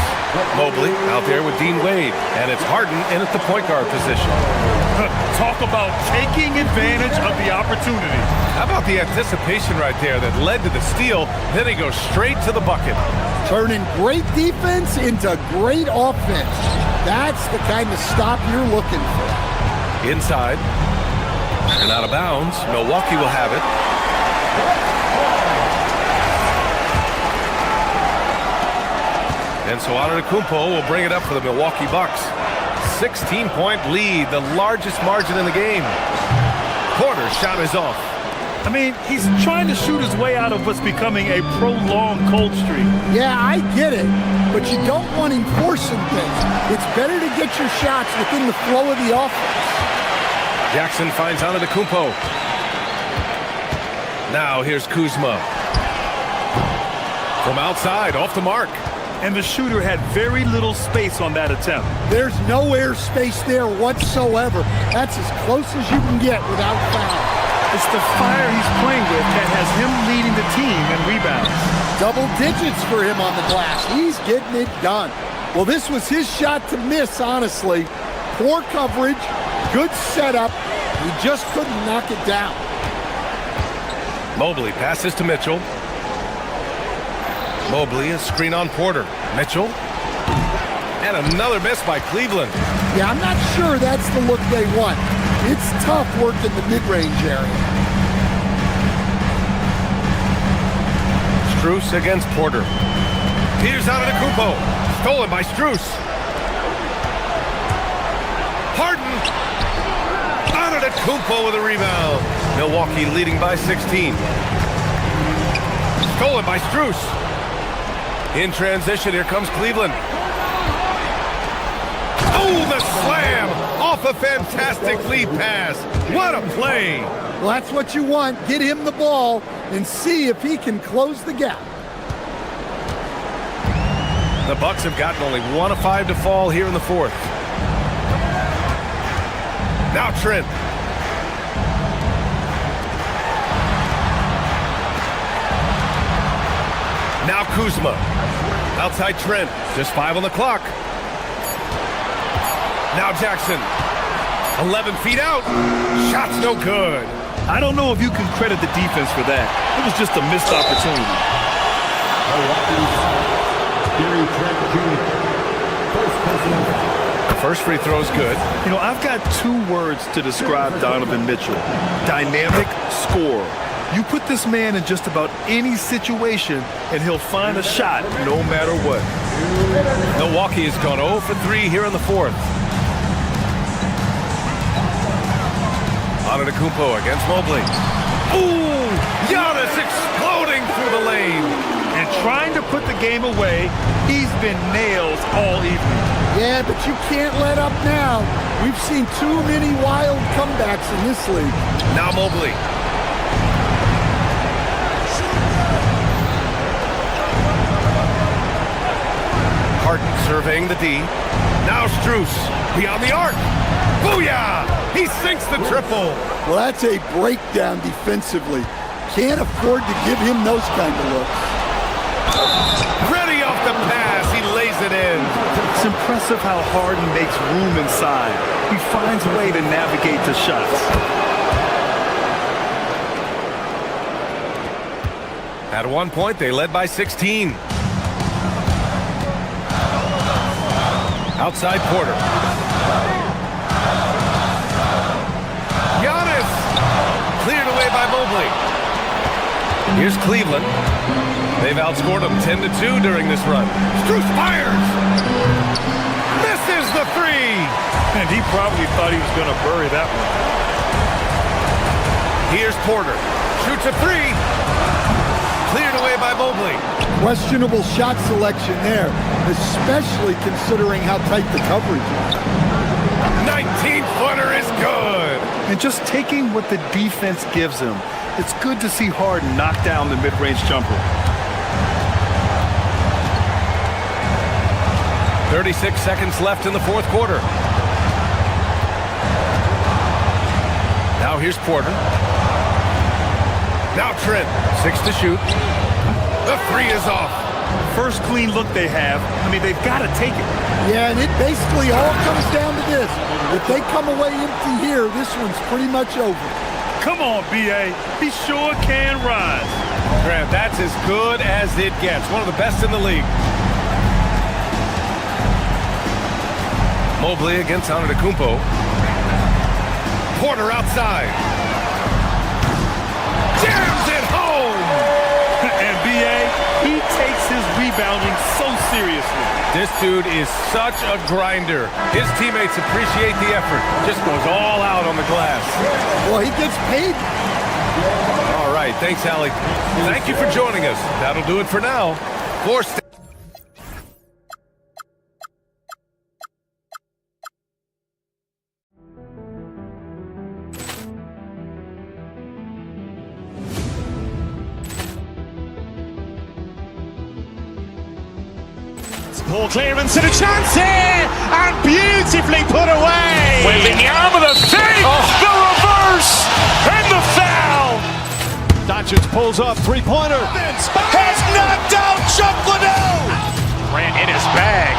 Mobley out there with Dean Wade. And it's Harden in at the point guard position. Talk about taking advantage of the opportunity. How about the anticipation right there that led to the steal? Then he goes straight to the bucket. Turning great defense into great offense. That's the kind of stop you're looking for. Inside. And out of bounds. Milwaukee will have it. And so Antetokounmpo will bring it up for the Milwaukee Bucks. 16-point lead, the largest margin in the game. Porter's shot is off. I mean, he's trying to shoot his way out of what's becoming a prolonged cold streak. Yeah, I get it, but you don't want him forcing things. It's better to get your shots within the flow of the offense. Jackson finds Antetokounmpo. Now here's Kuzma. From outside, off the mark. And the shooter had very little space on that attempt. There's no air space there whatsoever. That's as close as you can get without foul. It's the fire he's playing with that has him leading the team in rebounds. Double digits for him on the glass. He's getting it done. Well, this was his shot to miss, honestly. Poor coverage, good setup. He just couldn't knock it down. Mobley passes to Mitchell. Mobley, a screen on Porter. Mitchell. And another miss by Cleveland. Yeah, I'm not sure that's the look they want. It's tough work in the mid-range area. Strus against Porter. Here's Antetokounmpo. Stolen by Strus. Harden. Antetokounmpo with a rebound. Milwaukee leading by 16. Stolen by Strus. In transition, here comes Cleveland. Oh, the slam! Off a fantastic lead pass. What a play! Well, that's what you want. Get him the ball and see if he can close the gap. The Bucks have gotten only 1 of 5 to fall here in the fourth. Now Trent. Now Kuzma. Outside Trent. Just 5 on the clock. Now Jackson. 11 feet out. Shot's no good. I don't know if you can credit the defense for that. It was just a missed opportunity. First free throw's good. You know, I've got 2 words to describe Donovan Mitchell. Dynamic scorer. You put this man in just about any situation, and he'll find a shot no matter what. Milwaukee has gone 0 for 3 here in the fourth. Antetokounmpo against Mobley. Ooh! Giannis exploding through the lane. And trying to put the game away, he's been nails all evening. Yeah, but you can't let up now. We've seen too many wild comebacks in this league. Now Mobley. Harden surveying the D. Now Strus. Beyond the arc. Booyah! He sinks the triple. Well, that's a breakdown defensively. Can't afford to give him those kind of looks. Ready off the pass. He lays it in. It's impressive how Harden makes room inside. He finds a way to navigate the shots. At one point, they led by 16. Outside Porter. Giannis! Cleared away by Mobley. Here's Cleveland. They've outscored them 10-2 during this run. Strus fires! Misses the 3! And he probably thought he was going to bury that one. Here's Porter. Shoots a 3. Cleared away by Mobley. Questionable shot selection there, especially considering how tight the coverage is. 19-footer is good. And just taking what the defense gives him, it's good to see Harden knock down the mid-range jumper. 36 seconds left in the fourth quarter. Now here's Porter. Now Trent, 6 to shoot. The 3 is off. First clean look they have. I mean, they've got to take it. Yeah, and it basically all comes down to this. If they come away empty here, this one's pretty much over. Come on, B.A. He sure can rise. Grant, that's as good as it gets. One of the best in the league. Mobley against Antetokounmpo. Porter outside. Jams it home! And B.A., he takes his rebounding so seriously. This dude is such a grinder. His teammates appreciate the effort. Just goes all out on the glass. Well, he gets paid. All right, thanks, Allie. Thank you for joining us. That'll do it for now. Ball clearance and a chance here, and beautifully put away. Wembanyama the fake, the reverse, and the foul. Doncic pulls up, three-pointer. Has knocked out Chuck Liddell. Grant in his bag.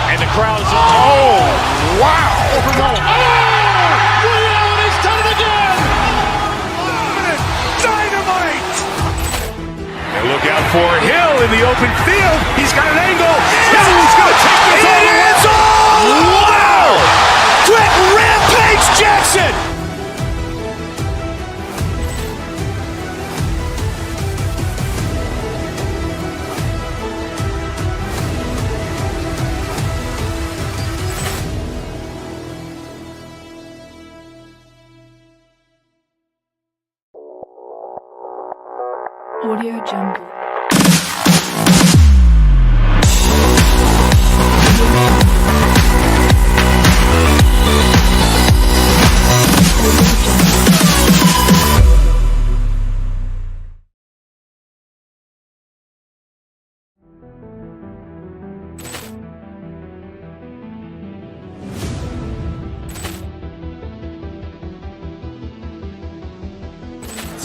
And the crowd is, oh, wow. Ray Allen has done it again. Dynamite. And look out for Hill in the open field. He's got an angle. Hill's going to take this all the way. Wow. Quick Rampage Jackson. Audio Jungle.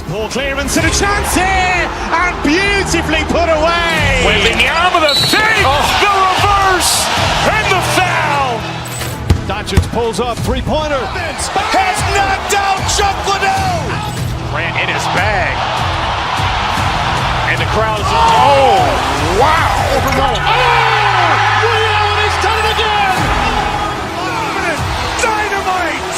Ball clearance and a chance here, and beautifully put away. Wembanyama the fake, the reverse, and the foul. Doncic pulls up, three-pointer. Has knocked out Chuck Liddell. Grant in his bag. And the crowd is, oh, wow. Ray Allen has done it again. Dynamite.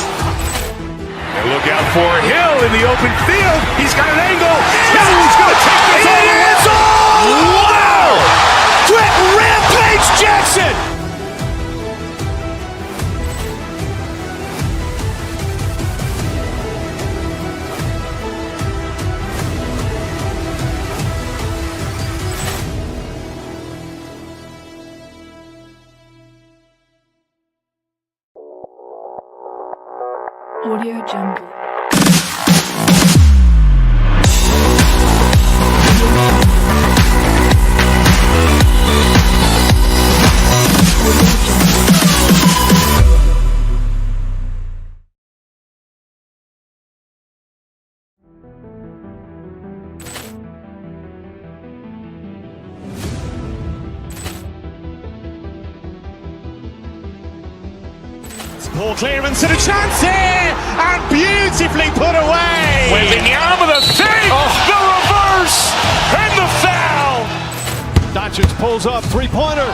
And look out for Hill in the open field. He's got an angle. Hill's going to take this all the way. Wow. Quick Rampage Jackson. Audio Jungle. Ball clearance and a chance here, and beautifully put away. Wembanyama the fake, the reverse, and the foul. Doncic pulls up, three-pointer.